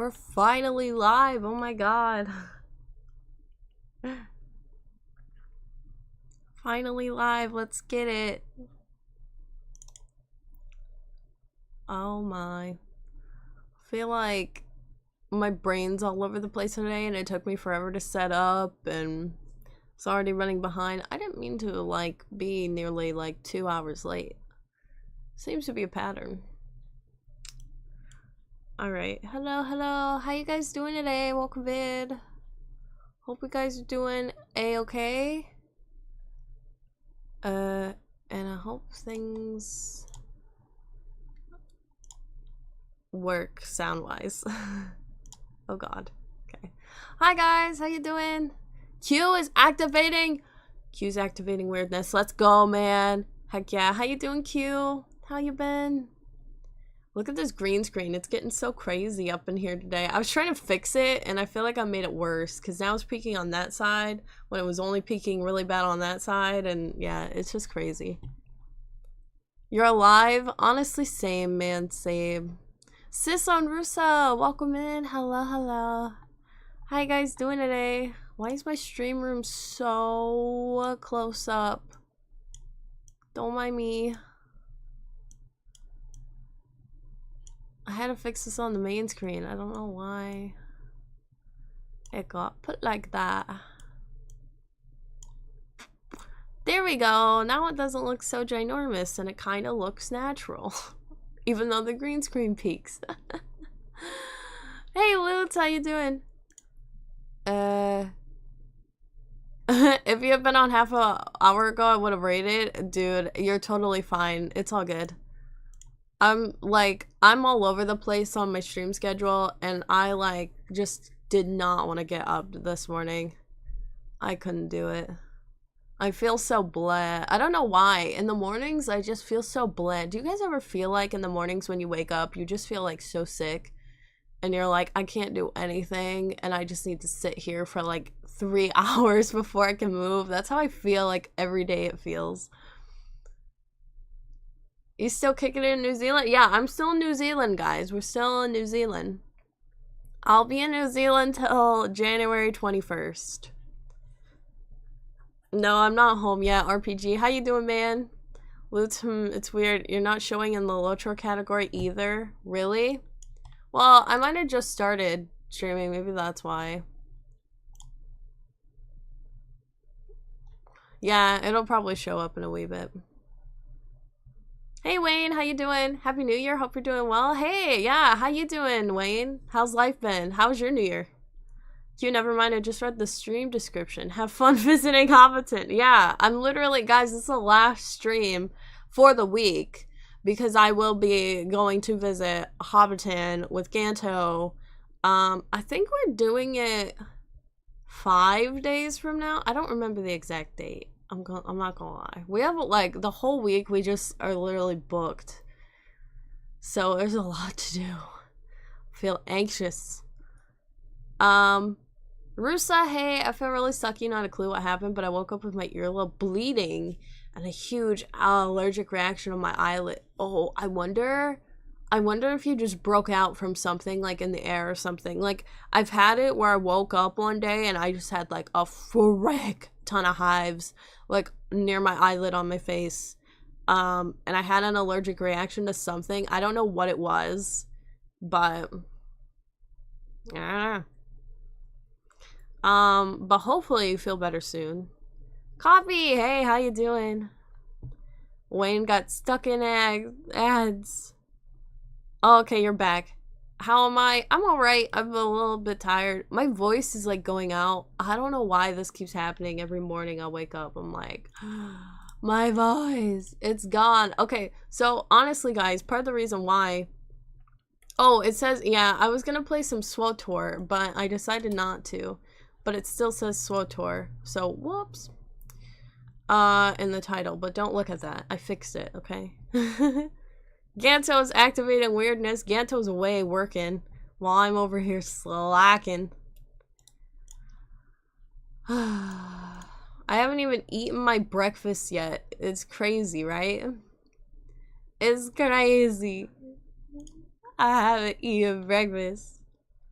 We're finally live. Oh my god. Finally live. Let's get it. Oh my. I feel like my brain's all over the place today and it took me forever to set up and it's already running behind. I didn't mean to like be nearly like 2 hours late. Seems to be a pattern. Alright, hello, how you guys doing today? Welcome vid. Hope you guys are doing a-okay. And I hope things work sound-wise. Oh god. Okay. Hi guys, how you doing? Q is activating. Q's activating weirdness. Let's go, man. Heck yeah. How you doing, Q? How you been? Look at this green screen. It's getting so crazy up in here today. I was trying to fix it, and I feel like I made it worse, because now it's peaking on that side, when it was only peaking really bad on that side, and yeah, it's just crazy. You're alive? Honestly, same, man, same. Sis on Rusa, welcome in. Hello. How you guys doing today? Why is my stream room so close up? Don't mind me. I had to fix this on the main screen. I don't know why it got put like that. There we go. Now it doesn't look so ginormous and it kind of looks natural. Even though the green screen peaks. Hey Lutz, how you doing? If you had been on half an hour ago, I would have rated. Dude, you're totally fine. It's all good. I'm all over the place on my stream schedule, and I like just did not want to get up this morning. I couldn't do it. I feel so bleh. I don't know why. In the mornings, I just feel so bleh. Do you guys ever feel like in the mornings when you wake up, you just feel like so sick? And you're like, I can't do anything, and I just need to sit here for like 3 hours before I can move. That's how I feel like every day it feels. You still kicking it in New Zealand? Yeah, I'm still in New Zealand, guys. We're still in New Zealand. I'll be in New Zealand till January 21st. No, I'm not home yet, RPG. How you doing, man? It's weird. You're not showing in the Lotro category either. Really? Well, I might have just started streaming. Maybe that's why. Yeah, it'll probably show up in a wee bit. Hey Wayne, how you doing? Happy New Year. Hope you're doing well. Hey, yeah, how you doing, Wayne? How's life been? How's your New Year? You never mind, I just read the stream description. Have fun visiting Hobbiton. Yeah, I'm literally, guys, this is the last stream for the week because I will be going to visit Hobbiton with Ganto. I think we're doing it 5 days from now. I don't remember the exact date. I'm not gonna lie. We have like the whole week. We just are literally booked. So there's a lot to do. I feel anxious. Rusa, hey, I feel really sucky. Not a clue what happened, but I woke up with my earlobe bleeding and a huge allergic reaction on my eyelid. Oh, I wonder if you just broke out from something like in the air or something. Like I've had it where I woke up one day and I just had like a frick ton of hives like near my eyelid on my face. And I had an allergic reaction to something. I don't know what it was, but yeah. But hopefully you feel better soon. Coffee, hey, how you doing? Wayne got stuck in ads. Oh, okay, you're back. How am I? I'm alright. I'm a little bit tired. My voice is like going out. I don't know why this keeps happening. Every morning I wake up, I'm like, my voice, it's gone. Okay, so honestly, guys, part of the reason why. Oh, it says, yeah, I was gonna play some SWTOR, but I decided not to. But it still says SWTOR. So, whoops. In the title, but don't look at that. I fixed it, okay? Ganto's activating weirdness. Ganto's away working while I'm over here slacking. I haven't even eaten my breakfast yet. It's crazy, right? It's crazy. I haven't eaten breakfast.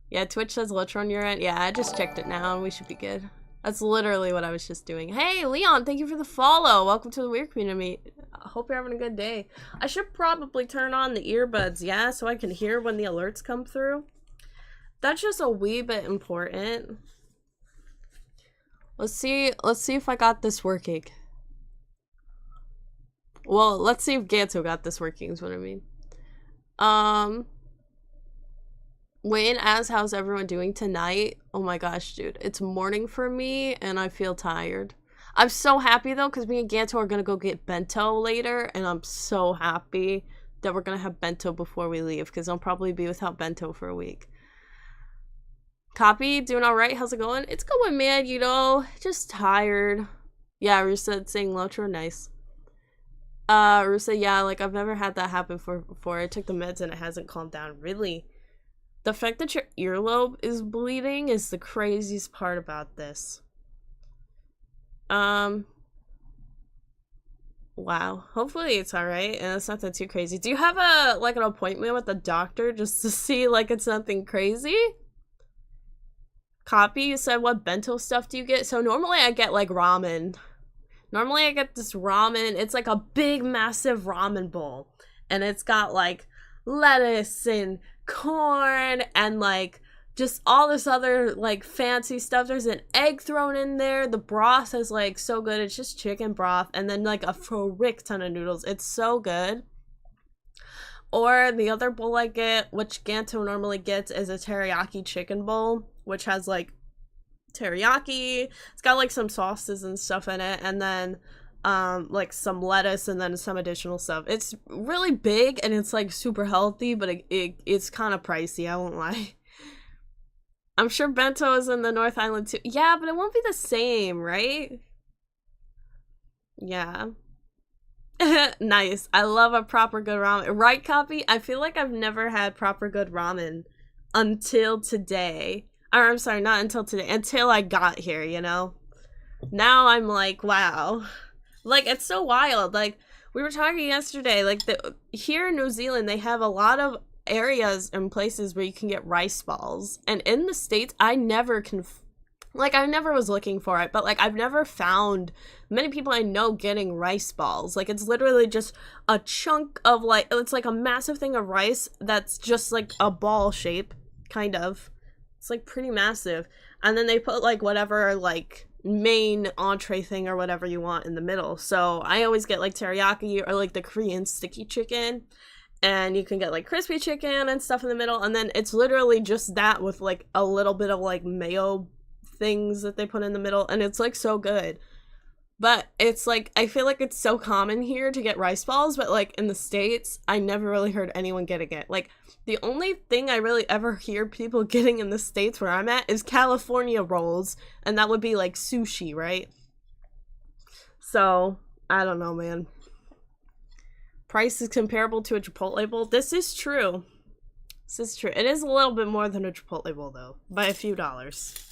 Yeah, Twitch says Lotro on your end. Yeah, I just checked it now and we should be good. That's literally what I was just doing. Hey, Leon, thank you for the follow. Welcome to the Weird Community. I hope you're having a good day. I should probably turn on the earbuds, yeah, so I can hear when the alerts come through. That's just a wee bit important. Let's see if I got this working. Well, let's see if Ganto got this working is what I mean. Wayne asks, how's everyone doing tonight? Oh my gosh, dude. It's morning for me, and I feel tired. I'm so happy, though, because me and Ganto are going to go get bento later, and I'm so happy that we're going to have bento before we leave, because I'll probably be without bento for a week. Copy, doing alright? How's it going? It's going, man, you know, just tired. Yeah, Rusa saying Lotro, nice. Rusa, yeah, like, I've never had that happen before. I took the meds, and it hasn't calmed down, really. The fact that your earlobe is bleeding is the craziest part about this. Wow. Hopefully it's alright and it's not that too crazy. Do you have an appointment with the doctor just to see, like, it's nothing crazy? Copy, you said what bento stuff do you get? So normally I get, like, ramen. Normally I get this ramen. It's, like, a big, massive ramen bowl. And it's got, like, lettuce and corn and like just all this other like fancy stuff. There's an egg thrown in there. The broth is like so good. It's just chicken broth and then like a frick ton of noodles. It's so good. Or the other bowl I get, which Ganto normally gets, is a teriyaki chicken bowl, which has like teriyaki. It's got like some sauces and stuff in it, and then like some lettuce and then some additional stuff. It's really big and it's like super healthy, but it's kind of pricey, I won't lie. I'm sure bento is in the North Island too. Yeah, but it won't be the same, right? Yeah. Nice. I love a proper good ramen. Right, Copy? I feel like I've never had proper good ramen until today. Or I'm sorry, not until today. Until I got here, you know? Now I'm like, wow. Like, it's so wild. Like, we were talking yesterday, like, here in New Zealand, they have a lot of areas and places where you can get rice balls. And in the States, I never I never was looking for it, but, like, I've never found many people I know getting rice balls. Like, it's literally just a chunk of, like, it's like a massive thing of rice that's just, like, a ball shape, kind of. It's, like, pretty massive. And then they put, like, whatever, like, main entree thing or whatever you want in the middle. So I always get like teriyaki or like the Korean sticky chicken, and you can get like crispy chicken and stuff in the middle, and then it's literally just that with like a little bit of like mayo things that they put in the middle, and it's like so good. But it's like, I feel like it's so common here to get rice balls, but like in the States, I never really heard anyone getting it. Like, the only thing I really ever hear people getting in the States where I'm at is California rolls, and that would be like sushi, right? So, I don't know, man. Price is comparable to a Chipotle bowl. This is true. This is true. It is a little bit more than a Chipotle bowl, though, by a few dollars.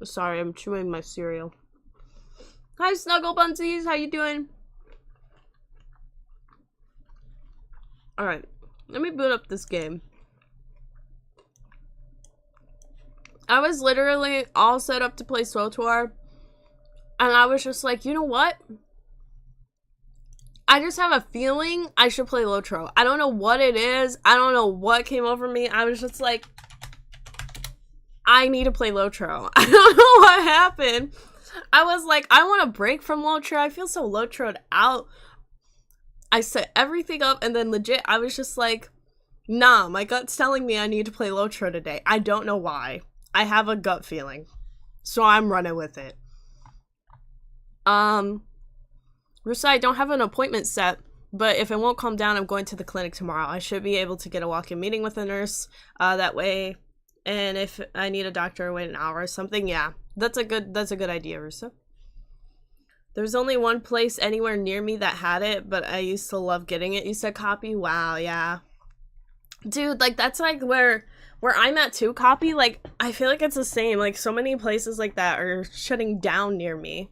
Sorry, I'm chewing my cereal. Hi, Snuggle Bunsies. How you doing? Alright, let me boot up this game. I was literally all set up to play LOTR, and I was just like, you know what? I just have a feeling I should play Lotro. I don't know what it is. I don't know what came over me. I was just like, I need to play Lotro. I don't know what happened. I was like, I want a break from Lotro. I feel so Lotro'd out. I set everything up, and then legit, I was just like, nah, my gut's telling me I need to play Lotro today. I don't know why. I have a gut feeling. So I'm running with it. Rusa, I don't have an appointment set, but if it won't calm down, I'm going to the clinic tomorrow. I should be able to get a walk-in meeting with a nurse that way. And if I need a doctor, wait an hour or something, yeah. That's a good idea, Rusa. There's only one place anywhere near me that had it, but I used to love getting it. You said Copy? Wow, yeah. Dude, like, that's like where I'm at too, Copy. Like, I feel like it's the same. Like, so many places like that are shutting down near me.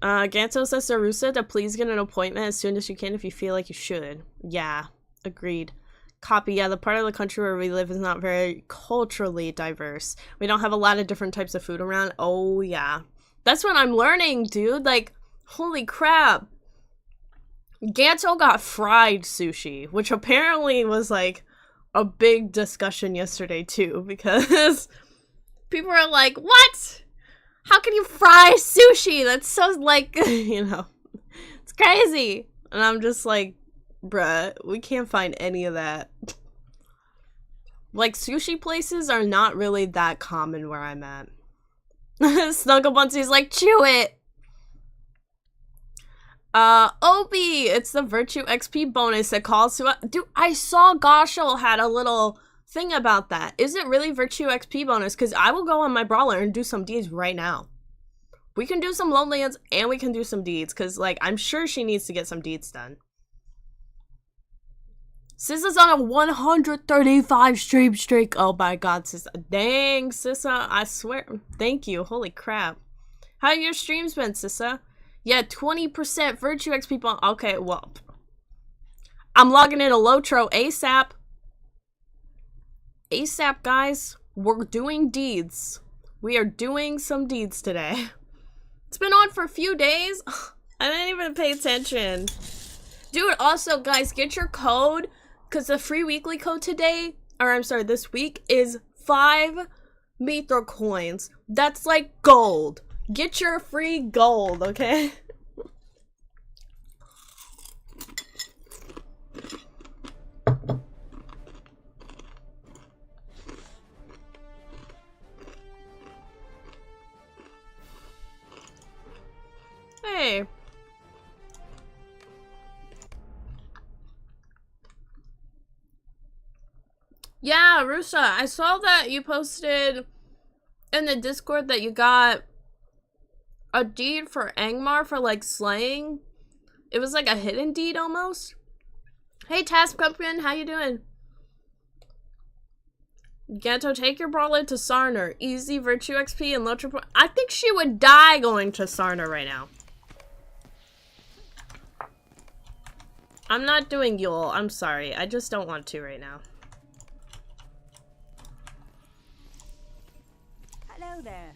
Ganto says to Rusa to please get an appointment as soon as you can if you feel like you should. Yeah, agreed. Copy. Yeah, the part of the country where we live is not very culturally diverse. We don't have a lot of different types of food around. Oh, yeah. That's what I'm learning, dude. Like, holy crap. Ganto got fried sushi, which apparently was, like, a big discussion yesterday, too, because people are like, what? How can you fry sushi? That's so, like, you know, it's crazy. And I'm just like, bruh, we can't find any of that. Like, sushi places are not really that common where I'm at. Snuggle Bunsy's like, chew it! Obi! It's the Virtue XP bonus that calls to dude, I saw Goshel had a little thing about that. Is it really Virtue XP bonus? Because I will go on my Brawler and do some deeds right now. We can do some Lonelylands and we can do some deeds. Because, like, I'm sure she needs to get some deeds done. Sissa's on a 135 stream streak. Oh my god, Sissa. Dang, Sissa. I swear. Thank you. Holy crap. How have your streams been, Sissa? Yeah, 20% Virtue XP bonus. Okay, well. I'm logging in a Lotro ASAP. ASAP, guys. We're doing deeds. We are doing some deeds today. It's been on for a few days. I didn't even pay attention. Dude, also, guys, get your code. Because the free weekly code today, or I'm sorry, this week, is 5 Mithra coins. That's like gold. Get your free gold, okay? Hey. Yeah, Rusa, I saw that you posted in the Discord that you got a deed for Angmar for, like, slaying. It was like a hidden deed almost. Hey, Task Pumpkin, how you doing? Ganto, take your Brawler to Sarner. Easy Virtue XP and Lotro. I think she would die going to Sarner right now. I'm not doing Yule. I'm sorry. I just don't want to right now. Hello there.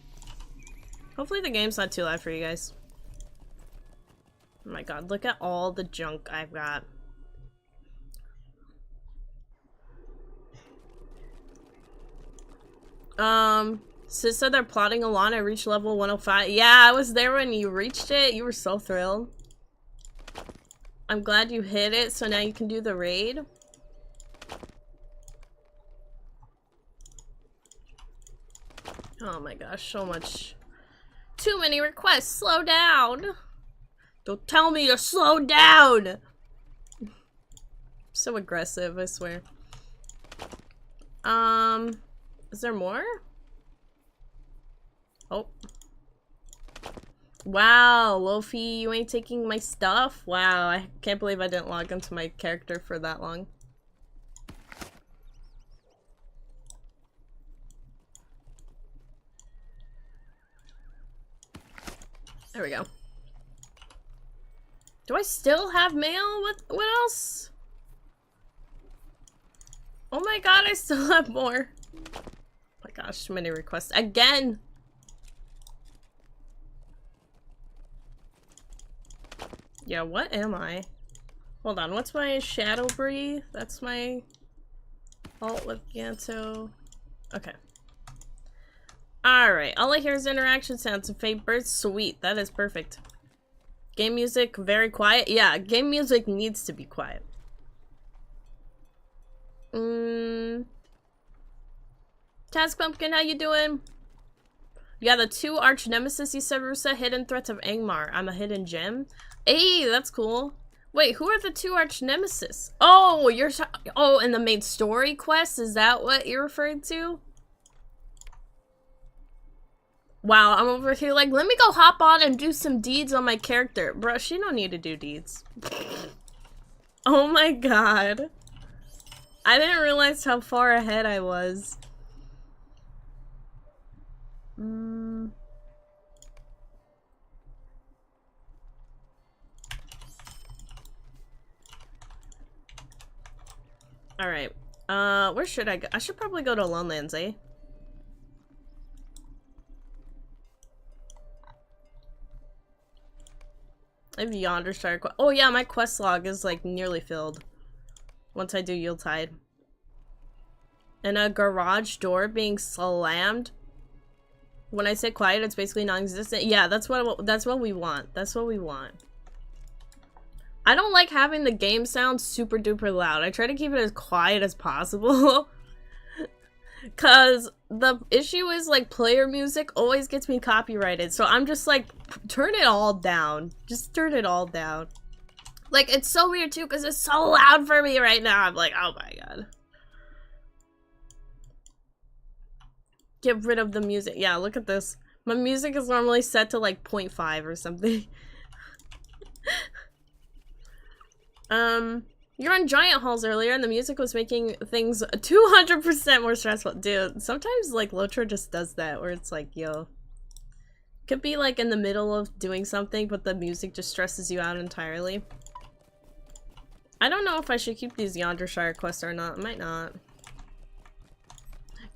Hopefully the game's not too loud for you guys. Oh my god, look at all the junk I've got. Sis said they're plotting Alana. I reached level 105. Yeah, I was there when you reached it. You were so thrilled. I'm glad you hit it, so now you can do the raid. Oh my gosh, so much. Too many requests. Slow down. Don't tell me to slow down. So aggressive, I swear. Is there more? Oh. Wow, Lofi, you ain't taking my stuff? Wow, I can't believe I didn't log into my character for that long. There we go. Do I still have mail? What else? Oh my god, I still have more. Oh my gosh, too many requests. Again! Yeah, what am I? Hold on, what's my Shadow Breathe? That's my alt with Ganto. Okay. Alright, all I hear is interaction sounds and fake birds. Sweet, that is perfect. Game music, very quiet. Yeah, game music needs to be quiet. Task Pumpkin, how you doing? Yeah, the 2 arch nemesis you said, Rusa. Hidden threats of Angmar. I'm a hidden gem. Hey, that's cool. Wait, who are the 2 arch nemesis? Oh, you're in the main story quest? Is that what you're referring to? Wow, I'm over here like, let me go hop on and do some deeds on my character. Bro, she don't need to do deeds. Oh my god. I didn't realize how far ahead I was. Alright. Where should I go? I should probably go to Lowlands, eh? I have Yonder Shire quest. Oh yeah, my quest log is like nearly filled. Once I do Yuletide. And a garage door being slammed. When I say quiet, it's basically non-existent. Yeah, that's what we want. That's what we want. I don't like having the game sound super duper loud. I try to keep it as quiet as possible. Cause the issue is like player music always gets me copyrighted. So I'm just like, turn it all down. Just turn it all down. Like, it's so weird too because it's so loud for me right now. I'm like, oh my god. Get rid of the music. Yeah, look at this. My music is normally set to like 0.5 or something. You're on Giant Halls earlier and the music was making things 200% more stressful. Dude, sometimes like Lotro just does that where it's like, yo. Could be like in the middle of doing something but the music just stresses you out entirely. I don't know if I should keep these Yonder Shire quests or not. I might not.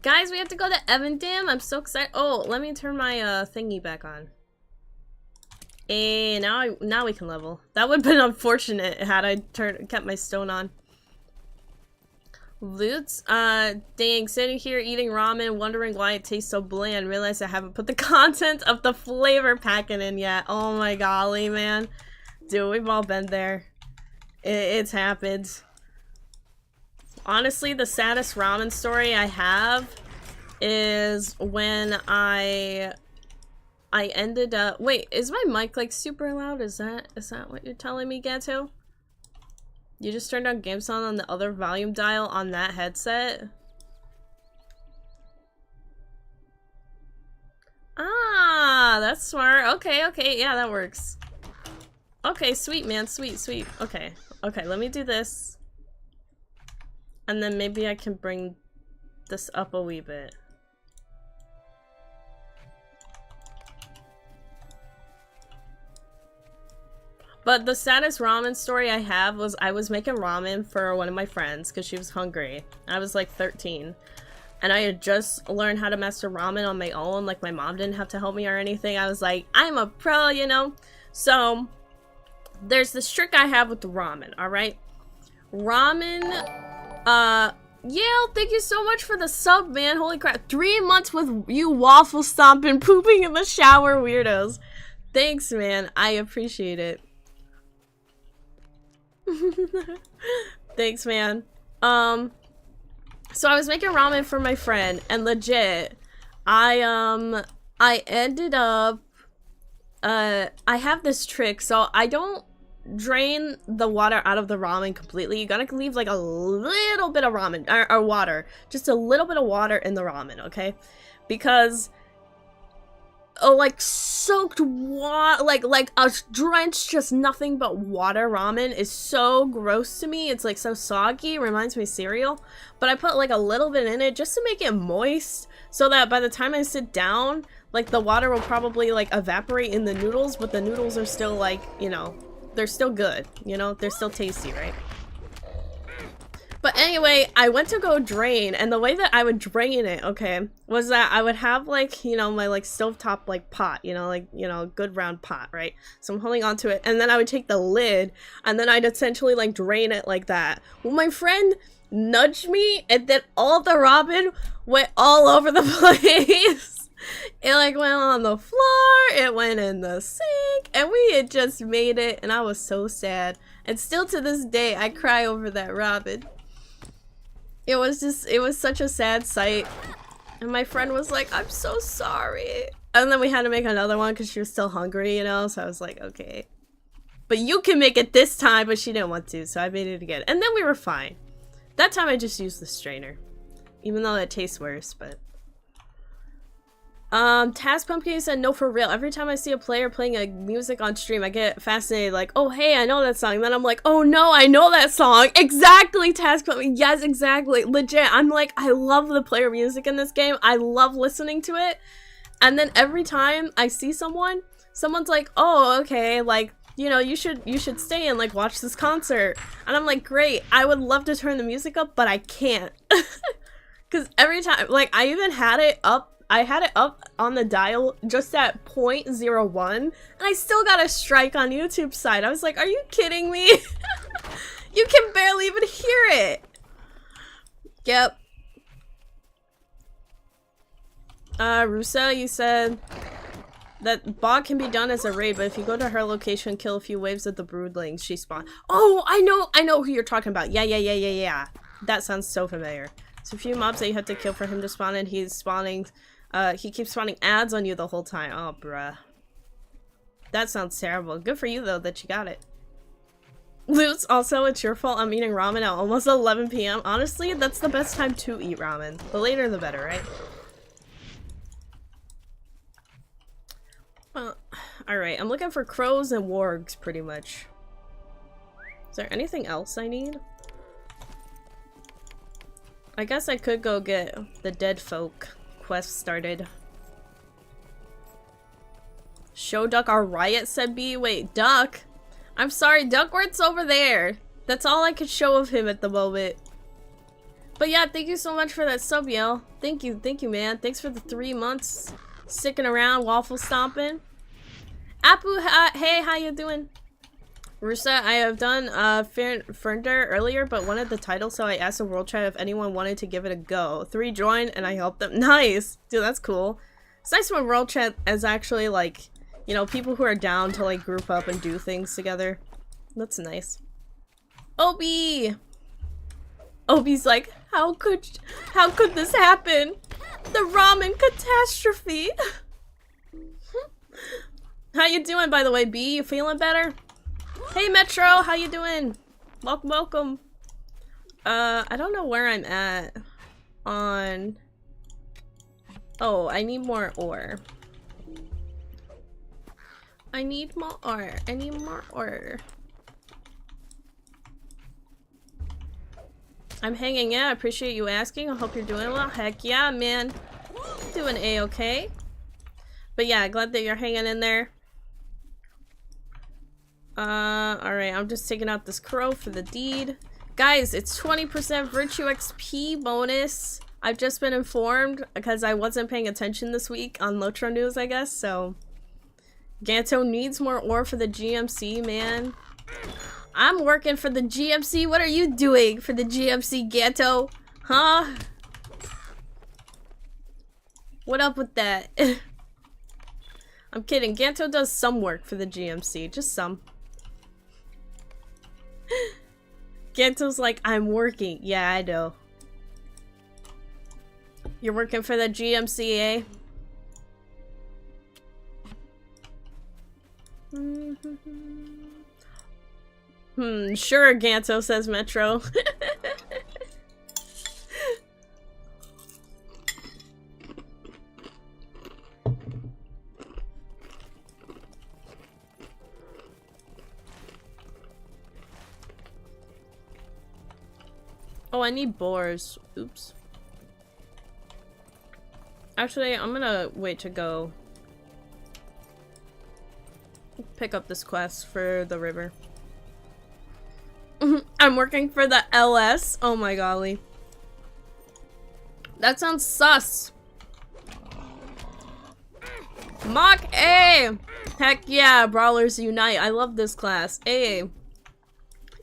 Guys, we have to go to Evendim. I'm so excited. Oh, let me turn my thingy back on. And now we can level. That would have been unfortunate had I kept my stone on. Loots? Dang, sitting here eating ramen, wondering why it tastes so bland. Realize I haven't put the content of the flavor packet in yet. Oh my golly, man. Dude, we've all been there. It's happened. Honestly, the saddest ramen story I have is when I ended up— wait, is my mic like super loud? Is that what you're telling me, Gato? You just turned on game sound on the other volume dial on that headset? Ah, that's smart. Okay, yeah, that works. Okay, sweet, man. Sweet. Okay, let me do this. And then maybe I can bring this up a wee bit. But the saddest ramen story I have was I was making ramen for one of my friends because she was hungry. I was like 13. And I had just learned how to master ramen on my own. Like my mom didn't have to help me or anything. I was like, I'm a pro, you know? So there's this trick I have with the ramen, alright? Ramen, Yale, thank you so much for the sub, man. Holy crap. 3 months with you waffle stomping, pooping in the shower weirdos. Thanks, man. I appreciate it. Thanks, man. So I was making ramen for my friend, and legit, I ended up, I have this trick, so I don't drain the water out of the ramen completely. You gotta leave like a little bit of ramen, or water, just a little bit of water in the ramen, okay? Because like soaked water, like a drenched, just nothing but water ramen is so gross to me. It's like so soggy, it reminds me of cereal. But I put like a little bit in it just to make it moist, so that by the time I sit down, like the water will probably like evaporate in the noodles, but the noodles are still like, you know, they're still good, you know, they're still tasty, right? But anyway, I went to go drain, and the way that I would drain it, okay, was that I would have like, you know, my like stovetop like pot, you know, like, you know, good round pot, right? So I'm holding onto it, and then I would take the lid, and then I'd essentially like drain it like that. Well, my friend nudged me, and then all the ramen went all over the place. It like went on the floor, it went in the sink, and we had just made it, and I was so sad. And still to this day, I cry over that ramen. It was such a sad sight. And my friend was like, I'm so sorry. And then we had to make another one because she was still hungry, you know? So I was like, okay. But you can make it this time, but she didn't want to, so I made it again. And then we were fine. That time I just used the strainer. Even though it tastes worse, but... Task Pumpkin said, no, for real. Every time I see a player playing a music on stream, I get fascinated, like, oh, hey, I know that song. And then I'm like, oh, no, I know that song. Exactly, Task Pumpkin. Yes, exactly. Legit. I'm like, I love the player music in this game. I love listening to it. And then every time I see someone's like, oh, okay, like, you know, you should stay and like watch this concert. And I'm like, great, I would love to turn the music up, but I can't. Cause every time, like, I even had it up, I had it up on the dial just at 0.01, and I still got a strike on YouTube side. I was like, are you kidding me? You can barely even hear it. Yep. Rusa, you said that bog can be done as a raid, but if you go to her location, kill a few waves of the broodlings, she spawn. Oh, I know who you're talking about. Yeah. That sounds so familiar. It's a few mobs that you have to kill for him to spawn, and he's spawning, he keeps spawning ads on you the whole time. Oh, bruh. That sounds terrible. Good for you, though, that you got it. Lutz, also, it's your fault I'm eating ramen at almost 11 p.m. Honestly, that's the best time to eat ramen. The later, the better, right? Alright, I'm looking for crows and wargs, pretty much. Is there anything else I need? I guess I could go get the dead folk quest started. Show Duck our riot, said B. Wait, Duck? I'm sorry, Duckworth's over there. That's all I could show of him at the moment. But yeah, thank you so much for that sub, yo. Thank you, man. Thanks for the 3 months sticking around, waffle stomping. Apu, hey, how you doing? Rusa, I have done Fernder earlier, but wanted the title, so I asked the world chat if anyone wanted to give it a go. 3 joined, and I helped them. Nice! Dude, that's cool. It's nice when world chat is actually, like, you know, people who are down to, like, group up and do things together. That's nice. Obi! Obi's like, how could this happen? The ramen catastrophe! How you doing, by the way, B? You feeling better? Hey, Metro, how you doing? Welcome. I don't know where I'm at on... Oh, I need more ore. I need more ore. I'm hanging out. I appreciate you asking. I hope you're doing well. Heck yeah, man. Doing A-okay. But yeah, glad that you're hanging in there. Alright, I'm just taking out this crow for the deed. Guys, it's 20% Virtue XP bonus. I've just been informed because I wasn't paying attention this week on Lotro news, I guess, so... Ganto needs more ore for the GMC, man. I'm working for the GMC. What are you doing for the GMC, Ganto? Huh? What up with that? I'm kidding. Ganto does some work for the GMC. Just some. Ganto's like, I'm working. Yeah, I know. You're working for the GMC, eh? Sure, Ganto, says Metro. Oh, I need boars. Oops. Actually, I'm gonna wait to go pick up this quest for the river. I'm working for the LS. Oh my golly. That sounds sus. Mock A! Heck yeah, Brawlers unite. I love this class. A.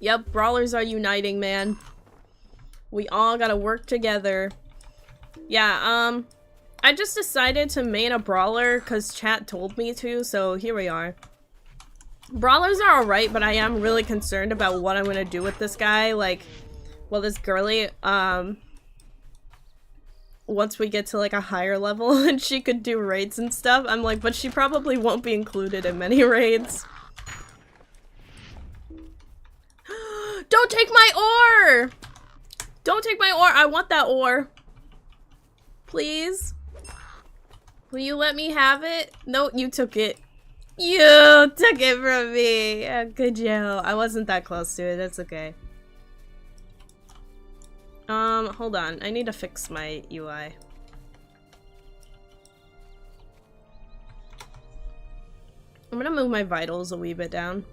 Yep, Brawlers are uniting, man. We all gotta work together. Yeah, I just decided to main a Brawler because chat told me to, so here we are. Brawlers are alright, but I am really concerned about what I'm gonna do with this guy, like, well, this girly, once we get to, like, a higher level and she could do raids and stuff, I'm like, but she probably won't be included in many raids. Don't take my ore! Don't take my ore! I want that ore. Please? Will you let me have it? No, you took it. You took it from me. Good job. I wasn't that close to it. That's okay. Hold on. I need to fix my UI. I'm gonna move my vitals a wee bit down.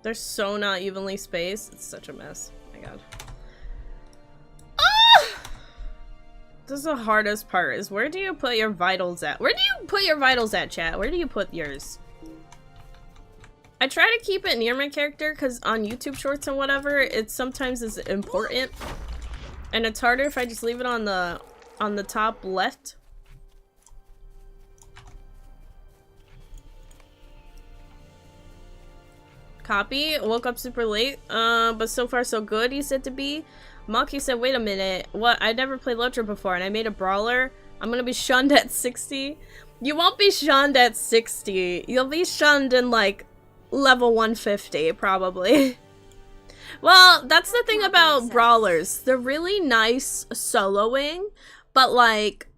They're so not evenly spaced. It's such a mess. Oh my god. Ah! This is the hardest part, is where do you put your vitals at? Where do you put your vitals at, chat? Where do you put yours? I try to keep it near my character, because on YouTube shorts and whatever, it sometimes is important. And it's harder if I just leave it on the top left. Copy. Woke up super late, but so far so good, you said to be. Monkey said, wait a minute. What? I never played Lotro before, and I made a brawler. I'm gonna be shunned at 60. You won't be shunned at 60. You'll be shunned in, like, level 150, probably. Well, that's the thing about brawlers. They're really nice soloing, but, like,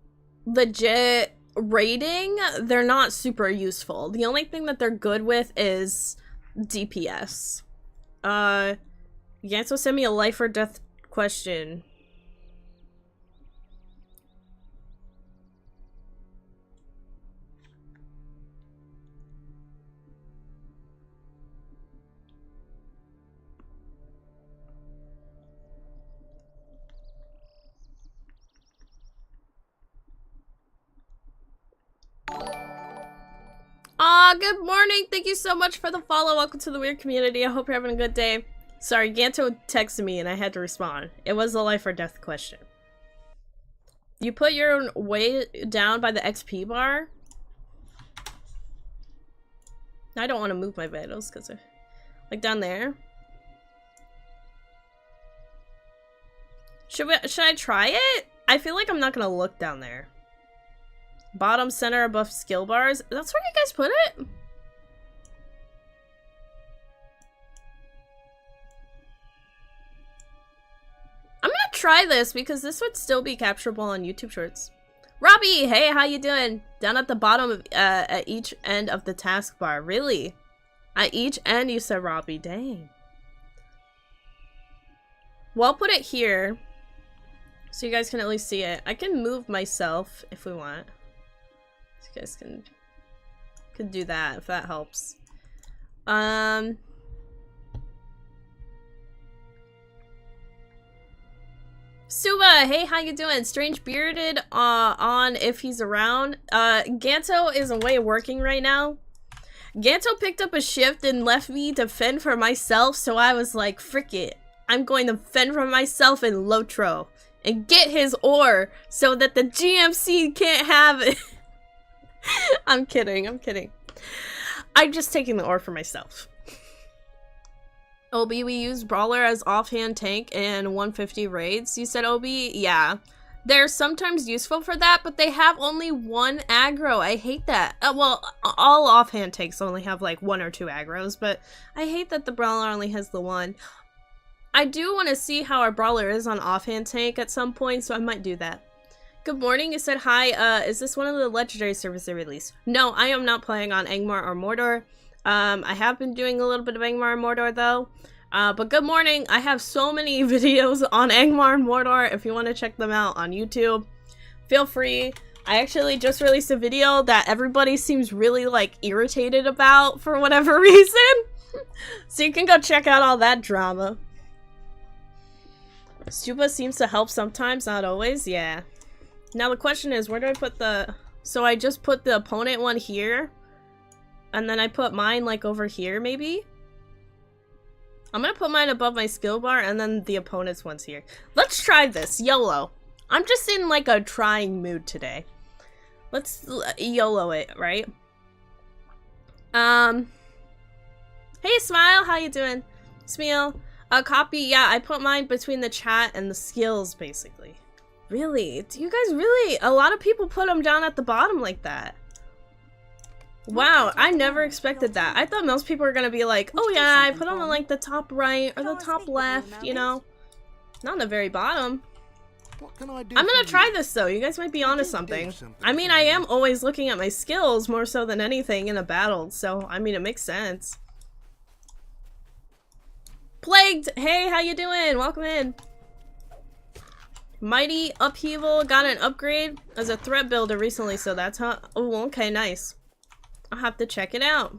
legit raiding, they're not super useful. The only thing that they're good with is DPS. Yanso sent me a life or death question. Good morning. Thank you so much for the follow. Welcome to the weird community. I hope you're having a good day. Sorry, Ganto texted me and I had to respond. It was a life or death question. You put your weight down by the XP bar? I don't want to move my vitals because they're like down there. Should I try it? I feel like I'm not gonna look down there. Bottom center above skill bars. That's where you guys put it? I'm gonna try this because this would still be capturable on YouTube Shorts. Robbie, hey, how you doing? Down at the bottom of at each end of the taskbar. Really? At each end, you said, Robbie. Dang. Well, I'll put it here so you guys can at least see it. I can move myself if we want. You guys can do that if that helps. Suba, hey, how you doing? Strange bearded on if he's around. Ganto is away working right now. Ganto picked up a shift and left me to fend for myself, so I was like, frick it. I'm going to fend for myself in Lotro and get his ore so that the GMC can't have it. I'm kidding, I'm kidding. I'm just taking the ore for myself. Obi, we use Brawler as offhand tank in 150 raids. You said, Obi? Yeah. They're sometimes useful for that, but they have only one aggro. I hate that. Well, all offhand tanks only have like 1 or 2 aggros, but I hate that the Brawler only has the one. I do want to see how our Brawler is on offhand tank at some point, so I might do that. Good morning, you said hi, is this one of the legendary servers they released? No, I am not playing on Angmar or Mordor. I have been doing a little bit of Angmar and Mordor though. But good morning, I have so many videos on Angmar and Mordor if you want to check them out on YouTube. Feel free. I actually just released a video that everybody seems really like irritated about for whatever reason. So you can go check out all that drama. Stupa seems to help sometimes, not always, yeah. Now the question is, where do I put the... So I just put the opponent one here, and then I put mine like over here, maybe? I'm gonna put mine above my skill bar, and then the opponent's one's here. Let's try this, YOLO. I'm just in like a trying mood today. Let's YOLO it, right? Hey Smile, how you doing? Smile. Copy, yeah, I put mine between the chat and the skills, basically. Really? Do you guys really? A lot of people put them down at the bottom like that. Wow, I never expected that. I thought most people were gonna be like, oh yeah, I put them on like the top right or the top left, you know? Not on the very bottom. What can I do? I'm gonna try this though, you guys might be onto something. I mean, I am always looking at my skills more so than anything in a battle, so I mean, it makes sense. Plagued! Hey, how you doing? Welcome in. Mighty Upheaval got an upgrade as a threat builder recently, so that's how... Oh, okay, nice. I'll have to check it out.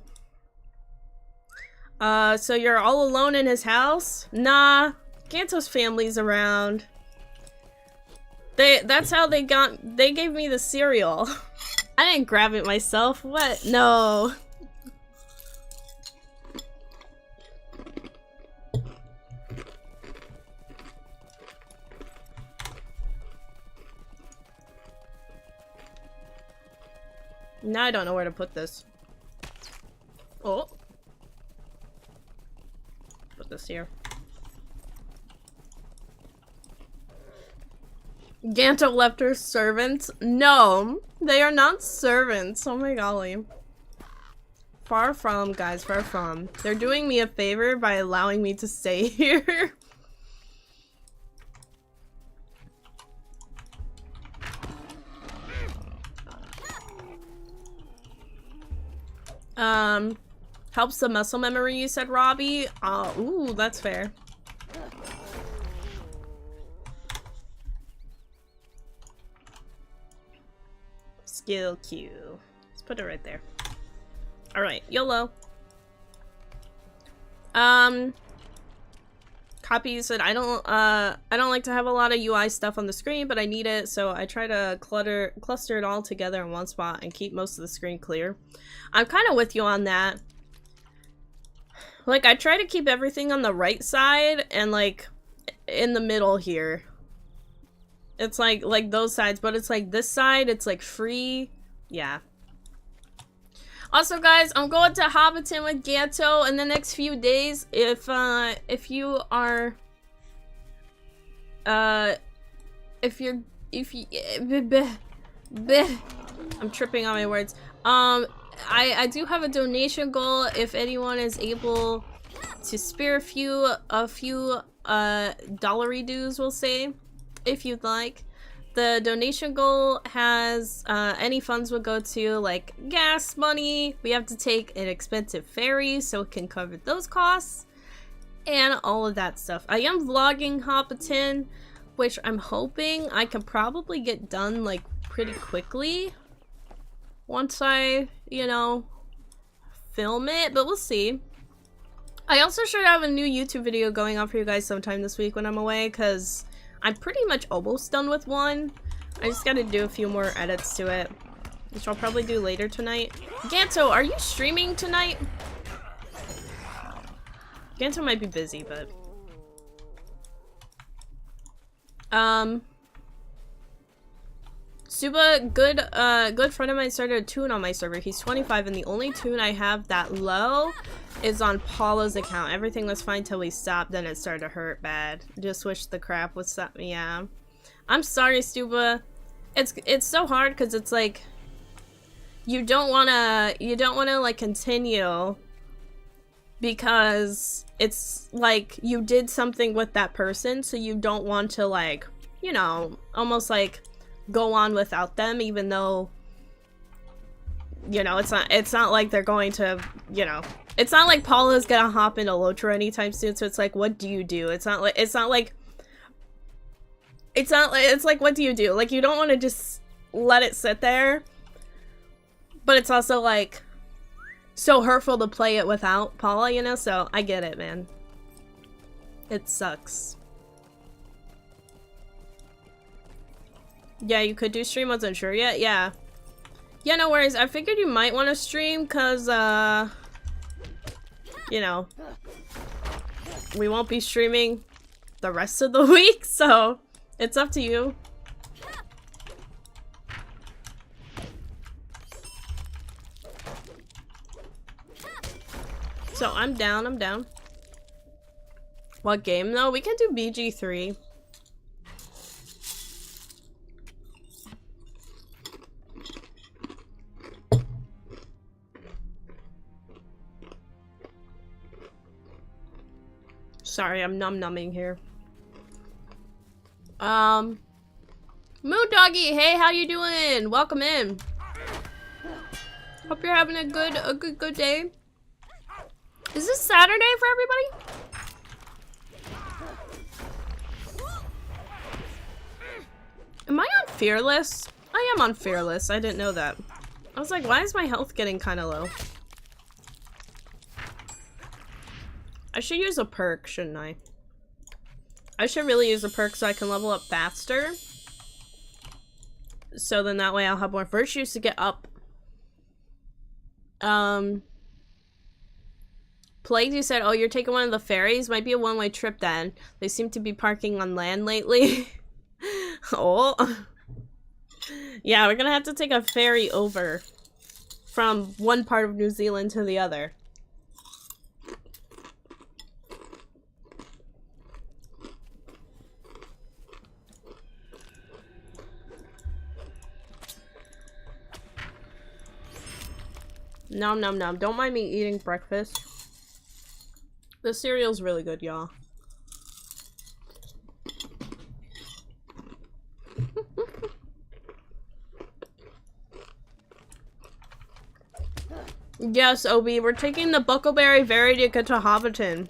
So you're all alone in his house? Nah, Ganto's family's around. That's how they gave me the cereal. I didn't grab it myself. What? No. Now I don't know where to put this. Oh. Put this here. Ganto left her servants? No, they are not servants. Oh my golly. Far from, guys, far from. They're doing me a favor by allowing me to stay here. Helps the muscle memory, you said, Robbie? Ooh, that's fair. Skill queue. Let's put it right there. Alright, YOLO. Copy said, I don't like to have a lot of UI stuff on the screen, but I need it, so I try to cluster it all together in one spot and keep most of the screen clear. I'm kind of with you on that. Like, I try to keep everything on the right side and, like, in the middle here. It's like those sides, but it's like this side, it's like free. Yeah. Also, guys, I'm going to Hobbiton with Ganto in the next few days. If you are, I'm tripping on my words. I do have a donation goal. If anyone is able to spare a few dollary dues, we'll say, if you'd like. The donation goal has any funds would go to like gas money. We have to take an expensive ferry so it can cover those costs and all of that stuff. I am vlogging Hobbiton, which I'm hoping I can probably get done like pretty quickly once I, you know, film it, but we'll see. I also should have a new YouTube video going on for you guys sometime this week when I'm away, because I'm pretty much almost done with one. I just gotta do a few more edits to it, which I'll probably do later tonight. Ganto, are you streaming tonight? Ganto might be busy, but... Suba, good friend of mine started a tune on my server. He's 25 and the only tune I have that low is on Paula's account. Everything was fine till we stopped, then it started to hurt bad. Just wish the crap would stop. Yeah. I'm sorry, Stuba. It's so hard because it's like you don't wanna like continue because it's like you did something with that person, so you don't want to, like, you know, almost like go on without them, even though, you know, it's not like they're going to, you know, it's not like Paula's gonna hop into Lotro anytime soon, so it's like, what do you do? It's like, what do you do? Like, you don't want to just let it sit there, but it's also, like, so hurtful to play it without Paula, you know? So, I get it, man. It sucks. Yeah, you could do stream, wasn't sure yet. Yeah. Yeah, no worries. I figured you might want to stream because, you know, we won't be streaming the rest of the week, so it's up to you. So I'm down. What game though? We can do BG3. Sorry, I'm numbing here. Moon Doggy, hey, how you doing? Welcome in. Hope you're having a good day. Is this Saturday for everybody? Am I on Fearless? I am on Fearless. I didn't know that. I was like, why is my health getting kind of low? I should use a perk, shouldn't I? I should really use a perk so I can level up faster. So then that way I'll have more virtues to get up. Plague, you said, oh, you're taking one of the ferries? Might be a one-way trip then. They seem to be parking on land lately. Oh. Yeah, we're gonna have to take a ferry over from one part of New Zealand to the other. Nom nom nom. Don't mind me eating breakfast. The cereal's really good, y'all. Yes, Obi, we're taking the Buckleberry Ferry to get to Hobbiton.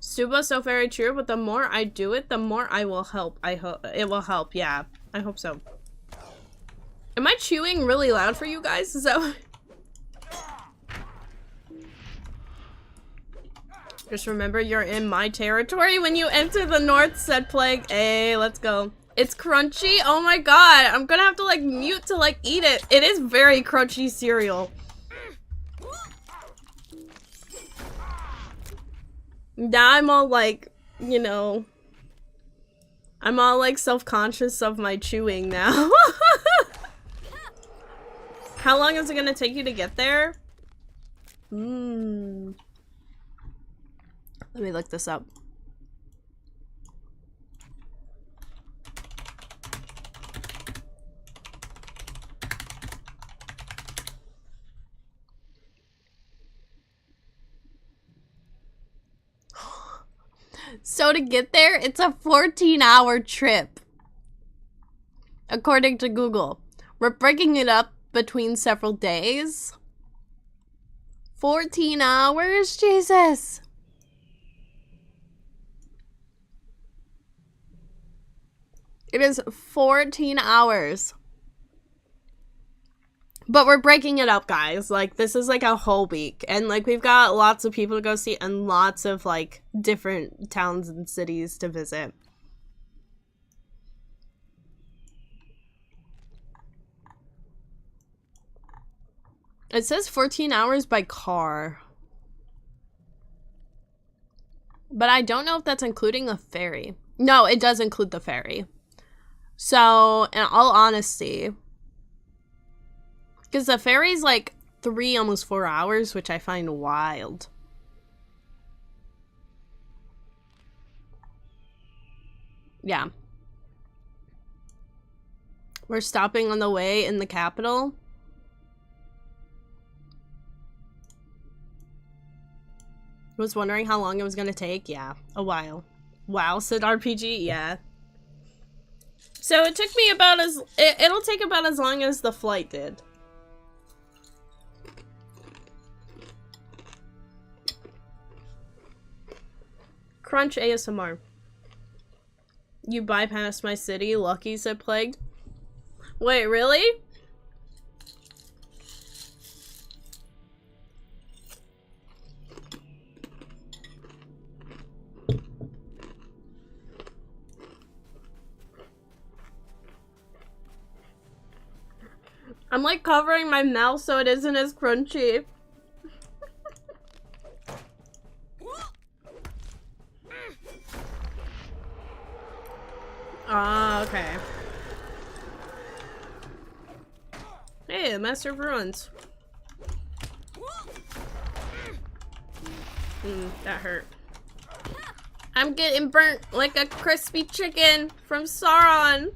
Suba, so very true, but the more I do it, the more I will help. I hope it will help, yeah. I hope so. Am I chewing really loud for you guys? Is that what... Just remember, you're in my territory when you enter the north, said Plague. Hey, let's go. It's crunchy? Oh my god, I'm gonna have to like mute to like eat it. It is very crunchy cereal. Now I'm all like, you know, I'm all like self-conscious of my chewing now. How long is it gonna take you to get there? Let me look this up. So to get there, it's a 14-hour trip. According to Google. We're breaking it up between several days. 14 hours? Jesus. It is 14 hours. But we're breaking it up, guys. Like, this is like a whole week. And, like, we've got lots of people to go see and lots of, like, different towns and cities to visit. It says 14 hours by car. But I don't know if that's including the ferry. No, it does include the ferry. So, in all honesty... Because the ferry's like 3, almost 4 hours, which I find wild. Yeah. We're stopping on the way in the capital. Was wondering how long it was gonna take. Yeah, a while. Wow, said RPG. Yeah. So it took me about as... It'll take about as long as the flight did. Crunch ASMR. You bypassed my city, lucky, said Plague. Wait, really? I'm like covering my mouth so it isn't as crunchy. Ah, okay. Hey, the Master of Ruins. That hurt. I'm getting burnt like a crispy chicken from Sauron.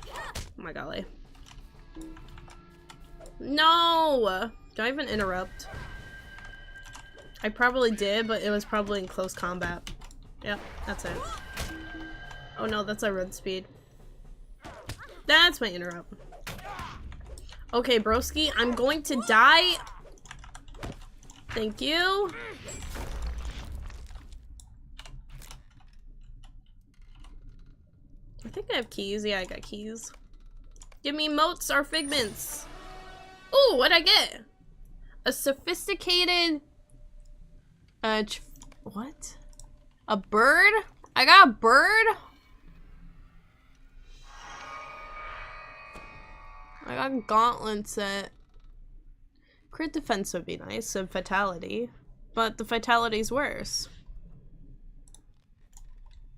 Oh my golly. No! Don't even interrupt. I probably did, but it was probably in close combat. Yep, that's it. Oh no, that's a run speed. That's my interrupt. Okay, broski, I'm going to die. Thank you. I think I have keys. Yeah, I got keys. Give me motes or figments. Ooh, what'd I get? A sophisticated... what? A bird? I got a bird? I got a gauntlet set. Crit defense would be nice, and fatality. But the fatality's worse.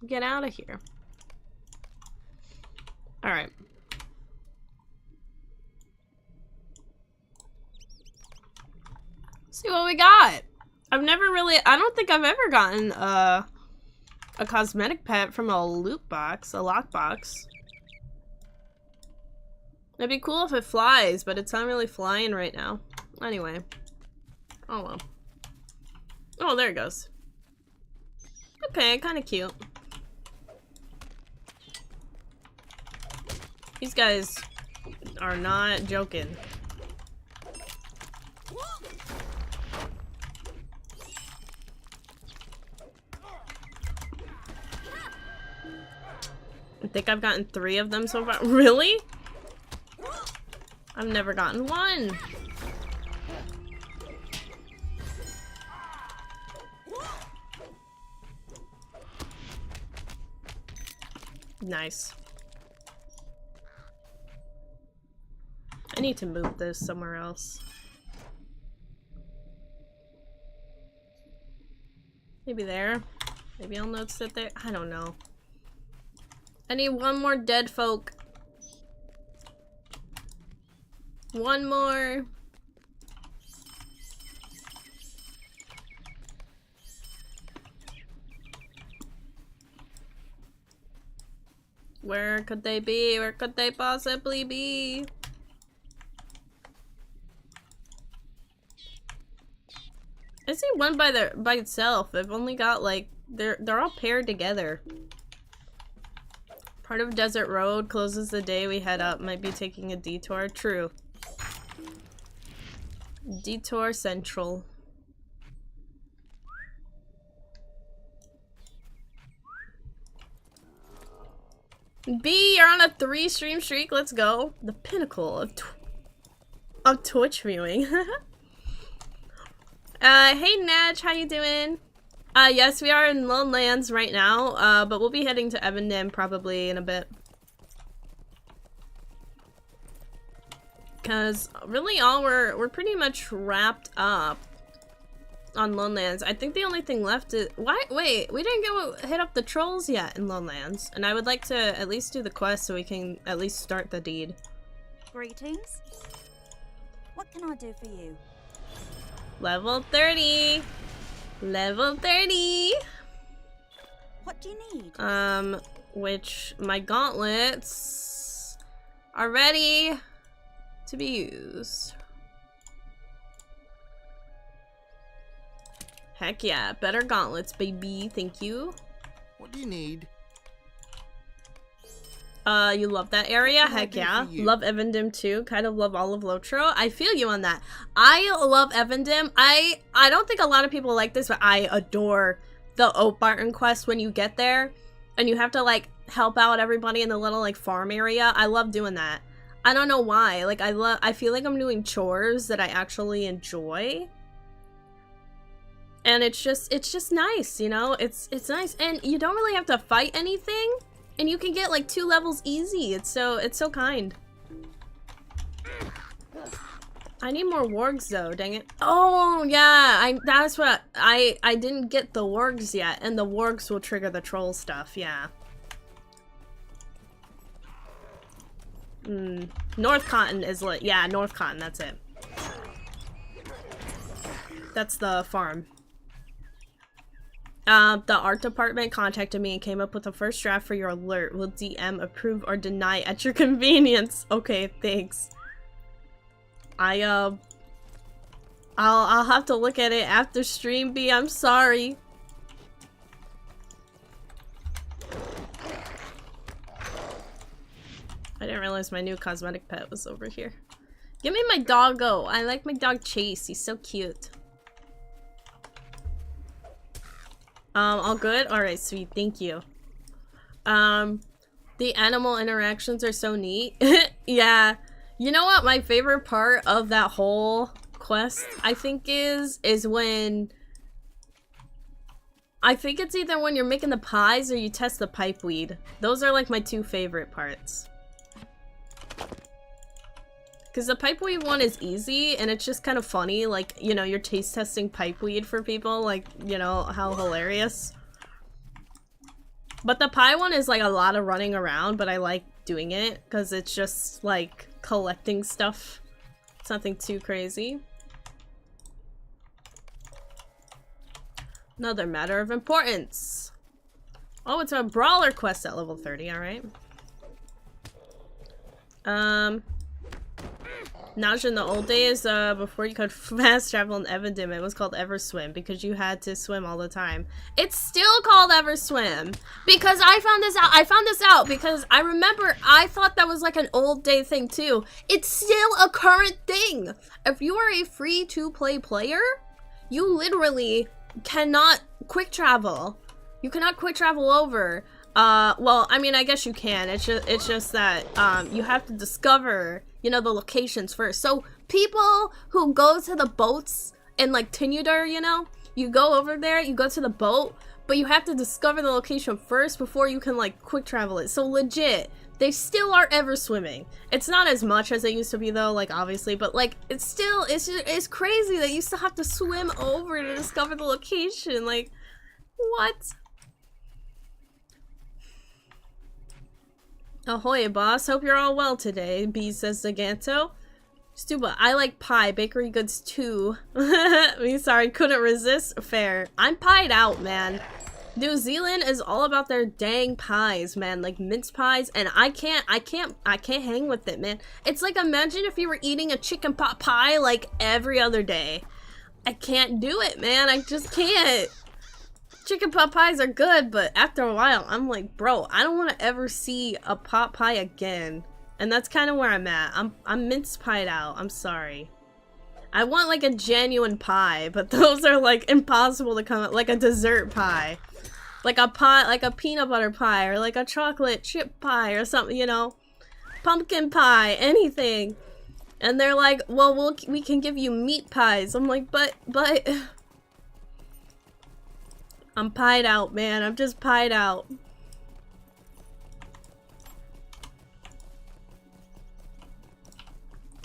Get out of here. Alright. See what we got. I've never really, I don't think I've ever gotten a cosmetic pet from a loot box, a lockbox. It'd be cool if it flies, but it's not really flying right now. Anyway. Oh well. Oh, there it goes. Okay, kind of cute. These guys are not joking. I think I've gotten 3 of them so far. Really? I've never gotten 1. Nice. I need to move this somewhere else. Maybe there. Maybe I'll notice it there. I don't know. I need 1 more dead folk. 1 more. Where could they be? Where could they possibly be? I see one by itself. I've only got like they're all paired together. Part of Desert Road closes the day we head up. Might be taking a detour. True. Detour Central. B, you're on a 3 stream streak. Let's go. The pinnacle of Twitch viewing. Hey Natch, how you doing? Yes, we are in Lone Lands right now, but we'll be heading to Evendim probably in a bit. Cause really we're pretty much wrapped up on Lone Lands. I think the only thing left is wait, we didn't go hit up the trolls yet in Lone Lands, and I would like to at least do the quest so we can at least start the deed. Greetings. What can I do for you? Level 30. Level 30. What do you need? Which my gauntlets are ready to be used. Heck yeah, better gauntlets, baby. Thank you. What do you need? You love that area? Heck yeah. Love Evendim too. Kind of love all of Lotro. I feel you on that. I love Evendim. I don't think a lot of people like this, but I adore the Oak Barton quest when you get there and you have to like help out everybody in the little like farm area. I love doing that. I don't know why. Like I feel like I'm doing chores that I actually enjoy. And it's just nice, you know? It's nice. And you don't really have to fight anything. And you can get like 2 levels easy. It's so kind. I need more wargs though, dang it. Oh yeah, that's what I didn't get the wargs yet, and the wargs will trigger the troll stuff, yeah. North Cotton is like, yeah, North Cotton, that's it. That's the farm. The art department contacted me and came up with the first draft for your alert. Will DM approve or deny at your convenience? Okay, thanks. I'll have to look at it after stream B. I'm sorry. I didn't realize my new cosmetic pet was over here. Give me my doggo. I like my dog Chase. He's so cute. All good? Alright, sweet. Thank you. The animal interactions are so neat. Yeah. You know what my favorite part of that whole quest, I think, is when... I think it's either when you're making the pies or you test the pipeweed. Those are like my two favorite parts. Because the pipeweed one is easy and it's just kind of funny. Like, you know, you're taste testing pipeweed for people. Like, you know, how hilarious. But the pie one is like a lot of running around, but I like doing it because it's just like collecting stuff. It's nothing too crazy. Another matter of importance. Oh, it's a Brawler quest at level 30, alright. Now in the old days, before you could fast travel in Evendim, it was called Everswim because you had to swim all the time. It's still called Everswim because I found this out. I found this out because I remember I thought that was like an old day thing too. It's still a current thing. If you are a free-to-play player, you literally cannot quick travel. You cannot quick travel over. Well, I mean, I guess you can. It's just that you have to discover, you know, the locations first. So people who go to the boats in like Tinudar, you know, you go over there, you go to the boat, but you have to discover the location first before you can like quick travel it. So legit, they still are ever swimming. It's not as much as it used to be though, like obviously, but like it's still, it's crazy that you still have to swim over to discover the location. Like, what? Ahoy, boss. Hope you're all well today, B says to Ganto. Stuba, I like pie. Bakery goods too. Me, sorry, couldn't resist. Fair. I'm pied out, man. New Zealand is all about their dang pies, man. Like mince pies, and I can't hang with it, man. It's like, imagine if you were eating a chicken pot pie like every other day. I can't do it, man. I just can't. Chicken pot pies are good, but after a while, I'm like, bro, I don't want to ever see a pot pie again. And that's kind of where I'm at. I'm mince pied out. I'm sorry. I want like a genuine pie, but those are like impossible to come, like a dessert pie. Like a pie, like a peanut butter pie, or like a chocolate chip pie or something, you know? Pumpkin pie, anything. And they're like, well, we can give you meat pies. I'm like, but... I'm pied out, man. I'm just pied out.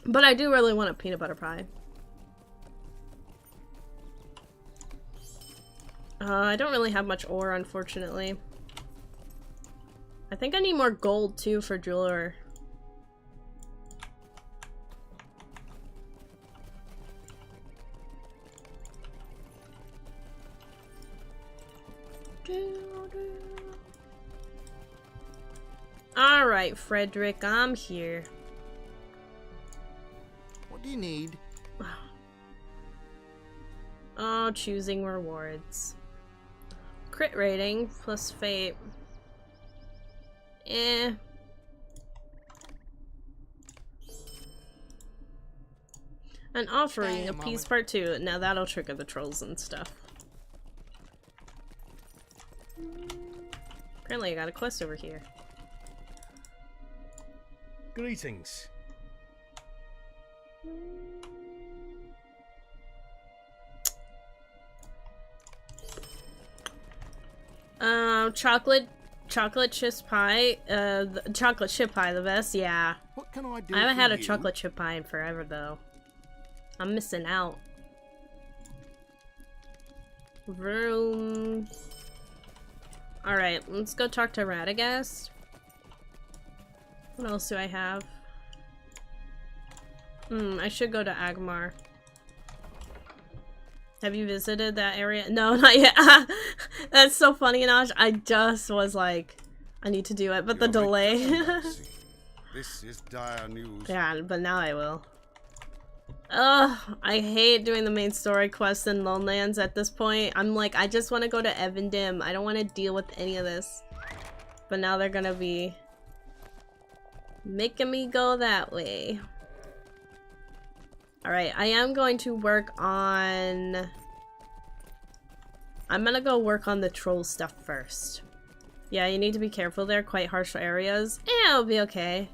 But I do really want a peanut butter pie. I don't really have much ore, unfortunately. I think I need more gold, too, for jeweler. Alright, Frederick, I'm here. What do you need? Oh, choosing rewards. Crit rating plus fate. Eh. An offering, a piece part 2. Now that'll trigger the trolls and stuff. Apparently I got a quest over here. Greetings. Chocolate chip pie, chocolate chip pie, the best, yeah. What can I do? I haven't for had a you? chocolate chip pie in forever, though. I'm missing out. Vroom. Alright, let's go talk to Radagast. What else do I have? I should go to Agmar. Have you visited that area? No, not yet. That's so funny, Anaj. I just was like, I need to do it, but the delay. This is dire news. Yeah, but now I will. Ugh, I hate doing the main story quests in Lonelands at this point. I'm like, I just want to go to Evendim. I don't want to deal with any of this. But now they're gonna be making me go that way. Alright, I am going to work on... I'm gonna go work on the troll stuff first. Yeah, you need to be careful there. Quite harsh areas. Yeah, it'll be okay.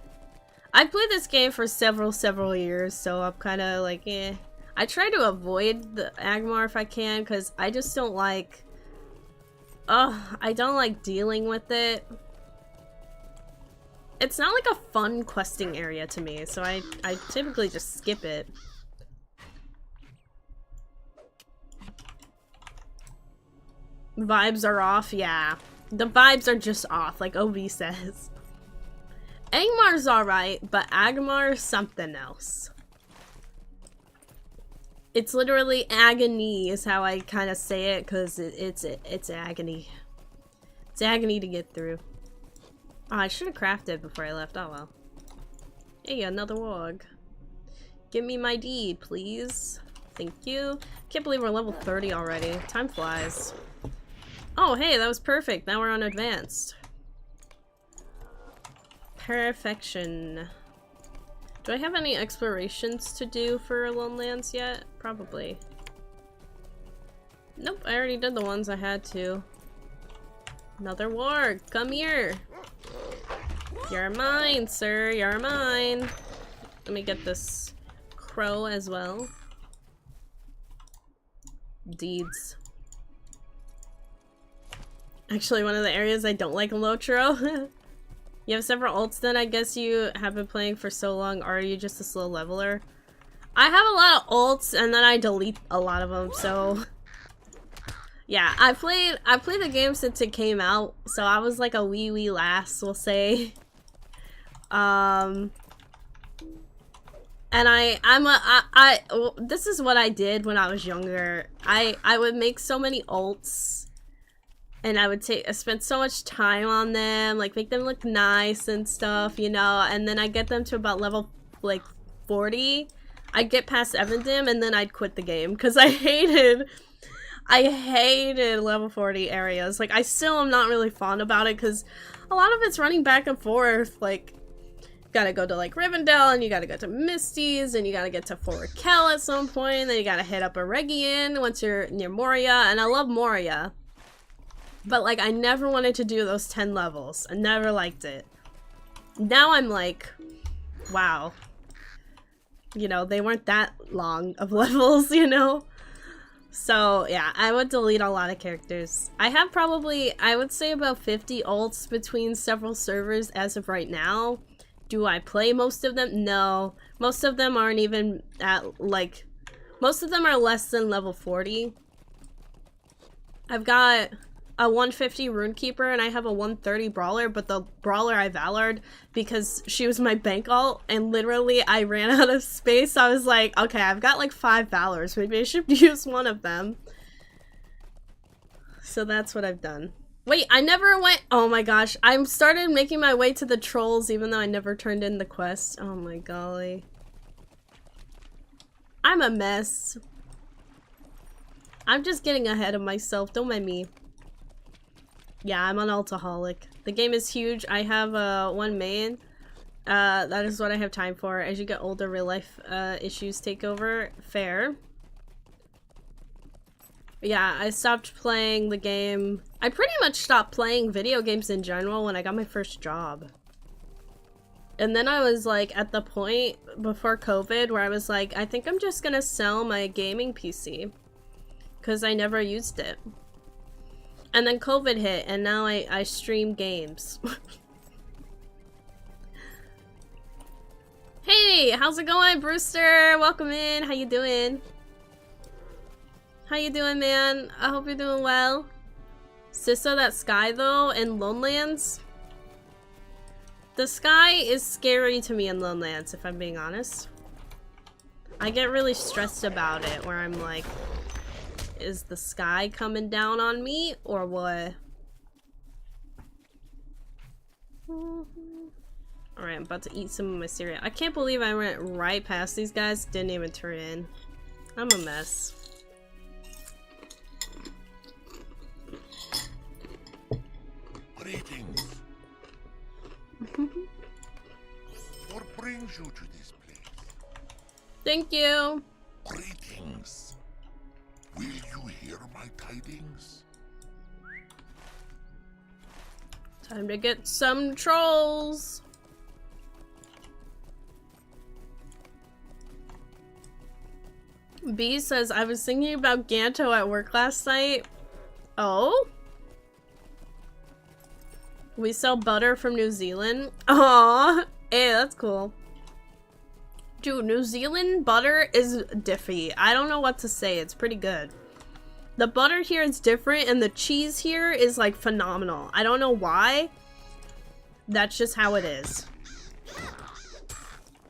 I've played this game for several years, so I'm kind of like, eh. I try to avoid the Agmar if I can, because I just don't like... I don't like dealing with it. It's not like a fun questing area to me, so I typically just skip it. Vibes are off, yeah. The vibes are just off, like OB says. Angmar's alright, but Agmar is something else. It's literally agony is how I kind of say it, because it's agony. It's agony to get through. Oh, I should have crafted before I left. Oh well. Hey, another warg. Give me my deed, please. Thank you. Can't believe we're level 30 already. Time flies. Oh, hey, that was perfect. Now we're on advanced. Perfection. Do I have any explorations to do for Lone Lands yet? Probably. Nope, I already did the ones I had to. Another warg, come here. You're mine, sir. You're mine. Let me get this crow as well. Deeds. Actually, one of the areas I don't like in Lotro. You have several ults then, I guess you have been playing for so long, or are you just a slow leveler? I have a lot of ults and then I delete a lot of them, so... Yeah, I played the game since it came out, so I was like a wee lass, we'll say. And this is what I did when I was younger. I would make so many ults. And I would spend so much time on them, like make them look nice and stuff, you know, and then I'd get them to about level like 40. I'd get past Evendim and then I'd quit the game because I hated level 40 areas. Like I still am not really fond about it because a lot of it's running back and forth. Like you gotta go to like Rivendell and you gotta go to Misty's and you gotta get to Fort Raquel at some point. Then you gotta hit up Eregion once you're near Moria, and I love Moria. But, like, I never wanted to do those 10 levels. I never liked it. Now I'm like, wow. You know, they weren't that long of levels, you know? So, yeah, I would delete a lot of characters. I have probably, I would say about 50 ults between several servers as of right now. Do I play most of them? No. Most of them aren't even at, like, most of them are less than level 40. I've got a 150 Runekeeper and I have a 130 Brawler, but the Brawler I Valored because she was my bank ult and literally I ran out of space. I was like, okay, I've got like 5 Valors. Maybe I should use one of them. So that's what I've done. Wait, I never went- oh my gosh. I started making my way to the trolls even though I never turned in the quest. Oh my golly. I'm a mess. I'm just getting ahead of myself. Don't mind me. Yeah, I'm an ultaholic. The game is huge. I have one main. That is what I have time for. As you get older, real life issues take over. Fair. Yeah, I stopped playing the game. I pretty much stopped playing video games in general when I got my first job. And then I was like at the point before COVID where I was like, I think I'm just gonna sell my gaming PC. Because I never used it. And then COVID hit, and now I stream games. Hey, how's it going, Brewster? Welcome in. How you doing? How you doing, man? I hope you're doing well. Sissa, that sky, though, in Lone Lands? The sky is scary to me in Lone Lands, if I'm being honest. I get really stressed about it, where I'm like... Is the sky coming down on me, or what? Alright, I'm about to eat some of my cereal. I can't believe I went right past these guys, didn't even turn in. I'm a mess. Greetings. What brings you to this place? Thank you. Greetings. Will you hear my tidings? Time to get some trolls. B says, I was thinking about Ganto at work last night. Oh? We sell butter from New Zealand. Aww. Hey, that's cool. Dude, New Zealand butter is diffy. I don't know what to say. It's pretty good. The butter here is different, and the cheese here is, like, phenomenal. I don't know why. That's just how it is.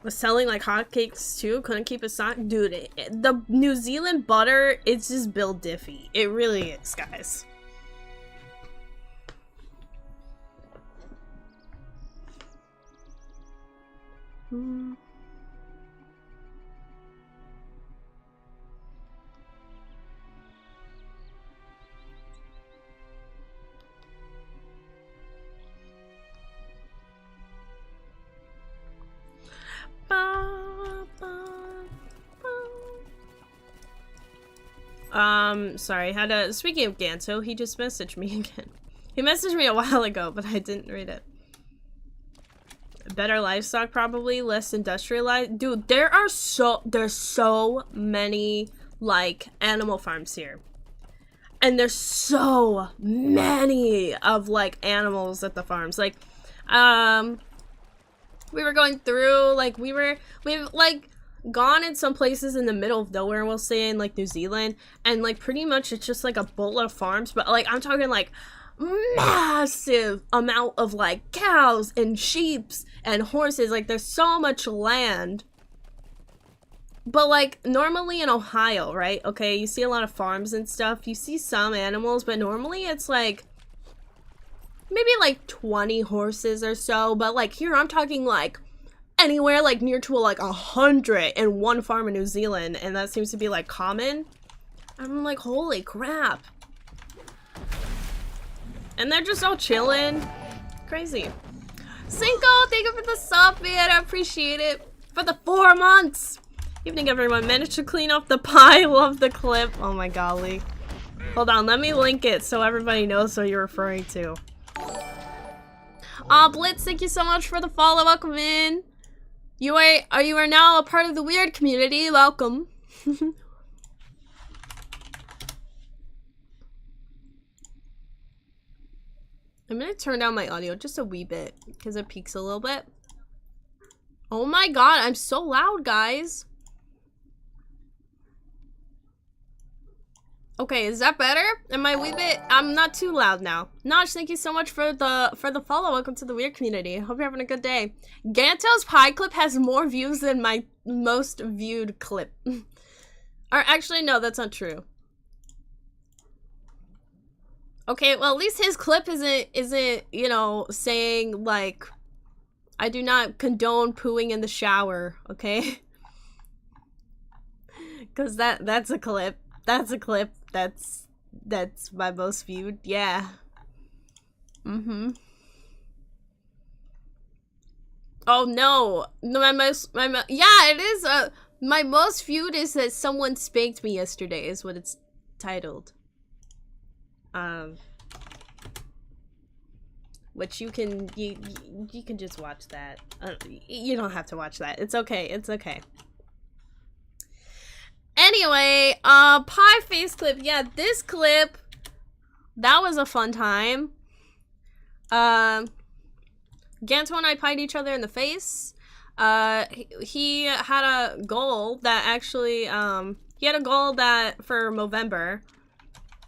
Was selling, like, hotcakes, too. Couldn't keep a stock. Dude, the New Zealand butter, it's just built diffy. It really is, guys. Sorry, had a, speaking of Ganto, he just messaged me again. He messaged me a while ago, but I didn't read it. Better livestock, probably, less industrialized. Dude, there's so many, like, animal farms here. And there's so many of, like, animals at the farms. Like, we were going through, like, we've, like, gone in some places in the middle of nowhere, we'll say, in, like, New Zealand, and, like, pretty much it's just, like, a boatload of farms, but, like, I'm talking, like, massive amount of, like, cows and sheeps and horses. Like, there's so much land. But, like, normally in Ohio, right, okay, you see a lot of farms and stuff, you see some animals, but normally it's, like, maybe, like, 20 horses or so, but, like, here I'm talking, like, anywhere, like, near to, like, 100 in one farm in New Zealand, and that seems to be, like, common. I'm like, holy crap. And they're just all chilling. Crazy. Cinco, thank you for the sub, man. I appreciate it. For the 4 months. Evening, everyone. Managed to clean off the pie. Love the clip. Oh my golly. Hold on, let me link it so everybody knows what you're referring to. Blitz, thank you so much for the follow. Welcome in. You are now a part of the weird community. Welcome. I'm gonna turn down my audio just a wee bit because it peaks a little bit. Oh my god, I'm so loud, guys. Okay, is that better? Am I a wee bit? I'm not too loud now. Notch, thank you so much for the follow. Welcome to the weird community. Hope you're having a good day. Ganto's pie clip has more views than my most viewed clip. Or actually, no, that's not true. Okay, well, at least his clip isn't, you know, saying, like, I do not condone pooing in the shower, okay? Because that's a clip. That's a clip. That's my most viewed. Yeah. Mm-hmm. Oh, no. No, yeah, it is, my most viewed is that someone spanked me yesterday, is what it's titled. Which you can just watch that. You don't have to watch that. It's okay. It's okay. Anyway, pie face clip. Yeah, this clip, that was a fun time. Ganto and I pied each other in the face. He had a goal that actually, he had a goal that for Movember.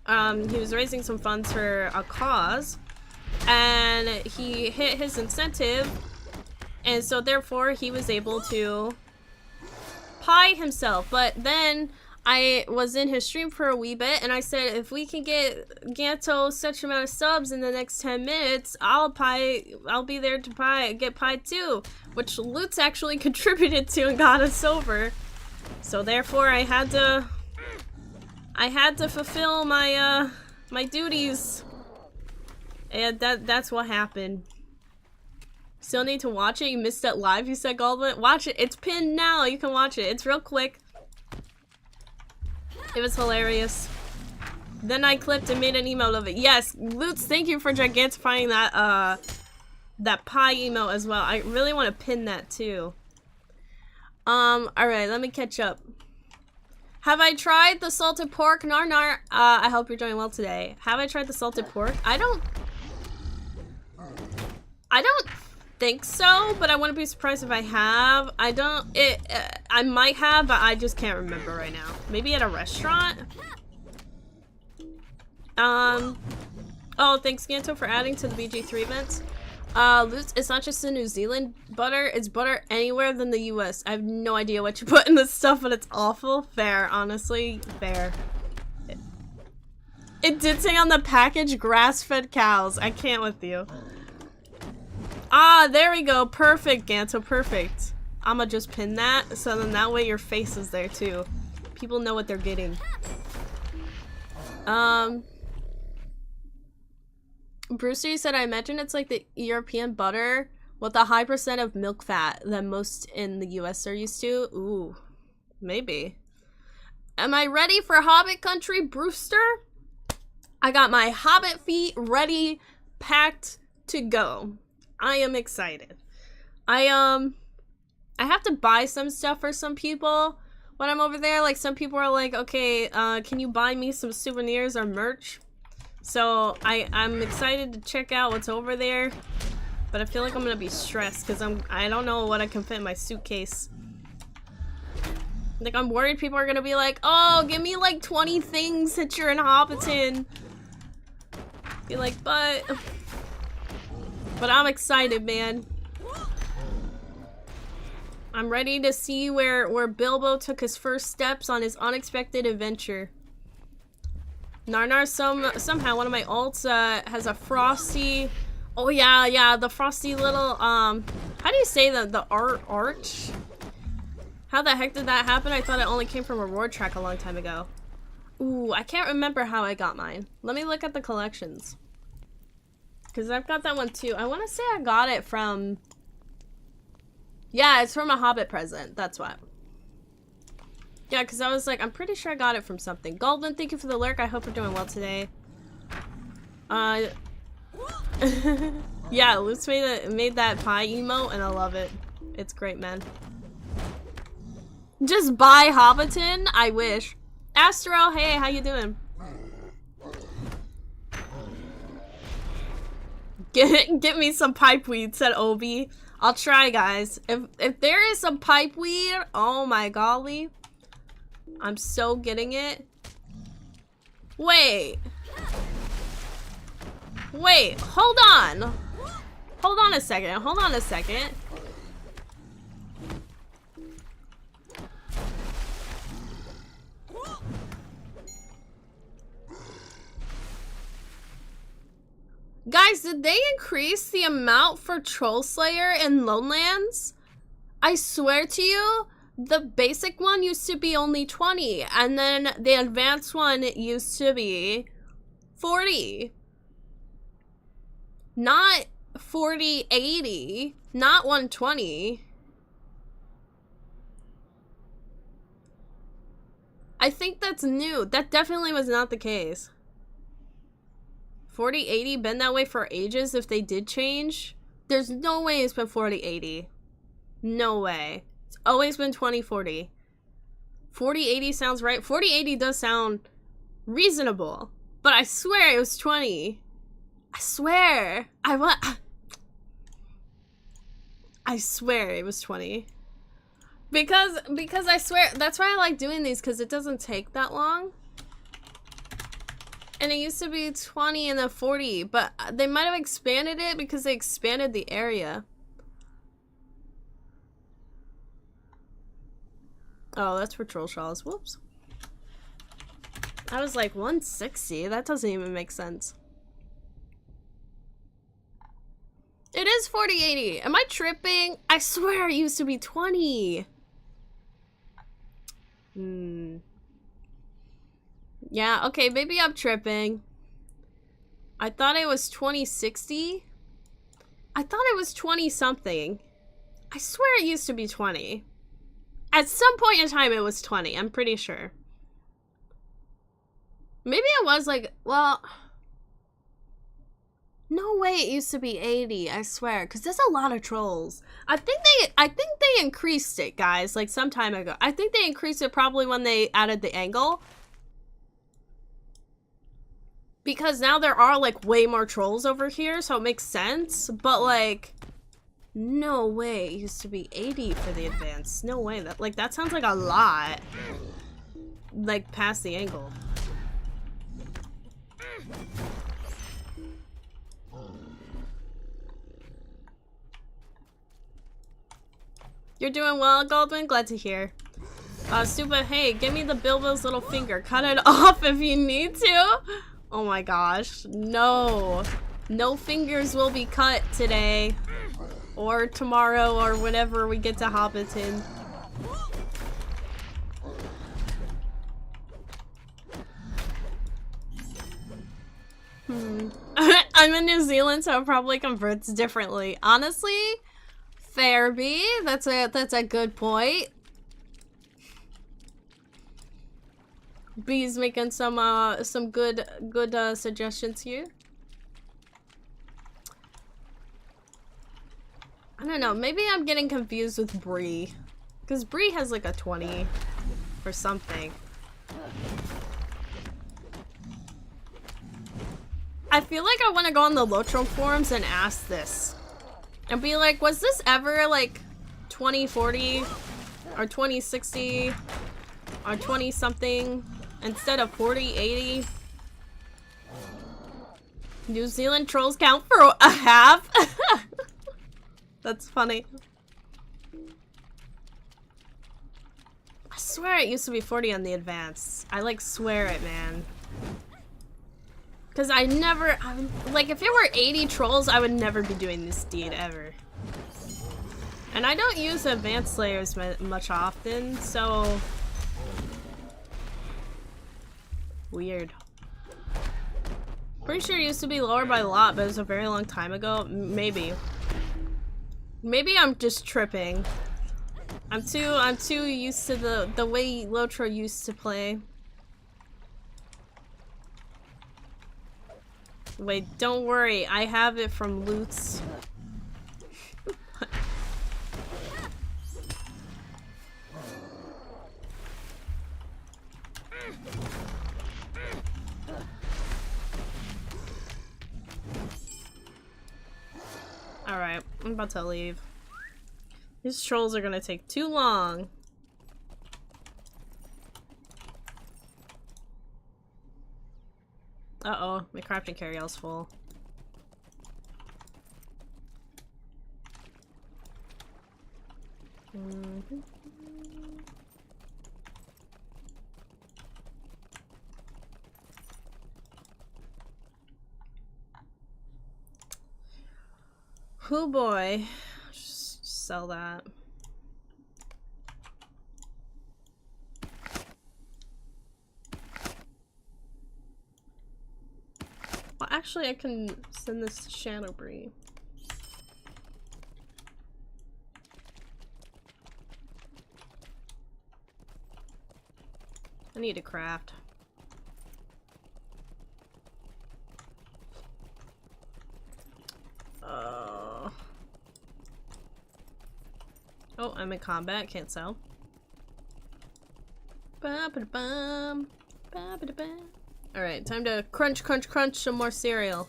He was raising some funds for a cause, and he hit his incentive, and so therefore he was able to pie himself. But then I was in his stream for a wee bit, and I said, if we can get Ganto such amount of subs in the next 10 minutes, I'll be there to get pied too, which Lutz actually contributed to and got us over. So therefore I had to fulfill my my duties, and that's what happened. Still need to watch it. You missed it live, you said, Goldman. Watch it. It's pinned now. You can watch it. It's real quick. It was hilarious. Then I clipped and made an emote of it. Yes, Lutz, thank you for gigantifying that, that pie emote as well. I really want to pin that too. Alright, let me catch up. Have I tried the salted pork? Nar nar. I hope you're doing well today. Have I tried the salted pork? I don't think so, but I wouldn't be surprised if I have. I might have, but I just can't remember right now. Maybe at a restaurant? Oh, thanks Ganto for adding to the BG3 events. Lutz, it's not just the New Zealand butter, it's butter anywhere than the US. I have no idea what you put in this stuff, but it's awful. Fair, honestly, fair. It did say on the package, grass-fed cows. I can't with you. Ah, there we go. Perfect, Ganto, perfect. I'ma just pin that, so then that way your face is there too. People know what they're getting. Brewster said, I imagine it's like the European butter with a high % of milk fat that most in the US are used to. Ooh, maybe. Am I ready for Hobbit country, Brewster? I got my Hobbit feet ready, packed to go. I am excited. I have to buy some stuff for some people when I'm over there. Like, some people are like, okay, can you buy me some souvenirs or merch? So I'm excited to check out what's over there, but I feel like I'm gonna be stressed because I don't know what I can fit in my suitcase. Like, I'm worried people are gonna be like, oh, give me like 20 things that you're in Hobbiton. Be like, but I'm excited, man. I'm ready to see where Bilbo took his first steps on his unexpected adventure. Narnar, somehow one of my alts has a frosty. Oh yeah, the frosty little how do you say that? The arch? How the heck did that happen? I thought it only came from a reward track a long time ago. Ooh, I can't remember how I got mine. Let me look at the collections. Cause I've got that one too. I wanna say I got it from, yeah, it's from a Hobbit present. That's what. Yeah, because I was like, I'm pretty sure I got it from something. Goldman, thank you for the lurk. I hope you're doing well today. Yeah, Lutz made that pie emote, and I love it. It's great, man. Just buy Hobbiton? I wish. Astro, hey, how you doing? Get me some pipeweed, said Obi. I'll try, guys. If there is some pipeweed, oh my golly. I'm so getting it. Wait, hold on. Hold on a second. Guys, did they increase the amount for Troll Slayer in Lonelands? I swear to you, the basic one used to be only 20, and then the advanced one used to be 40. Not 40/80, not 120. I think that's new. That definitely was not the case. 40/80 been that way for ages if they did change? There's no way it's been 40/80. No way. It's always been 20/40. 40/80 sounds right. 40/80 does sound reasonable. But I swear it was 20. I swear. I swear it was 20. Because I swear, that's why I like doing these, because it doesn't take that long. And it used to be 20 and then 40, but they might have expanded it because they expanded the area. Oh, that's for troll shawls. Whoops. I was like, 160? That doesn't even make sense. It is 40/80. Am I tripping? I swear it used to be 20. Yeah, okay, maybe I'm tripping. I thought it was 2060. I thought it was 20 something. I swear it used to be 20. At some point in time it was 20, I'm pretty sure. Maybe it was like, well, no way it used to be 80, I swear, because there's a lot of trolls. I think they increased it, guys, like some time ago. I think they increased it probably when they added the angle. Because now there are like way more trolls over here, so it makes sense, but like no way it used to be 80 for the advanced. No way. That sounds like a lot. Like past the angle. You're doing well, Goldwyn. Glad to hear. Suba, hey, give me the Bilbo's little finger. Cut it off if you need to. Oh my gosh. No. No fingers will be cut today. Or tomorrow, or whenever we get to Hobbiton. I'm in New Zealand, so it probably converts differently. Honestly, fair B. That's a good point. B's making some good suggestions here. I don't know. Maybe I'm getting confused with Bree, because Bree has like a 20 or something. I feel like I want to go on the Lotro forums and ask this. And be like, was this ever like 2040 or 2060 or 20 something instead of 4080? New Zealand trolls count for a half? That's funny. I swear it used to be 40 on the advanced. I like swear it, man. Because like if it were 80 trolls, I would never be doing this deed ever. And I don't use advanced slayers much often, so... Weird. Pretty sure it used to be lower by a lot, but it was a very long time ago. Maybe. Maybe I'm just tripping. I'm too used to the way Lotro used to play. Wait, don't worry, I have it from loots. Alright, I'm about to leave. These trolls are gonna take too long. Uh-oh, my crafting carryall's full. Oh boy. Just sell that. Well, actually, I can send this to Shadowbree. I need to craft. Oh, I'm in combat, can't sell. Ba-ba-da-bum, ba-ba-da-bum. Alright, time to crunch, crunch, crunch some more cereal.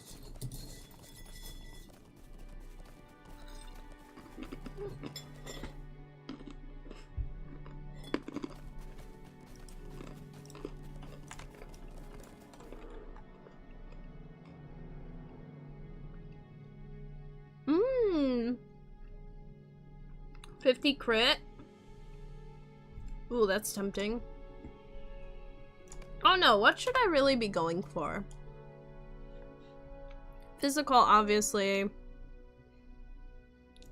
Mmm. 50 crit. Ooh, that's tempting. Oh no, what should I really be going for? Physical, obviously.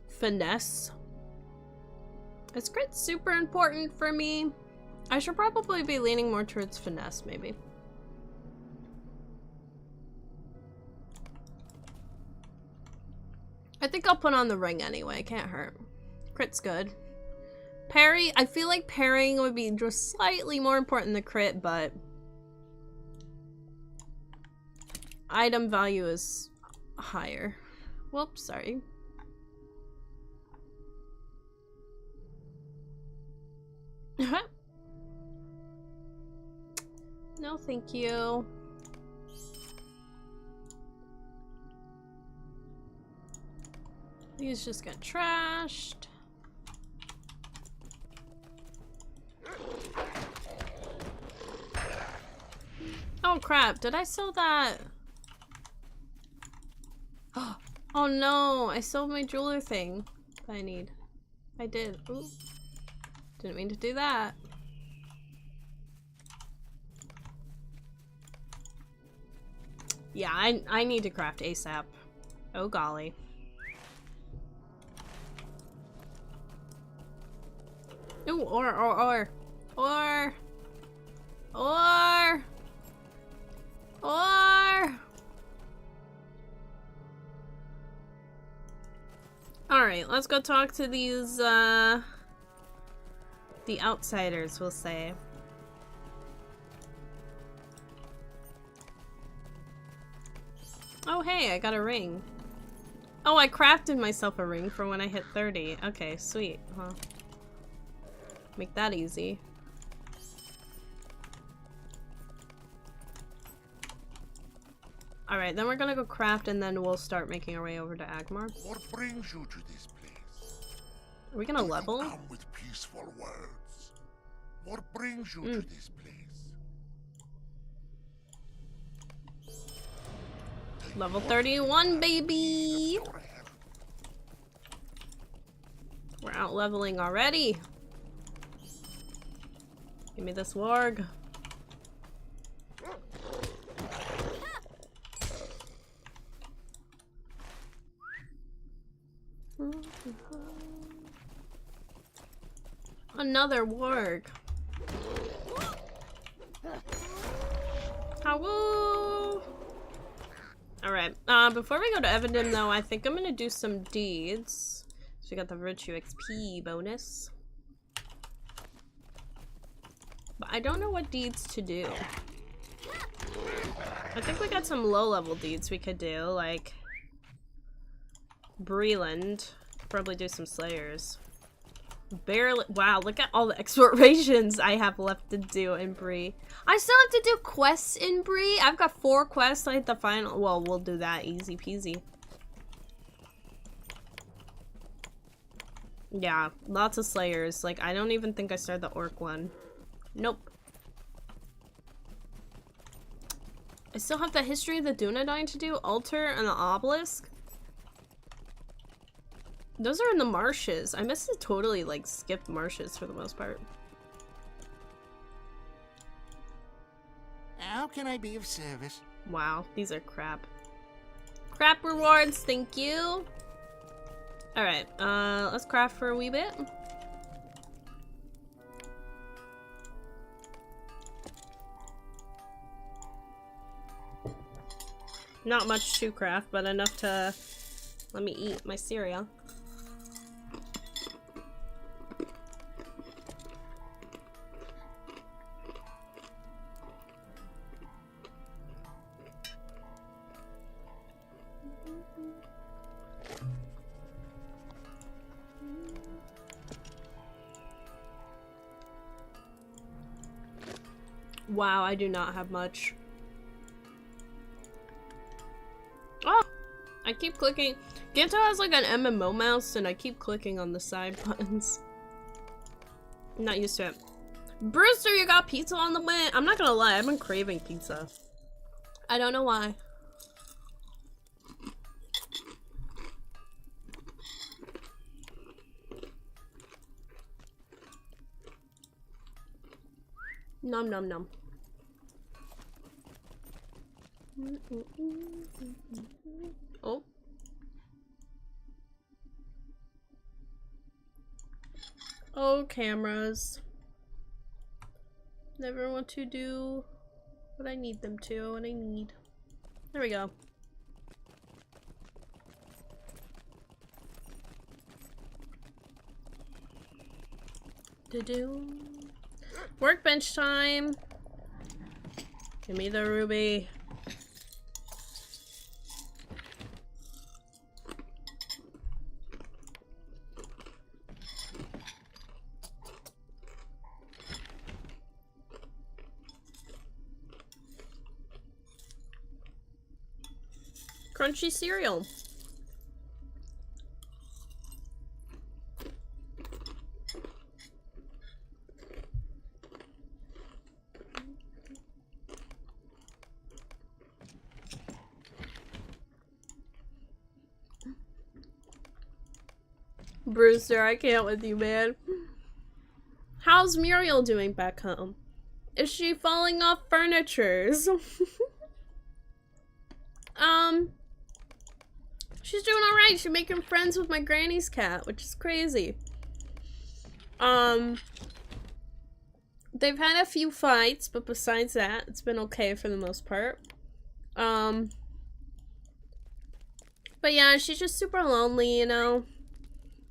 Finesse. Is crit super important for me? I should probably be leaning more towards finesse, maybe. I think I'll put on the ring anyway, can't hurt. Crit's good. Parry, I feel like parrying would be just slightly more important than crit, but... item value is higher. Whoops, sorry. No, thank you. These just got trashed. Oh crap, did I sell that? Oh no, I sold my jeweler thing that I need. I did. Ooh. Didn't mean to do that. Yeah, I need to craft ASAP. Oh golly. Ooh, or. Alright, let's go talk to these, the outsiders, we'll say. Oh hey, I got a ring. Oh, I crafted myself a ring for when I hit 30. Okay, sweet. Huh. Make that easy. Alright, then we're gonna go craft and then we'll start making our way over to Agmar. What brings you to this place? Are we gonna level? You come with peaceful words. What brings you to this place? Level 31, baby! We're out leveling already. Give me this warg. Another warg. How? Alright, before we go to Evendim though, I think I'm gonna do some deeds. So we got the Virtue XP bonus. But I don't know what deeds to do. I think we got some low-level deeds we could do, like Breland. Probably do some Slayers. Barely. Wow, look at all the explorations I have left to do in Bree. I still have to do quests in Bree. I've got 4 quests like the final. Well, we'll do that easy peasy. Yeah, lots of Slayers. Like, I don't even think I started the Orc one. Nope. I still have the History of the Dunedain to do, Altar, and the Obelisk. Those are in the marshes. I must have totally, like, skipped marshes for the most part. How can I be of service? Wow, these are crap. Crap rewards, thank you! Alright, let's craft for a wee bit. Not much to craft, but enough to let me eat my cereal. Wow, I do not have much. Oh! I keep clicking. Gento has like an MMO mouse and I keep clicking on the side buttons. I'm not used to it. Brewster, you got pizza on the way? I'm not gonna lie, I've been craving pizza. I don't know why. Nom nom nom. Oh. Oh, cameras. Never want to do what I need them to, what I need. There we go. Do-do. Workbench time. Give me the ruby. Crunchy cereal. Brewster, I can't with you, man. How's Muriel doing back home? Is she falling off furnitures? She's doing alright. She's making friends with my granny's cat, which is crazy. They've had a few fights, but besides that, it's been okay for the most part. But yeah, she's just super lonely, you know?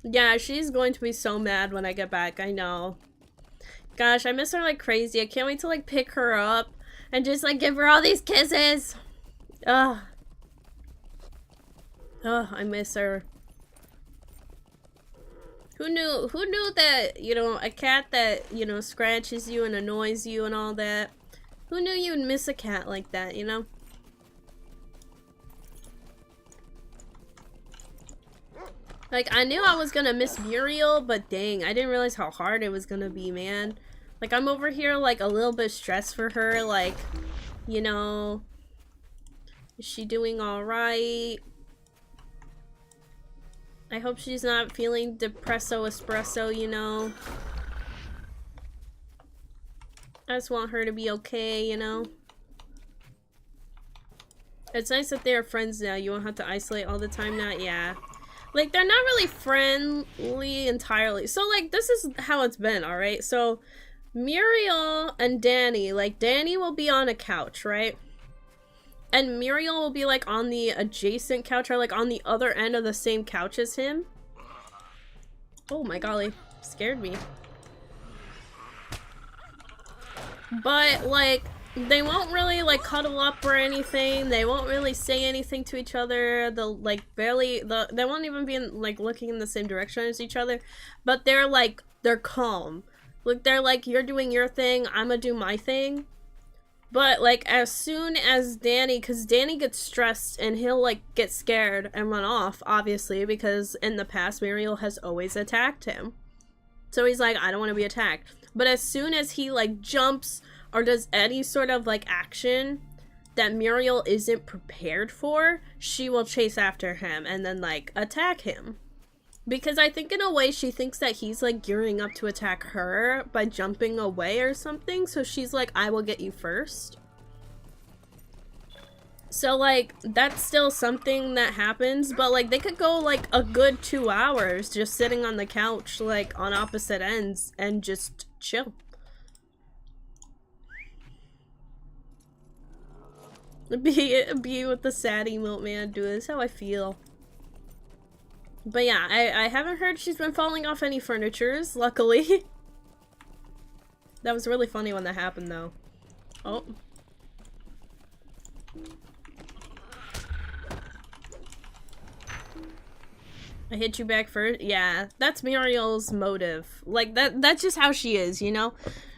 Yeah, she's going to be so mad when I get back, I know. Gosh, I miss her like crazy. I can't wait to like pick her up and just like give her all these kisses. Ugh. Ugh, I miss her. Who knew that, you know, a cat that, you know, scratches you and annoys you and all that. Who knew you'd miss a cat like that, you know? Like, I knew I was gonna miss Muriel, but dang, I didn't realize how hard it was gonna be, man. Like, I'm over here, like, a little bit stressed for her, like, you know, is she doing alright? I hope she's not feeling depresso espresso, you know? I just want her to be okay, you know? It's nice that they're friends now. You won't have to isolate all the time now. Yeah. Like, they're not really friendly entirely. So, like, this is how it's been, alright? So, Muriel and Danny, like, Danny will be on a couch, right? And Muriel will be, like, on the adjacent couch, or, like, on the other end of the same couch as him. Oh my golly. Scared me. But, like, they won't really, like, cuddle up or anything. They won't really say anything to each other. They'll, like, barely... They won't even be, like, looking in the same direction as each other. But they're, like, they're calm. Like, they're like, you're doing your thing, I'm gonna do my thing. But, like, as soon as Danny... Because Danny gets stressed and he'll, like, get scared and run off, obviously. Because in the past, Muriel has always attacked him. So he's like, I don't want to be attacked. But as soon as he, like, jumps... or does any sort of, like, action that Muriel isn't prepared for, she will chase after him and then, like, attack him. Because I think in a way she thinks that he's, like, gearing up to attack her by jumping away or something, so she's like, I will get you first. So, like, that's still something that happens, but, like, they could go, like, a good 2 hours just sitting on the couch, like, on opposite ends and just chill. Be with the sad emote, man, dude. That's how I feel. But yeah, I haven't heard she's been falling off any furnitures, luckily. That was really funny when that happened, though. Oh. I hit you back first? Yeah, that's Muriel's motive. Like, that's just how she is, you know?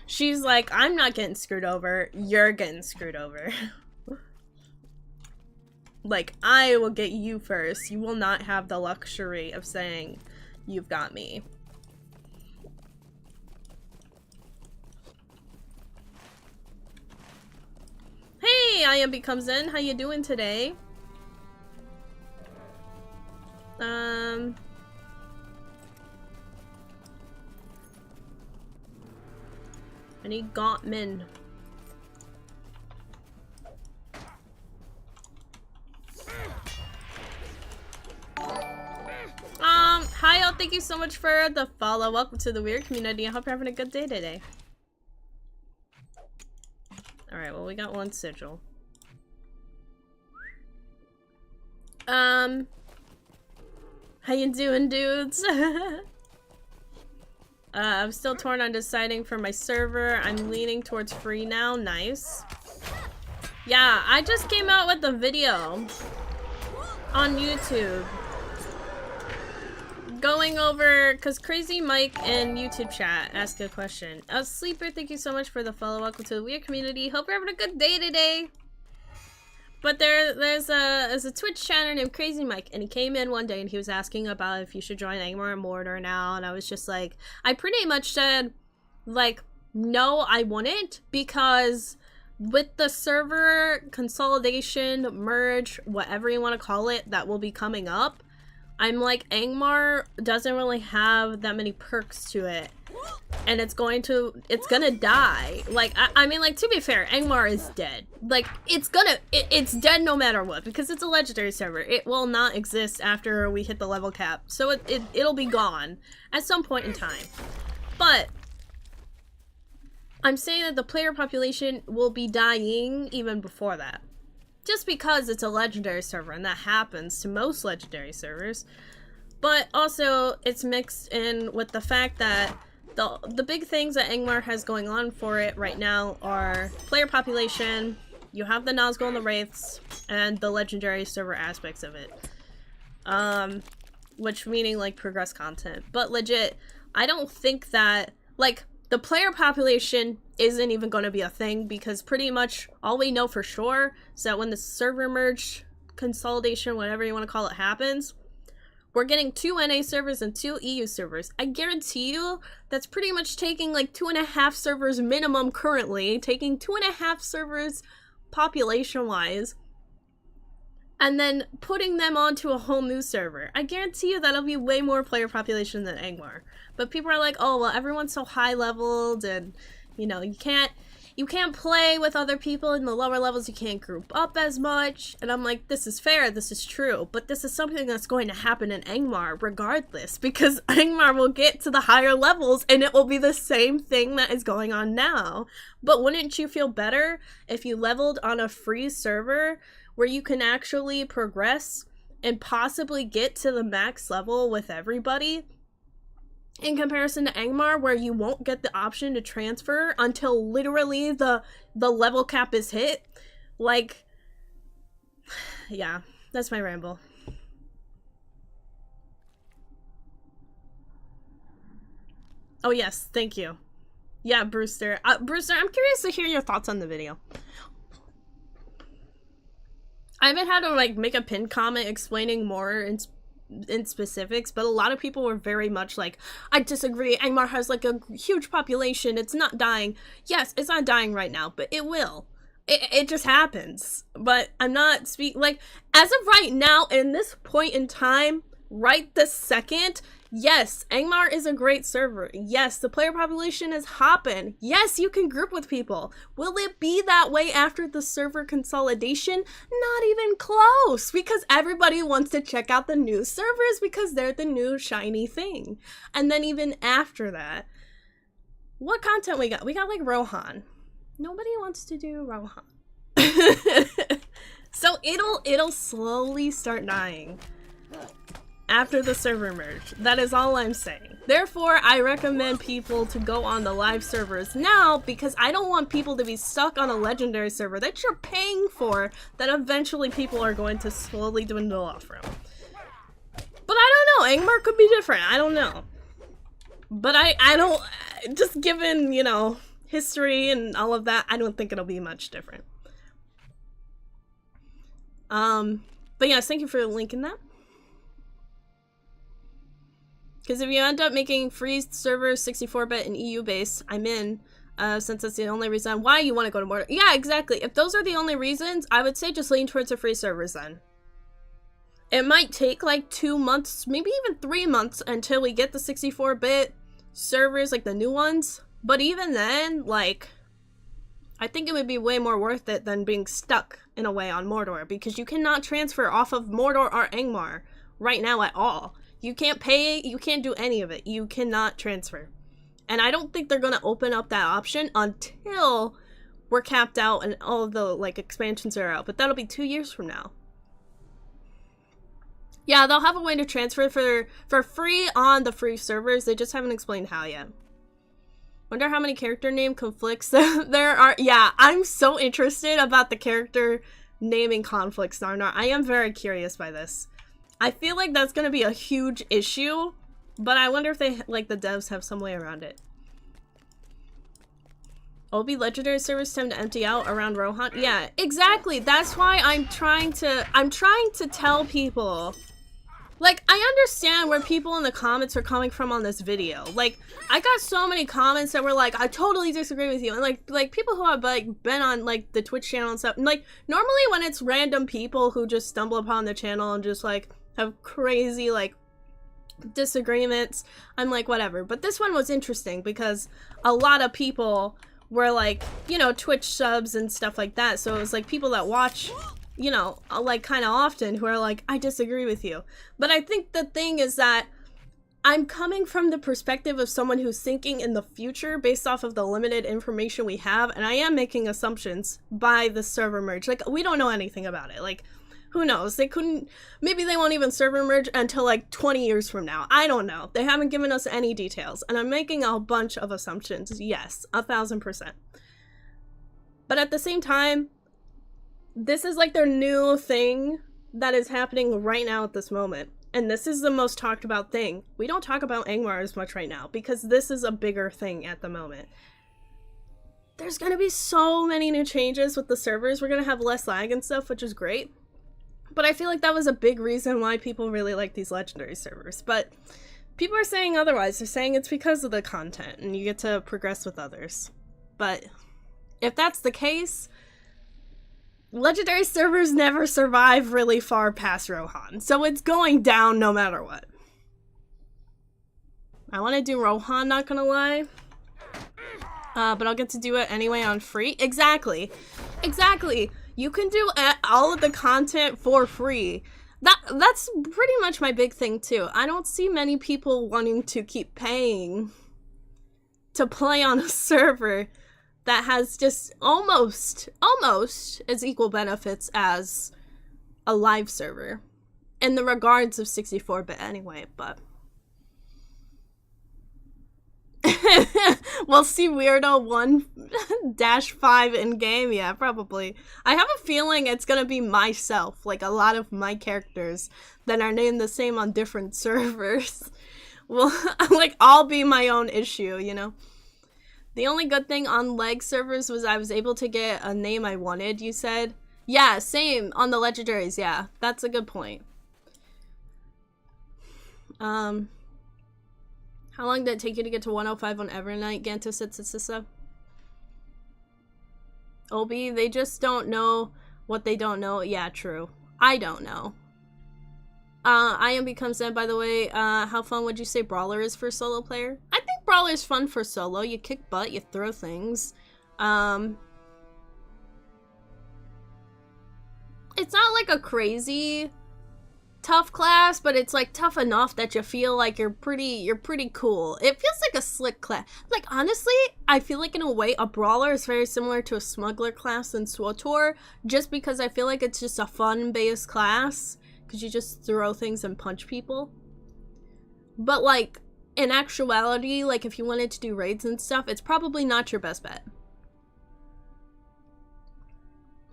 She's like, I'm not getting screwed over, you're getting screwed over. Like, I will get you first. You will not have the luxury of saying, you've got me. Hey, IMB comes in. How you doing today? I need Gauntman. Hi y'all, thank you so much for the follow. Welcome to the Weird community. I hope you're having a good day today. Alright, well, we got one sigil. How you doing, dudes? I'm still torn on deciding for my server. I'm leaning towards free now. Nice. Yeah, I just came out with a video on YouTube going over, because Crazy Mike in YouTube chat asked a question. Sleeper, thank you so much for the follow. Welcome to the Weird community. Hope you're having a good day today. But there's a Twitch channel named Crazy Mike, and he came in one day and he was asking about if you should join Angmar and Mordor now, and I was just like, I pretty much said, like, no, I wouldn't, because with the server consolidation, merge, whatever you want to call it, that will be coming up, I'm like, Angmar doesn't really have that many perks to it. And it's gonna die. Like, I mean, like, to be fair, Angmar is dead. Like, it's dead no matter what, because it's a legendary server. It will not exist after we hit the level cap. So it'll be gone at some point in time. But I'm saying that the player population will be dying even before that. Just because it's a legendary server, and that happens to most legendary servers. But also, it's mixed in with the fact that the big things that Angmar has going on for it right now are player population, you have the Nazgul and the Wraiths, and the legendary server aspects of it. Which meaning, like, progress content. But legit, I don't think that, like, the player population isn't even going to be a thing, because pretty much all we know for sure is that when the server merge, consolidation, whatever you want to call it, happens, we're getting 2 NA servers and 2 EU servers. I guarantee you that's pretty much taking like 2.5 servers minimum currently, taking 2.5 servers population-wise, and then putting them onto a whole new server. I guarantee you that'll be way more player population than Angmar. But people are like, oh, well, everyone's so high-leveled, and, you know, you can't play with other people in the lower levels, you can't group up as much. And I'm like, this is fair, this is true, but this is something that's going to happen in Angmar regardless, because Angmar will get to the higher levels and it will be the same thing that is going on now. But wouldn't you feel better if you leveled on a free server where you can actually progress and possibly get to the max level with everybody, in comparison to Angmar, where you won't get the option to transfer until literally the level cap is hit? Like, yeah, that's my ramble. Oh yes, thank you. Yeah, Brewster. Brewster, I'm curious to hear your thoughts on the video. I haven't had to, like, make a pinned comment explaining more in specifics, but a lot of people were very much like, I disagree, Angmar has like a huge population, it's not dying. Yes, it's not dying right now, but it will. It just happens. But I'm not like, as of right now, in this point in time, right this second, yes, Angmar is a great server. Yes, the player population is hopping. Yes, you can group with people. Will it be that way after the server consolidation? Not even close, because everybody wants to check out the new servers because they're the new shiny thing. And then even after that, what content we got? We got like Rohan. Nobody wants to do Rohan. So it'll slowly start dying after the server merge. That is all I'm saying. Therefore, I recommend people to go on the live servers now, because I don't want people to be stuck on a legendary server that you're paying for, that eventually people are going to slowly dwindle off from. But I don't know, Angmar could be different, I don't know. But I don't, just given, you know, history and all of that, I don't think it'll be much different. But yes, thank you for linking that. Because if you end up making free servers 64-bit and EU based, I'm in, since that's the only reason why you want to go to Mordor. Yeah, exactly. If those are the only reasons, I would say just lean towards the free servers then. It might take like 2 months, maybe even 3 months until we get the 64-bit servers, like the new ones. But even then, like, I think it would be way more worth it than being stuck in a way on Mordor, because you cannot transfer off of Mordor or Angmar right now at all. You can't pay, you can't do any of it. You cannot transfer. And I don't think they're going to open up that option until we're capped out and all of the, like, expansions are out. But that'll be 2 years from now. Yeah, they'll have a way to transfer for free on the free servers. They just haven't explained how yet. Wonder how many character name conflicts there are. Yeah, I'm so interested about the character naming conflicts, Narnar. I am very curious by this. I feel like that's going to be a huge issue, but I wonder if they, like, the devs have some way around it. OB legendary servers tend to empty out around Rohan. Yeah, exactly. That's why I'm trying to tell people. Like, I understand where people in the comments are coming from on this video. Like, I got so many comments that were like, I totally disagree with you. And like people who have like been on like the Twitch channel and stuff. And like, normally when it's random people who just stumble upon the channel and just like have crazy like disagreements, I'm like, whatever. But this one was interesting because a lot of people were like, you know, Twitch subs and stuff like that. So it was like people that watch, you know, like kind of often who are like, I disagree with you. But I think the thing is that I'm coming from the perspective of someone who's thinking in the future based off of the limited information we have. And I am making assumptions by the server merge. Like, we don't know anything about it. Like, who knows? They couldn't, maybe they won't even server merge until like 20 years from now. I don't know. They haven't given us any details. And I'm making a bunch of assumptions. Yes, 1000%. But at the same time, this is like their new thing that is happening right now at this moment. And this is the most talked about thing. We don't talk about Angmar as much right now because this is a bigger thing at the moment. There's gonna be so many new changes with the servers. We're gonna have less lag and stuff, which is great. But I feel like that was a big reason why people really like these legendary servers. But people are saying otherwise. They're saying it's because of the content and you get to progress with others. But if that's the case, legendary servers never survive really far past Rohan. So it's going down no matter what. I want to do Rohan, not gonna lie. But I'll get to do it anyway on free. Exactly. Exactly. You can do all of the content for free. That's pretty much my big thing too. I don't see many people wanting to keep paying to play on a server that has just almost as equal benefits as a live server. In the regards of 64-bit anyway, but we'll see Weirdo 1-5 in game. Yeah, probably. I have a feeling it's gonna be myself, like a lot of my characters that are named the same on different servers. Well, like, I'll be my own issue, you know? The only good thing on leg servers was I was able to get a name I wanted, you said? Yeah, same on the legendaries, yeah. That's a good point. How long did it take you to get to 105 on Evernight, Ganto Sitsisa? Obi, they just don't know what they don't know. Yeah, true. I don't know. I am become Zen, by the way. How fun would you say Brawler is for a solo player? I think Brawler is fun for solo. You kick butt, you throw things. It's not like a crazy tough class, but it's like tough enough that you feel like you're pretty cool. It feels like a slick class. Like, honestly, I feel like in a way a Brawler is very similar to a smuggler class in SWTOR, just because I feel like it's just a fun-based class, because you just throw things and punch people. But like, in actuality, like if you wanted to do raids and stuff, it's probably not your best bet.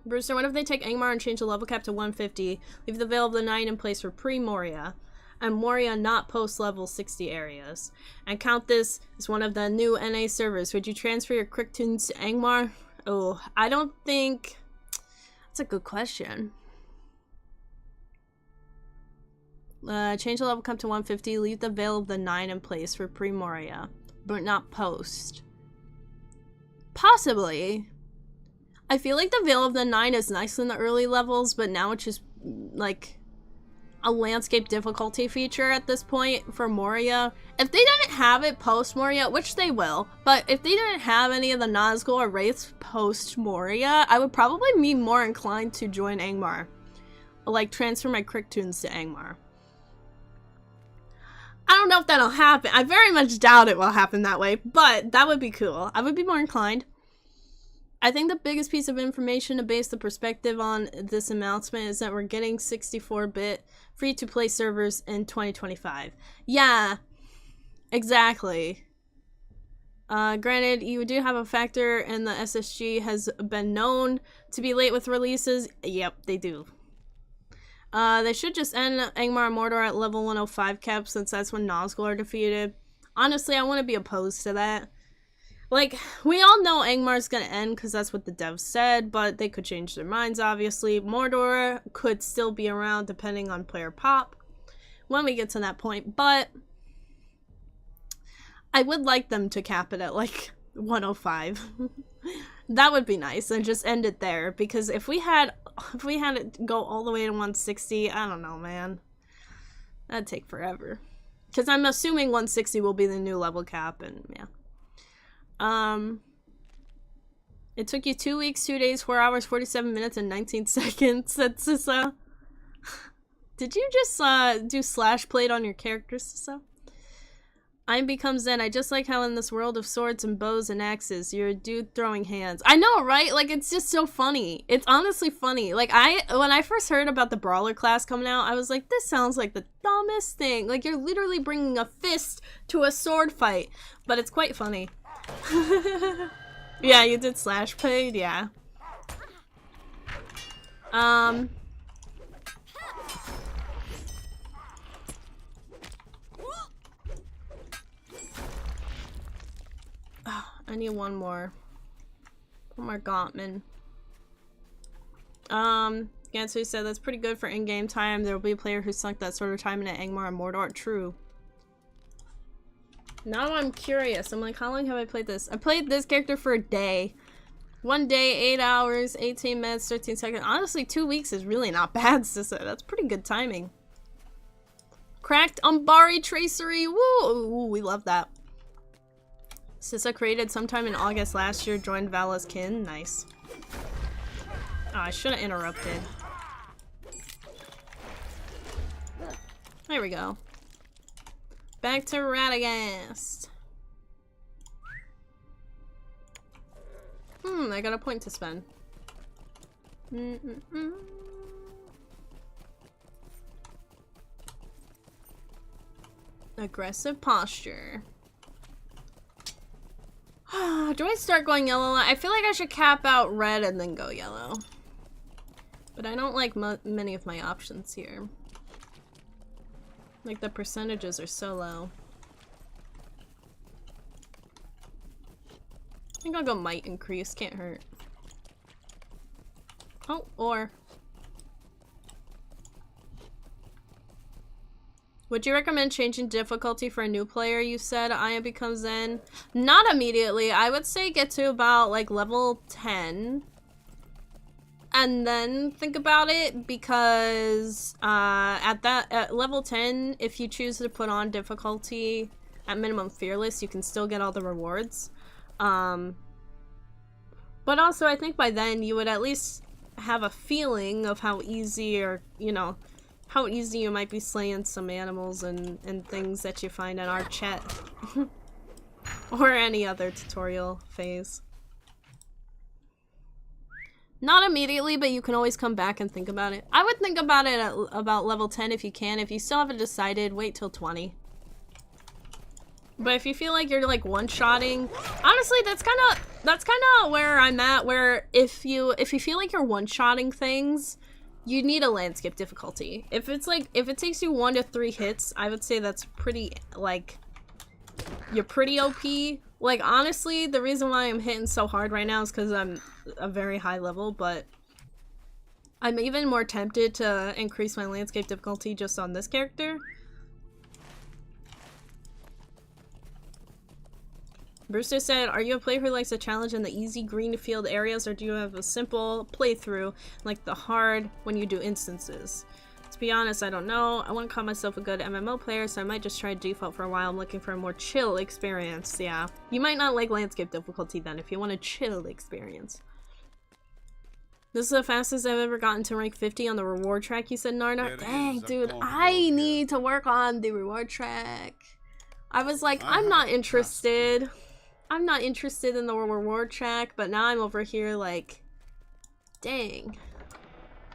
Brewster, what if they take Angmar and change the level cap to 150, leave the Veil of the Night in place for pre-Moria, and Moria not post-level 60 areas, and count this as one of the new NA servers? Would you transfer your Crick tunes to Angmar? Oh, I don't think... That's a good question. Change the level cap to 150, leave the Veil of the Nine in place for pre-Moria, but not post. Possibly. I feel like the Veil of the Nine is nice in the early levels, but now it's just, like, a landscape difficulty feature at this point for Moria. If they didn't have it post-Moria, which they will, but if they didn't have any of the Nazgul or Wraiths post-Moria, I would probably be more inclined to join Angmar. Like, transfer my Crick tunes to Angmar. I don't know if that'll happen. I very much doubt it will happen that way, but that would be cool. I would be more inclined. I think the biggest piece of information to base the perspective on this announcement is that we're getting 64-bit free-to-play servers in 2025. Yeah, exactly. Granted, you do have a factor, and the SSG has been known to be late with releases. Yep, they do. They should just end Angmar and Mordor at level 105 cap, since that's when Nazgul are defeated. Honestly, I want to be opposed to that. Like, we all know Angmar's gonna end because that's what the devs said, but they could change their minds, obviously. Mordor could still be around depending on player pop when we get to that point, but I would like them to cap it at, like, 105. That would be nice, and just end it there, because if we had it go all the way to 160, I don't know, man. That'd take forever. Because I'm assuming 160 will be the new level cap, and yeah. It took you 2 weeks, 2 days, 4 hours, 47 minutes, and 19 seconds, said Sissa. Did you just, do slash plate on your character, Sissa? I become Zen. I just like how in this world of swords and bows and axes, you're a dude throwing hands. I know, right? Like, it's just so funny. It's honestly funny. Like, when I first heard about the Brawler class coming out, I was like, this sounds like the dumbest thing. Like, you're literally bringing a fist to a sword fight. But it's quite funny. Yeah, you did slash plate, yeah. I need one more. One more Gottman. Gansu said that's pretty good for in-game time. There will be a player who sunk that sort of time into Angmar and Mordor. True. Now I'm curious. I'm like, how long have I played this? I played this character for a day. 1 day, 8 hours, 18 minutes, 13 seconds. Honestly, 2 weeks is really not bad, Sissa. That's pretty good timing. Cracked Umbari Tracery. Woo! Ooh, we love that. Sissa created sometime in August last year. Joined Vala's kin. Nice. Oh, I should have interrupted. There we go. Back to Radagast. I got a point to spend. Aggressive posture. Do I start going yellow? I feel like I should cap out red and then go yellow. But I don't like many of my options here. Like, the percentages are so low. I think I'll go might increase. Can't hurt. Oh, or... Would you recommend changing difficulty for a new player? You said Aya becomes Zen. Not immediately. I would say get to about like level 10. And then think about it, because at level 10, if you choose to put on difficulty at minimum fearless, you can still get all the rewards. But also I think by then you would at least have a feeling of how easy, or you know, how easy you might be slaying some animals and things that you find in our chat. Or any other tutorial phase. Not immediately, but you can always come back and think about it. I would think about it at about level 10 if you can. If you still haven't decided, wait till 20. But if you feel like you're like one-shotting, honestly, that's kind of where I'm at. Where if you feel like you're one-shotting things, you need a landscape difficulty. If it takes you 1 to 3 hits, I would say that's pretty, like, you're pretty OP. Like, honestly, the reason why I'm hitting so hard right now is because I'm a very high level, but I'm even more tempted to increase my landscape difficulty just on this character. Brewster said, are you a player who likes a challenge in the easy greenfield areas, or do you have a simple playthrough, like the hard when you do instances? To be honest, I don't know. I wouldn't call myself a good MMO player, so I might just try default for a while. I'm looking for a more chill experience, yeah. You might not like landscape difficulty then, if you want a chill experience. This is the fastest I've ever gotten to rank 50 on the reward track, you said, Narna? Dang, dude, I need to work on the reward track. I was like, I'm not interested. I'm not interested in the reward track, but now I'm over here like, dang.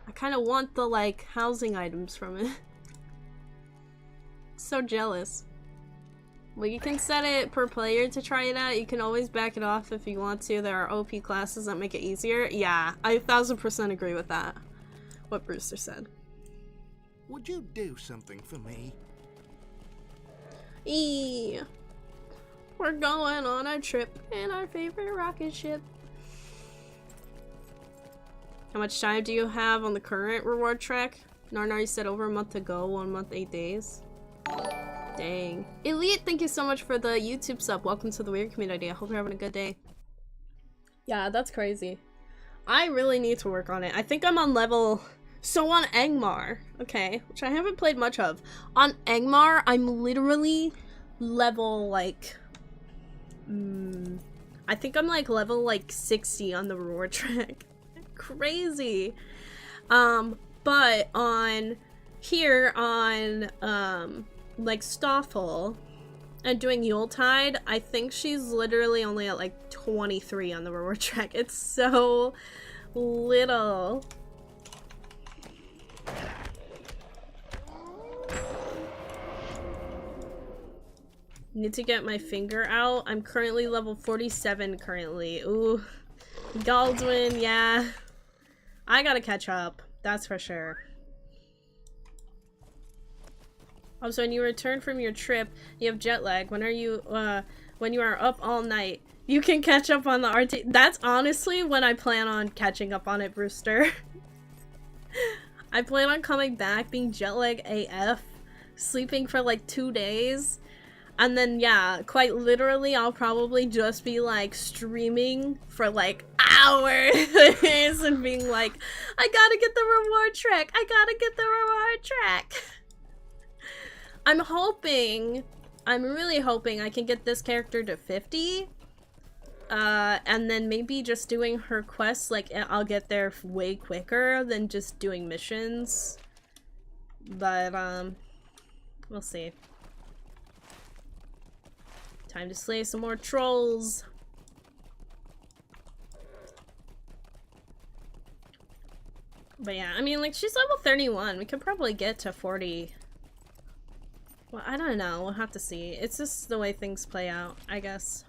I kind of want the, like, housing items from it. So jealous. Well, you can set it per player to try it out. You can always back it off if you want to. There are OP classes that make it easier. Yeah, I 1000% agree with that. What Brewster said. Would you do something for me? We're going on a trip in our favorite rocket ship. How much time do you have on the current reward track? Narnar, you said over a month to go, 1 month, 8 days. Dang. Elite, thank you so much for the YouTube sub. Welcome to the Weird community. I hope you're having a good day. Yeah, that's crazy. I really need to work on it. I think I'm on level... So on Angmar, okay, which I haven't played much of. On Angmar, I'm literally level, like... I think I'm, like, level, like, 60 on the reward track. Crazy. But on... Here, on, like, Stoffel... And doing Yuletide, I think she's literally only at like 23 on the reward track. It's so little. Need to get my finger out. I'm currently level 47 currently. Ooh. Galdwin, yeah. I gotta catch up. That's for sure. Also, when you return from your trip, you have jet lag. When you are up all night, you can catch up on the RT. That's honestly when I plan on catching up on it, Brewster. I plan on coming back, being jet lag AF, sleeping for like 2 days, and then yeah, quite literally, I'll probably just be like streaming for like hours and being like, I gotta get the reward track. I gotta get the reward track. I'm really hoping I can get this character to 50, and then maybe just doing her quests, like, I'll get there way quicker than just doing missions, but, we'll see. Time to slay some more trolls. But yeah, I mean, like, she's level 31, we could probably get to 40. Well, I don't know. We'll have to see. It's just the way things play out, I guess.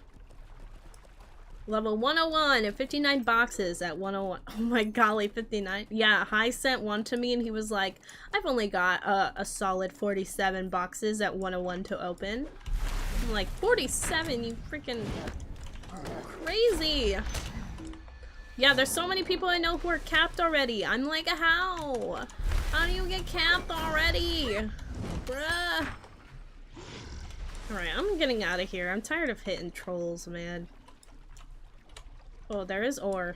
Level 101 and 59 boxes at 101. Oh my golly, 59. Yeah, High sent one to me and he was like, I've only got a solid 47 boxes at 101 to open. I'm like, 47? You freaking crazy. Yeah, there's so many people I know who are capped already. I'm like, how? How do you get capped already? Bruh. Alright, I'm getting out of here. I'm tired of hitting trolls, man. Oh, there is ore.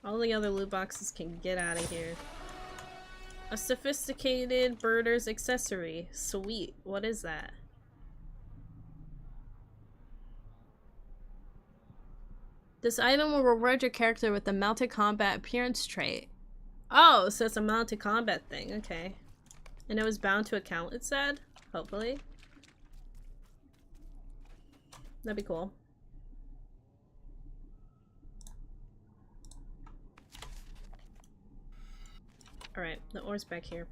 All the other loot boxes can get out of here. A sophisticated birder's accessory. Sweet. What is that? This item will reward your character with the mounted combat appearance trait. Oh, so it's a mounted combat thing. Okay. And it was bound to account, it said? Hopefully. That'd be cool. Alright, the ore's back here.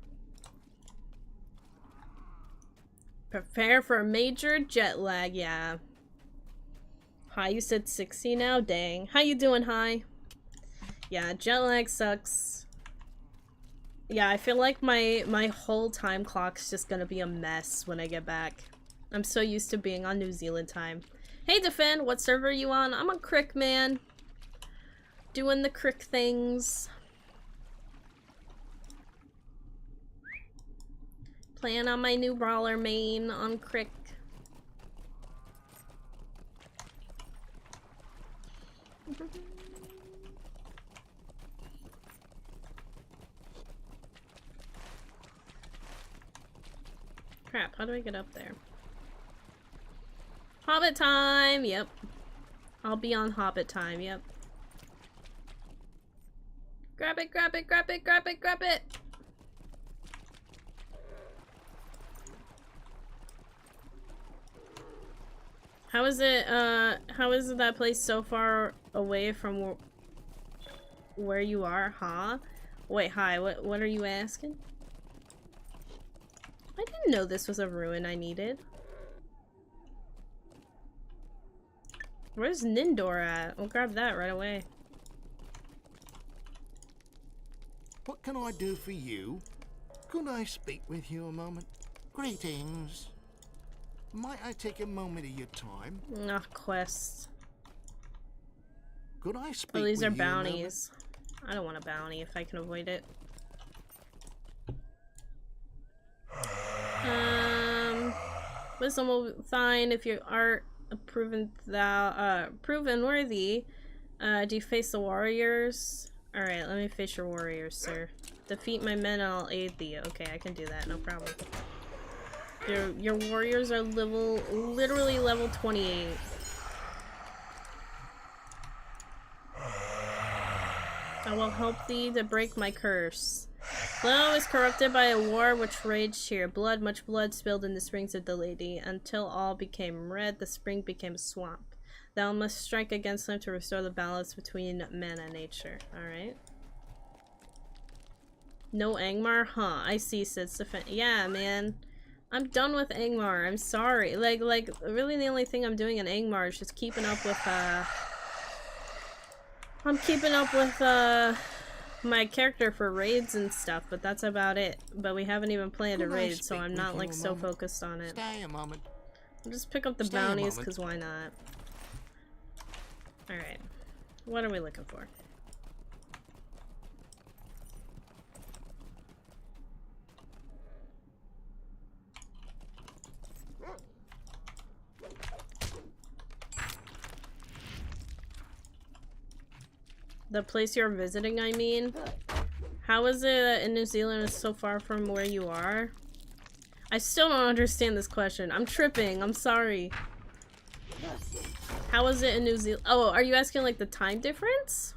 Prepare for a major jet lag, yeah. Hi, you said 60 now? Dang. How you doing, Hi? Yeah, jet lag sucks. Yeah, I feel like my whole time clock's just gonna be a mess when I get back. I'm so used to being on New Zealand time. Hey, Defend, what server are you on? I'm on Crick, man. Doing the Crick things. Playing on my new Brawler main on Crick. Crap, how do I get up there? Hobbit time! Yep. I'll be on Hobbit time, yep. Grab it, grab it, grab it, grab it, grab it! How is it that place so far away from where you are, huh? Wait, hi, what are you asking? I didn't know this was a ruin I needed. Where's Nindor at? I'll grab that right away. What can I do for you? Could I speak with you a moment? Greetings. Might I take a moment of your time? Ugh, quests. Could I speak Oh, these with are you a moment? bounties. I don't want a bounty if I can avoid it. Wisdom will be fine if you are proven worthy. Do you face the warriors? Alright, let me face your warriors, sir. Defeat my men and I'll aid thee. Okay, I can do that, no problem. Your warriors are literally level 28. I will help thee to break my curse. Flow is corrupted by a war which raged here. Much blood spilled in the springs of the lady. Until all became red, the spring became a swamp. Thou must strike against them to restore the balance between man and nature. Alright. No Angmar? Huh, I see, says the yeah, man. I'm done with Angmar. I'm sorry. Like, really the only thing I'm doing in Angmar is just keeping up with, I'm keeping up with, my character for raids and stuff, but that's about it. But we haven't even planned a raid, so I'm not like so focused on it. Stay a moment. I'll just pick up the bounties, because why not? Alright. What are we looking for? The place you're visiting, I mean? How is it that in New Zealand is so far from where you are? I still don't understand this question. I'm tripping. I'm sorry. How is it in New Zealand? Oh, are you asking like the time difference?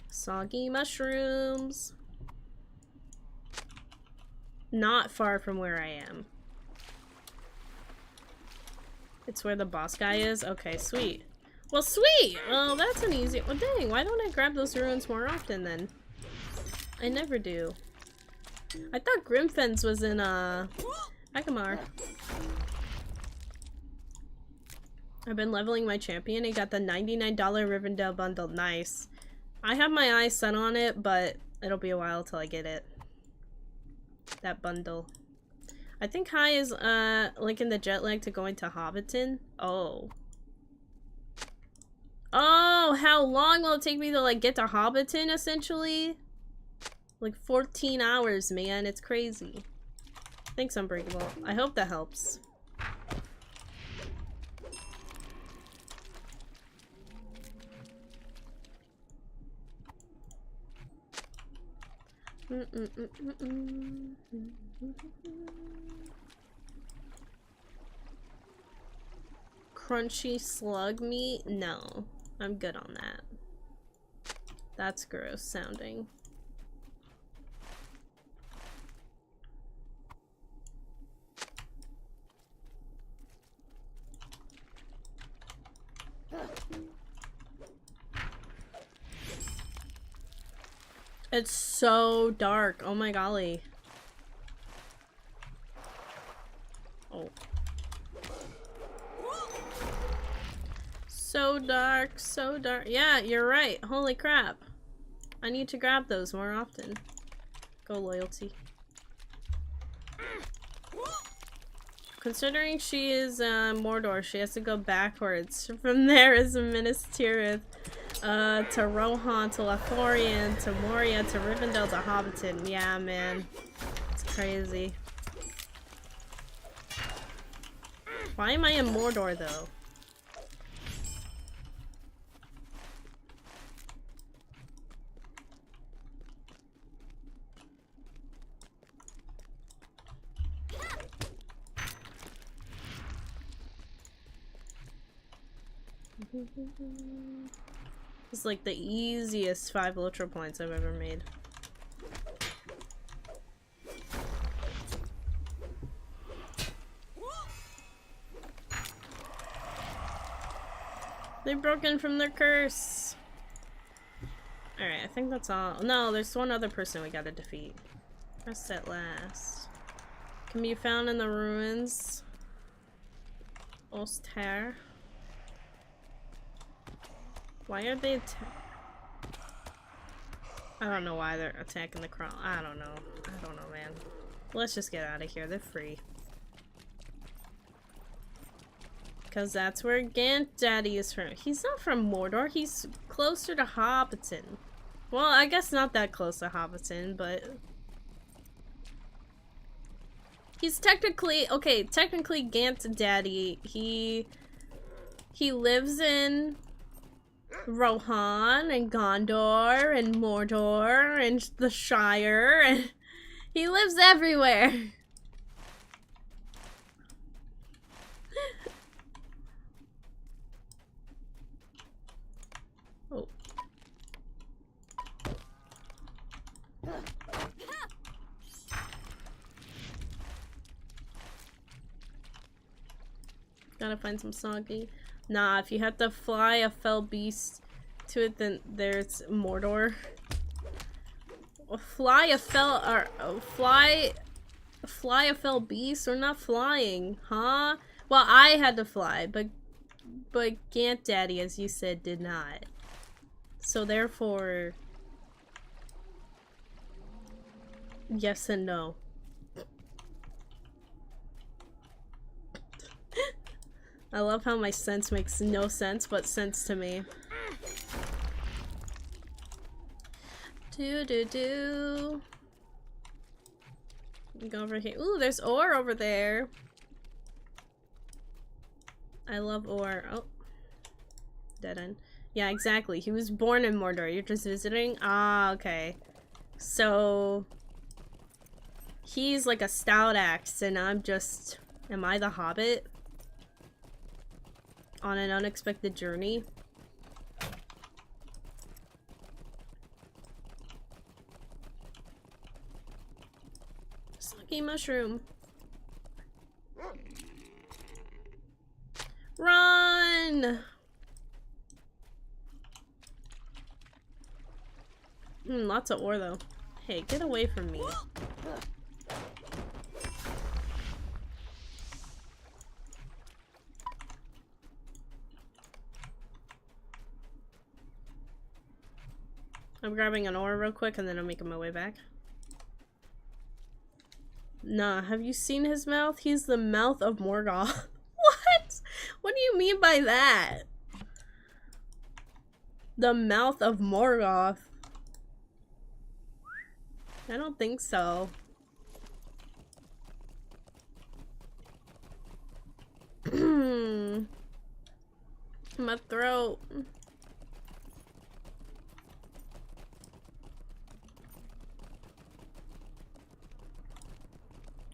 Soggy mushrooms. Not far from where I am. It's where the boss guy is? Okay, sweet. Well, sweet! Well, that's an easy- well, dang, why don't I grab those ruins more often then? I never do. I thought Grimfens was in, Akamar. I've been leveling my champion. He got the $99 Rivendell bundle. Nice. I have my eyes set on it, but it'll be a while till I get it. That bundle. I think Kai is, linking the jet lag to going to Hobbiton. Oh. Oh, how long will it take me to, like, get to Hobbiton, essentially? Like, 14 hours, man. It's crazy. Thanks, Unbreakable. I hope that helps. Crunchy slug meat? No. I'm good on that. That's gross sounding. It's so dark. Oh my golly. Oh. So dark, so dark. Yeah, you're right. Holy crap. I need to grab those more often. Go loyalty. Considering she is Mordor, she has to go backwards. From there is Minas Tirith, to Rohan, to Lothlorien, to Moria, to Rivendell, to Hobbiton. Yeah, man. It's crazy. Why am I in Mordor, though? It's like the easiest 5 Lotro points I've ever made. They've broken from their curse. Alright, I think that's all. No, there's one other person we gotta defeat. Rest at last. Can be found in the ruins. LOTR. Why are they I don't know why they're attacking the crawl. I don't know. I don't know, man. man. Let's just get out of here. They're free. Because that's where Gant Daddy is from. He's not from Mordor. He's closer to Hobbiton. Well, I guess not that close to Hobbiton, but... He's technically... Okay, technically Gant Daddy, he lives in Rohan and Gondor and Mordor and the Shire, and he lives everywhere. Oh. Gotta find some soggy. Nah, if you have to fly a fell beast to it, then there's Mordor. Fly a fell beast? We're not flying, huh? Well, I had to fly, but Gant Daddy, as you said, did not. So therefore, yes and no. I love how my sense makes no sense, but sense to me. Do. Go over here. Ooh, there's ore over there. I love ore. Oh. Dead end. Yeah, exactly. He was born in Mordor. You're just visiting? Ah, okay. So... he's like a stout axe, and I'm just... Am I the Hobbit? On an unexpected journey? Sucky mushroom. Run! Lots of ore though. Hey, get away from me. I'm grabbing an ore real quick and then I'm making my way back. Nah, have you seen his mouth? He's the mouth of Morgoth. What? What do you mean by that? The mouth of Morgoth. I don't think so. My throat.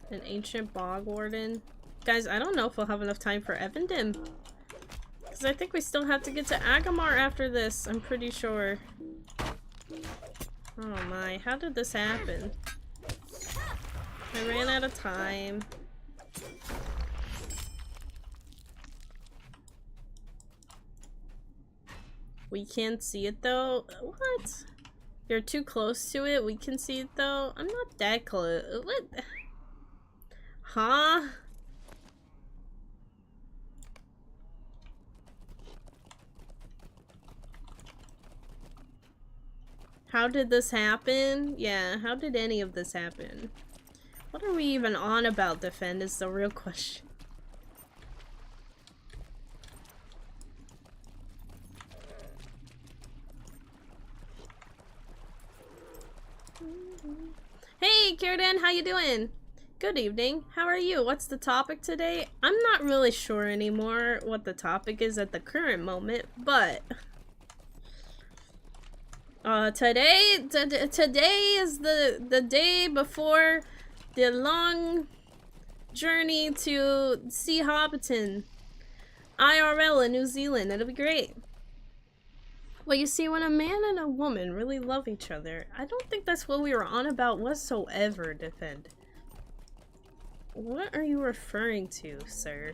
An ancient bog warden. Guys, I don't know if we'll have enough time for Evendim. Because I think we still have to get to Agamar after this, I'm pretty sure. Oh my, how did this happen? I ran out of time. We can't see it though? What? You're too close to it? We can see it though? I'm not that close. What? Huh? How did this happen? Yeah, how did any of this happen? What are we even on about, Defend, is the real question. Hey, Kierden, how you doing? Good evening. How are you? What's the topic today? I'm not really sure anymore what the topic is at the current moment, but today is the day before the long journey to see Hobbiton IRL in New Zealand. It'll be great. Well, you see, when a man and a woman really love each other, I don't think that's what we were on about whatsoever, Defend. What are you referring to, sir?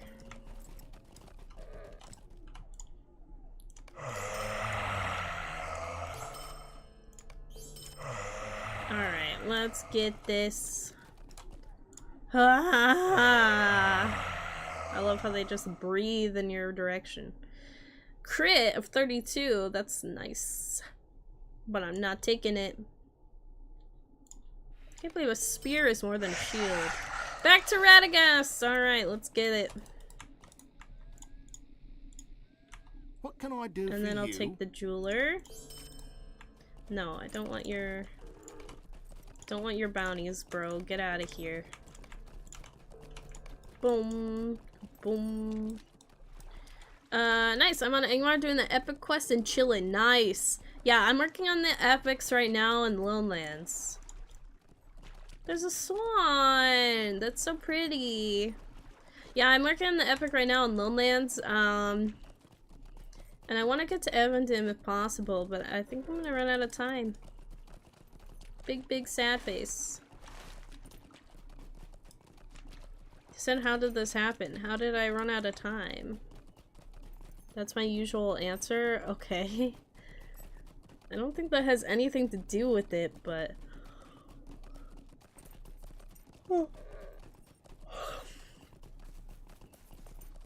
Alright, let's get this. I love how they just breathe in your direction. Crit of 32, that's nice. But I'm not taking it. Can't believe a spear is more than a shield. Back to Radagast! Alright, let's get it. What can I do for you? And then I'll take the jeweler. No, I don't want your... Don't want your bounties, bro. Get out of here. Boom. Boom. Nice. I'm on Angmar doing the epic quest and chilling. Nice. Yeah, I'm working on the epics right now in Lonelands. There's a swan! That's so pretty. Yeah, I'm working on the epic right now in Lonelands, and I want to get to Evendim if possible, but I think I'm gonna run out of time. Big sad face. He said, how did this happen? How did I run out of time? That's my usual answer? Okay. I don't think that has anything to do with it, but...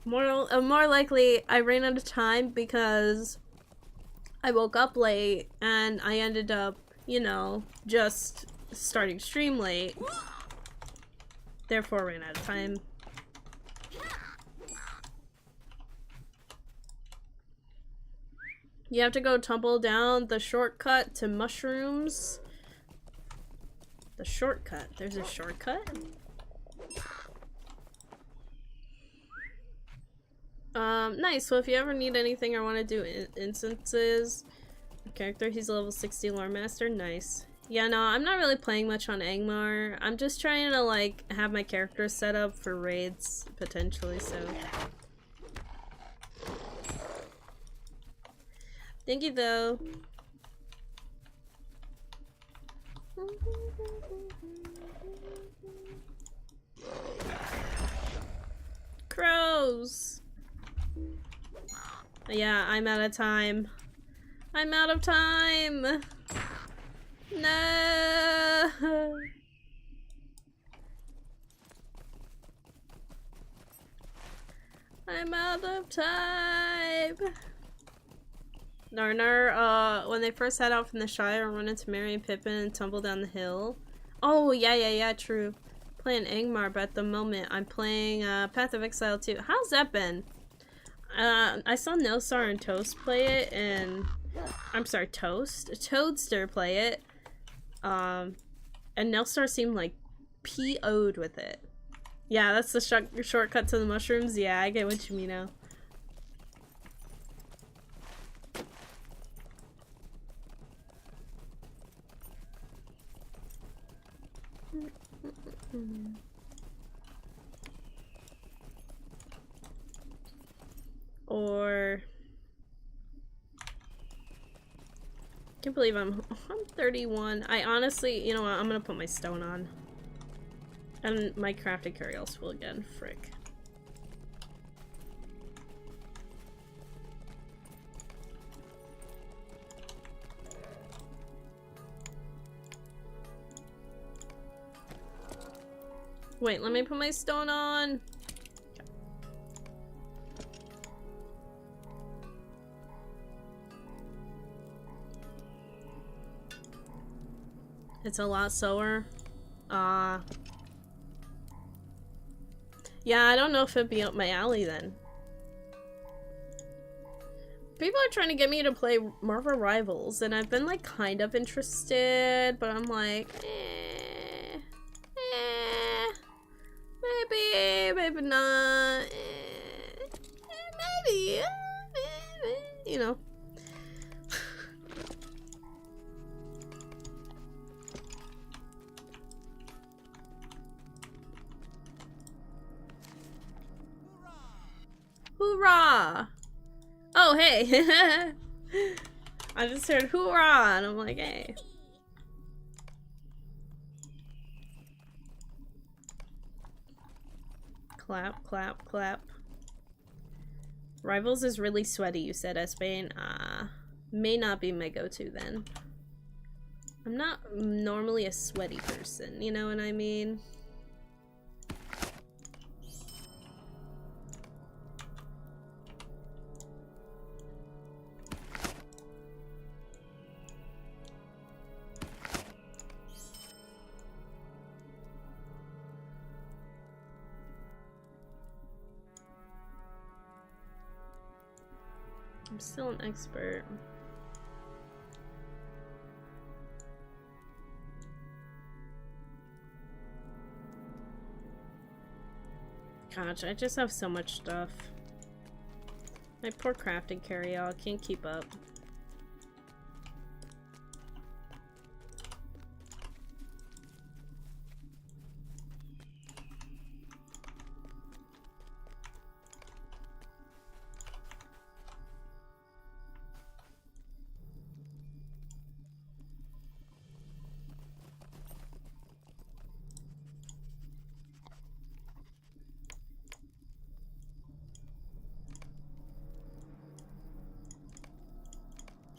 More likely, I ran out of time because I woke up late and I ended up, you know, just starting stream late. Therefore, ran out of time. You have to go tumble down the shortcut to mushrooms. The shortcut. There's a shortcut? Nice. So if you ever need anything or want to do instances, character, he's a level 60 lore master. Nice. Yeah, no, I'm not really playing much on Angmar. I'm just trying to, like, have my character set up for raids, potentially, so... Thank you, though. Crows! Yeah, I'm out of time. I'm out of time! No! I'm out of time! Narnar, when they first head out from the Shire and run into Merry and Pippin and tumble down the hill. Oh, yeah, true. Playing Angmar, but at the moment I'm playing Path of Exile 2. How's that been? I saw Nelstar and Toast play it, and... I'm sorry, Toadster play it. And Nelstar seemed like PO'd with it. Yeah, that's the shortcut to the mushrooms. Yeah, I get what you mean now. Or... Can't believe I'm 31. I honestly, you know what, I'm gonna put my stone on. And my crafted carryall spool again, frick. Wait, let me put my stone on. It's a lot slower. Yeah, I don't know if it'd be up my alley then. People are trying to get me to play Marvel Rivals, and I've been like kind of interested, but I'm like, maybe not, maybe, you know. Hoorah! Oh, hey! I just heard hoorah, and I'm like, hey. Clap, clap, clap. Rivals is really sweaty, you said, Esbane. May not be my go-to then. I'm not normally a sweaty person, you know what I mean? I'm still an expert. Gosh, I just have so much stuff. My poor crafting carry-all can't keep up.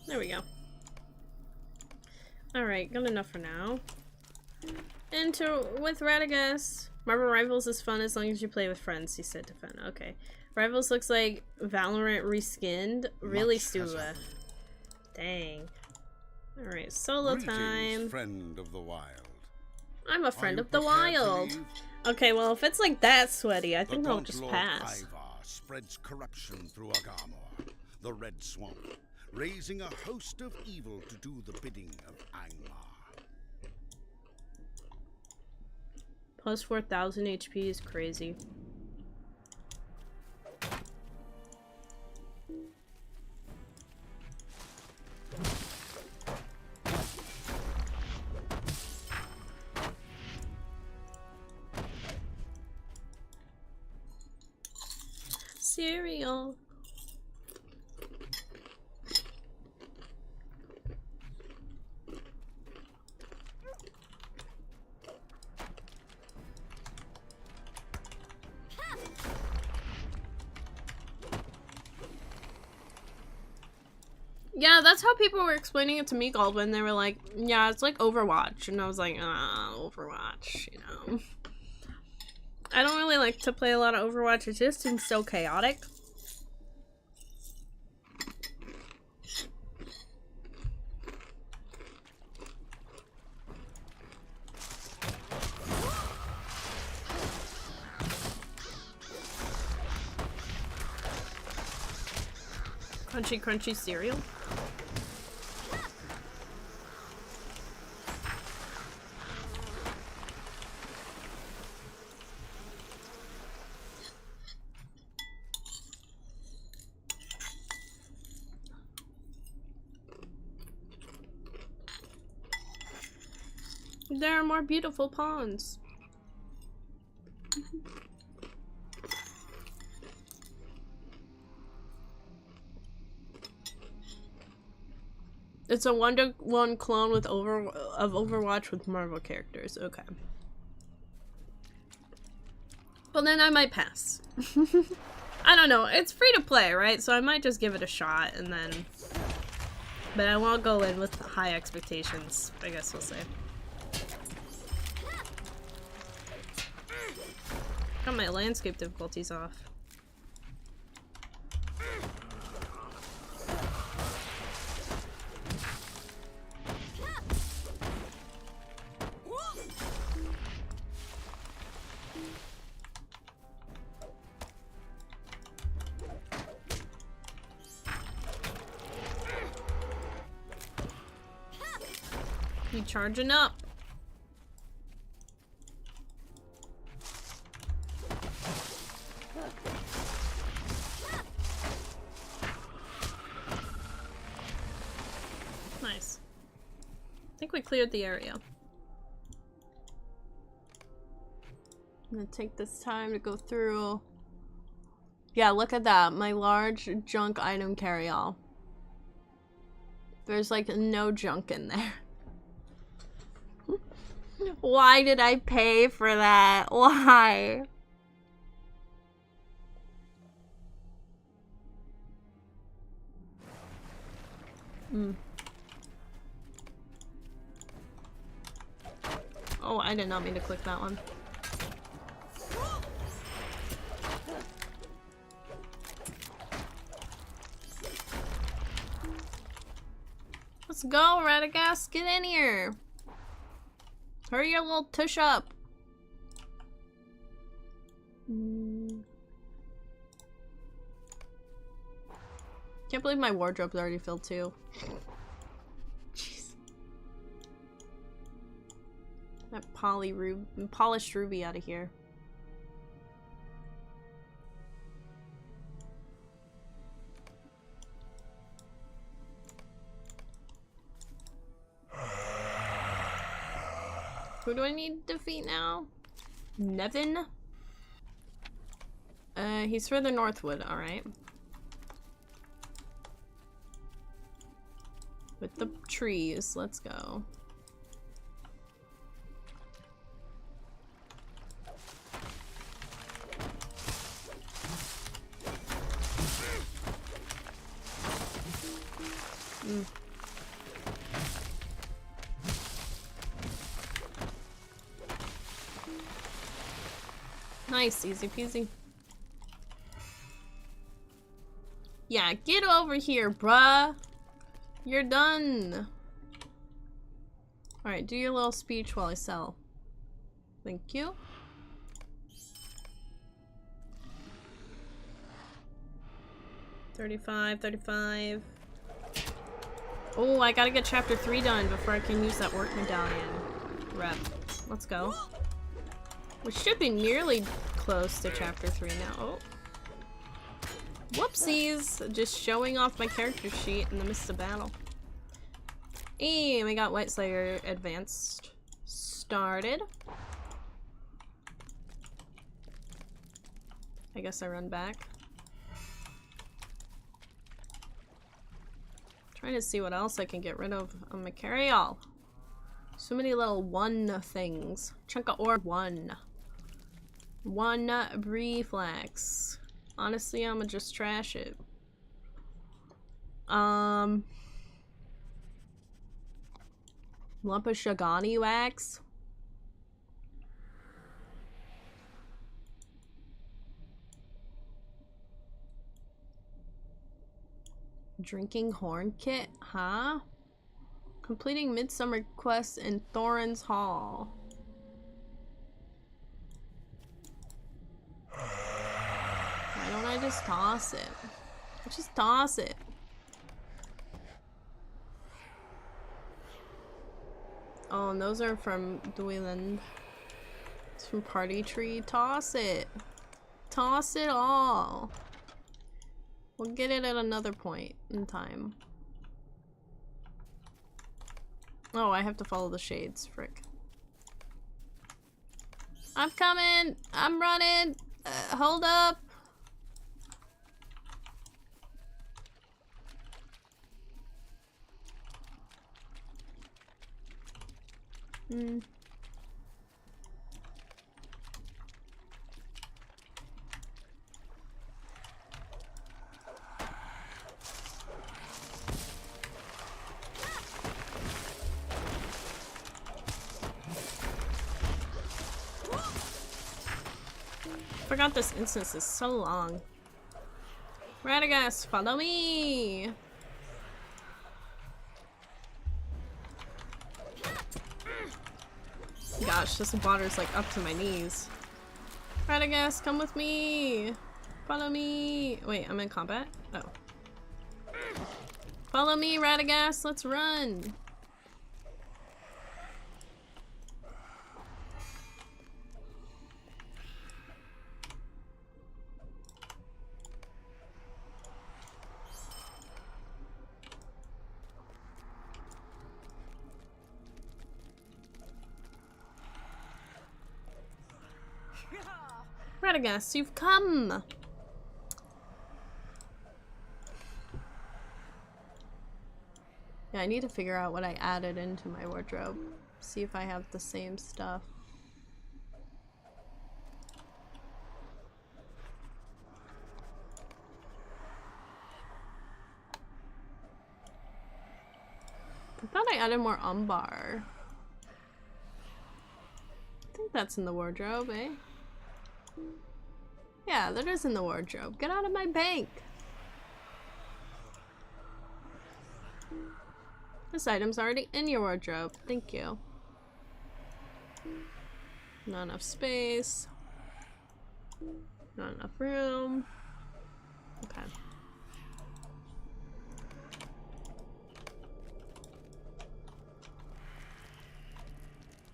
There we go. Alright, good enough for now. With Radagast. Marble Rivals is fun as long as you play with friends, he said to Fen. Okay. Rivals looks like Valorant reskinned. Really, Stuva. Dang. Alright, solo time. Friend of the wild. I'm a friend of the wild. Okay, well, if it's like that sweaty, I think I'll just pass. Ivar spreads corruption through Agamor, the Red Swamp, raising a host of evil to do the bidding of Angmar. Plus 4,000 HP is crazy. Cereal. Yeah, that's how people were explaining it to me, Goldwyn. They were like, yeah, it's like Overwatch. And I was like, Overwatch, you know. I don't really like to play a lot of Overwatch. It just seems so chaotic. Crunchy, crunchy cereal. There are more beautiful ponds. It's a 1-to-1 clone with Overwatch with Marvel characters. Okay. Well, then I might pass. I don't know. It's free to play, right? So I might just give it a shot and then... But I won't go in with high expectations. I guess we'll say. Got my landscape difficulties off. You charging up. Nice. I think we cleared the area. I'm gonna take this time to go through. Yeah, look at that. My large junk item carry-all. There's like no junk in there. Why did I pay for that? Why? Oh, I did not mean to click that one. Let's go, Radagast. Get in here. Hurry your little tush up. Can't believe my wardrobe's already filled too. Jeez. That polished ruby out of here. Who do I need to defeat now? Nevin? He's further northward, alright. With the trees, let's go. Nice, easy peasy. Yeah, get over here, bruh. You're done. Alright, do your little speech while I sell. Thank you. $35. Oh, I gotta get chapter 3 done before I can use that work medallion. Rep. Let's go. We should be nearly close to chapter 3 now. Oh. Whoopsies! Just showing off my character sheet in the midst of battle. Hey, we got White Slayer advanced. Started. I guess I run back. Trying to see what else I can get rid of on my carry-all. So many little one things. Chunk of ore 1. 1 reflex. Honestly, I'ma just trash it. Lump of Shagani wax. Drinking horn kit, huh? Completing midsummer quest in Thorin's Hall. Why don't I just toss it? Just toss it. Oh, and those are from Duiland. It's from Party Tree. Toss it. Toss it all. We'll get it at another point in time. Oh, I have to follow the shades. Frick. I'm coming! I'm running! Hold up! Forgot this instance is so long. Radagast, follow me! Gosh, this water's like up to my knees. Radagast, come with me! Follow me! Wait, I'm in combat? Oh. Follow me, Radagast, let's run! Radagast, you've come! Yeah, I need to figure out what I added into my wardrobe. See if I have the same stuff. I thought I added more umbar. I think that's in the wardrobe, eh? Yeah, that is in the wardrobe. Get out of my bank! This item's already in your wardrobe. Thank you. Not enough space. Not enough room. Okay.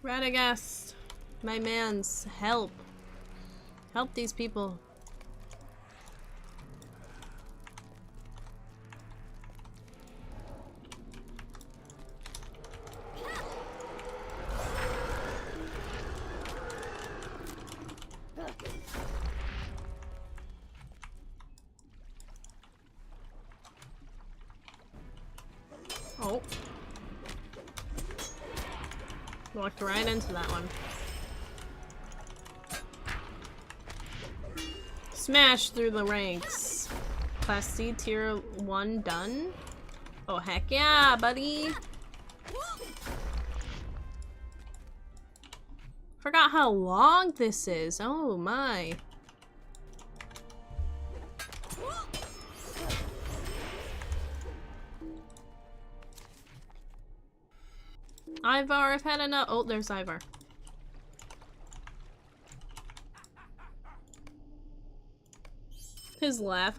Radagast, my mans, help. Help these people. Oh. Walked right into that one. Smash through the ranks. Class C tier 1 done? Oh heck yeah, buddy! Forgot how long this is. Oh my. Ivar, I've had enough. Oh, there's Ivar. His laugh.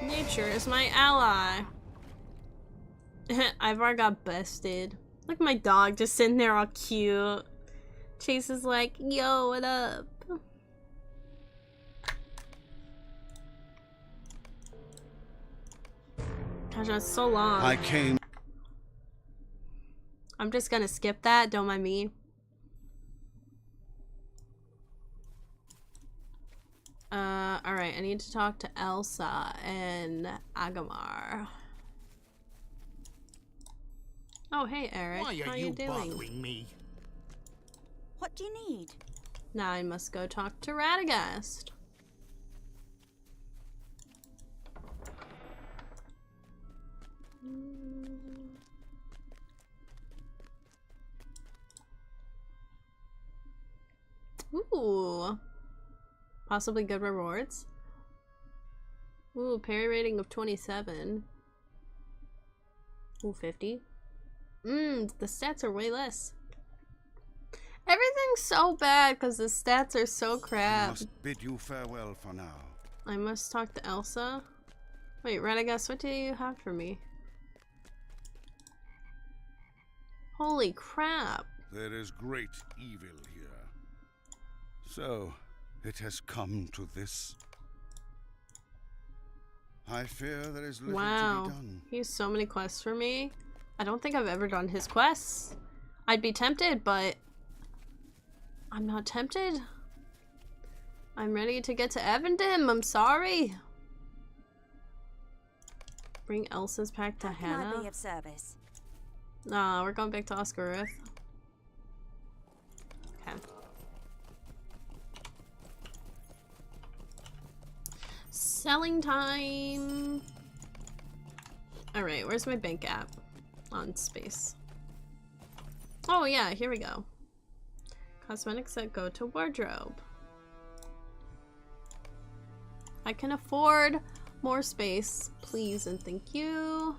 Nature is my ally. Ivar got bested. Look at my dog just sitting there all cute. Chase is like, yo, what up? Gosh, that's so long. I'm just gonna skip that, don't mind me. Alright, I need to talk to Elsa and Agamar. Oh, hey, Eric. Why How are you doing? bothering me? What do you need? Now I must go talk to Radagast. Ooh. Possibly good rewards. Ooh, parry rating of 27. Ooh, 50. The stats are way less. Everything's so bad because the stats are so I crap. must bid you farewell for now. I must talk to Elsa. Wait, Radagast, what do you have for me? Holy crap. There is great evil here. So, it has come to this. I fear there is little to Wow. be done. He has so many quests for me. I don't think I've ever done his quests. I'd be tempted, but I'm not tempted. I'm ready to get to Evendim. I'm sorry. Bring Elsa's pack to How can I be Hannah. of service? Nah, we're going back to Oscarith. Okay. Selling time. Alright, where's my bank app? On space. Oh yeah, here we go. Cosmetics that go to wardrobe. I can afford more space, please and thank you.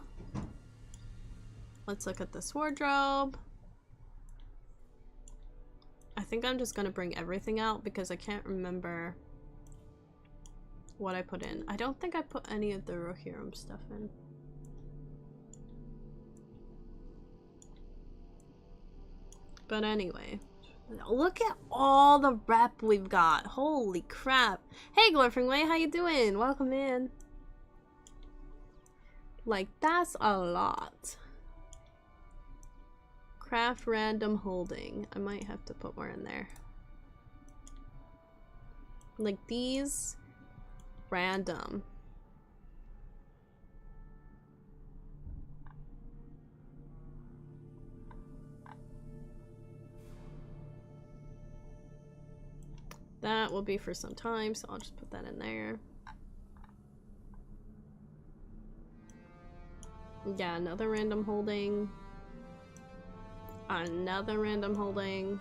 Let's look at this wardrobe. I think I'm just gonna bring everything out because I can't remember what I put in. I don't think I put any of the Rohirrim stuff in. But anyway, look at all the rep we've got. Holy crap. Hey Glorfingway, how you doing? Welcome in. Like, that's a lot. Craft random holding. I might have to put more in there. Like these, random. That will be for some time, so I'll just put that in there. Yeah, another random holding. Another random holding.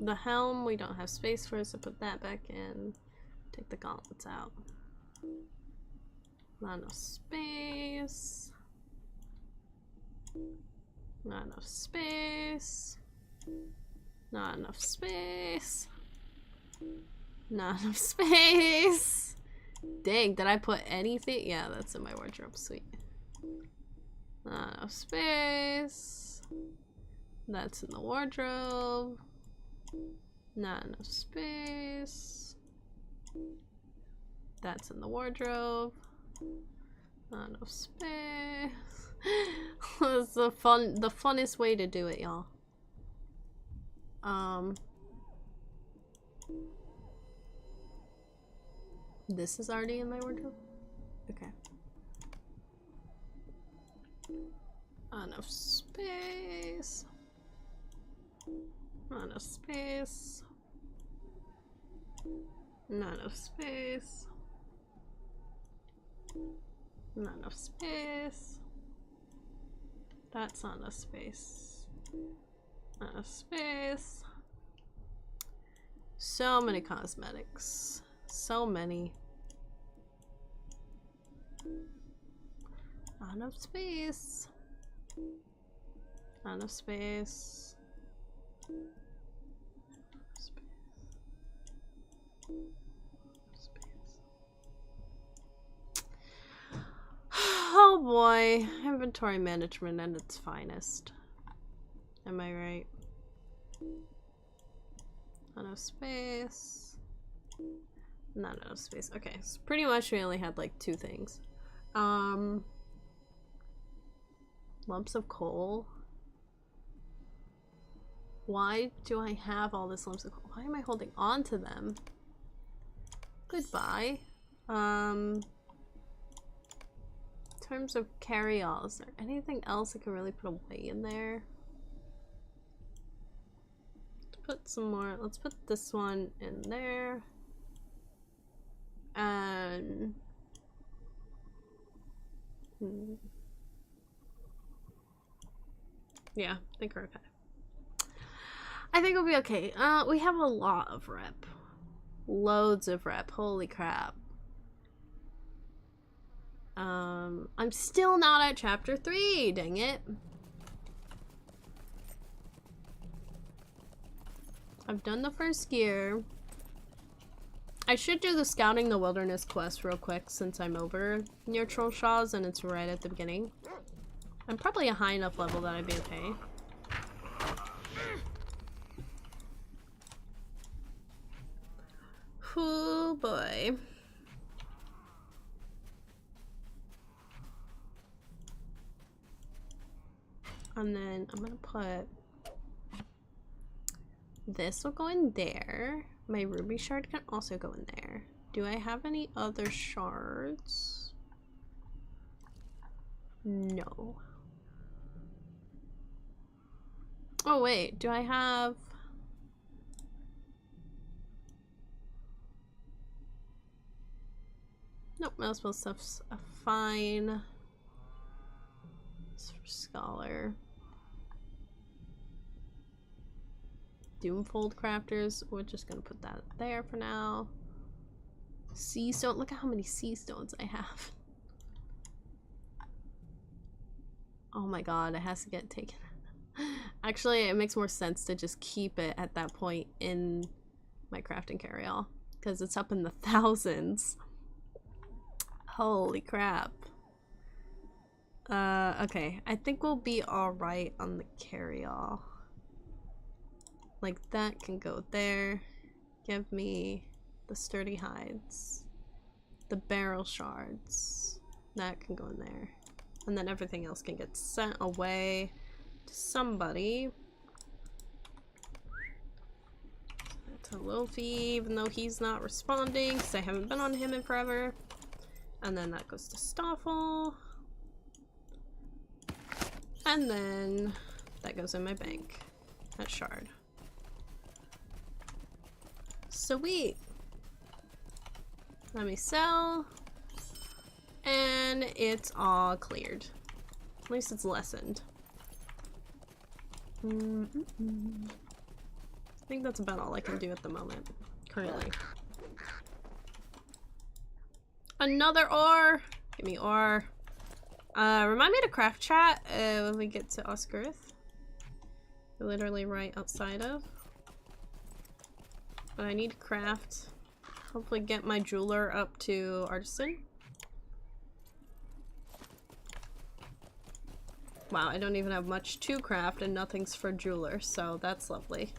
The helm, we don't have space for, so put that back in. Take the gauntlets out. Not enough space. Not enough space. Not enough space. Not enough space. Dang, did I put anything? Yeah, that's in my wardrobe. Sweet. Not enough space. That's in the wardrobe. Not enough space. That's in the wardrobe. Not enough space. It's the funnest way to do it, y'all. This is already in my wardrobe? Okay. Not enough space. Not enough space. Not enough space. Not enough space. That's not enough space. Not enough space. So many cosmetics. So many. Not enough space. Not enough space. Oh boy, inventory management at its finest. Am I right? Not enough space. Not enough space. Okay, so pretty much we only had like 2 things. Lumps of coal. Why do I have all this lumps of coal? Why am I holding on to them? Goodbye. In terms of carry-all, is there anything else I can really put away in there? Let's put some more. Let's put this one in there. And yeah, I think we're okay. I think we'll be okay. We have a lot of rep. Loads of rep. Holy crap. I'm still not at chapter 3, dang it. I've done the first gear. I should do the Scouting the Wilderness quest real quick since I'm over near Troll Shaw's and it's right at the beginning. I'm probably a high enough level that I'd be okay. Oh boy. And then I'm gonna put this will go in there. My ruby shard can also go in there. Do I have any other shards? No. Oh wait, do I have... Nope, most spell stuff's fine. It's for Scholar. Doomfold crafters, we're just gonna put that there for now. Sea stone, look at how many sea stones I have. Oh my god, it has to get taken. Actually, it makes more sense to just keep it at that point in my crafting carry-all because it's up in the thousands. Holy crap. Okay, I think we'll be alright on the carry-all. Like, that can go there. Give me the sturdy hides. The barrel shards. That can go in there. And then everything else can get sent away to somebody. To Lofi, even though he's not responding, because I haven't been on him in forever. And then that goes to Stoffel. And then that goes in my bank. That shard. Sweet. Let me sell. And it's all cleared. At least it's lessened. think that's about all I can do at the moment, currently. Another ore! Give me ore. Remind me to craft chat when we get to Oscarith. We're literally right outside of. But I need to craft. Hopefully get my jeweler up to artisan. Wow, I don't even have much to craft and nothing's for jeweler, so that's lovely.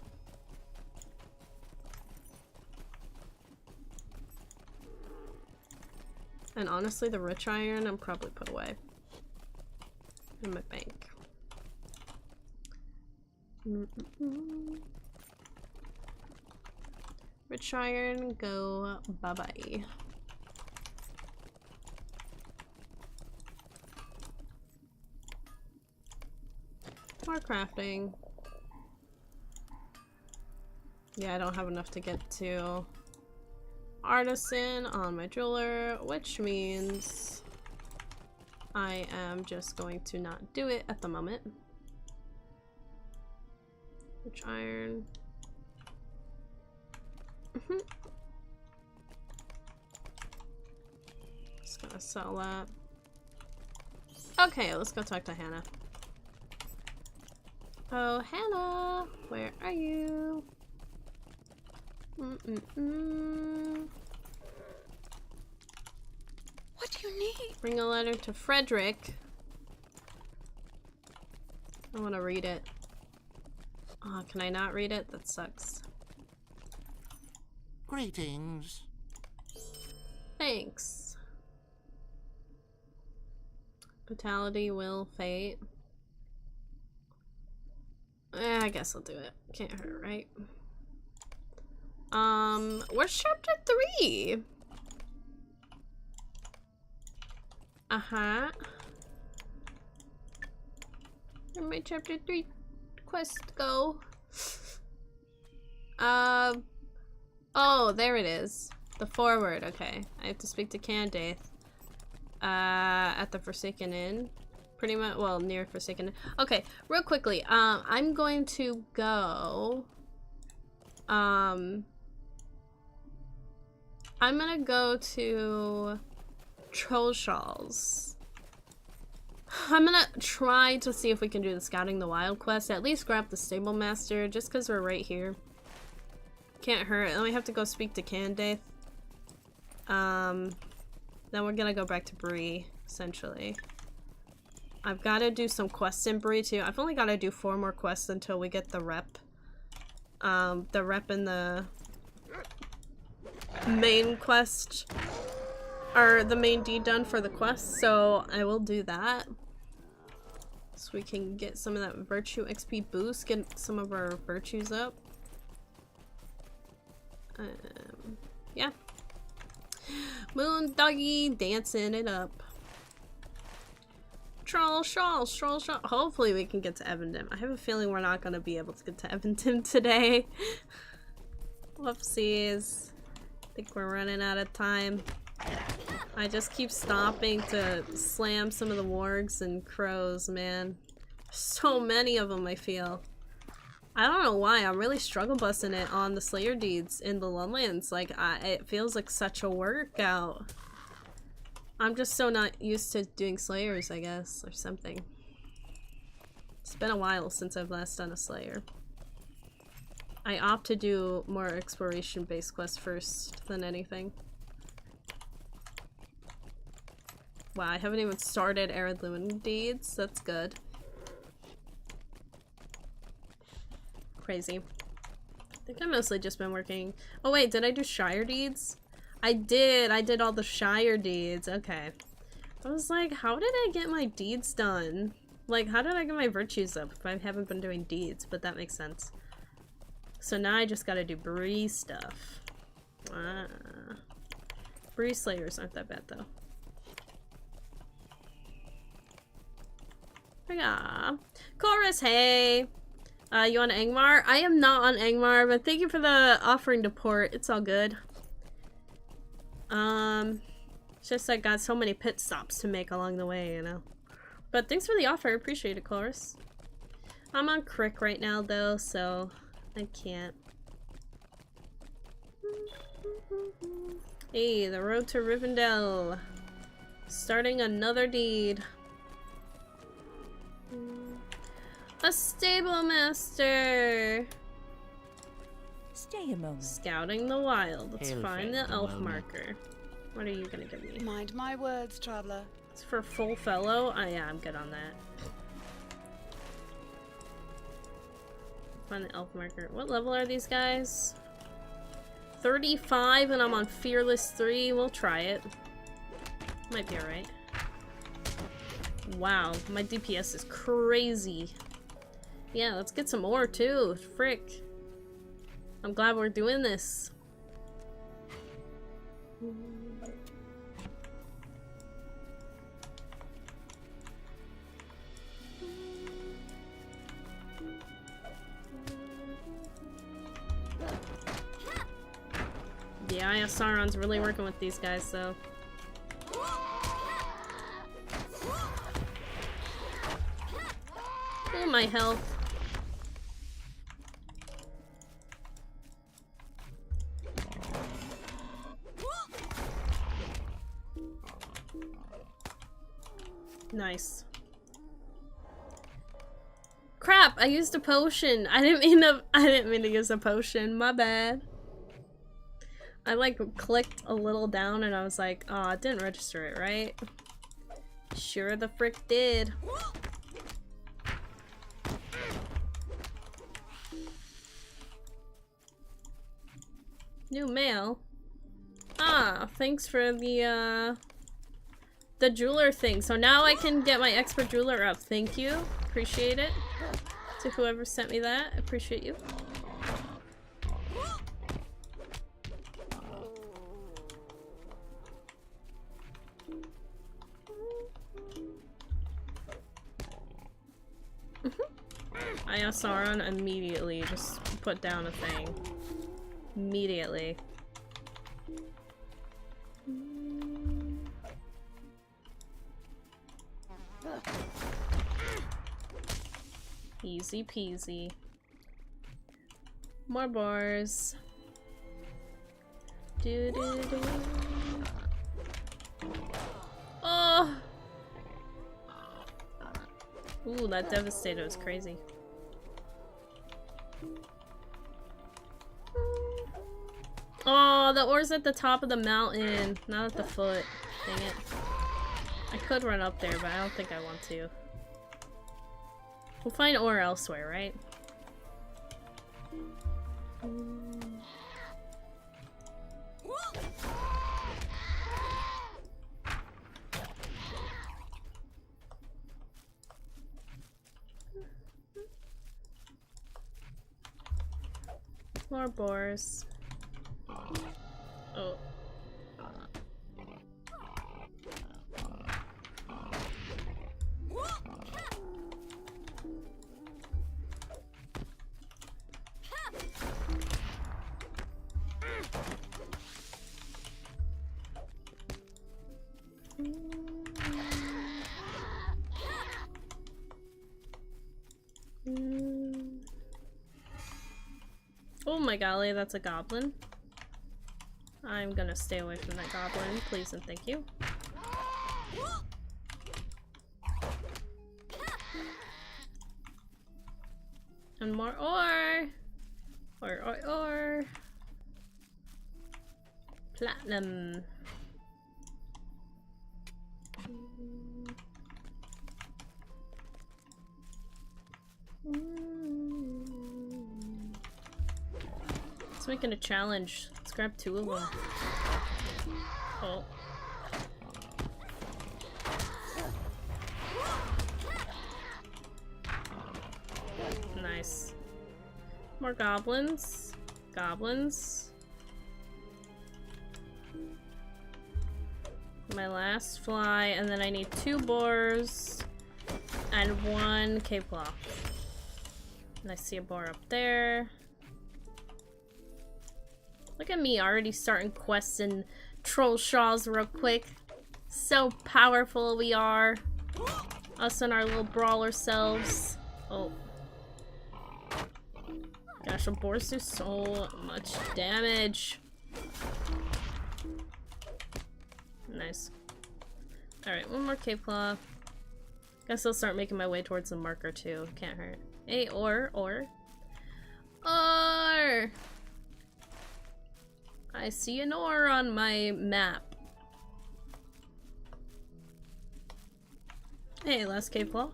And honestly, the rich iron I'm probably put away in my bank. Rich iron, go bye-bye. More crafting. Yeah, I don't have enough to get to artisan on my jeweler, which means I am just going to not do it at the moment. Rich iron. Just gonna sell that. Okay, let's go talk to Hannah. Oh, Hannah, where are you? What do you need? Bring a letter to Frederick. I want to read it. Oh, can I not read it? That sucks. Greetings. Thanks. Vitality, will, fate. I guess I'll do it. Can't hurt, right? Where's chapter 3? Uh-huh. Where'd my chapter 3 quest go? Oh, there it is. The forward, okay. I have to speak to Candace. At the Forsaken Inn. Pretty much, well, near Forsaken Inn. Okay, real quickly, I'm going to go... I'm gonna go to Trollshalls. I'm gonna try to see if we can do the Scouting the Wild quest. At least grab the Stable Master, just because we're right here. Can't hurt. Then we have to go speak to Candace. Then we're gonna go back to Bree, essentially. I've got to do some quests in Bree too. I've only got to do 4 more quests until we get the rep. The rep in the main quest, or the main deed done for the quest, so I will do that. So we can get some of that virtue XP boost, get some of our virtues up. Yeah. Moon doggy dancing it up. Troll. Hopefully we can get to Evendim. I have a feeling we're not gonna be able to get to Evendim today. Whoopsies. I think we're running out of time. I just keep stopping to slam some of the wargs and crows, man. So many of them, I feel. I don't know why, I'm really struggle busting it on the Slayer deeds in the Lowlands. Like, it feels like such a workout. I'm just so not used to doing Slayers, I guess, or something. It's been a while since I've last done a Slayer. I opt to do more exploration-based quests first than anything. Wow, I haven't even started Arid Lumen deeds. That's good. Crazy. I think I've mostly just been working... Oh wait, did I do Shire deeds? I did all the Shire deeds. Okay. I was like, how did I get my deeds done? Like, how did I get my virtues up if I haven't been doing deeds? But that makes sense. So now I just gotta do Bree stuff. Bree Slayers aren't that bad though. Yeah. Chorus, hey! You on Angmar? I am not on Angmar, but thank you for the offering to port. It's all good. It's just I got so many pit stops to make along the way, you know. But thanks for the offer. I appreciate it, Chorus. I'm on Crick right now, though, so I can't Hey, the road to Rivendell. Starting another deed. A stable master. Stay a moment. Scouting the wild. Let's Hail find friend, the a elf moment. marker. What are you gonna give me? Mind my words, traveler. It's for full fellow? Oh yeah, I'm good on that. Find the elf marker. What level are these guys? 35 and I'm on Fearless 3. We'll try it. Might be alright. Wow, my DPS is crazy. Yeah, let's get some more too. Frick. I'm glad we're doing this. Yeah, Sauron's really working with these guys, though. Oh, my health. Nice. Crap, I used a potion. I didn't mean to use a potion. My bad. I like clicked a little down and I was like, oh, it didn't register it, right? Sure the frick did. New mail. Ah, thanks for the jeweler thing. So now I can get my expert jeweler up. Thank you. Appreciate it. To whoever sent me that. Appreciate you. I asked Sauron immediately. Just put down a thing. Immediately. Easy peasy. More bars. Do do do. Oh! Ooh, that Devastator is crazy. Oh, the ore's at the top of the mountain, not at the foot. Dang it. I could run up there, but I don't think I want to. We'll find ore elsewhere, right? More boars. Oh. Oh my golly, that's a goblin. I'm gonna stay away from that goblin, please and thank you. And more ore! Ore. Platinum. Let's make it a challenge. Let's grab 2 of them. Oh. Nice. More goblins. Goblins. My last fly, and then I need 2 boars and 1 cave claw. And I see a boar up there. Look at me already starting quests and troll shaws real quick. So powerful we are. Us and our little brawler selves. Oh. Gosh, the boars do so much damage. Nice. Alright, one more cave claw. Guess I'll start making my way towards the marker too. Can't hurt. Hey, ore. I see an ore on my map. Hey, last cave claw.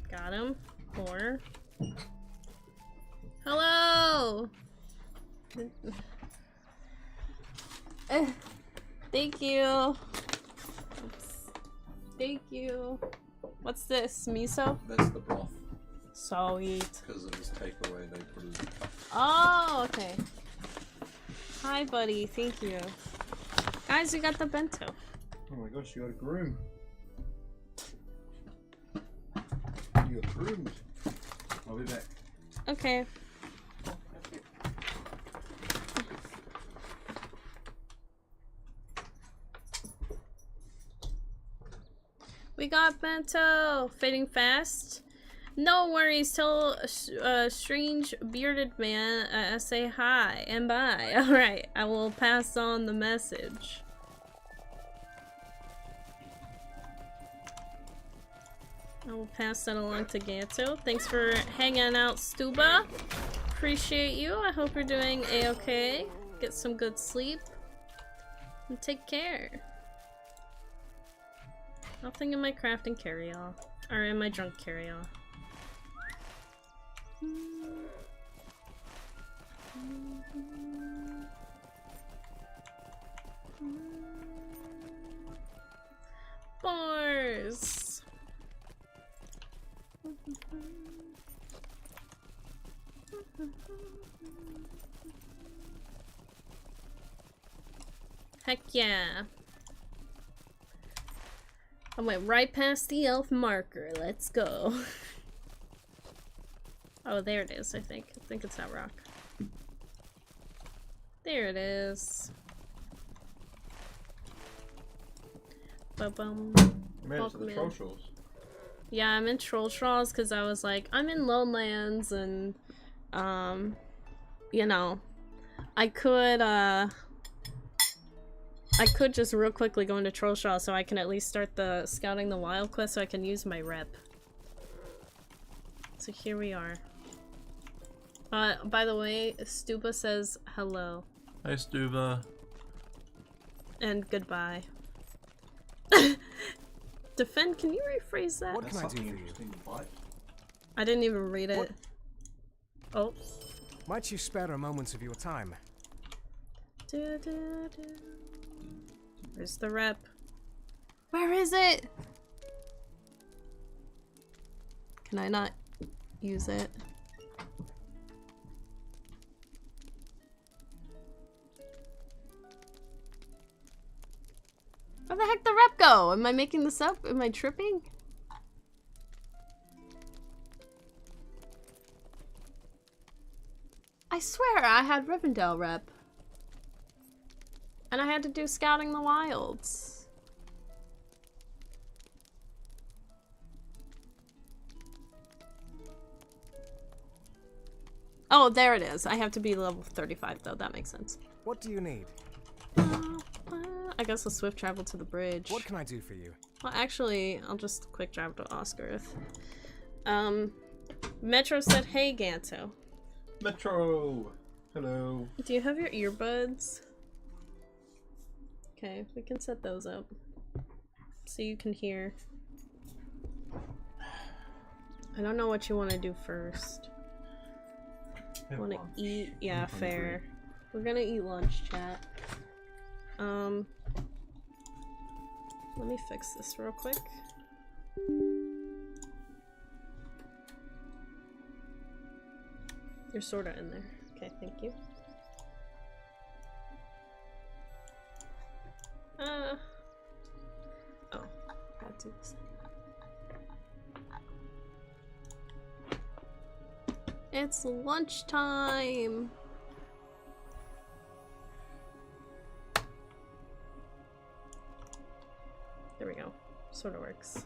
Got him. Ore. Hello! Thank you. Oops. Thank you. What's this? Miso? That's the broth. Sweet. Because of his takeaway, they put it. Oh, okay. Hi, buddy. Thank you. Guys, we got the bento. Oh my gosh, you got a groom. You got groomed. I'll be back. Okay. We got bento! Fading fast. No worries, tell strange bearded man I say hi and bye. Alright, I will pass on the message. I will pass that along to Ganto. Thanks for hanging out, Stuba. Appreciate you. I hope you're doing a-okay. Get some good sleep. And take care. Nothing in my crafting carry-all. Or in my drunk carry-all. Bars! Heck yeah. I went right past the elf marker. Let's go. Oh, there it is, I think. I think it's that rock. There it is. Ba-bum. Man, to the troll shores. Yeah, I'm in Troll Straws because I was like, I'm in Lone Lands and, you know, I could just real quickly go into Troll Straws so I can at least start the Scouting the Wild quest so I can use my rep. So here we are. By the way, Stuba says hello. Hey, Stuba. And goodbye. Defend, can you rephrase that? What can I do for you? I didn't even read it. What? Oh. Might you spare a moment of your time? Where's the rep? Where is it? Can I not use it? Where the heck did the rep go? Am I making this up? Am I tripping? I swear I had Rivendell rep. And I had to do Scouting the Wilds. Oh, there it is. I have to be level 35 though. That makes sense. What do you need? I guess I'll swift travel to the bridge. What can I do for you? Well, actually, I'll just quick travel to Oscarith. Metro said, hey, Ganto. Metro! Hello. Do you have your earbuds? Okay, we can set those up. So you can hear. I don't know what you want to do first. Want to eat? Yeah, fair. We're gonna eat lunch, chat. Let me fix this real quick. You're sorta in there. Okay, thank you. Oh, gotta do this. It's lunchtime! There we go. Sorta works.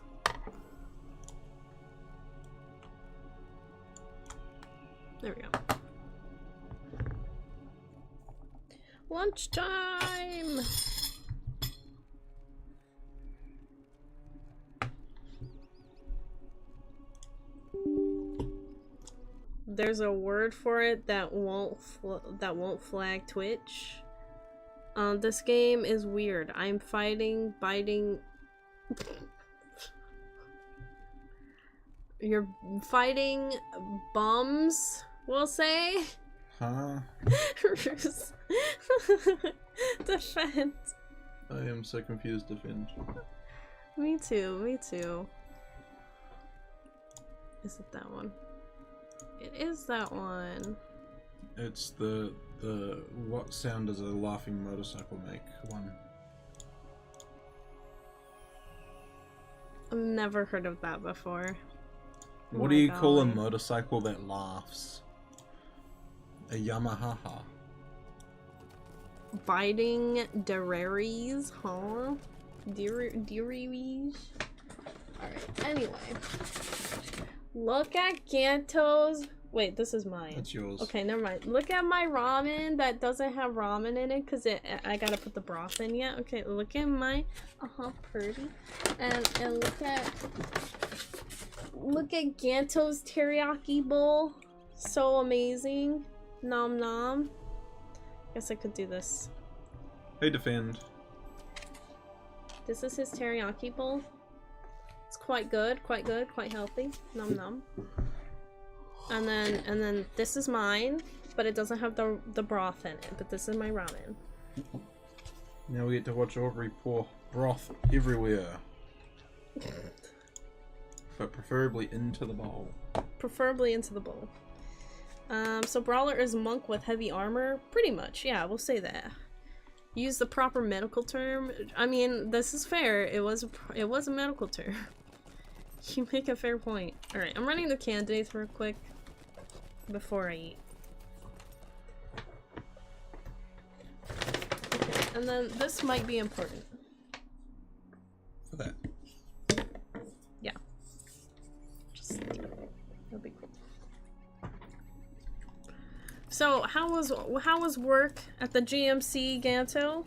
There we go. Lunchtime! There's a word for it that won't flag Twitch. This game is weird. I'm biting. You're fighting bums, we'll say. Huh? Defend. I am so confused, defend. Me too, me too. Is it that one? It is that one. It's the what sound does a laughing motorcycle make one. I've never heard of that before. What do you call a motorcycle that laughs? A Yamaha. Biting deraries, huh? Deraries? Alright, anyway. Look at Ganto's. Wait, this is mine. That's yours. Okay, never mind. Look at my ramen that doesn't have ramen in it because I gotta put the broth in yet. Okay, look at my pretty. And look at Ganto's teriyaki bowl. So amazing. Nom nom. Guess I could do this. Hey, defend. This is his teriyaki bowl. It's quite good, quite healthy. Nom nom. And then this is mine, but it doesn't have the broth in it. But this is my ramen. Now we get to watch Aubrey pour broth everywhere. But preferably into the bowl. Preferably into the bowl. So Brawler is a monk with heavy armor? Pretty much, yeah, we'll say that. Use the proper medical term. I mean, this is fair. It was a medical term. You make a fair point. Alright, I'm running the candidates real quick before I eat. Okay, and then this might be important. For that. Yeah. Just that'll be cool. So how was work at the GMC, Ganto?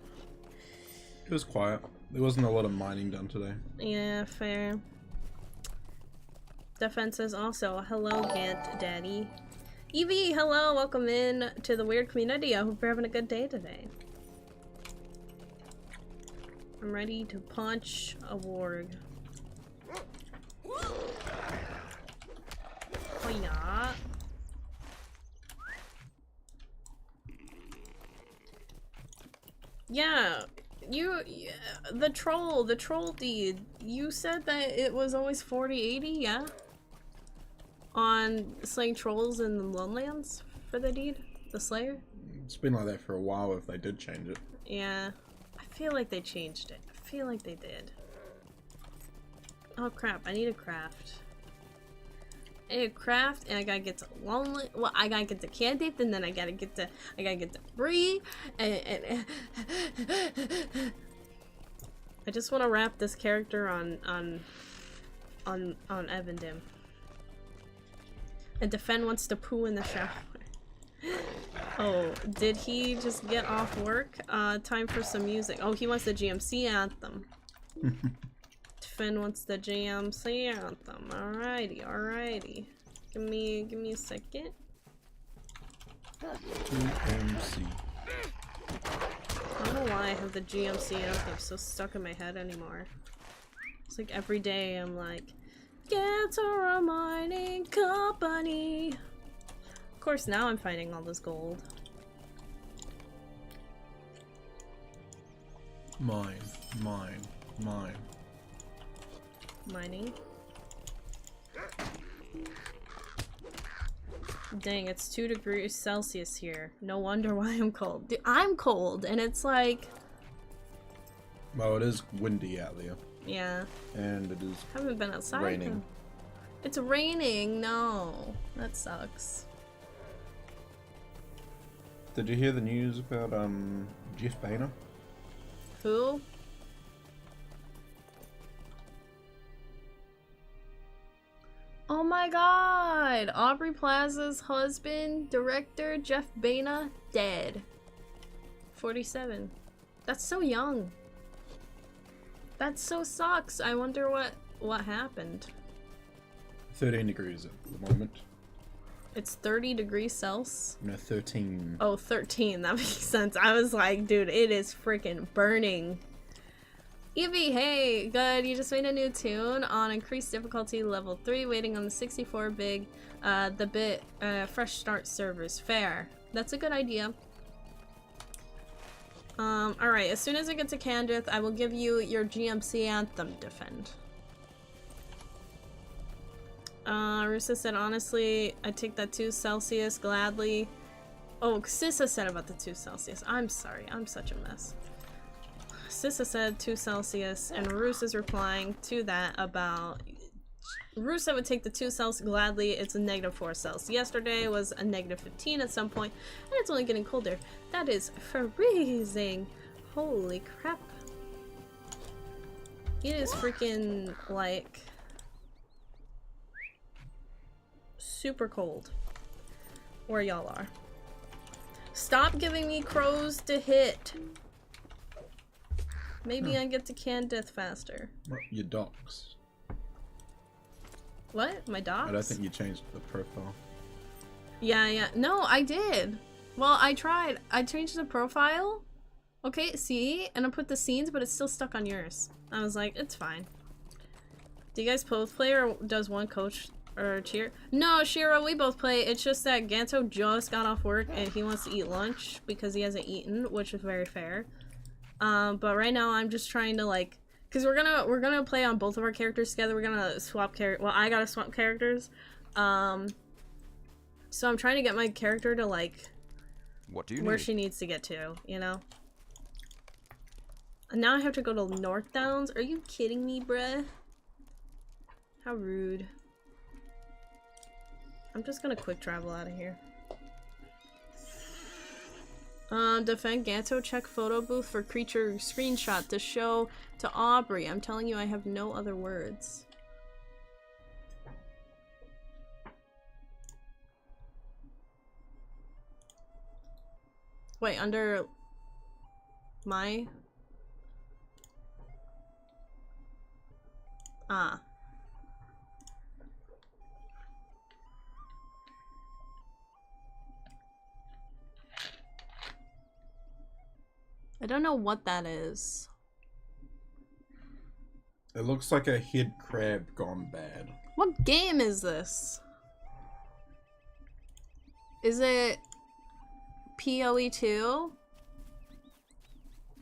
It was quiet. There wasn't a lot of mining done today. Yeah, fair. Defenses also. Hello, Gant Daddy. Evie, hello, welcome in to the weird community. I hope you're having a good day today. I'm ready to punch a warg. Oh yeah. Yeah, the troll deed. You said that it was always 40-80, yeah? On slaying trolls in the Lowlands for the deed? The Slayer? It's been like that for a while if they did change it. Yeah. I feel like they changed it. I feel like they did. Oh crap, I need a craft. I need a craft and I gotta get to lonely. Well, I gotta get the candidate and then I gotta get the Bree and I just want to wrap this character on Evendim. And Defend wants to poo in the shower. Oh, did he just get off work? Time for some music. Oh, he wants the GMC anthem. Defend wants the GMC anthem. Alrighty, alrighty. Give me a second. GMC. I don't know why I have the GMC anthem so stuck in my head anymore. It's like every day I'm like, get to a mining company. Of course, now I'm finding all this gold. Mine. Mining. Dang, it's 2 degrees Celsius here. No wonder why I'm cold. Dude, I'm cold, and it's like... Well, it is windy out there. Yeah. And it is Haven't been outside. raining. Though. It's raining. No, that sucks. Did you hear the news about Jeff Boehner? Who? Oh my god! Aubrey Plaza's husband, director, Jeff Baina, dead. 47. That's so young. That so sucks. I wonder what happened. 13 degrees at the moment. It's 30 degrees Celsius. No, 13. Oh, 13. That makes sense. I was like, dude, it is freaking burning. Evie, hey, good. You just made a new tune on increased difficulty level 3, waiting on the 64 fresh start servers. Fair. That's a good idea. Alright, as soon as I get to Candith, I will give you your GMC anthem defend. Rusa said, honestly, I'd take that 2 Celsius gladly. Oh, Sissa said about the 2 Celsius. I'm sorry, I'm such a mess. Sissa said 2 Celsius, and Rusa's replying to that about... Rusa would take the 2 Celsius gladly. It's a -4 Celsius. Yesterday was a -15 at some point, and it's only getting colder. That is freezing. Holy crap. It is freaking, like... super cold. Where y'all are. Stop giving me crows to hit. Maybe I get to Candith faster. What? Your docs. What? My docs? I don't think you changed the profile. Yeah. No, I did. Well, I tried. I changed the profile. Okay, see? And I put the scenes, but it's still stuck on yours. I was like, it's fine. Do you guys both play, or does one coach or cheer? No, Shiro, we both play. It's just that Ganto just got off work and he wants to eat lunch because he hasn't eaten, which is very fair. But right now I'm just trying to, like, because we're gonna play on both of our characters together. We're gonna swap well, I gotta swap characters. So I'm trying to get my character to, like, what do you where need? she needs to get to, you know? And now I have to go to North Downs? Are you kidding me, bruh? How rude. I'm just gonna quick travel out of here. Defend Ganto, check photo booth for creature screenshot to show to Aubrey. I'm telling you, I have no other words. Wait, under my... Ah. I don't know what that is. It looks like a head crab gone bad. What game is this? Is it PoE 2?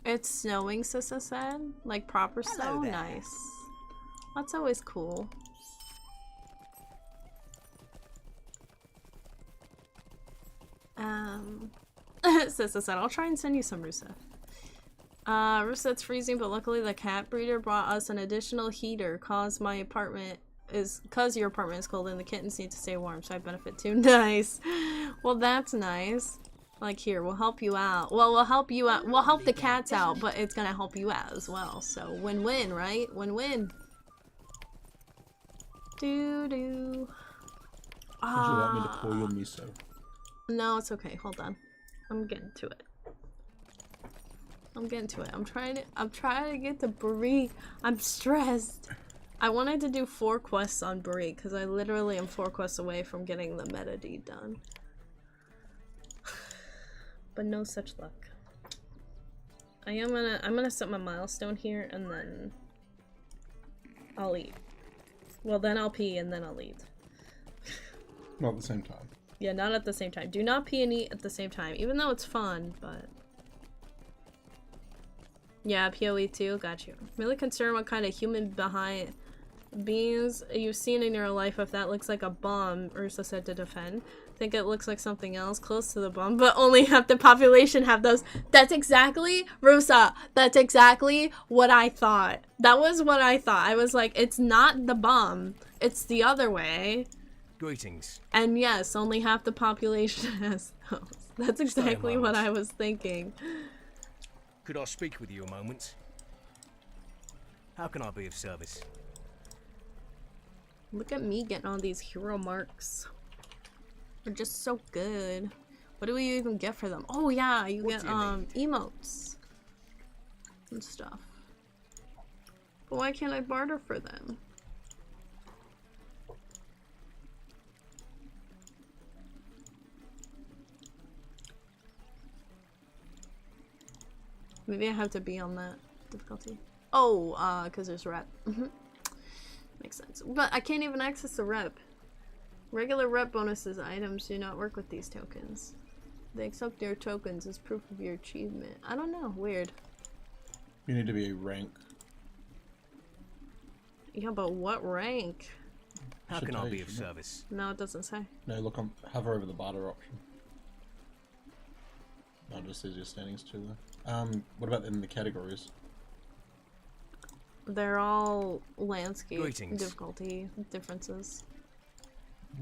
It's snowing, Sissa said. Like proper snow? Nice. That's always cool. Sissa said, I'll try and send you some, Rusa. Rusa, it's freezing, but luckily the cat breeder brought us an additional heater cause your apartment is cold and the kittens need to stay warm, so I benefit too. Nice. Well, that's nice. Like, here, we'll help you out. Well, we'll help you out. We'll help the cats out, but it's gonna help you out as well. So, win-win, right? Win-win. Doo-doo. Would you like me to pour your miso? No, it's okay. Hold on. I'm getting to it. I'm trying to get to Brie. I'm stressed. I wanted to do 4 quests on Brie because I literally am 4 quests away from getting the meta deed done. But no such luck. I'm gonna set my milestone here and then I'll eat. Well, then I'll pee and then I'll eat. Not at the same time. Yeah, not at the same time. Do not pee and eat at the same time, even though it's fun, but... Yeah, PoE 2, got you. Really concerned what kind of human beings you've seen in your life. If that looks like a bomb, Ursa said to defend. Think it looks like something else close to the bomb, but only half the population have those. That's exactly, Rusa, that's exactly what I thought. That was what I thought. I was like, it's not the bomb, it's the other way. Greetings. And yes, only half the population has those. That's exactly what I was thinking. Could I speak with you a moment? How can I be of service? Look at me getting all these hero marks. They're just so good. What do we even get for them? Oh yeah, you get emotes and stuff. But why can't I barter for them? Maybe I have to be on that difficulty. Oh, because there's rep. Makes sense. But I can't even access the rep. Regular rep bonuses items do not work with these tokens. They accept your tokens as proof of your achievement. I don't know. Weird. You need to be a rank. Yeah, but what rank? How can I be of service? No, it doesn't say. No, look on hover over the barter option. No, it just says your standings too though. What about in the categories? They're all landscape Greetings. difficulty differences.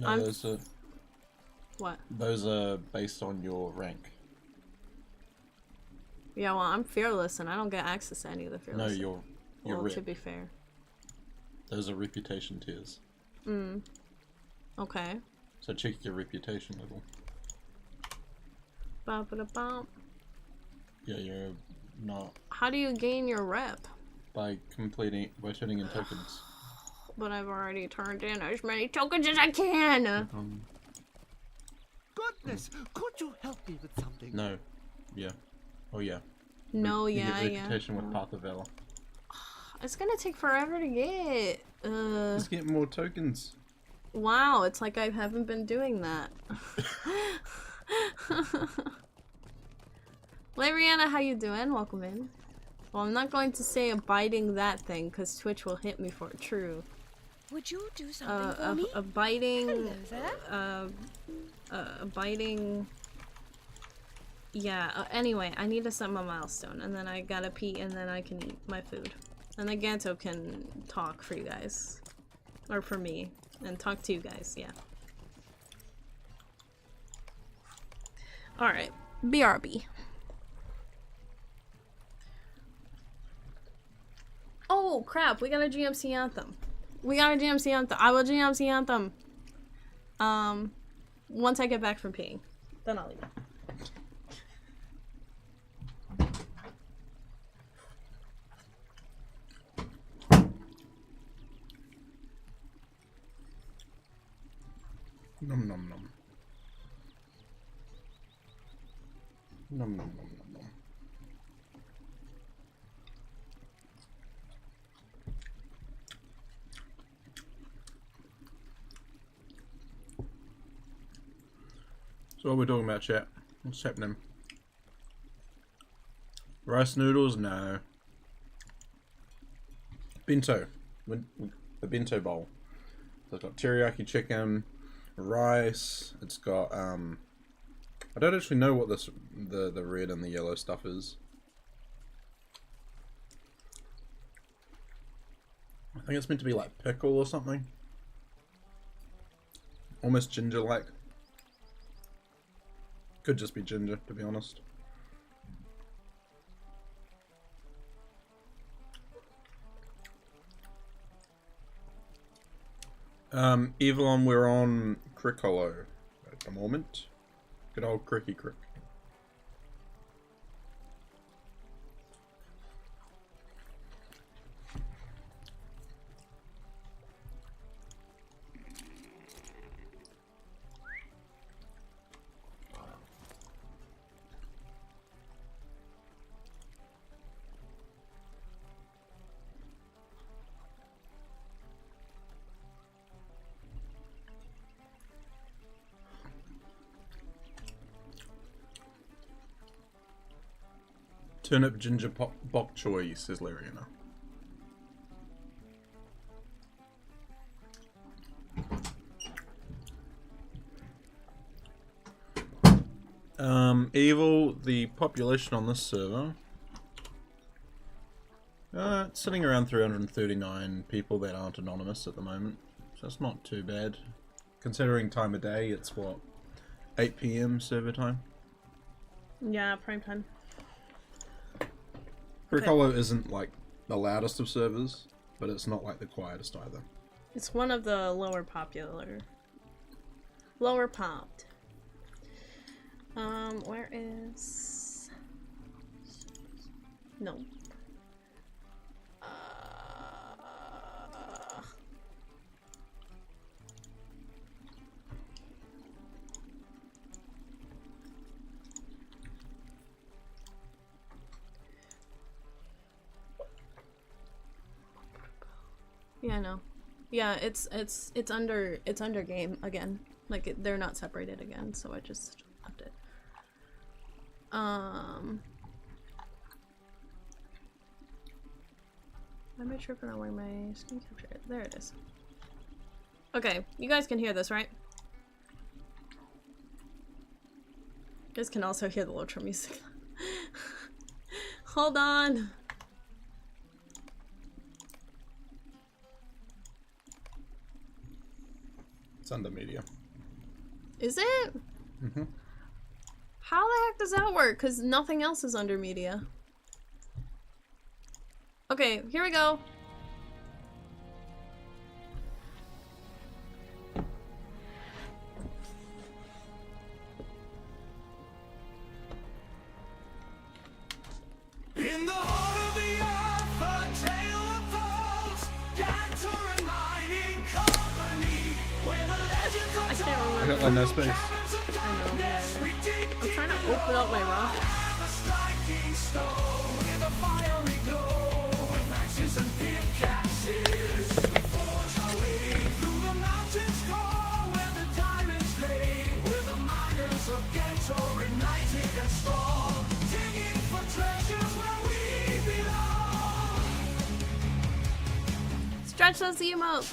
No, those are What? those are based on your rank. Yeah, well, I'm fearless and I don't get access to any of the fearless. No, you're well, rep. to be fair. Those are reputation tiers. Okay. So check your reputation level. Ba-ba-da-bum. Yeah, you're not How do you gain your rep? by turning in tokens. But I've already turned in as many tokens as I can! Goodness, could you help me with something? No. Yeah. Oh yeah. No, You yeah, get yeah. reputation with no. Path of Valor. It's gonna take forever to get. Just get more tokens. Wow, it's like I haven't been doing that. Lariana, how you doing? Welcome in. Well, I'm not going to say abiding that thing, because Twitch will hit me for it. True. Would you do something for me? Abiding... Hello there. Abiding... Yeah, anyway, I need to set my milestone, and then I gotta pee, and then I can eat my food. And then Ganto can talk for you guys. Or for me. And talk to you guys, yeah. Alright. BRB. Oh, crap, we got a GMC anthem. We got a GMC anthem. I will GMC anthem. Once I get back from peeing. Then I'll leave it. Nom nom nom. Nom nom nom nom nom. So what are we talking about, chat? What's happening? Rice noodles? No. Bento. The bento bowl. So it's got teriyaki chicken, rice. It's got I don't actually know what this the red and the yellow stuff is. I think it's meant to be like pickle or something. Almost ginger like. Could just be ginger, to be honest. Evelyn, we're on Crickolo at the moment. Good old Cricky Crick. Turnip ginger bok choy, says Lariana. Evil, the population on this server, it's sitting around 339 people that aren't anonymous at the moment, so it's not too bad. Considering time of day, it's what, 8 PM server time? Yeah, prime time. Crickolo isn't like the loudest of servers, but it's not like the quietest either. It's one of the lower popular. Lower popped. Where is... No. Yeah, no. Yeah, it's under game again. Like they're not separated again, so I just left it. Why am I tripping on where my screen capture? There it is. Okay, you guys can hear this, right? You guys can also hear the Lotro music. Hold on. It's under media. Is it? Mm-hmm. How the heck does that work? Because nothing else is under media. Okay, here we go. In the heart of the earth, a tale unfolds. Dancer and mining company, where the legends are I can't I remember. got like no space. I know, yeah. I'm trying to open up my rock. Stretch those emotes.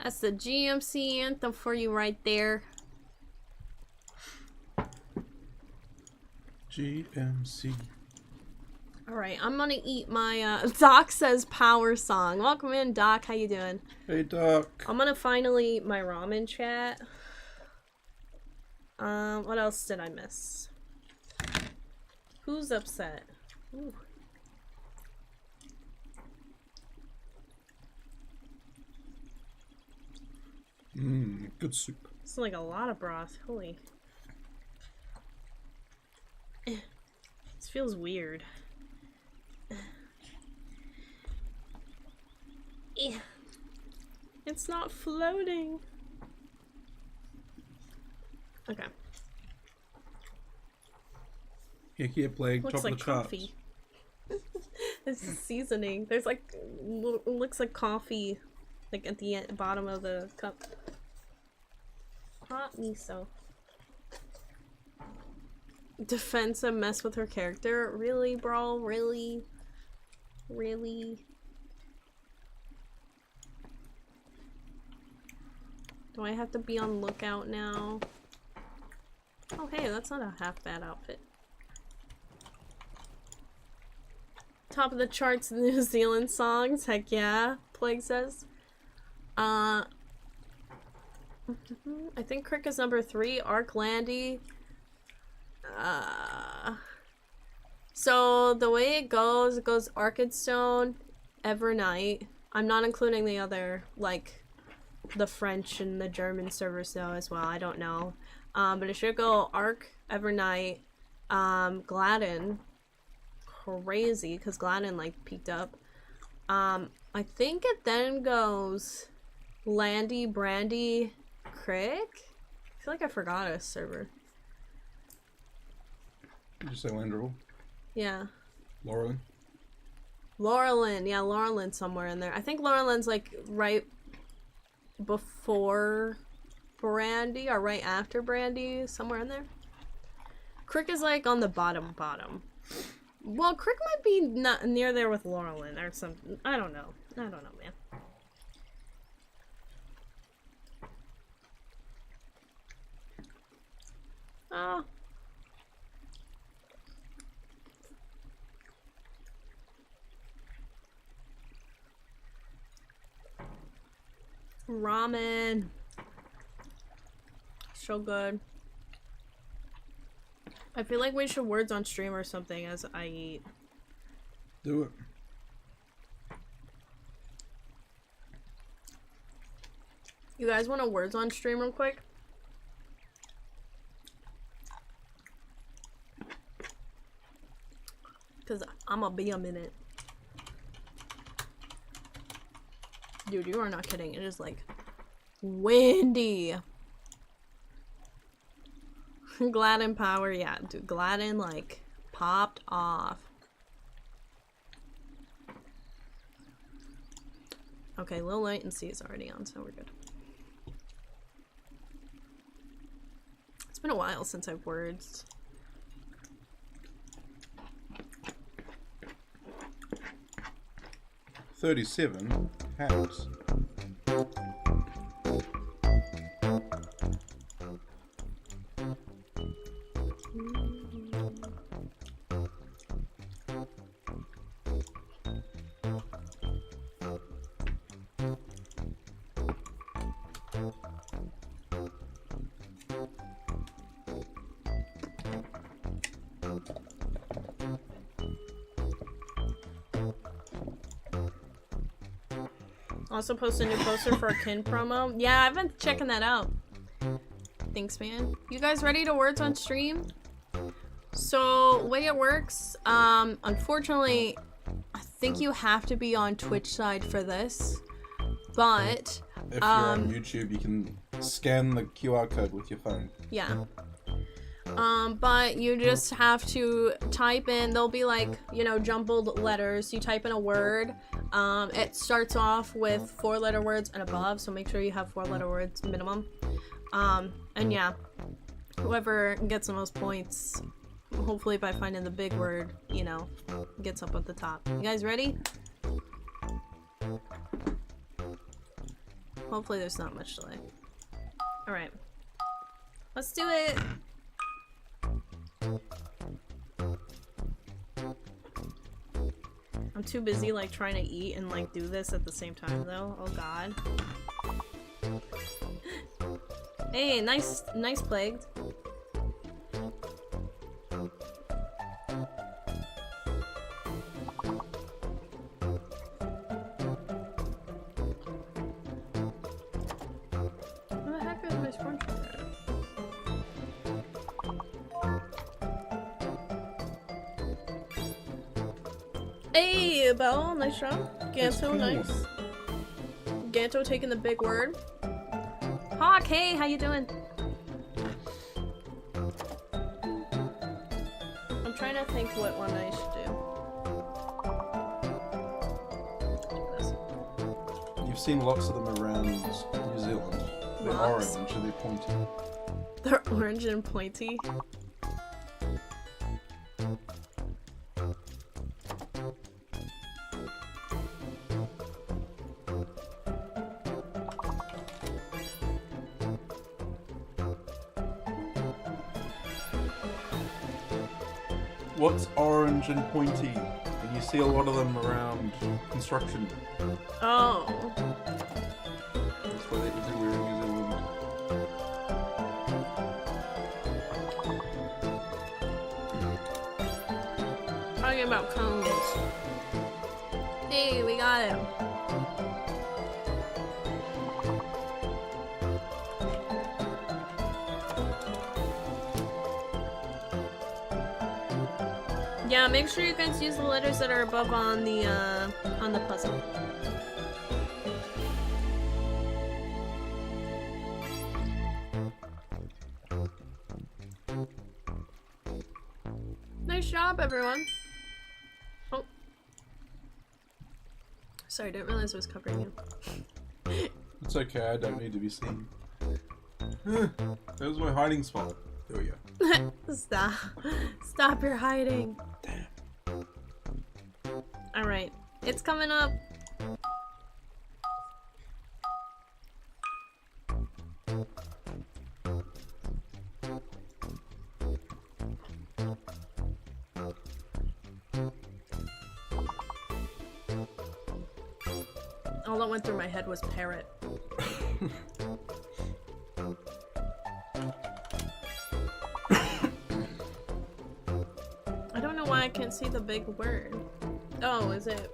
That's the GMC anthem for you right there. GMC. Alright, I'm gonna eat my, Doc says power song. Welcome in, Doc. How you doing? Hey, Doc. I'm gonna finally eat my ramen, chat. What else did I miss? Who's upset? Ooh. Mmm, good soup. It's like a lot of broth. Holy. This feels weird. It's not floating. Okay. Here, plague. Looks Top like of the charts. coffee. This is seasoning. There's like, looks like coffee, like at the bottom of the cup. Hot miso. Defensive mess with her character? Really, bro? Really? Really? Do I have to be on lookout now? Oh hey, that's not a half bad outfit. Top of the charts New Zealand songs, heck yeah, Plague says. I think Crick is number 3, Arc Landy. So the way it goes Arcade Stone, Evernight. I'm not including the other, like, the French and the German servers though as well. I don't know. But it should go Arc, Evernight, Gladden. Crazy, because Gladden, like, peaked up. I think it then goes Landy, Brandy, Crick? I feel like I forgot a server. Did you say Landrival? Yeah. Laurelin? Laurelin, yeah, Laurelin's somewhere in there. I think Laurelin's like right before Brandy or right after Brandy, somewhere in there. Crick is like on the bottom. Well, Crick might be not near there with Laurelin or something. I don't know, man. Oh. Ramen. So good. I feel like we should words on stream or something as I eat. Do it. You guys want to words on stream real quick? Because I'm gonna be a minute. Dude, you are not kidding. It is like windy. Gladden power, yeah. Dude, Gladden like popped off. Okay, low latency is already on, so we're good. It's been a while since I've words. $37 hacks. Also post a new poster for a kin promo. Yeah, I've been checking that out. Thanks, man. You guys ready to words on stream? So, way it works, unfortunately, I think you have to be on Twitch side for this, but if you're on YouTube, you can scan the QR code with your phone. Yeah. But you just have to type in, there'll be like, you know, jumbled letters. You type in a word. It starts off with 4-letter words and above, so make sure you have 4-letter words minimum. And yeah, whoever gets the most points, hopefully by finding the big word, you know, gets up at the top. You guys ready? Hopefully there's not much delay. Alright. Let's do it! I'm too busy like trying to eat and like do this at the same time though. Oh god. Hey, nice plagued. Where the heck is my sponge at? Hey, Belle, nice job. Ganto, nice. Ganto taking the big word. Hawk, hey, how you doing? I'm trying to think what one I should do. You've seen lots of them around New Zealand. They're Lots? orange and they're pointy. They're orange and pointy. What's orange and pointy? And you see a lot of them around construction. Oh. That's why they're everywhere in New Zealand. Talking about cones. Hey, we got him. Yeah, make sure you guys use the letters that are above on the puzzle. Nice job, everyone. Oh. Sorry, didn't realize I was covering you. It's okay, I don't need to be seen. That was my hiding spot. There we go. Stop. Stop your hiding. Damn. Alright, it's coming up. All that went through my head was parrot. I don't know why I can't see the big word. Oh, is it?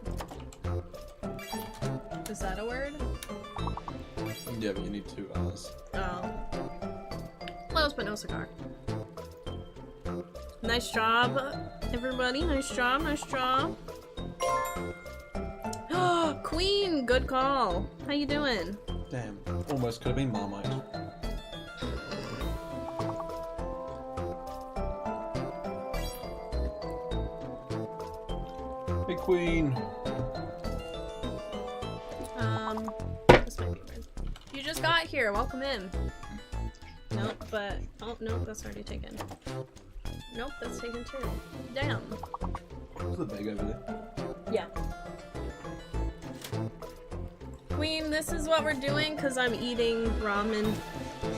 Is that a word? Yeah, but you need 2 R's. Oh. Close, but no cigar. Nice job, everybody. Nice job, nice job. Queen, good call. How you doing? Damn, almost could have been Marmite. Hey, Queen. This might be weird. You just got here. Welcome in. Nope, but oh nope, that's already taken. Nope, that's taken too. Damn. Is the bag over there? Yeah. Queen, this is what we're doing because I'm eating ramen.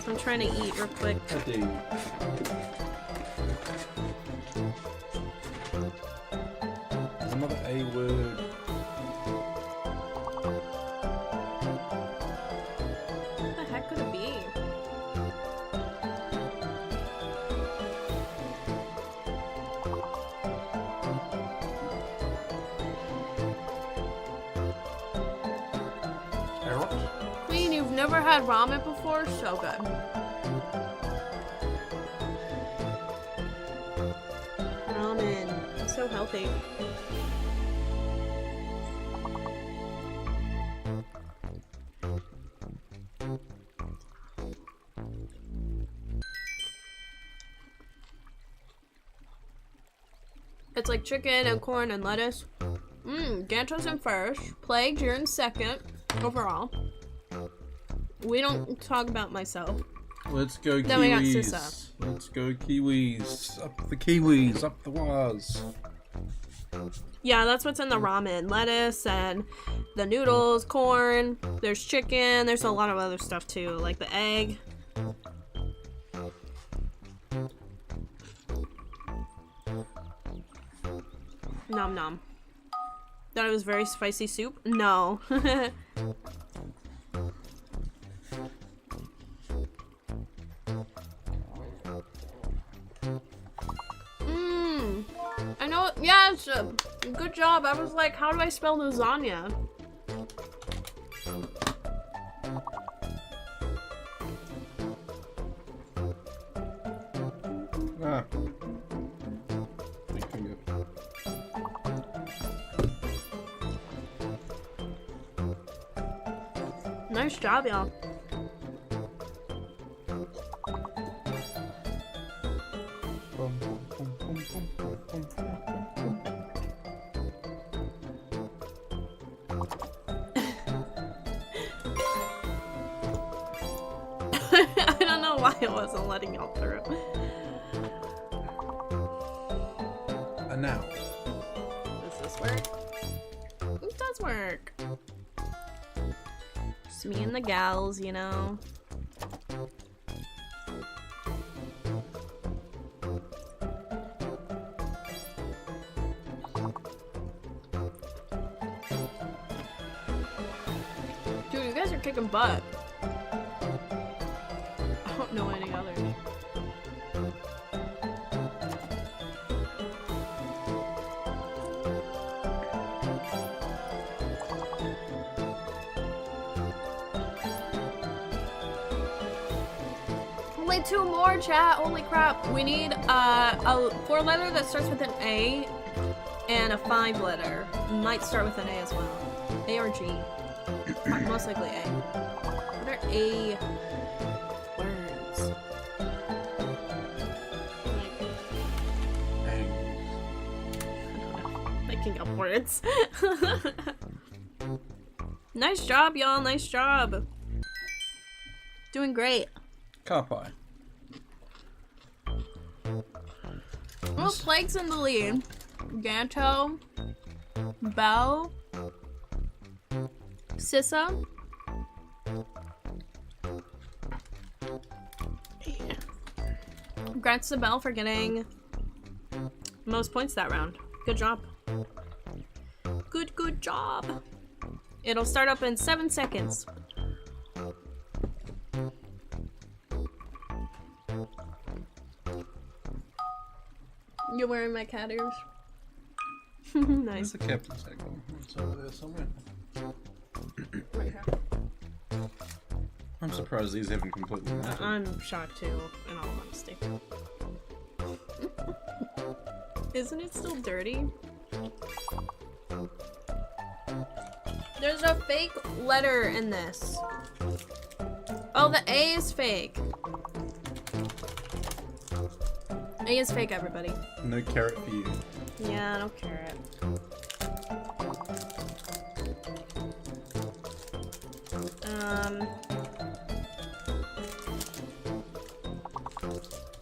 I'm trying to eat real quick. I do. There's another A word. What the heck could it be? Queen, you've never had ramen before? So good. Ramen. So healthy. It's like chicken and corn and lettuce. Ganto's in first. Plague, you're in second. Overall. We don't talk about myself. Let's go Kiwis. Then we got Sissa. Let's go Kiwis. Up the Kiwis, up the waz. Yeah, that's what's in the ramen. Lettuce and the noodles, corn. There's chicken. There's a lot of other stuff too, like the egg. Nom nom. Thought it was very spicy soup? No. I know. Yes. Good job. I was like, how do I spell lasagna? Ah. Big finger. Nice job, y'all. I don't know why it wasn't letting y'all through. And now. Does this work? It does work. Just me and the gals, you know. Dude, you guys are kicking butt. I don't know any others. Only 2 more, chat. Holy crap. We need a 4 letter that starts with an A and a 5-letter. Might start with an A as well. A or G. Most likely A. What are A words? Making up words. Nice job, y'all. Nice job. Doing great. Car pie. Well, Plague's in the lead. Ganto, Bell, Sissa. Congrats to Bell for getting most points that round. Good job. Good job. It'll start up in 7 seconds. You're wearing my cat ears. Nice. Where's the captain's tag on? It's over there somewhere. Right here. I'm surprised these haven't completely melted. I'm shocked too, in all honesty. Isn't it still dirty? There's a fake letter in this. Oh, the A is fake. A is fake, everybody. No carrot for you. Yeah, no carrot.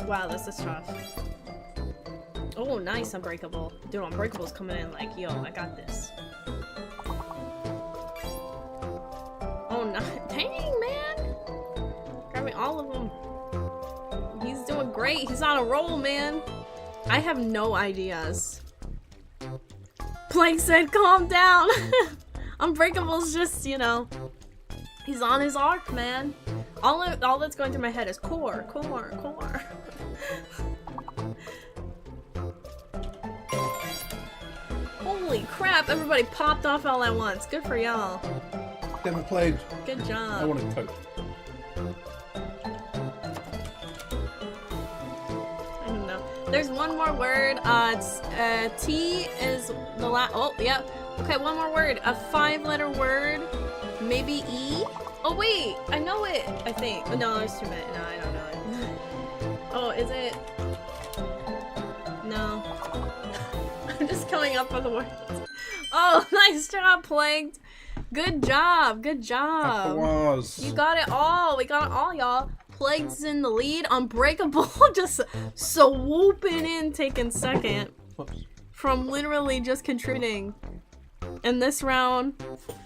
Wow, this is tough. Oh, nice, Unbreakable. Dude, Unbreakable's coming in like, yo, I got this. Oh, no. Dang, man! Grabbing all of them. He's doing great. He's on a roll, man. I have no ideas. Plague said, calm down. Unbreakable's just, you know, he's on his arc, man. All that's going through my head is core. Holy crap, everybody popped off all at once. Good for y'all. Damn it, Plague. Good job. I want a Coke. I don't know. There's one more word. It's T is the last. Oh, yeah. Okay, one more word. A 5-letter word. Maybe E. Oh wait, I know it. I think. Oh, no, there's too many. No, I don't know it. Oh, is it? No. I'm just coming up with the words. Oh, nice job, Plagued. Good job. Good job. You got it all. We got it all, y'all. Plagued's in the lead. Unbreakable just swooping in, taking second. From literally just contributing in this round.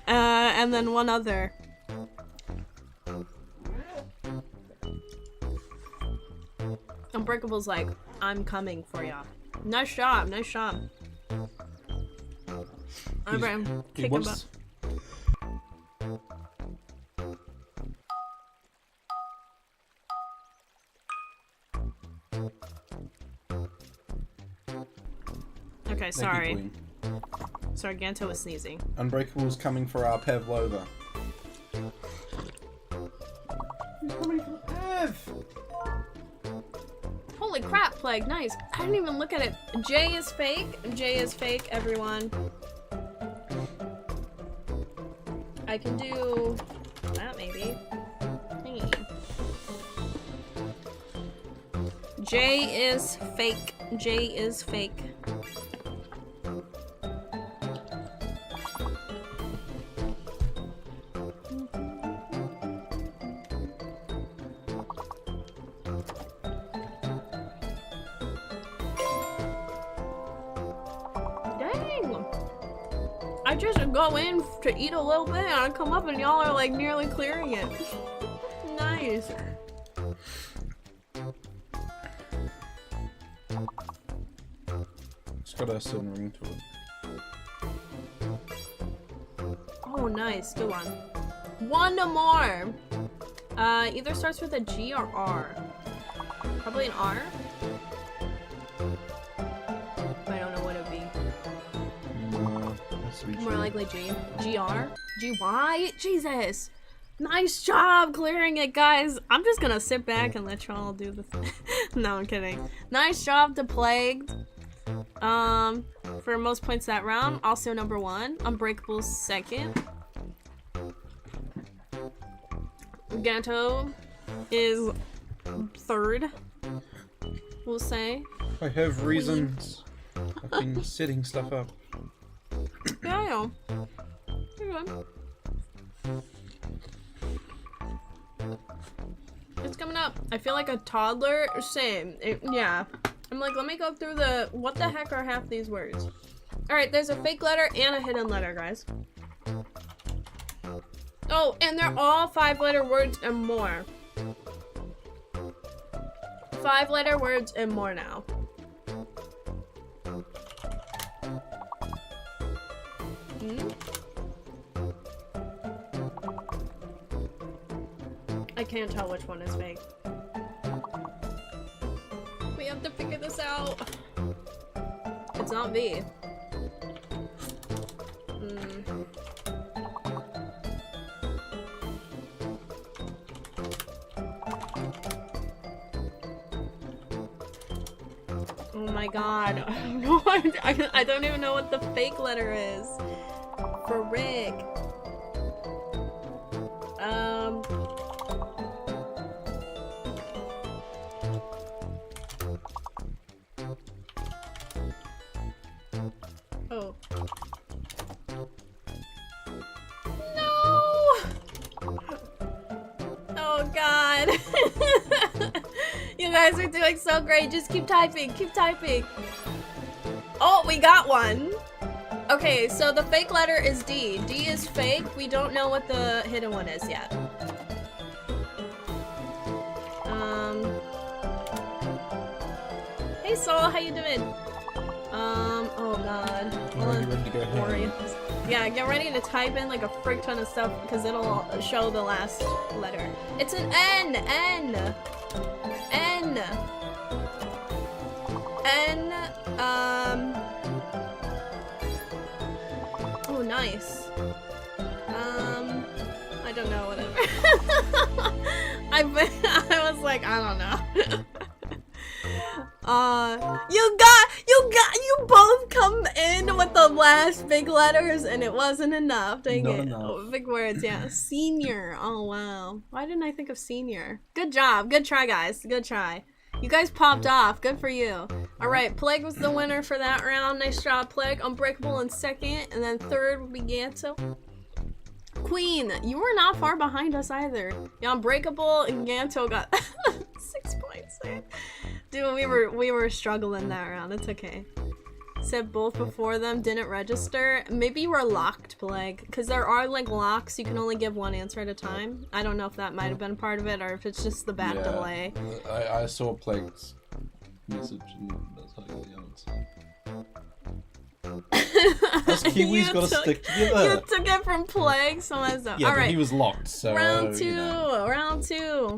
And then one other. Unbreakable's like, I'm coming for ya. Nice job. Nice job. Alright, kick him up. Okay, sorry. Sorry, Ganto was sneezing. Unbreakable's coming for our Pavlova. He's coming for Pav! Holy crap, Plague, nice. I didn't even look at it. J is fake. J is fake, everyone. I can do that, maybe. Hey. J is fake. J is fake. I just go in to eat a little bit and I come up and y'all are like nearly clearing it. Nice. It's got a certain ring to it. Oh, nice. Good one. One more. Either starts with a G or R. Probably an R. I don't know what it would be. More likely G. GR? GY? Jesus! Nice job clearing it, guys! I'm just gonna sit back and let y'all do the thing. No, I'm kidding. Nice job to Plagued. For most points that round, also number 1. Unbreakable second. Ganto is 3rd. We'll say. I have reasons. I've been setting stuff up. Yeah, I know. You're good. It's coming up. I feel like a toddler. Same. Yeah. I'm like, let me go through the. What the heck are half these words? Alright, there's a fake letter and a hidden letter, guys. Oh, and they're all 5-letter words and more. 5-letter words and more now. I can't tell which one is fake. We have to figure this out. It's not V. Oh my god. I don't even know what the fake letter is. For Rick. Oh. No! Oh god. You guys are doing so great. Just keep typing. Keep typing. Oh, we got one. Okay, so the fake letter is D. D is fake. We don't know what the hidden one is yet. Hey Saul, how you doing? Oh god. Ready to go ahead. Yeah, get ready to type in like a frick ton of stuff because it'll show the last letter. It's an N! N! N! N, oh, nice. I don't know, whatever. I was like, I don't know. You both come in with the last big letters and it wasn't enough. Dang it. Oh, big words, yeah. Senior. Oh, wow. Why didn't I think of senior? Good job. Good try, guys. Good try. You guys popped off. Good for you. Alright, Plague was the winner for that round. Nice job, Plague. Unbreakable in 2nd, and then 3rd would be Ganto. Queen, you were not far behind us either. Yeah, Unbreakable and Ganto got 6 points there. Dude, we were struggling that round. It's okay. Said both before them didn't register. Maybe you were locked, Plague, because there are like locks. You can only give one answer at a time. I don't know if that might have been part of it or if it's just the bad delay. I saw Plague's message and that's how the Us Kiwis gotta stick together. You took it from Plague, so as yeah, all right. But he was locked, so round 2, you know. round 2.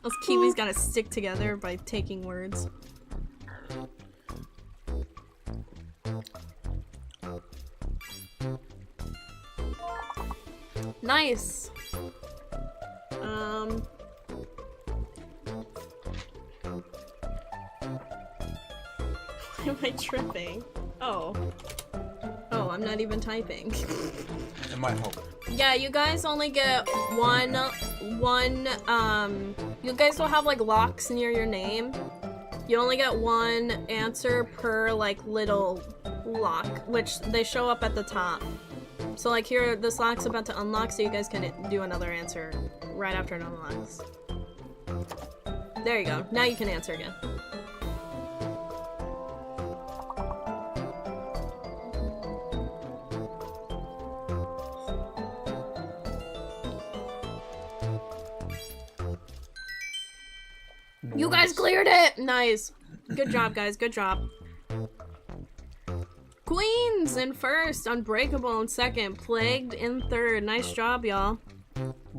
Us Kiwis gotta stick together by taking words. Nice. Why am I tripping? Oh, I'm not even typing. It might help. Yeah, you guys only get one, you guys will have like locks near your name. You only get one answer per like little lock, which they show up at the top. So like here, this lock's about to unlock, so you guys can do another answer right after it unlocks. There you go. Now you can answer again. You guys cleared it! Nice. Good job, guys. Good job. Queens in 1st, Unbreakable in 2nd, Plagued in 3rd. Nice job, y'all.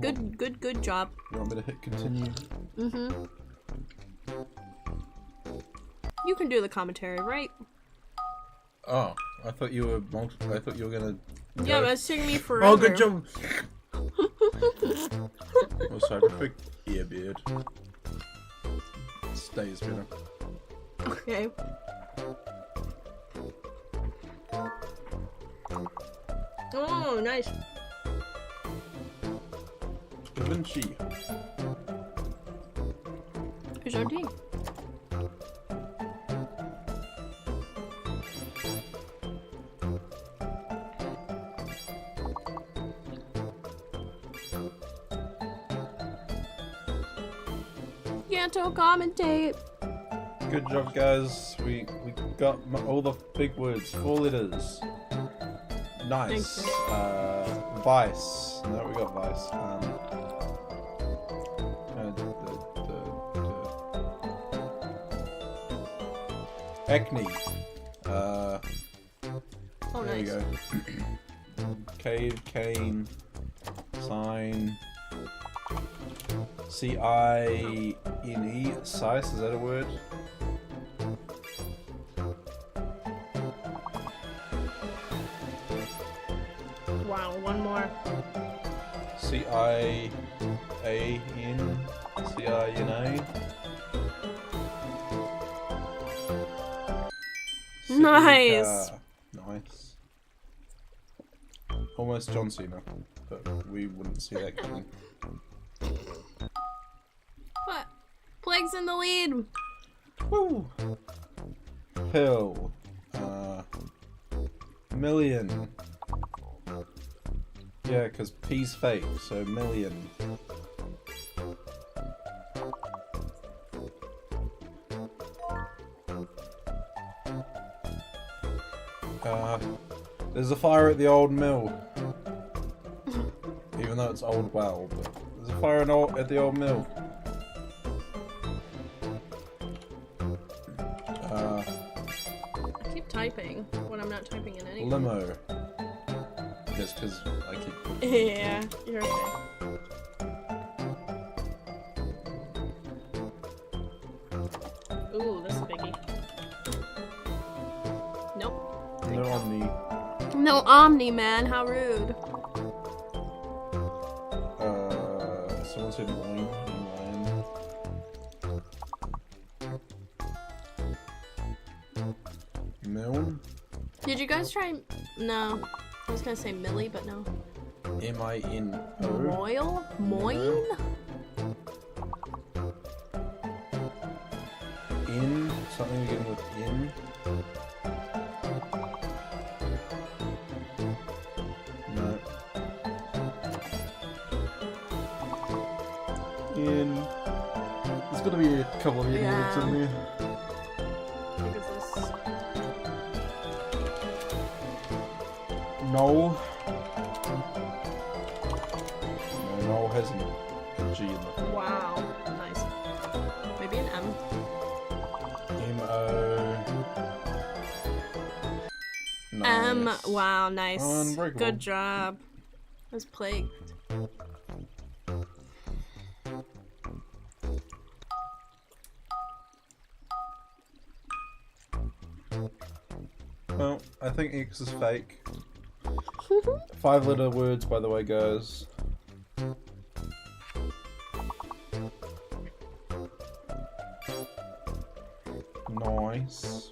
Good job. You want me to hit continue? Mm-hmm. You can do the commentary, right? Oh, I thought you were gonna. Yeah, but it's taking me forever. Oh, good job. Oh, sorry, perfect earbeard. Stays better. Okay. Oh, nice. Da Vinci. Here's our tea. Yanto commentate. Good job, guys. We got all the big words. 4 letters. Nice. Vice. No, we got vice. Acne. Oh, There nice. you go. Cave, cane, sign. C-I-N-E. Size, is that a word? Wow, one more. C-I-A-N. C-I-N-A. Nice. Nice. Almost John Cena, but we wouldn't see that coming. What? Plague's in the lead. Woo! Pill. Million. Yeah, because P's fake, so million. There's a fire at the old mill. Even though it's old well, but there's a fire at the old mill. I keep typing when I'm not typing in anything. Limo. Just because I keep... Yeah, you're okay. Ooh, this is a biggie. Nope. No Omni. No Omni, man. How rude. Someone said wine. Milne? Did you guys try? No. I was gonna say Millie, but no. M-I-N-O? Moyle? Moyne? In? Something again with in? No. In. There's gotta be a couple of in words in there. I think it's this. No. No, hasn't a G in it. Wow. Nice. Maybe an M. M-O... Nice. M. Wow, nice. Unbreakable. Good job. I was plagued. Well, I think X is fake. 5-letter words, by the way, guys. Nice.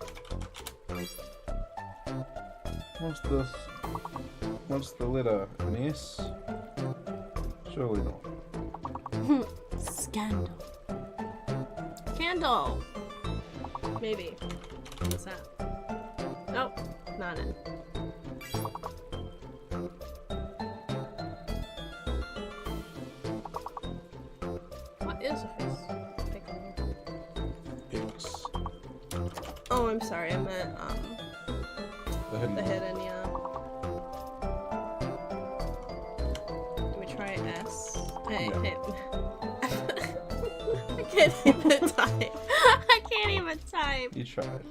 What's this? What's the letter? An S? Surely not. Scandal. Candle. Maybe. What's that? Nope. Not it. What is a face? X. Oh, I'm sorry. I meant The hidden. the hidden. Yeah. Do we try S? Hey, Yeah. hey. I can't even type. I can't even type. You tried.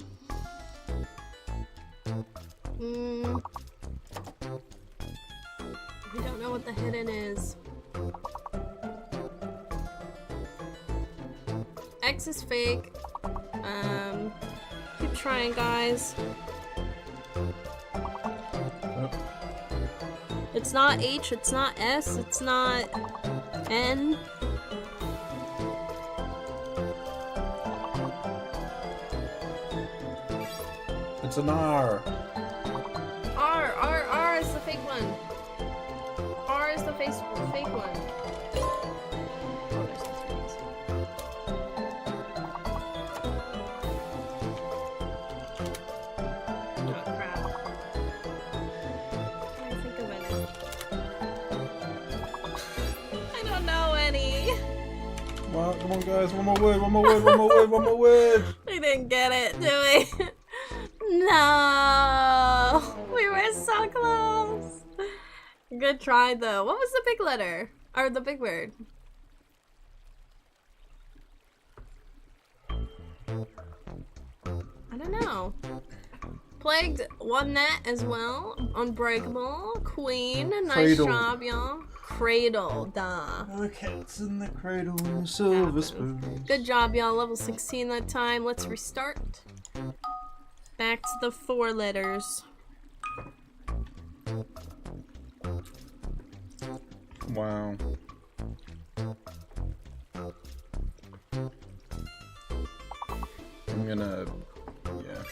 We don't know what the hidden is. X is fake. Keep trying, guys. Oh. It's not H, it's not S, it's not N. It's an R. R is the fake one. R is the fake one. Oh, there's some things. Oh, crap. I can't think of any. I don't know any. Well, come on, guys. One more word. One more word. One more word. One more word. We didn't get it, did we? No. We were so close. Good try, though. What was the big letter? Or the big word? I don't know. Plagued, one net as well. Unbreakable. Queen. Nice Cradle. job, y'all. Cradle, duh. The cat's in the cradle and the silver spoon. Good job, y'all. Level 16 that time. Let's restart. Back to the 4 letters. Wow. I'm gonna... yeah.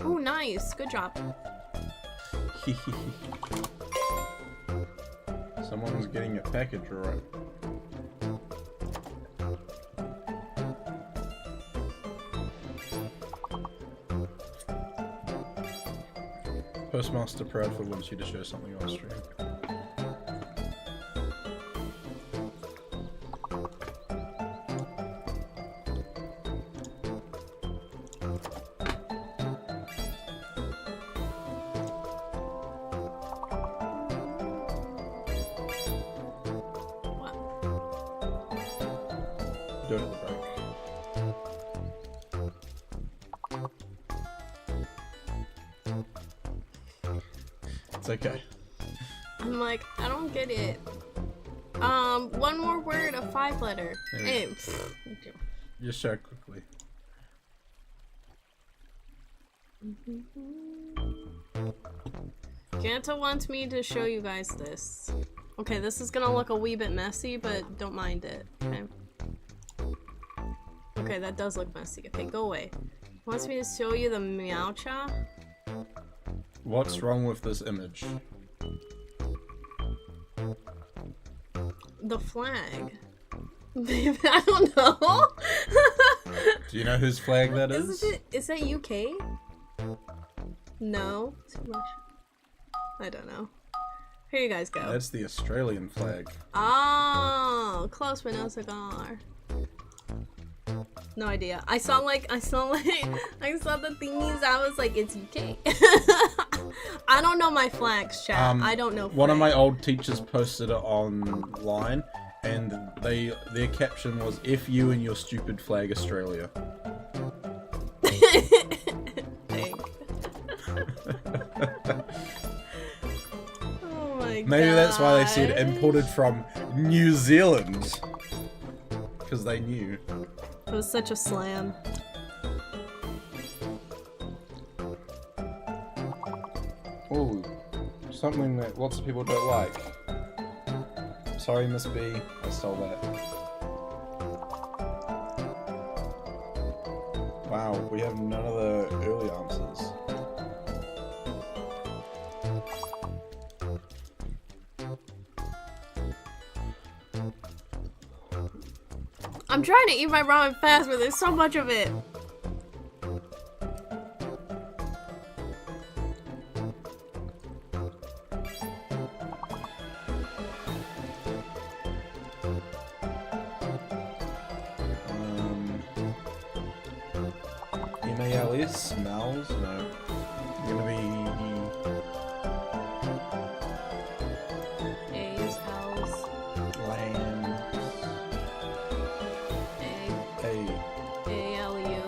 Oh, nice. Good job. Someone's getting a package right. Postmaster Proudfoot wants you to show something on stream. Do it at the break. It's okay. I'm like, I don't get it. One more word, a 5 letter. There we Hey, go. thank you. Just show it quickly. Ganta wants me to show you guys this. Okay, this is gonna look a wee bit messy, but don't mind it. Okay. Okay, that does look messy. Okay, go away. Wants me to show you the Meowcha. What's wrong with this image? The flag. Babe, I don't know. Do you know whose flag that is? Is that UK? No. It's Russia. I don't know. Here you guys go. That's the Australian flag. Oh, close but no cigar. No idea. I saw the thingies. I was like, it's UK. I don't know my flags, chat. I don't know. One of flags. my old teachers posted it online, and their caption was "If you and your stupid flag, Australia." Dang. Oh my god. Maybe that's why they said imported from New Zealand, because they knew. It was such a slam. Oh, something that lots of people don't like. Sorry, Miss B, I stole that. Wow, we have none of the early answers. I'm trying to eat my ramen fast, but there's so much of it. MALS? Smells? No. Gonna be... A's, L's, Lambs. A, A. A-L-U.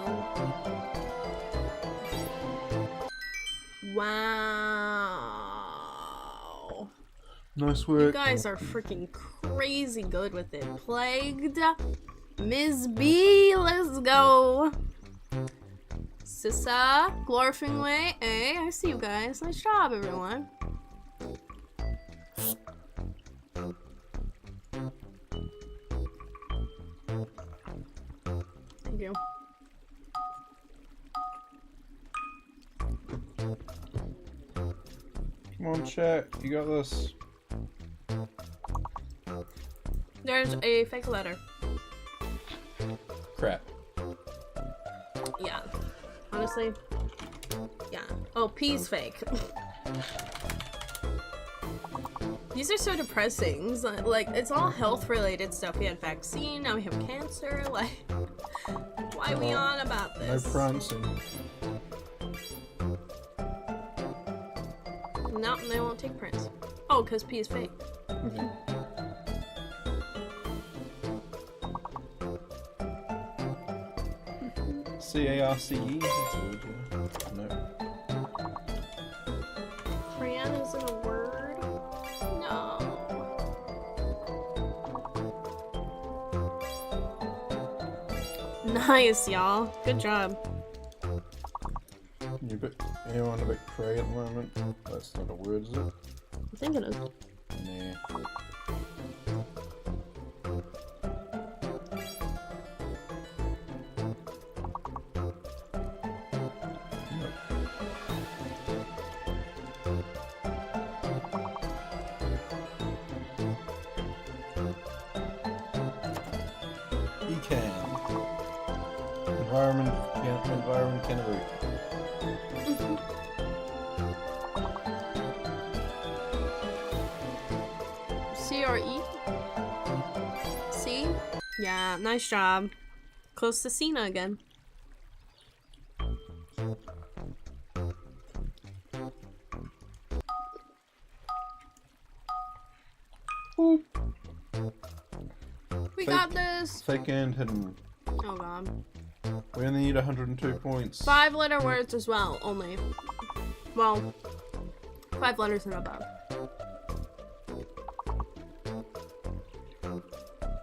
Wow. Nice work. You guys are freaking crazy good with it. Plagued. Ms. B, let's go. Sissa, Glorfing Way, A. I see you guys. Nice job, everyone. Thank you. on, chat. You got this. There's a fake letter. Crap. Yeah. Honestly. Yeah. Oh, P's fake. These are so depressing. Like, it's all health-related stuff. We had vaccine, now we have cancer. Like, why are we on about this? No prancing. No, they won't take prints. Oh, because P is fake. Okay. C-A-R-C-E? That's a word, yeah. No. Crayon isn't a word? No. Nice, y'all. Good job. Anyone a bit cray at the moment? That's not a word, is it? I think it is. Nah. Environment Canterbury. C or E? C? Yeah, nice job. Close to Cena again. Boop. We got this! Fake and hidden. Oh god. We only need 102 points. 5-letter words as well, only. Well, 5 letters and above. Oh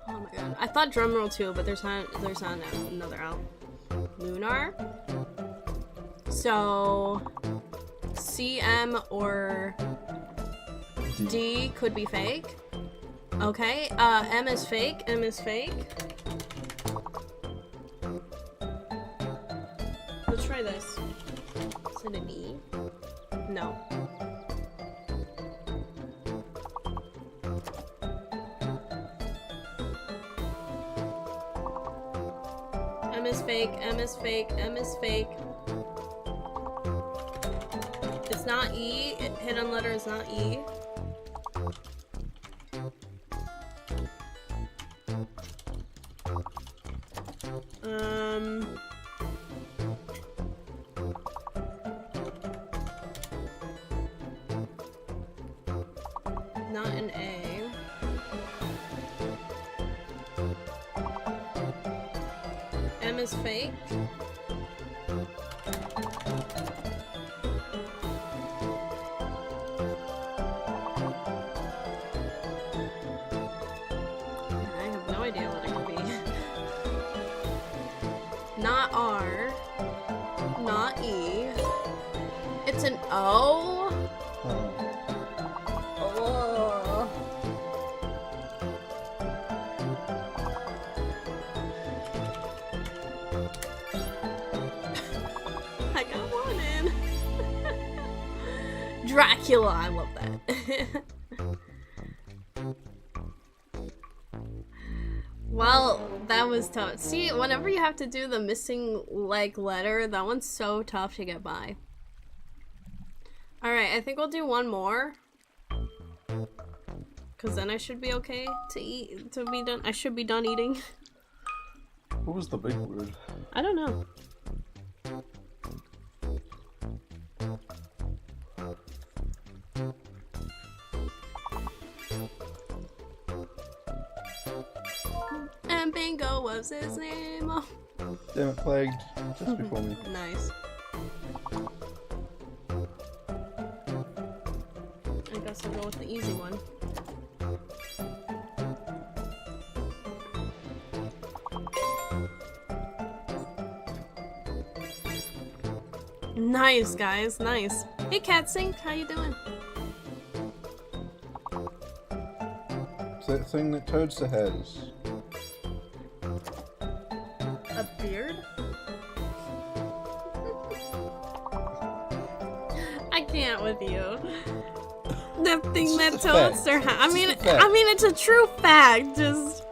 my god. I thought drumroll too, but there's not another L. Lunar. So CM or D could be fake. Okay, M is fake. M is fake. Let's try this. Is it an E? No. M is fake. M is fake. M is fake. It's not E. Hidden letter is not E. Not an A. M is fake. I have no idea what it could be. Not R. Not E. It's an O. Oh. I got one in. Dracula, I love that. Well, that was tough. See, whenever you have to do the missing, like, letter, that one's so tough to get by. Alright, I think we'll do one more. Cause then I should be okay to eat, to be done. I should be done eating. What was the big word? I don't know. And Bingo was his name. Oh. Damn it, plagued just before me. Nice. I guess I'll go with the easy one. Nice, guys. Nice. Hey, Catsync. How you doing? It's that thing that Toadster has. A beard? I can't with you. The thing that It's just a fact. toadster has. I It's mean, just a fact. it's a true fact. Just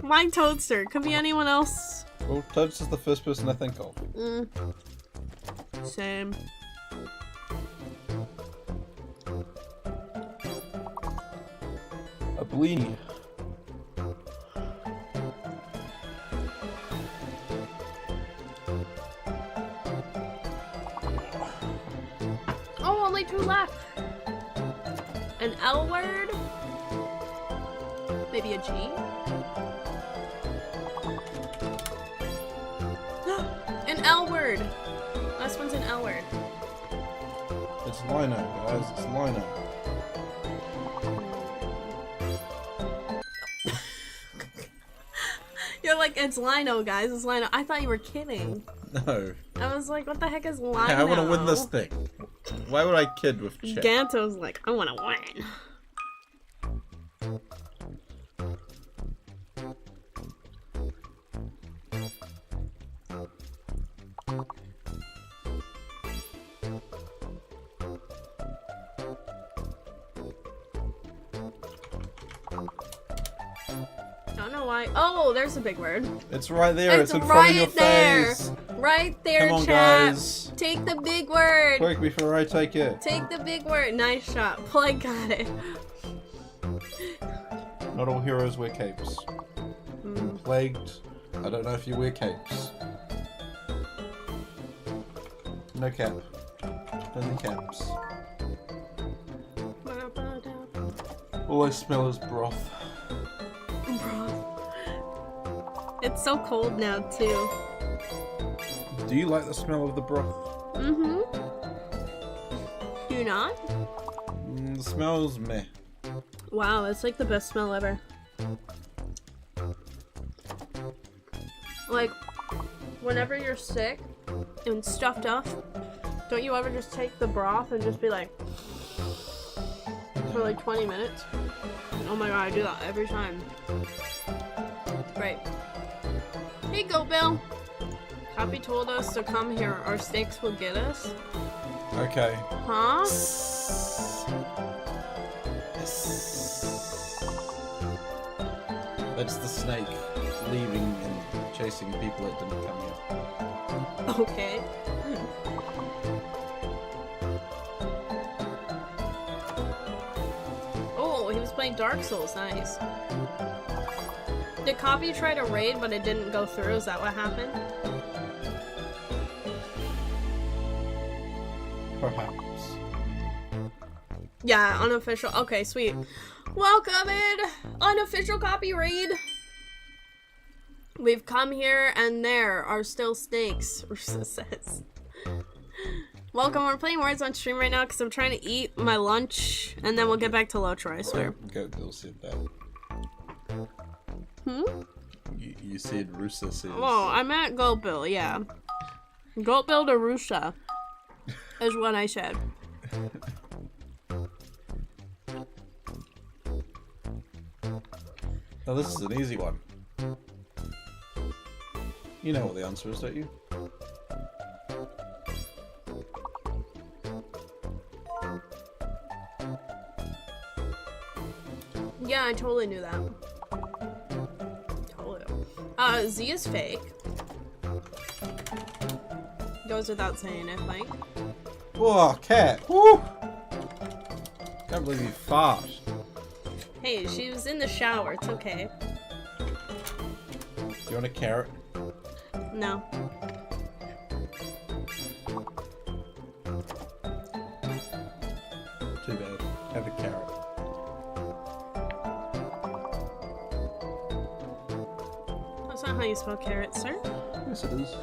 my toadster. Could be anyone else. Well, Toad's is the first person I think of. Same. A blini. Oh, only 2 left. An L word? Maybe a G? An L word. Last one's an L word. It's Lino, guys. It's Lino. You're like, it's Lino, guys. It's Lino. I thought you were kidding. No. I was like, what the heck is Lino? Hey, I want to win this thing. Why would I kid with shit? Ganto's like, I want to win. Don't know why. Oh, there's a big word. It's right there. It's in front right of your there. face. Right there, Come on, chat. guys. Take the big word. Quick before I take it. Take the big word. Nice shot. Play got it. Not all heroes wear capes. Plagued. I don't know if you wear capes. No cap. Only caps. All I smell is broth. It's so cold now, too. Do you like the smell of the broth? Mm-hmm. Do you not? The smell's meh. Wow, it's like the best smell ever. Like, whenever you're sick and stuffed up, don't you ever just take the broth and just be like, for like 20 minutes? Oh my god, I do that every time. Right. Hey, Goat Bill. Copy told us to come here. Our steaks will get us. Okay. Huh? That's the snake leaving and chasing people that didn't come here. Okay. Oh, he was playing Dark Souls. Nice. Did Copy try to raid, but it didn't go through? Is that what happened? Perhaps. Yeah, unofficial. Okay, sweet. Welcome in! Unofficial Copy raid! We've come here and there are still snakes, Rusa says. Welcome, we're playing Words on stream right now because I'm trying to eat my lunch and then we'll get back to Lotro, I swear. Goat Bill said that. You said Rusa says. Oh, I'm at Goat Bill, yeah. Goat Bill to Rusa is what I said. Oh, this is an easy one. You know what the answer is, don't you? Yeah, I totally knew that. Z is fake. Goes without saying, I think. Oh, cat! Woo! Can't believe you fart. Hey, she was in the shower, it's okay. You want a carrot? No. Too bad. Have a carrot. That's not how you spell carrot, sir. Yes, it is.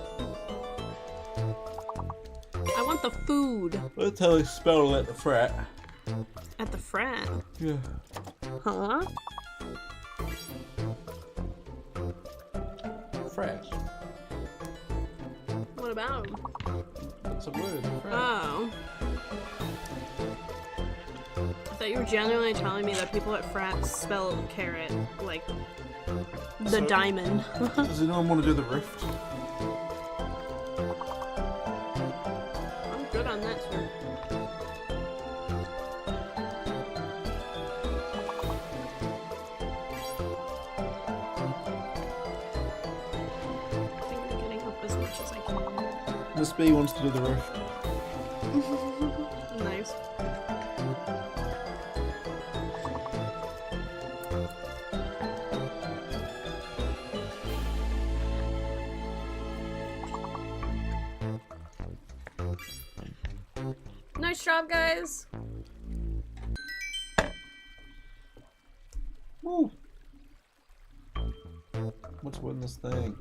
I want the food. That's how they spell it at the frat. At the frat. Yeah. Huh? Frat. What about him? That's a word. Frat. Oh. I thought you were genuinely telling me that people at frat spell carrot like the So- diamond. Does anyone want to do the rift? I'm good on that, sir. Miss B wants to do the roof. Nice. Nice job, guys. Woo! Let's win this thing.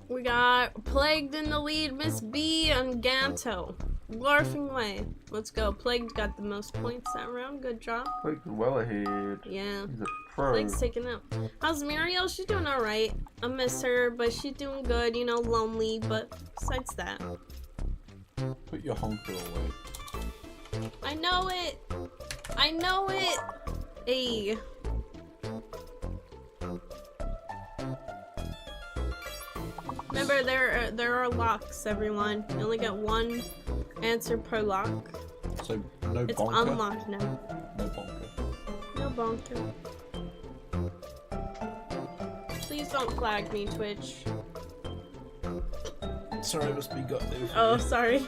We got Plagued in the lead, Miss B and Ganto. Larfing away. Let's go. Plagued got the most points that round. Good job. Like well ahead. Yeah. He's a pro. Plague's taking out. How's Muriel? She's doing alright. I miss her, but she's doing good. You know, lonely, but besides that. Put your honker away. I know it. I know it. Hey. Remember, there are locks, everyone. You only get one answer per lock. So no It's bonker. unlocked now. No bonker. No bonker. Please don't flag me, Twitch. Sorry, must be got there. Oh, sorry.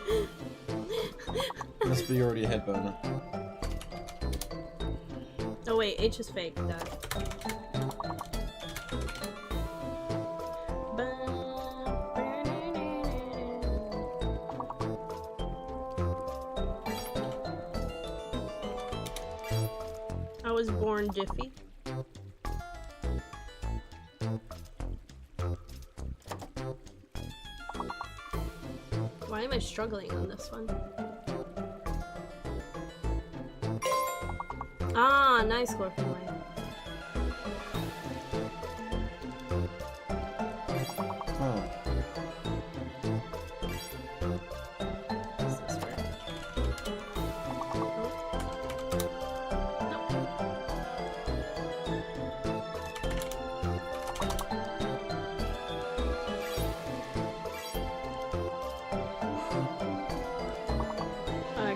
Must be already a head burner. Oh wait, H is fake. Duh. I was born Jiffy. Why am I struggling on this one? Ah, nice Scorpion Way. Oh. Is this where?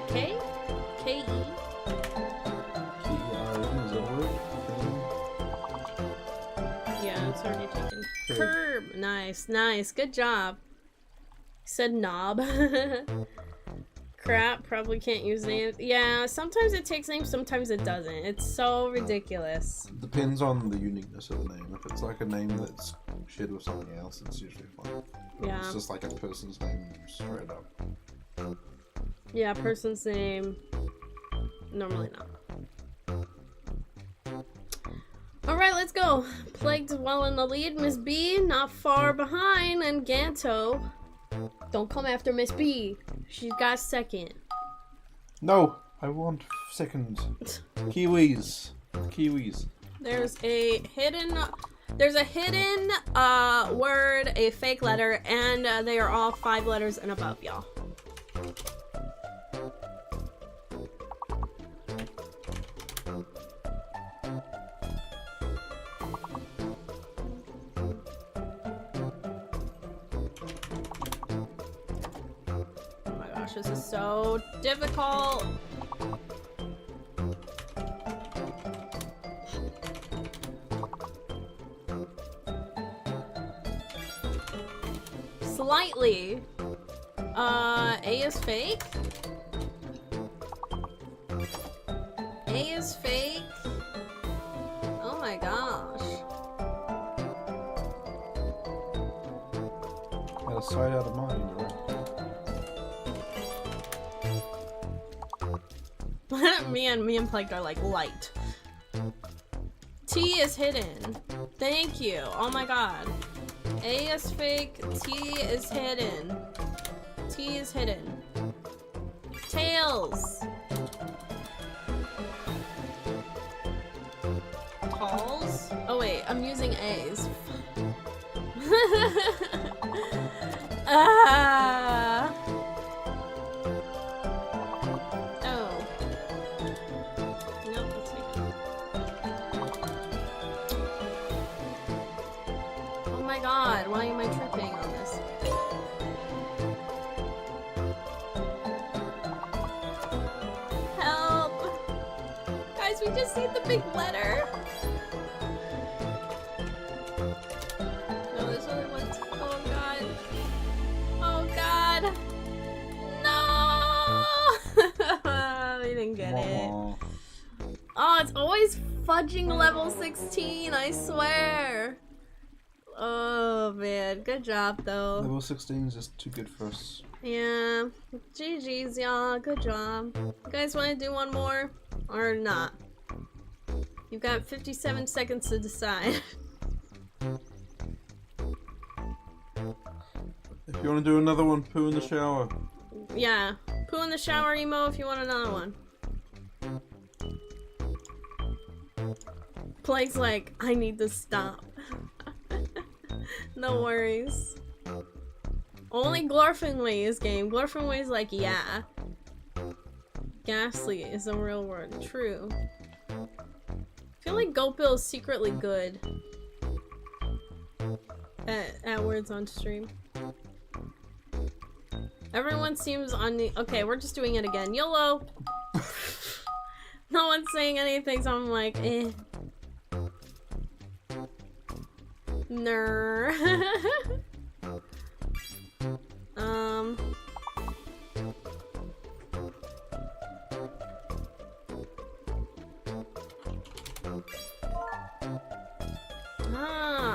K? K-E? Is that right? Yeah, it's already taken. Curb. Curb! Nice, nice. Good job. Said knob. Crap, probably can't use names. Yeah, sometimes it takes names, sometimes it doesn't. It's so ridiculous. Depends on the uniqueness of the name. If it's like a name that's shared with something else, it's usually fine. If Yeah. it's just like a person's name straight up. Yeah, person's name. Normally not. Alright, let's go. Plagued well in the lead. Miss B, not far behind. And Ganto. Don't come after Miss B. She's got second. No, I want second. Kiwis. Kiwis. There's a hidden word, a fake letter, and they are all 5 letters and above, y'all. Oh my gosh, this is so difficult. Slightly. A is fake. A is fake. Oh my gosh. Out of sight, out of mind, right? me and Plagued are like light. T is hidden. Thank you. Oh my god. A is fake. T is hidden. T is hidden. Tails. Talls? Oh wait, I'm using A's. Ah. Oh. Nope, that's taken. Oh my god, why am I tripping on this? Help! Guys, we just need the big letter. No, this other one's. Oh god. Oh god. always fudging level 16, I swear. Oh man, good job though. Level 16 is just too good for us. Yeah, GG's y'all, good job. You guys want to do one more or not? You've got 57 seconds to decide. If you want to do another one, poo in the shower. Yeah, poo in the shower emo if you want another one. Plague's like, I need to stop. No worries. Only Glorfinway is game. Glorfinway's like, yeah. Ghastly is a real word. True. I feel like Goatbill is secretly good at words on stream. Everyone seems on the— okay, we're just doing it again. YOLO! No one's saying anything, so I'm like, eh. Ner.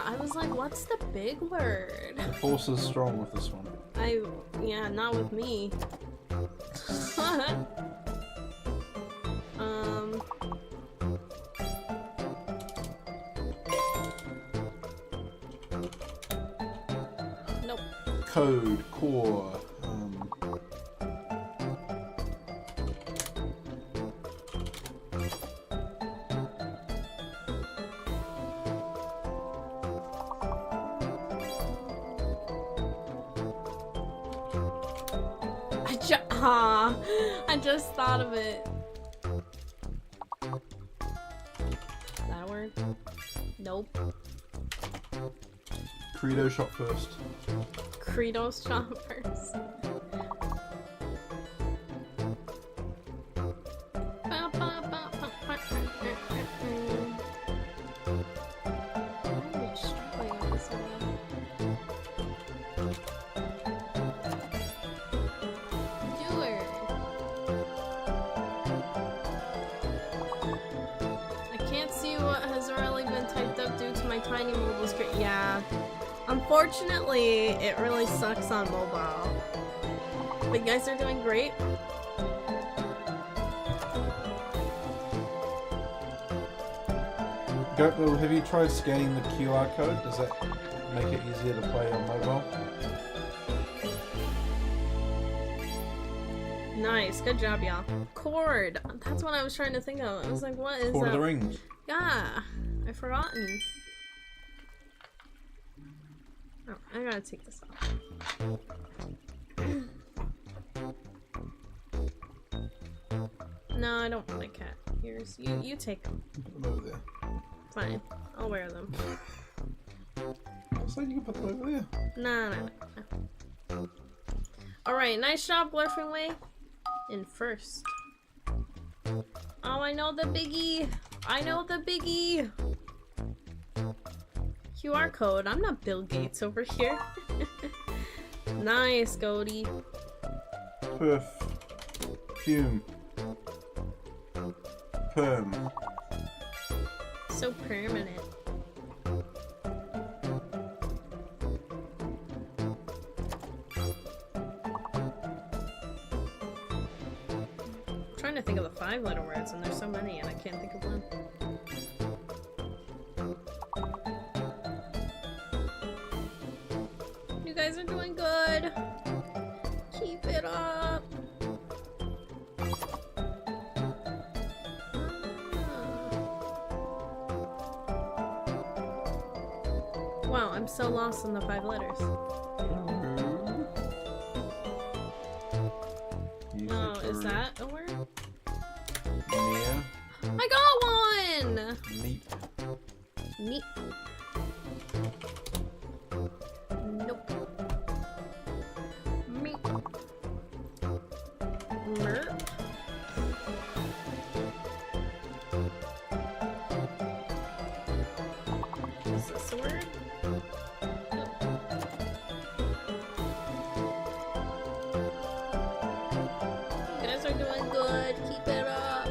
I was like, what's the big word? The force is strong with this one. Yeah, not with me. Nope. Code, core, I just thought of it. Is that a word? Nope. Credo shot first. Credo shot first. Unfortunately, it really sucks on mobile. But you guys are doing great. Goatbill, have you tried scanning the QR code? Does that make it easier to play on mobile? Nice, good job, y'all. Chord. That's what I was trying to think of. I was like, what is Lord that? of the Rings. Yeah, I've forgotten. Oh, I gotta take this off. No, I don't want my cat ears. You take them. Put them over there. Fine, I'll wear them. I said you can put them over there. No. Alright, nice job, Glorfinway. In first. Oh, I know the biggie. I know the biggie. QR code. I'm not Bill Gates over here. Nice, Goaty. Perf. Fume. Perm. So permanent. I'm trying to think of the 5-letter words, and there's so many, and I can't think of one. You guys are doing good. Keep it up. Wow, I'm so lost in the 5 letters. Oh, is that a word? Yeah. I got one! Meep. Meep. Nope. Meep. Merp. Is this a word? Nope. You guys are doing good. Keep it up.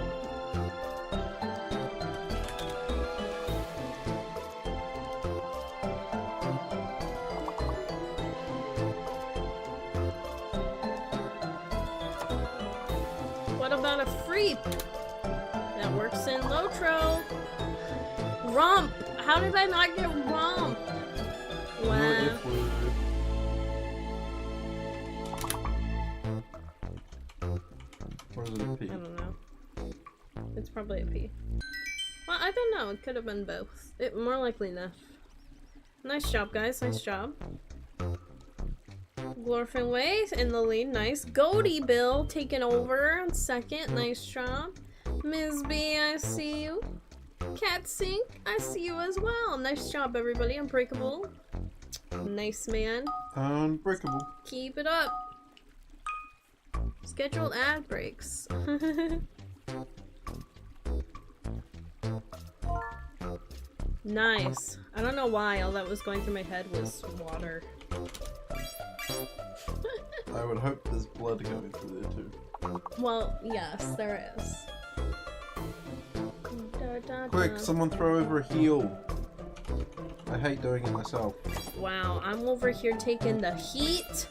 about a freep that works in Lotro? Rump! How did I not get rump? Wow. Or is it a P? I don't know. It's probably a P. Well, I don't know. It could have been both. More likely enough. Nice job, guys. Nice job. Glorfin Way in the lead. Nice. Goaty Bill taking over on second. Nice job. Ms. B, I see you. Cat Sink, I see you as well. Nice job, everybody. Unbreakable. Nice, man. Unbreakable. Keep it up. Scheduled ad breaks. Nice. I don't know why all that was going through my head was water. I would hope there's blood going through there too. Well, yes, there is. Quick, someone throw over a heal. I hate doing it myself. Wow, I'm over here taking the heat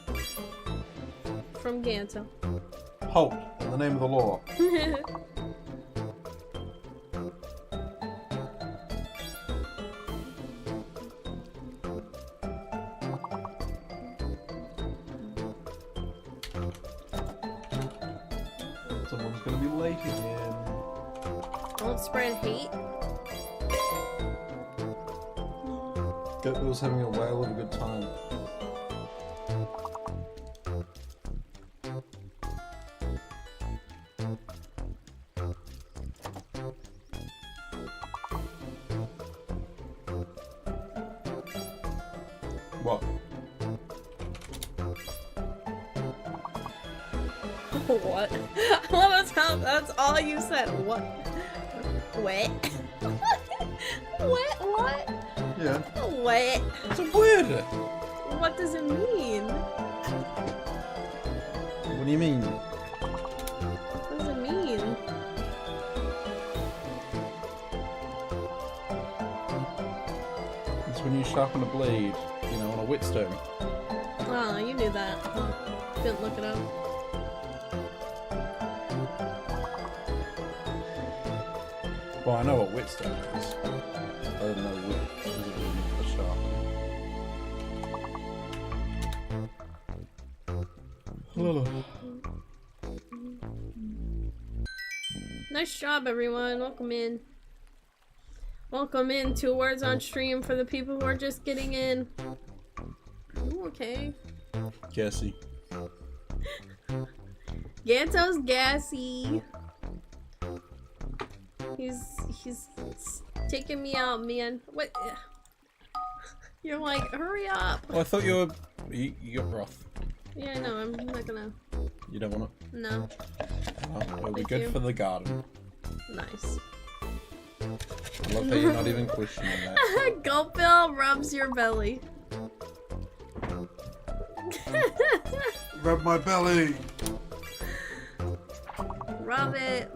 from Ganto. Halt, in the name of the law. Someone's gonna be late again. Don't spread hate. Goat was having a whale of a good time. What? What? I love how that's all you said. What? What? What? Yeah. What? It's a weird. What does it mean? What do you mean? What does it mean? It's when you sharpen a blade, you know, on a whetstone. Oh, you knew that. Huh. Didn't look it up. Well, I know what whetstone is. I don't know what is it really for sharpening. Nice job, everyone. Welcome in. Welcome in to Words on Stream for the people who are just getting in. Ooh, okay. Gassy. Ganto's gassy. He's taking me out, man. What? You're like, hurry up. Oh, I thought you were. You got broth. Yeah, no, I'm not gonna. You don't want it? No. Oh, it'll be Thank good you. for the garden. Nice. I love that you're not even questioning that. Gulp Bill rubs your belly. Rub my belly! Rub it.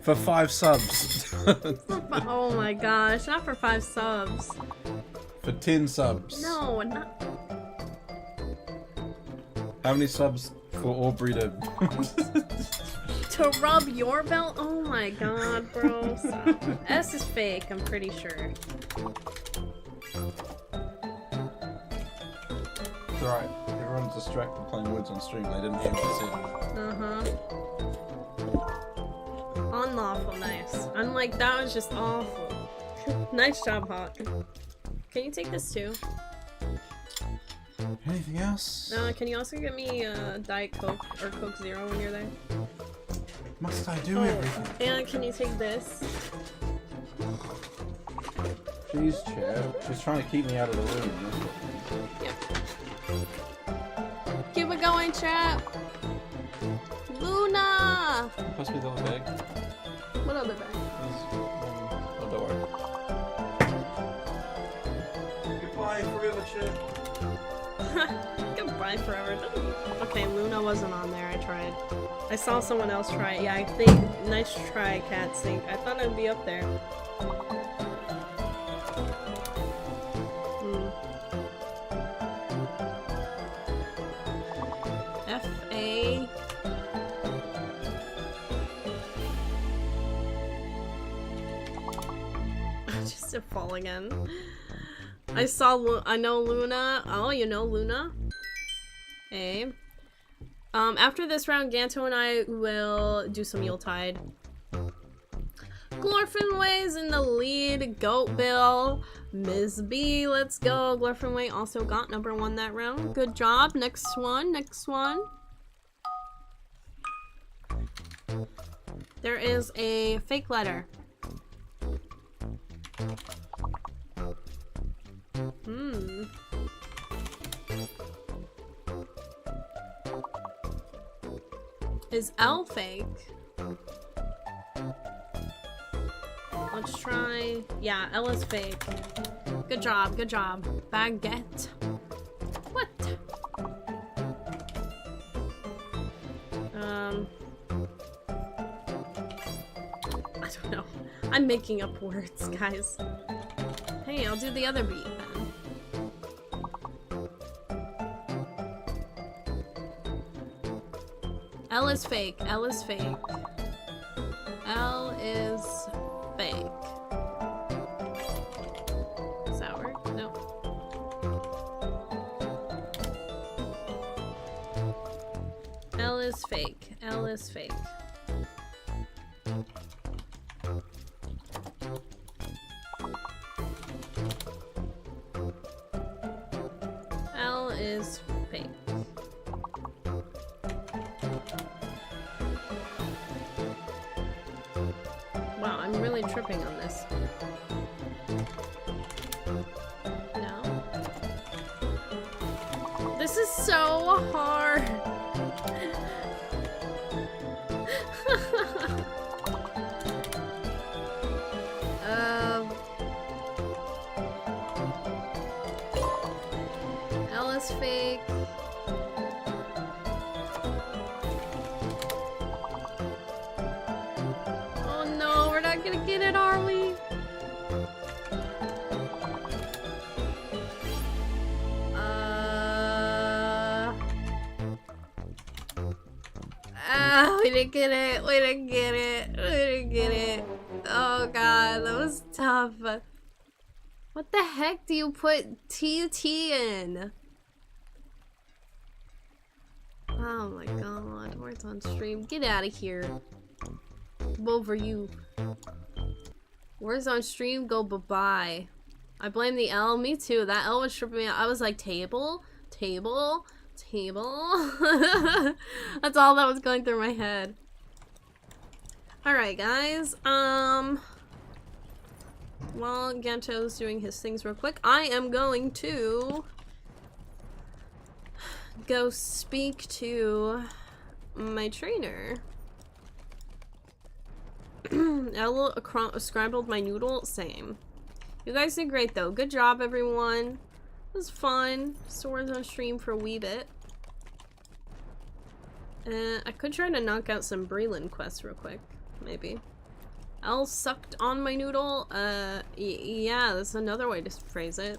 For 5 subs. Oh my gosh, not for 5 subs. For 10 subs. No, not. How many subs for Aubrey to... To rub your belt? Oh my god, bro. Stop. S is fake, I'm pretty sure. It's alright. Everyone's distracted playing Words on stream. They didn't hear what I said. Uh-huh. Unlawful, nice. I'm like, that was just awful. Nice job, Hawk. Can you take this too? Anything else? Can you also get me Diet Coke or Coke Zero when you're there? Must I do everything? And can you take this? Jeez, Chad. She's trying to keep me out of the room. Yep. Keep it going, chat. Luna! Pass me the other bag. What other bag? Oh, don't worry. Goodbye forever, Chad. Goodbye forever. Okay, Luna wasn't on there. I tried. I saw someone else try it. Yeah, I think. Nice try, Cat Sink. I thought it'd be up there. Just to fall again. I know Luna. Oh, you know Luna? Okay. After this round, Ganto and I will do some Yuletide. Glorfinway's in the lead. Goat Bill. Ms. B, let's go. Glorfinway also got number 1 that round. Good job. Next one. Next one. There is a fake letter. Is L fake? Let's try. Yeah, L is fake. Good job, good job. Baguette. What? I don't know. I'm making up words, guys. Hey, I'll do the other beat then. L is fake. L is fake. L is fake. Does that work? No. L is fake. L is fake. L is fake. Wow, I'm really tripping on this. No. This is so hard. L is fake. Oh no, we're not gonna get it, are we? We didn't get it. We didn't get it. We didn't get it. Oh god, that was tough. What the heck do you put TT in? Oh my god, words on stream. Get out of here. Over you. Words on stream go bye-bye. I blame the L. Me too. That L was tripping me out. I was like, table? Table? Table? That's all that was going through my head. Alright, guys. While Ganto's doing his things real quick, I am going to go speak to my trainer. L scrambled my noodle. Same. You guys did great though. Good job, everyone. It was fun. Swords on stream for a wee bit. I could try to knock out some Breland quests real quick. Maybe. L sucked on my noodle. Yeah, that's another way to phrase it.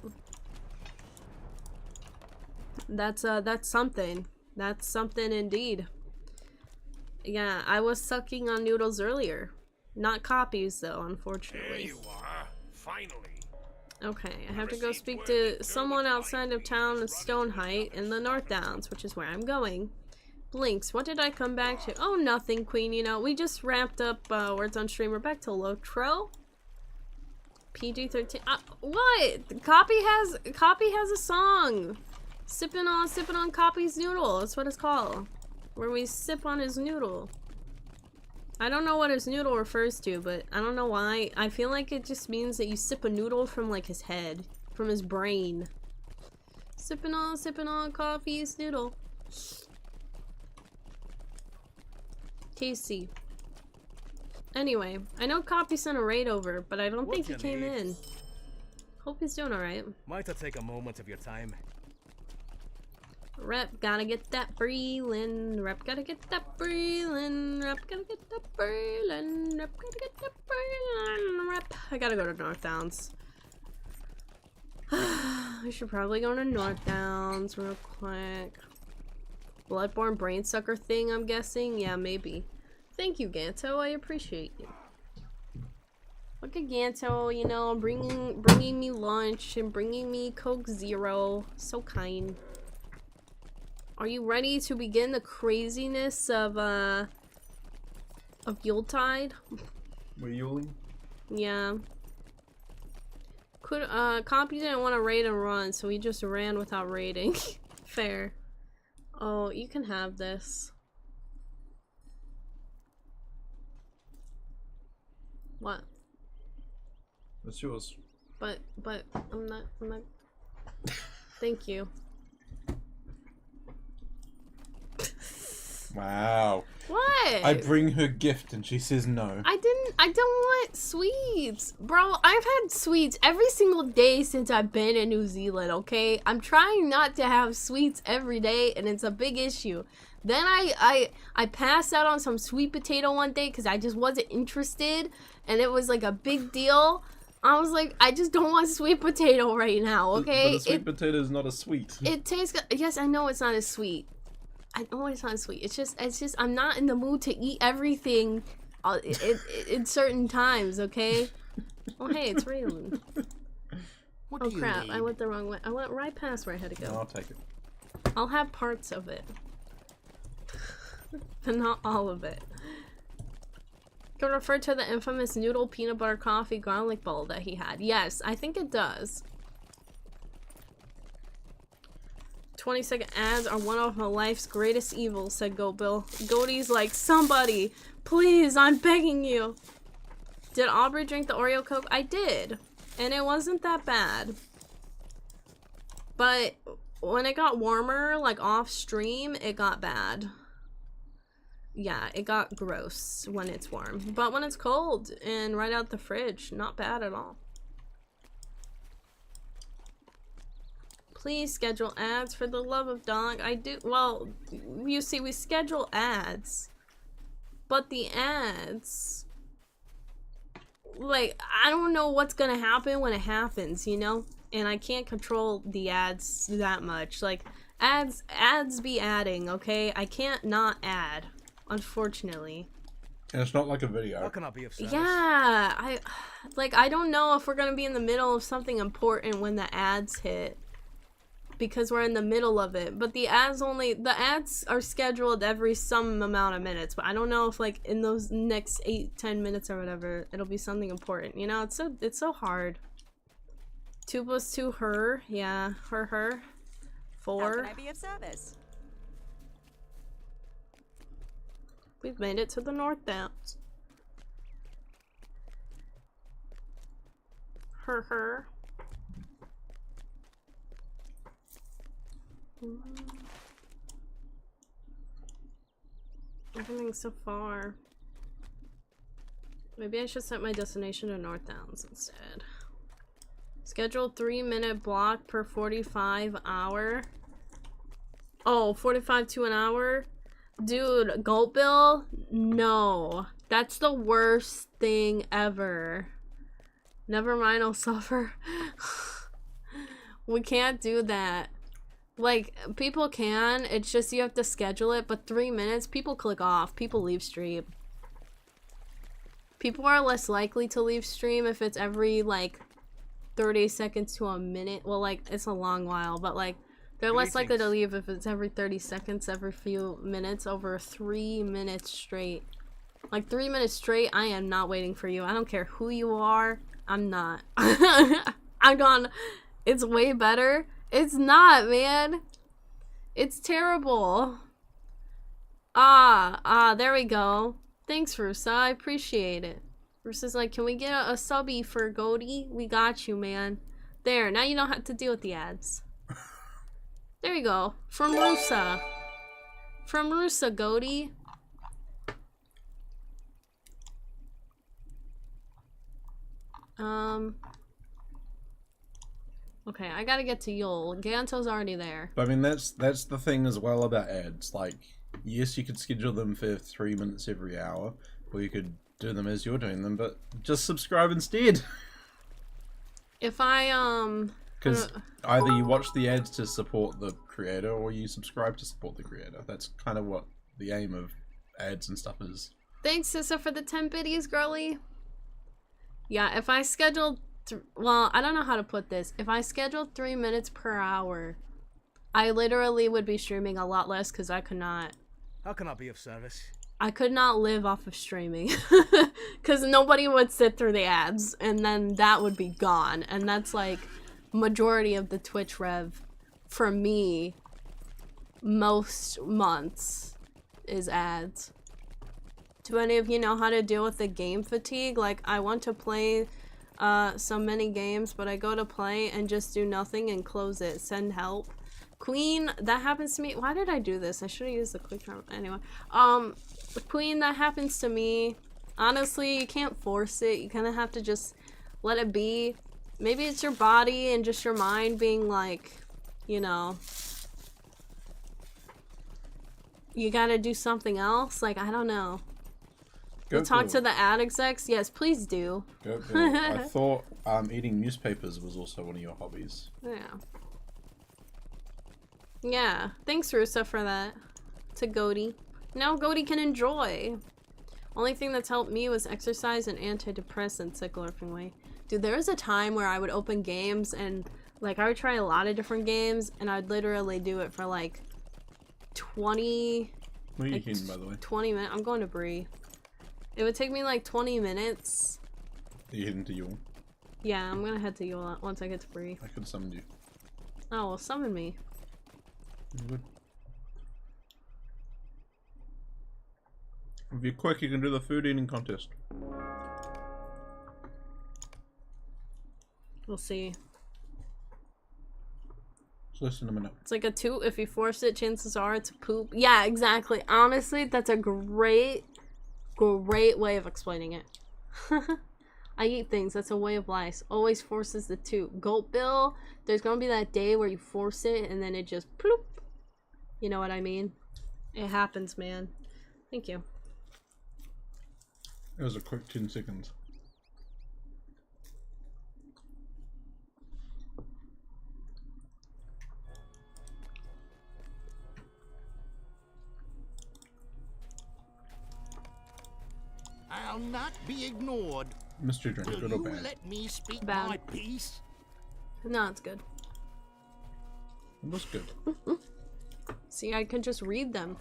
That's something. That's something indeed. Yeah, I was sucking on noodles earlier. Not copies though, unfortunately. There you are, finally. Okay, I have to go speak to someone outside of town in Stoneheight in the North Downs, which is where I'm going. Blinks, what did I come back to? Oh, nothing, Queen. You know, we just wrapped up Words on Stream. We're back to Lotro. PG-13. What? Copy has a song. Sipping on Copy's noodle. That's what it's called. Where we sip on his noodle. I don't know what his noodle refers to, but I don't know why. I feel like it just means that you sip a noodle from like his head, from his brain. Sipping on Coffee's noodle. Tasty. Anyway, I know Copy sent a raid over, but I don't think he came in. Hope he's doing alright. Might I take a moment of your time? Rep, gotta get that Breland. Rep, gotta get that Breland. Rep, gotta get that Breland. Rep, gotta get that Breland. Rep. I gotta go to North Downs. I should probably go to North Downs real quick. Bloodborne brainsucker thing, I'm guessing? Yeah, maybe. Thank you, Ganto. I appreciate you. Look at Ganto, you know, bringing me lunch and bringing me Coke Zero. So kind. Are you ready to begin the craziness of Yuletide? We're Yuling? Yeah. Copy didn't want to raid and run, so he just ran without raiding. Fair. Oh, you can have this. What? That's yours. But I'm not Thank you. Wow. What? I bring her gift and she says no. I don't want sweets. Bro, I've had sweets every single day since I've been in New Zealand, okay? I'm trying not to have sweets every day and it's a big issue. Then I passed out on some sweet potato one day because I just wasn't interested and it was like a big deal. I was like, I just don't want sweet potato right now, okay? But a sweet potato is not a sweet. It tastes good. Yes, I know it's not as sweet. I know it's not sweet. It's just I'm not in the mood to eat everything in certain times, okay? Oh, hey, it's raining. Oh, crap. I went the wrong way. I went right past where I had to go. No, I'll take it. I'll have parts of it. But not all of it. Can refer to the infamous noodle peanut butter coffee garlic bowl that he had. Yes, I think it does. 20-second ads are one of my life's greatest evils, said Goat Bill. Goaty's like, somebody, please, I'm begging you. Did Aubrey drink the Oreo Coke? I did. And it wasn't that bad. But when it got warmer, like off stream, it got bad. Yeah, it got gross when it's warm. But when it's cold and right out the fridge, not bad at all. Please schedule ads for the love of dog. I do. Well, you see, we schedule ads. But the ads, like, I don't know what's gonna happen when it happens, you know? And I can't control the ads that much. Like, ads be adding, okay? I can't not add, unfortunately. And it's not like a video. How can I be of service? Yeah, I don't know if we're gonna be in the middle of something important when the ads hit. Because we're in the middle of it, but the ads are scheduled every some amount of minutes, but I don't know if like in those next 8-10 minutes or whatever it'll be something important, you know? It's so hard. 2 + 2 her, yeah, her 4. How can I be of service? We've made it to the North Downs. Her. Everything's so far. Maybe I should set my destination to North Downs instead. Scheduled 3-minute block per 45 hour. Oh, 45 to an hour? Dude, Goat Bill? No. That's the worst thing ever. Never mind, I'll suffer. We can't do that. Like, people can, it's just you have to schedule it, but 3 minutes, people click off, people leave stream. People are less likely to leave stream if it's every, like, 30 seconds to a minute. Well, like, it's a long while, but, like, they're less likely to leave if it's every 30 seconds, every few minutes, over 3 minutes straight. Like, 3 minutes straight, I am not waiting for you. I don't care who you are, I'm not. I'm gone. It's way better. It's not, man. It's terrible. There we go. Thanks, Rusa. I appreciate it. Rusa's like, can we get a subby for Goaty? We got you, man. There, now you don't have to deal with the ads. There you go. From Rusa. From Rusa, Goaty. Okay, I gotta get to Yule. Ganto's already there. But I mean, that's the thing as well about ads. Like, yes, you could schedule them for 3 minutes every hour, or you could do them as you're doing them, but just subscribe instead. If I, Because either you watch the ads to support the creator, or you subscribe to support the creator. That's kind of what the aim of ads and stuff is. Thanks, Sissa, for the 10 biddies, girly. Yeah, if I scheduled, well, I don't know how to put this. If I scheduled 3 minutes per hour, I literally would be streaming a lot less because I could not. How can I be of service? I could not live off of streaming because nobody would sit through the ads, and then that would be gone. And that's like majority of the Twitch rev for me most months is ads. Do any of you know how to deal with the game fatigue? Like, I want to play so many games, but I go to play and just do nothing and close it. Send help. Queen, that happens to me. Why did I do this? I should have used the quick time. Anyway, Queen, that happens to me. Honestly, you can't force it. You kind of have to just let it be. Maybe it's your body and just your mind being like, you know, you gotta do something else. Like, I don't know. Go talk to the ad execs? Yes, please do. Go Bill. I thought eating newspapers was also one of your hobbies. Yeah. Yeah. Thanks, Rusa, for that. To Goaty. Now Goaty can enjoy. Only thing that's helped me was exercise and antidepressants, like Glorfing Way. Dude, there was a time where I would open games and, like, I would try a lot of different games and I'd literally do it for, like, 20... What are you eating, by the way? 20 minutes. I'm going to Brie. It would take me like 20 minutes. Are you heading to Yule? Yeah, I'm gonna head to Yule once I get to Brie. I could have summoned you. Oh, well, summon me. Good. If you're quick, you can do the food eating contest. We'll see. It's less than a minute. It's like a toot. If you force it, chances are it's a poop. Yeah, exactly. Honestly, that's a great way of explaining it. I eat things. That's a way of life. Always forces the toot. Gulp Bill, there's gonna be that day where you force it and then it just ploop. You know what I mean? It happens, man. Thank you. It was a quick 10 seconds. I'll not be ignored. Mystery drink, Will good or you bad? let me speak Bad. my piece? No, it's good. It was good. See, I can just read them.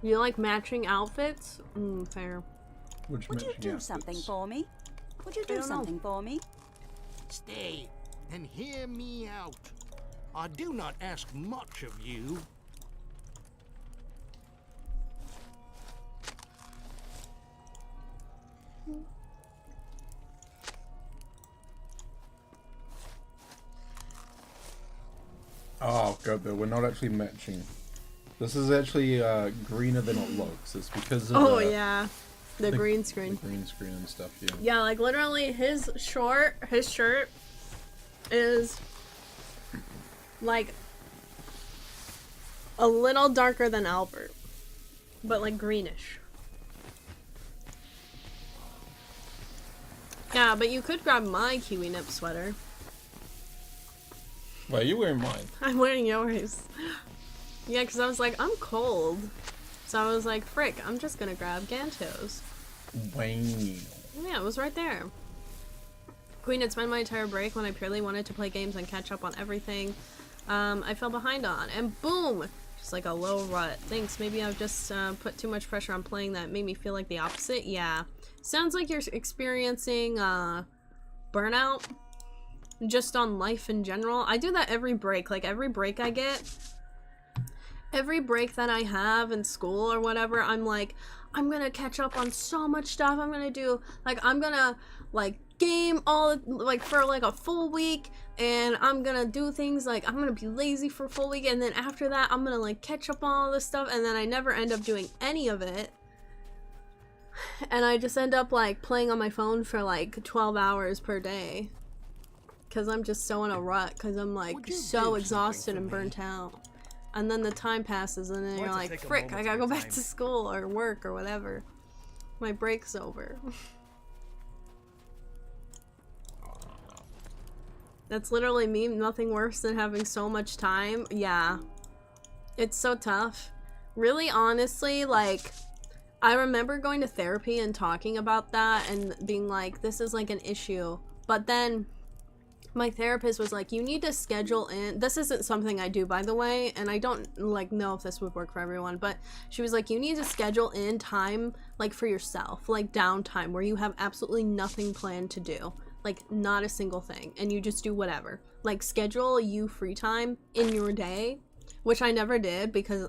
You like matching outfits? Fair. Which Would you matching do outfits? something for me? Would you I do don't know. something for me? Stay and hear me out. I do not ask much of you. Oh god, but we're not actually matching. This is actually greener than it looks. It's because of Oh yeah, the green the screen. green screen and stuff. Yeah. Yeah, like literally his shirt is like a little darker than Albert, but like greenish. Yeah, but you could grab my kiwi nip sweater. Why are you wearing mine? I'm wearing yours. Yeah, because I was like, I'm cold. So I was like, frick, I'm just gonna grab Gantos. Wayne. Yeah, it was right there. Queen had spent my entire break when I purely wanted to play games and catch up on everything I fell behind on. And boom! Just like a low rut. Thanks, maybe I've just put too much pressure on playing that made me feel like the opposite. Yeah. Sounds like you're experiencing burnout. Just on life in general. I do that every break. Like every break I get, every break that I have in school or whatever, I'm like, I'm gonna catch up on so much stuff. I'm gonna do, like, I'm gonna, like, game all, like, for, like, a full week. And I'm gonna do things, like, I'm gonna be lazy for a full week. And then after that, I'm gonna, like, catch up on all this stuff. And then I never end up doing any of it. And I just end up, like, playing on my phone for, like, 12 hours per day. Because I'm just so in a rut. Because I'm, like, so exhausted and burnt out. And then the time passes and then you're like, frick, I gotta go back to school or work or whatever. My break's over. That's literally me. Nothing worse than having so much time. Yeah. It's so tough. Really, honestly, like, I remember going to therapy and talking about that and being like, this is like an issue. But then my therapist was like, you need to schedule in, this isn't something I do, by the way, and I don't like know if this would work for everyone, but she was like, you need to schedule in time like for yourself, like downtime where you have absolutely nothing planned to do, like not a single thing, and you just do whatever. Like schedule you free time in your day, which I never did because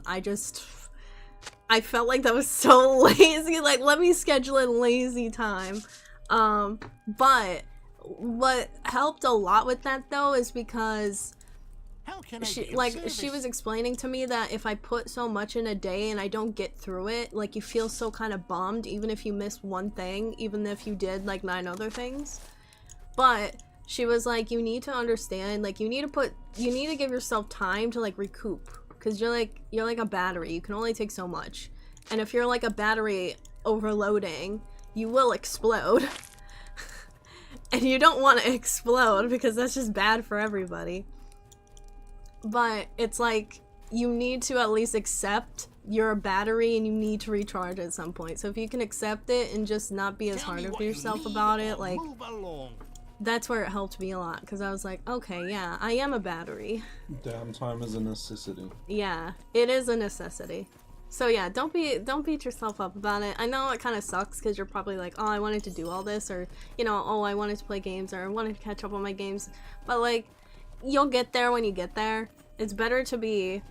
I felt like that was so lazy. Like, let me schedule in lazy time. But what helped a lot with that though is because she was explaining to me that if I put so much in a day and I don't get through it, like you feel so kind of bummed even if you miss one thing, even if you did like 9 other things. But she was like, you need to understand, like you need to give yourself time to like recoup, because you're like a battery. You can only take so much, and if you're like a battery overloading, you will explode. And you don't want to explode because that's just bad for everybody. But it's like, you need to at least accept you're a battery and you need to recharge at some point. So if you can accept it and just not be as hard on yourself about it, like, that's where it helped me a lot. Because I was like, okay, yeah, I am a battery. Downtime is a necessity. Yeah, it is a necessity. So yeah, don't beat yourself up about it. I know it kind of sucks because you're probably like, oh, I wanted to do all this, or, you know, oh, I wanted to play games, or I wanted to catch up on my games. But like, you'll get there when you get there. It's better to be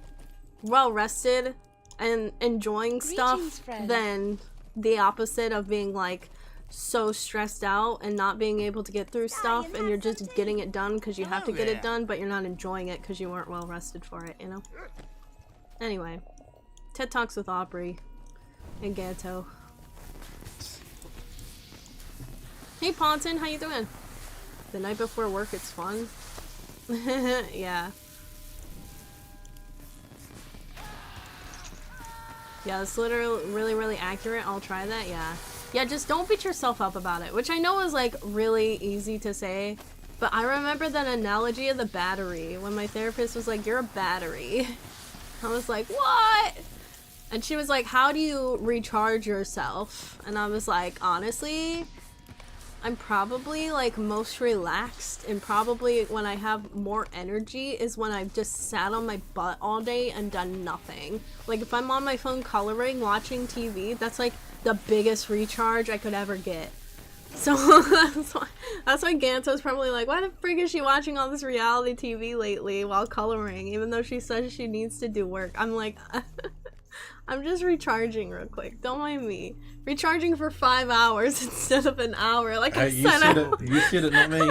well rested and enjoying stuff than the opposite of being like so stressed out and not being able to get through stuff, and you're just getting it done because you have to get it done, but you're not enjoying it because you weren't well rested for it, you know? Anyway. TED Talks with Aubrey and Ganto. Hey Ponton, how you doing? The night before work, it's fun. Yeah. Yeah, it's literally really accurate. I'll try that, yeah. Yeah, just don't beat yourself up about it, which I know is like really easy to say, but I remember that analogy of the battery when my therapist was like, you're a battery. I was like, what? And she was like, how do you recharge yourself? And I was like, honestly, I'm probably like most relaxed, and probably when I have more energy is when I've just sat on my butt all day and done nothing. Like if I'm on my phone coloring, watching TV, that's like the biggest recharge I could ever get. So that's why Ganto's probably like, why the frig is she watching all this reality TV lately while coloring, even though she says she needs to do work. I'm like, I'm just recharging real quick. Don't mind me. Recharging for 5 hours instead of an hour. Like I said, you said it, not me.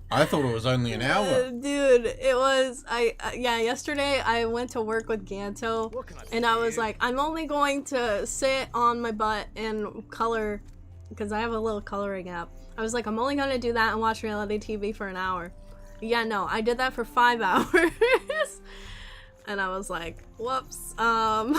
I thought it was only an hour. Dude, it was. Yeah, yesterday I went to work with Ganto, and I was like, I'm only going to sit on my butt and color, because I have a little coloring app. I was like, I'm only going to do that and watch reality TV for an hour. Yeah, no, I did that for 5 hours. And I was like, whoops. But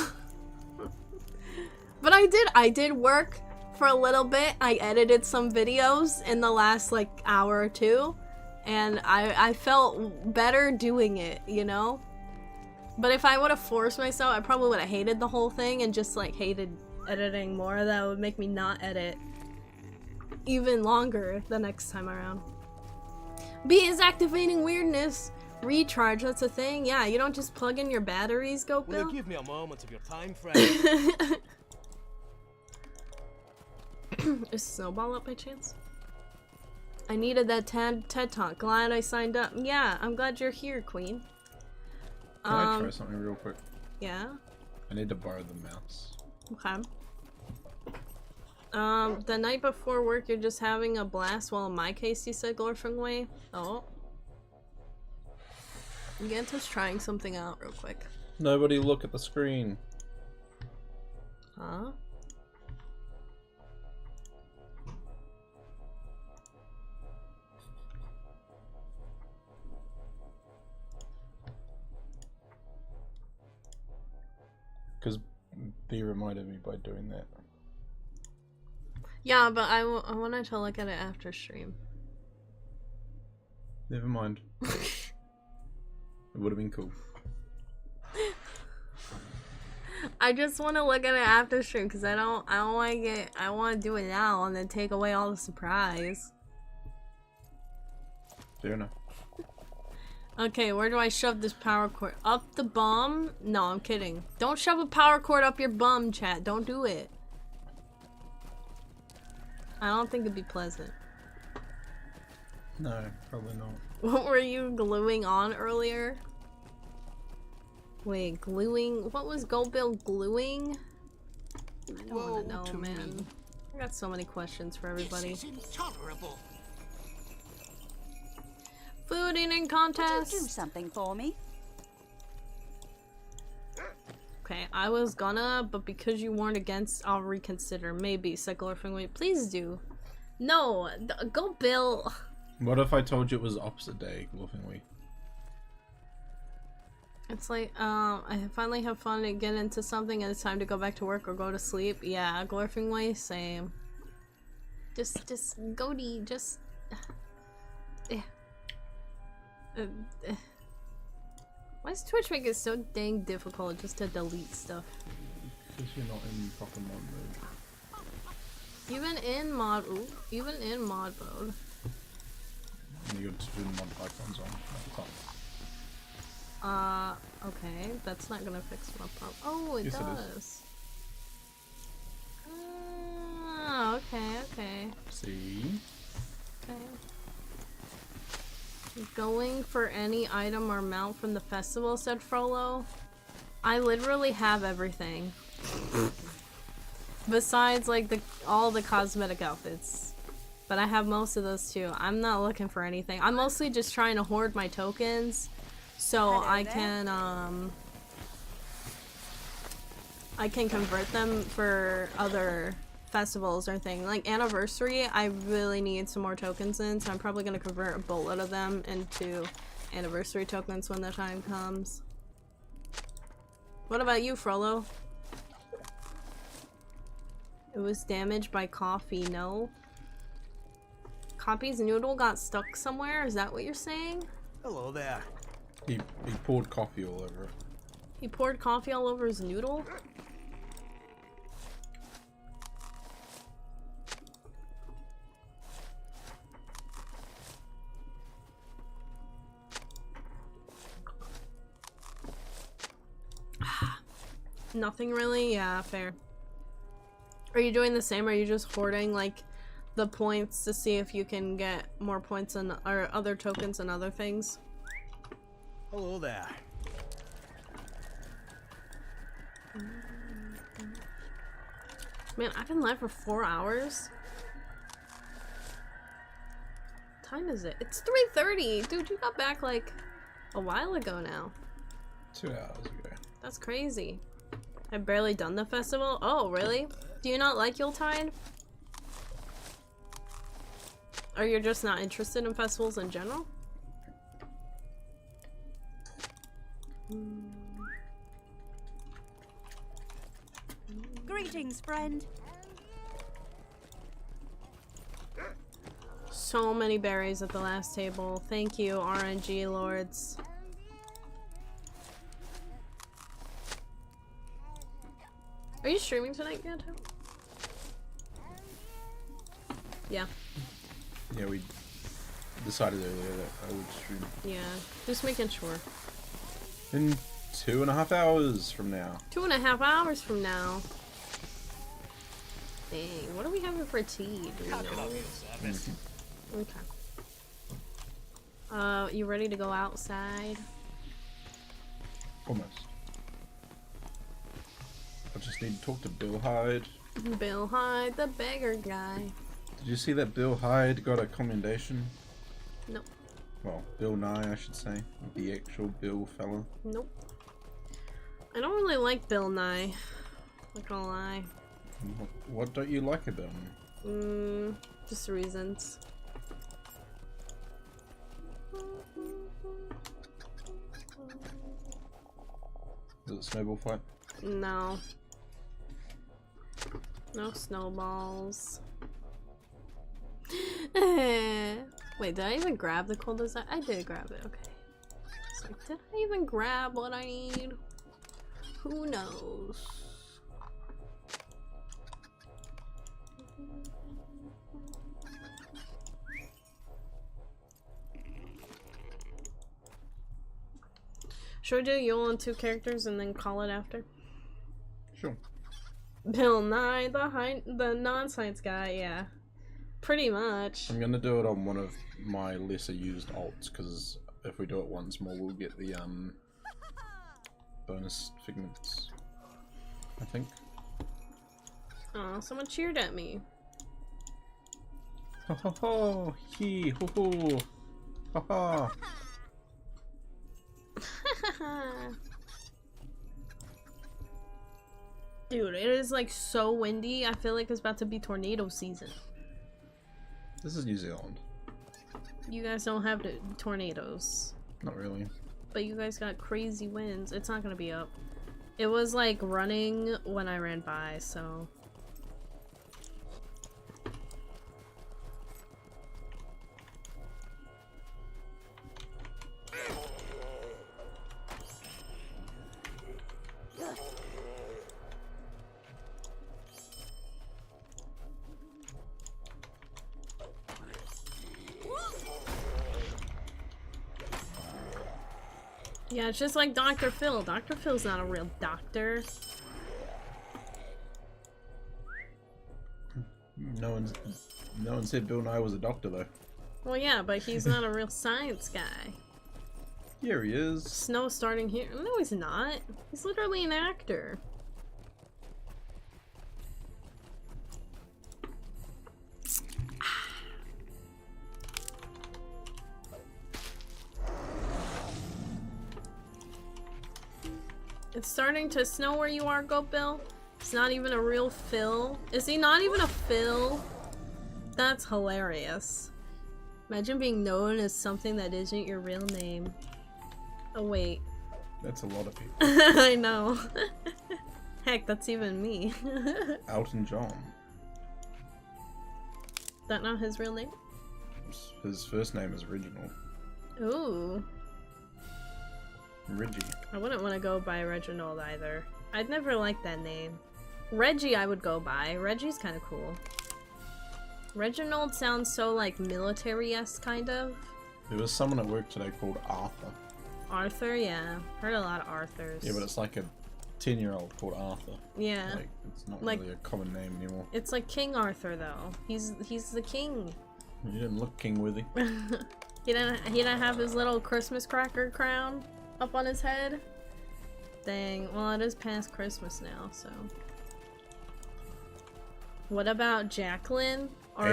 I did work for a little bit. I edited some videos in the last like hour or two, and I felt better doing it, you know? But if I would have forced myself, I probably would have hated the whole thing and just like hated editing more. That would make me not edit even longer the next time around. B is activating weirdness. Recharge, that's a thing. Yeah, you don't just plug in your batteries, go Bill. Will you give me a moment of your time, friend? Is Snowball up by chance? I needed that TED Talk. Glad I signed up. Yeah, I'm glad you're here, Queen. Can I try something real quick? Yeah? I need to borrow the mouse. Okay. The night before work, you're just having a blast. Well, in my case, you said Glorfing Way. Oh. Ganto's trying something out real quick. Nobody look at the screen. Huh? Because B reminded me by doing that. Yeah, but I wanted to look at it after stream. Never mind. It would have been cool. I just want to look at it after stream because I don't want to I want to do it now and then take away all the surprise. Fair enough. Okay, where do I shove this power cord? Up the bum? No, I'm kidding. Don't shove a power cord up your bum, chat. Don't do it. I don't think it'd be pleasant. No, probably not. What were you gluing on earlier? Wait, gluing? What was Gold Bill gluing? I don't want to know, man. I got so many questions for everybody. This is intolerable. Food eating Would contest. you do something for me? Okay, I was gonna, but because you warned against, I'll reconsider. Maybe Cyclorfing Wait, please do. No, go Bill. What if I told you it was opposite day, Glowing Week? It's like, I finally have fun and get into something and it's time to go back to work or go to sleep. Yeah, Glorfing Way, same. Just go to, just... Why does Twitch make it so dang difficult just to delete stuff? Because you're not in proper mod mode. Even in mod mode. And you got to do mod icons on at the top. Okay, that's not gonna fix my problem. Oh, it Yes, it does. Ah, okay. See? Okay. Going for any item or mount from the festival, said Frollo. I literally have everything. Besides, like, all the cosmetic outfits. But I have most of those too. I'm not looking for anything. I'm mostly just trying to hoard my tokens so I can convert them for other festivals or thing. Like Anniversary, I really need some more tokens in, so I'm probably gonna convert a boatload of them into Anniversary tokens when the time comes. What about you, Frollo? It was damaged by coffee, no? Copy's noodle got stuck somewhere? Is that what you're saying? Hello there. He poured coffee all over it. He poured coffee all over his noodle? Nothing really? Yeah, fair. Are you doing the same? Are you just hoarding, like, the points to see if you can get more points and or other tokens and other things? Hello there. Man, I've been live for 4 hours. What time is it? It's 3:30! Dude, you got back, like, a while ago now. 2 hours ago. That's crazy. I've barely done the festival? Oh, really? Do you not like Yuletide? Or you're just not interested in festivals in general? Greetings, friend. So many berries at the last table. Thank you, RNG lords. Are you streaming tonight, Ganto? Yeah. Yeah, we decided earlier that I would stream. Yeah. Just making sure. In 2.5 hours from now. 2.5 hours from now. Dang, what are we having for tea? Do we know? Okay. You ready to go outside? Almost. I just need to talk to Bill Hyde. Bill Hyde, the beggar guy. Did you see that Bill Hyde got a commendation? Nope. Well, Bill Nye, I should say. The actual Bill fella. Nope. I don't really like Bill Nye. Not gonna lie. What don't you like about him? Just reasons. Is it a snowball fight? No. No snowballs. Wait, did I even grab the cold design? I did grab it, okay. It's like, did I even grab what I need? Who knows? Should we do Yule and 2 characters and then call it after? Sure. Bill Nye, the non-science guy, yeah. Pretty much. I'm gonna do it on one of my lesser used alts, because if we do it once more, we'll get the bonus figments, I think. Oh, someone cheered at me. Ho ho ho! Hee ho ho! Ha ha! Dude, it is like so windy. I feel like it's about to be tornado season. This is New Zealand. You guys don't have the tornadoes. Not really. But you guys got crazy winds. It's not gonna be up. It was like running when I ran by, so. Yeah, it's just like Dr. Phil. Dr. Phil's not a real doctor. No one said Bill Nye was a doctor though. Well, yeah, but he's not a real science guy. Here he is. Snow starting here. No, he's not. He's literally an actor. It's starting to snow where you are, Goat Bill. It's not even a real Phil. Is he not even a Phil? That's hilarious. Imagine being known as something that isn't your real name. Oh wait. That's a lot of people. I know. Heck, that's even me. Elton John. That not his real name? His first name is Reginald. Ooh. Reggie. I wouldn't want to go by Reginald either. I'd never liked that name. Reggie I would go by. Reggie's kind of cool. Reginald sounds so like military-esque kind of. There was someone at work today called Arthur. Arthur, yeah. Heard a lot of Arthurs. Yeah, but it's like a 10-year-old called Arthur. Yeah. Like, it's not Like- really a common name anymore. It's like King Arthur though. He's the king. You didn't look king-worthy. He didn't have his little Christmas cracker crown up on his head. Dang. Well, it is past Christmas now, so. What about Jacqueline or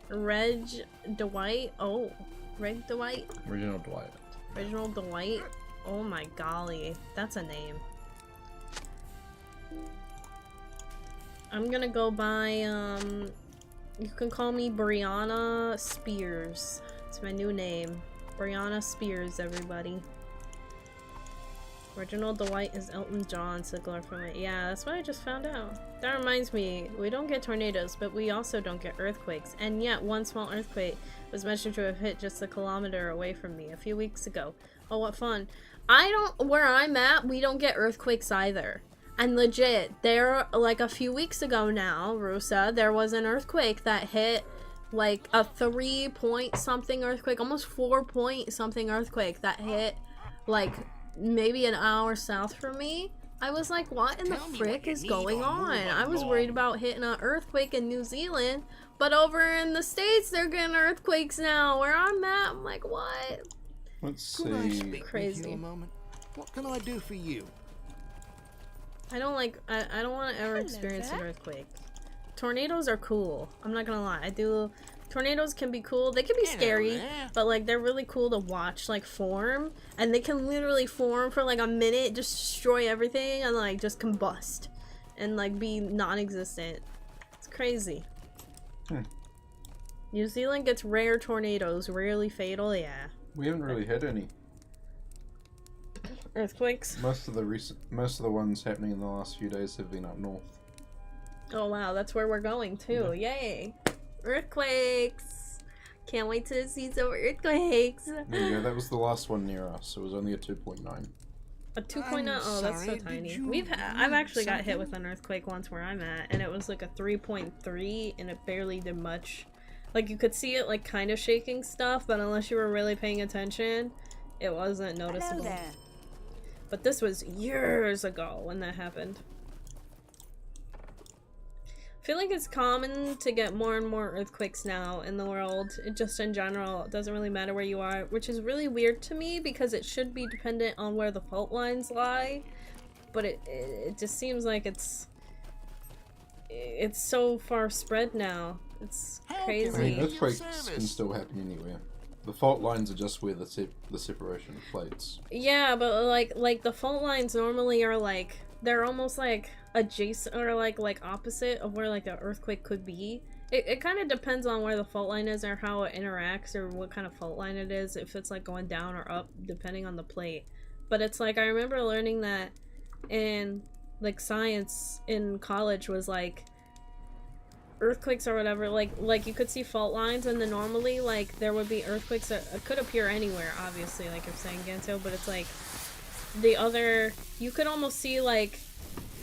Reg Dwight? Oh, Reg Dwight. Reginald Dwight. Reginald Dwight. Oh my golly, that's a name. I'm gonna go by you can call me Brianna Spears. It's my new name. Brianna Spears, everybody. Reginald Dwight is Elton John, said Glorfilm. Yeah, that's what I just found out. That reminds me, we don't get tornadoes, but we also don't get earthquakes. And yet, one small earthquake was mentioned to have hit just a kilometer away from me a few weeks ago. Oh, what fun. Where I'm at, we don't get earthquakes either. And legit, like a few weeks ago now, Rusa, there was an earthquake that hit like a 3-point-something earthquake, almost 4-point-something earthquake that hit like maybe an hour south from me. I was like, what in the frick is going on? I was worried about hitting an earthquake in New Zealand, but over in the States, they're getting earthquakes now. Where I'm at, I'm like, what? Let's Could I see. speak Crazy. with you a moment? What can I do for you? I don't want to ever experience an earthquake. Tornadoes are cool. I'm not gonna lie. Tornadoes can be cool. They can be scary, but like they're really cool to watch like form, and they can literally form for like a minute, just destroy everything, and like just combust, and like be non-existent. It's crazy. New Zealand gets rare tornadoes, rarely fatal. Yeah. We haven't really had any. Earthquakes. Most of the ones happening in the last few days have been up north. Oh wow, that's where we're going too. Yay! Earthquakes! Can't wait to see some earthquakes. There you go, that was the last one near us. It was only a 2.9. A 2.0? Oh, that's so sorry, tiny. did I've actually got hit something? with an earthquake once where I'm at, and it was like a 3.3, and it barely did much. Like, you could see it, like, kind of shaking stuff, but unless you were really paying attention, it wasn't Hello noticeable. there. But this was years ago when that happened. I feel like it's common to get more and more earthquakes now in the world. Just in general, it doesn't really matter where you are, which is really weird to me because it should be dependent on where the fault lines lie. But it just seems like it's so far spread now. It's How can crazy. I mean, Your earthquakes service. can still happen anywhere. The fault lines are just where the separation of plates. Yeah, but like the fault lines normally are like they're almost like adjacent or like opposite of where like the earthquake could be. It kind of depends on where the fault line is or how it interacts or what kind of fault line it is, if it's like going down or up depending on the plate. But it's like I remember learning that in like science in college was like earthquakes or whatever, like you could see fault lines, and then normally like there would be earthquakes that could appear anywhere, obviously, like you're saying, Ganto, but it's like the other, you could almost see like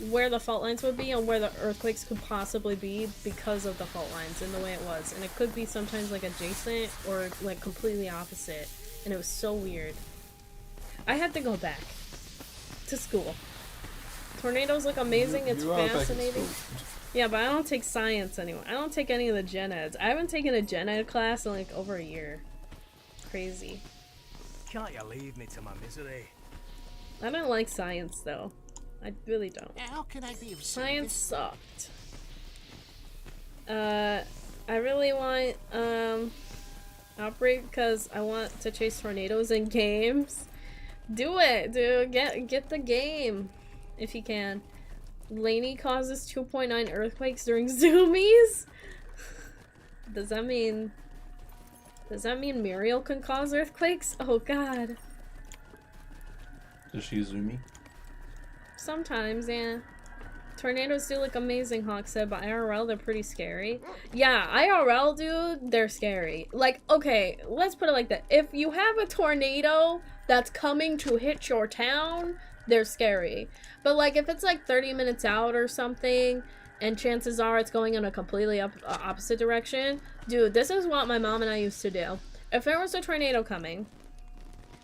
where the fault lines would be and where the earthquakes could possibly be because of the fault lines and the way it was, and it could be sometimes like adjacent or like completely opposite, and it was so weird. I had to go back to school. Tornadoes look amazing. It's You are back at fascinating. school. Yeah, but I don't take science anymore. I don't take any of the gen eds. I haven't taken a gen ed class in like over a year. Crazy. Can't you leave me to my misery? I don't like science though. I really don't. How can I be of Science service? sucked. I really want Outbreak because I want to chase tornadoes in games. Do it, dude. Get the game if you can. Laney causes 2.9 earthquakes during zoomies? Does that mean Muriel can cause earthquakes? Oh god. Does she zoom? Sometimes, yeah. Tornadoes do look amazing, Hawk said, but IRL, they're pretty scary. Yeah, IRL, dude, they're scary. Like, okay, let's put it like that. If you have a tornado that's coming to hit your town, they're scary. But, like, if it's, like, 30 minutes out or something, and chances are it's going in a completely opposite direction, dude, this is what my mom and I used to do. If there was a tornado coming,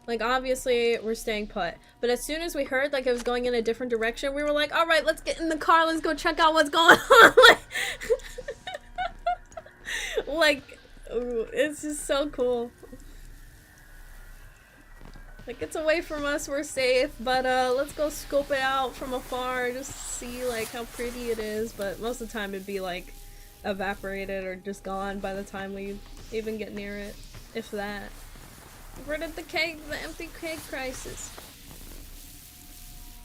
like, obviously, we're staying put. But as soon as we heard, like, it was going in a different direction, we were like, alright, let's get in the car, let's go check out what's going on. Like, it's just so cool. Like, it's away from us, we're safe, but, let's go scope it out from afar, just see, like, how pretty it is. But most of the time, it'd be, like, evaporated or just gone by the time we even get near it, if that. Averted the empty cake crisis.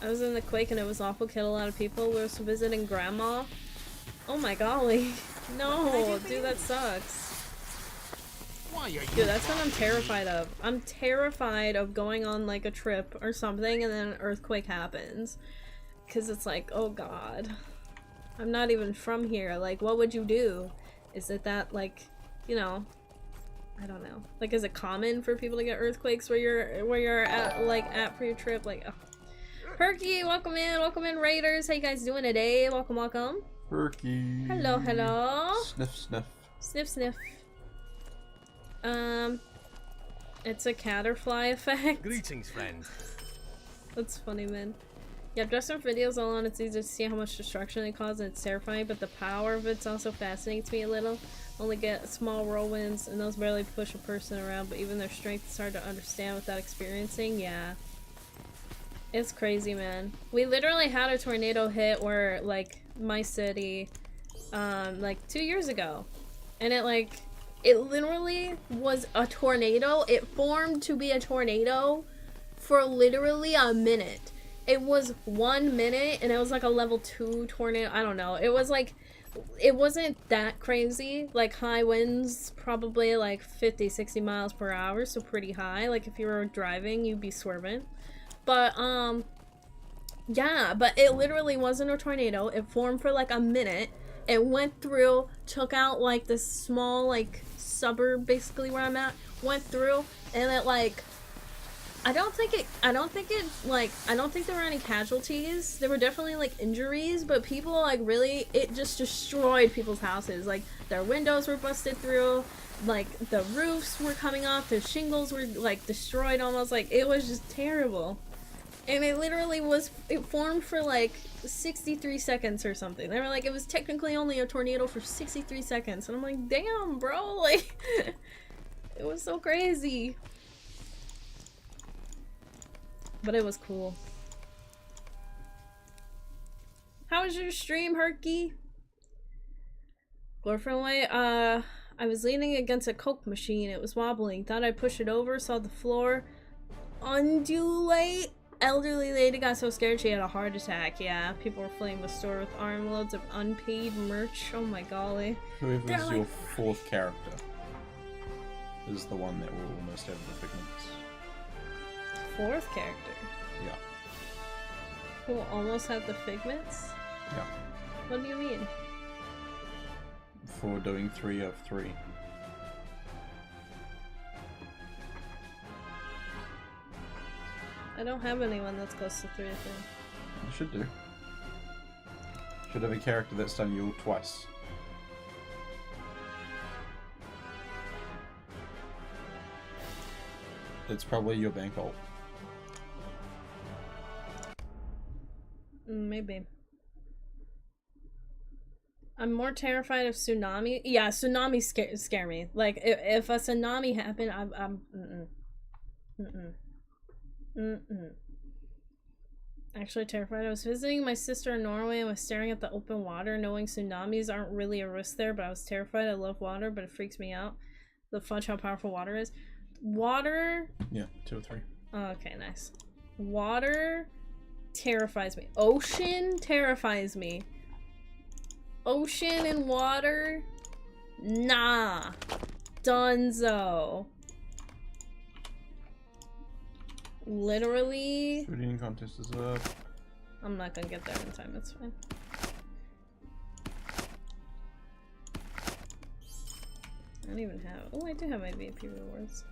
I was in the quake and it was awful, killed a lot of people. We were visiting grandma. Oh my golly. No, dude, that sucks. Why are you Dude, that's what I'm terrified of. I'm terrified of going on like a trip or something and then an earthquake happens. Cause it's like, oh god. I'm not even from here. Like, what would you do? Is it that, like, you know, I don't know. Like, is it common for people to get earthquakes where you're at, like, at for your trip? Like, oh. Perky, welcome in, Raiders. How you guys doing today? Welcome, welcome. Perky. Hello, hello. Sniff, sniff. Sniff, sniff. It's a caterfly effect. Greetings, friend. That's funny, man. Yeah, just from videos alone, it's easy to see how much destruction they cause, and it's terrifying, but the power of it also fascinates me a little. Only get small whirlwinds, and those barely push a person around, but even their strength is hard to understand without experiencing. Yeah. It's crazy, man. We literally had a tornado hit where, like, my city, like, 2 years ago. And it literally was a tornado. It formed to be a tornado for literally a minute. It was 1 minute, and it was like a level 2 tornado. I don't know. It was like, it wasn't that crazy. Like, high winds, probably like 50, 60 miles per hour, so pretty high. Like, if you were driving, you'd be swerving. But, yeah, but it literally wasn't a tornado. It formed for like a minute, It went through, took out like this small like suburb basically where I'm at, went through, and it like I don't think there were any casualties. There were definitely like injuries, but people like really, it just destroyed people's houses. Like their windows were busted through, like the roofs were coming off, their shingles were like destroyed almost. Like it was just terrible. And it literally was, it formed for like 63 seconds or something. They were like, it was technically only a tornado for 63 seconds. And I'm like, damn, bro, like, it was so crazy. But it was cool. How was your stream, Herky? Glorfin way, I was leaning against a Coke machine. It was wobbling. Thought I'd push it over, saw the floor undulate. Elderly lady got so scared she had a heart attack. Yeah, people were fleeing the store with armloads of unpaid merch. Oh my golly. Whoever's your fourth character is the one that will almost have the figments. Fourth character? Yeah. Who will almost have the figments? Yeah. What do you mean? For doing 3 of 3. I don't have anyone that's close to 3 of 3. You should do. Should have a character that's done you twice. It's probably your bank ult. Maybe. I'm more terrified of tsunami. Yeah, tsunamis scare me. Like, if a tsunami happened, I'm actually terrified. I was visiting my sister in Norway and was staring at the open water, knowing tsunamis aren't really a risk there, but I was terrified. I love water, but it freaks me out. The fudge how powerful water is. Water? Yeah, 2 or 3. Oh, okay, nice. Water terrifies me. Ocean terrifies me. Ocean and water? Nah. Dunzo. Literally. Food eating contest is up. I'm not gonna get there in time, it's fine. I don't even have. Oh, I do have my VIP rewards.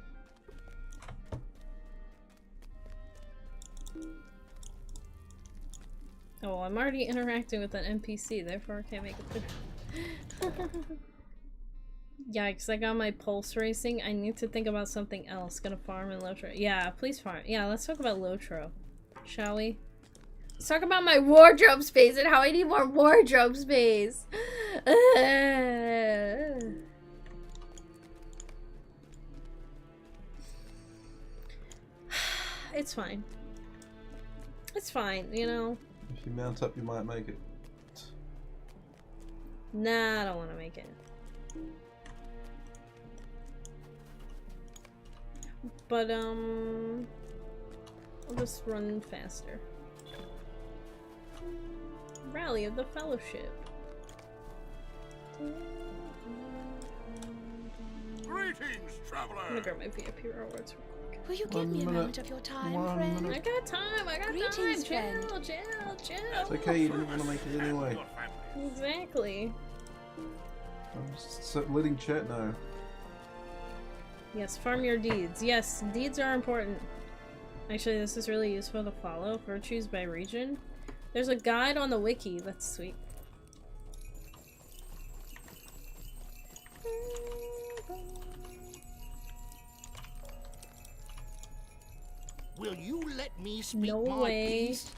Oh, I'm already interacting with an NPC, therefore I can't make it through. Yikes, I got my pulse racing. I need to think about something else. Gonna farm in Lotro. Yeah, please farm. Yeah, let's talk about Lotro. Shall we? Let's talk about my wardrobe space and how I need more wardrobe space. It's fine. It's fine, you know. If you mount up, you might make it. Nah, I don't want to make it. But, I'll just run faster. Rally of the Fellowship. Greetings, traveler. I'm gonna grab my VIP rewards real quick. Will you give me a moment of your time, friend? I got time, I got Greetings, time. friend. Chill. It's okay, you didn't want to make it anyway. Exactly. I'm just letting chat know. Yes, farm your deeds. Yes, deeds are important. Actually, this is really useful to follow. Virtues by region. There's a guide on the wiki. That's sweet. Will you let me speak No my way. piece?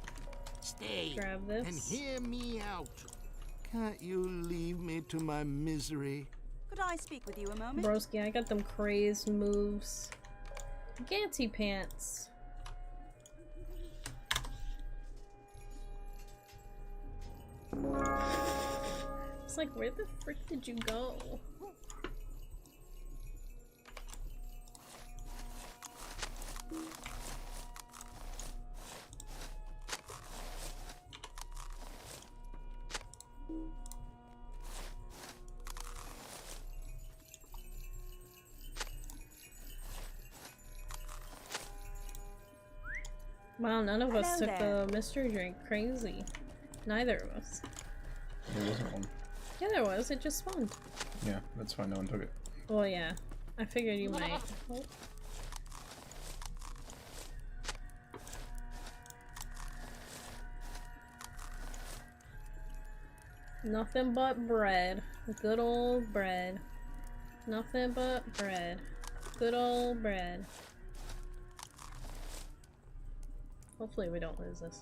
Stay Grab this. and hear me out. Can't you leave me to my misery? Could I speak with you a moment? Broski, I got them crazed moves. Ganty pants. It's like, where the frick did you go? Wow, none of us Hello took there. the mystery drink. Crazy. Neither of us. There wasn't one. Yeah, there was. It just spawned. Yeah, that's fine. No one took it. Well, yeah. I figured you might. Oh. Nothing but bread. Good old bread. Nothing but bread. Good old bread. Hopefully we don't lose this.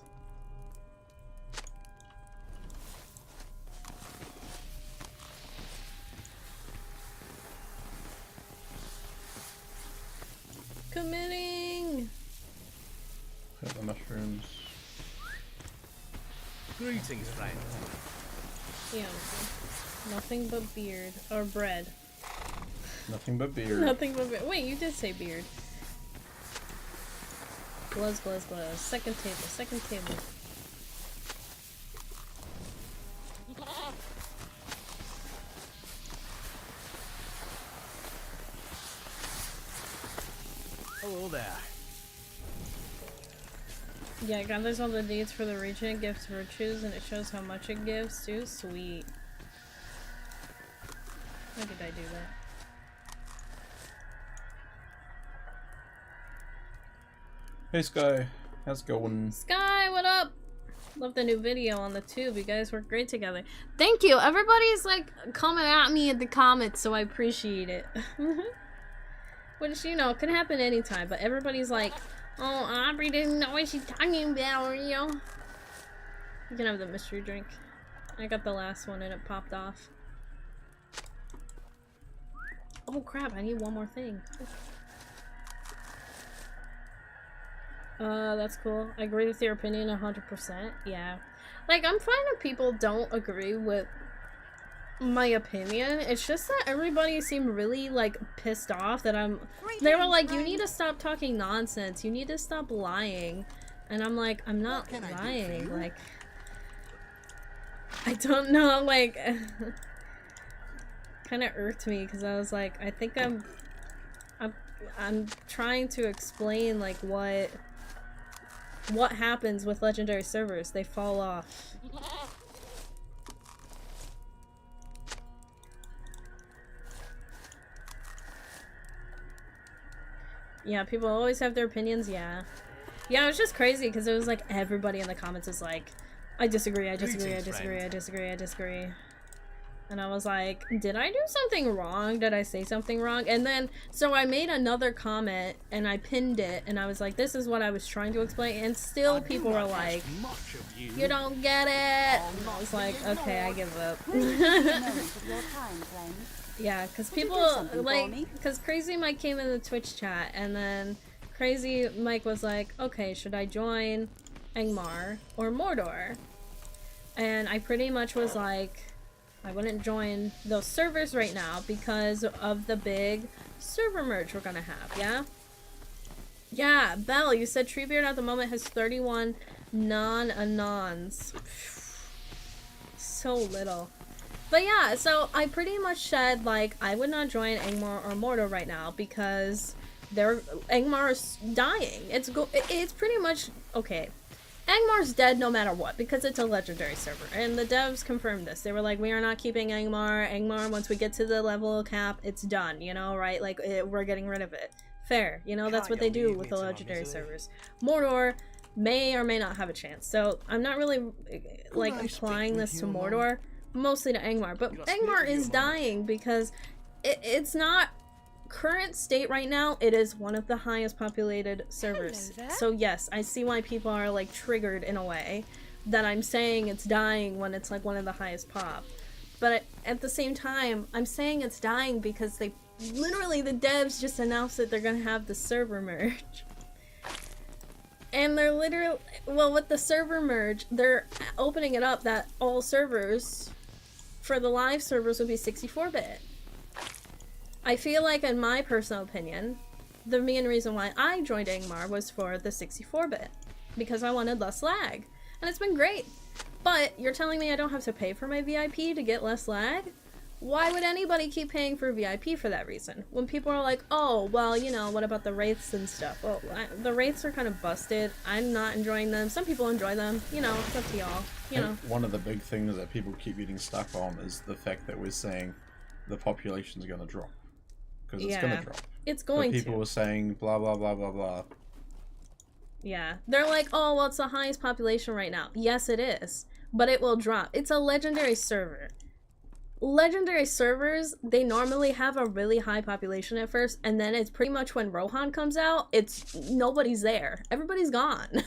Committing! Hit the mushrooms. Greetings, friend. Yeah. Nothing but beard. Or bread. Nothing but beer. Nothing but beard. Wait, you did say beard. Gluzz, gluzz, gluzz. Second table, second table. Hello there. Yeah, it gathers all the deeds for the region, it gives virtues, and it shows how much it gives too. Sweet. Why did I do that? Hey Sky, how's it going? Sky, what up? Love the new video on the tube. You guys work great together. Thank you. Everybody's like coming at me in the comments, so I appreciate it. Which, you know, can happen anytime, but everybody's like, oh, Aubrey didn't know what she's talking about, you know? You can have the mystery drink. I got the last one and it popped off. Oh crap, I need one more thing. That's cool. I agree with your opinion 100%. Yeah. Like, I'm fine if people don't agree with my opinion. It's just that everybody seemed really, like, pissed off that they were like, you need to stop talking nonsense. You need to stop lying. And I'm like, I'm not lying. Like, I don't know, like, kind of irked me because I was like, I think I'm trying to explain, like, what happens with legendary servers. They fall off. Yeah, people always have their opinions. Yeah, it was just crazy because it was like everybody in the comments is like, I disagree, I disagree, I disagree, I disagree, I disagree. And I was like, did I do something wrong? Did I say something wrong? And then, so I made another comment and I pinned it and I was like, this is what I was trying to explain. And still people were like, you don't get it. And I was like, okay, I give up. Yeah, because people, like, because Crazy Mike came in the Twitch chat and then Crazy Mike was like, okay, should I join Angmar or Mordor? And I pretty much was like, I wouldn't join those servers right now because of the big server merge we're gonna have, yeah? Yeah, Belle, you said Treebeard at the moment has 31 non-anons. So little. But yeah, so I pretty much said, like, I would not join Angmar or Mordor right now because Angmar is dying. It's pretty much, okay. Angmar's dead no matter what, because it's a legendary server, and the devs confirmed this. They were like, we are not keeping Angmar. Angmar, once we get to the level cap, it's done, you know, right? Like, we're getting rid of it. Fair, you know, that's what they do with the legendary servers. Mordor may or may not have a chance, so I'm not really, like, applying this to Mordor, mostly to Angmar, but Angmar is dying because it's not... Current state right now, it is one of the highest populated servers. So yes, I see why people are like triggered in a way that I'm saying it's dying when it's like one of the highest pop. But at the same time, I'm saying it's dying because they literally, the devs just announced that they're gonna have the server merge. And they're literally, well, with the server merge, they're opening it up that all servers for the live servers will be 64-bit. I feel like, in my personal opinion, the main reason why I joined Angmar was for the 64-bit. Because I wanted less lag. And it's been great. But you're telling me I don't have to pay for my VIP to get less lag? why would anybody keep paying for VIP for that reason? When people are like, oh, well, you know, what about the wraiths and stuff? Well, the wraiths are kind of busted. I'm not enjoying them. Some people enjoy them. You know, it's up to y'all. You know. One of the big things that people keep getting stuck on is the fact that we're saying the population's going to drop. Because it's going to drop. It's going to. People were saying blah, blah, blah, blah, blah. Yeah. They're like, oh, well, it's the highest population right now. Yes, it is. But it will drop. It's a legendary server. Legendary servers, they normally have a really high population at first, and then it's pretty much when Rohan comes out, it's nobody's there. Everybody's gone.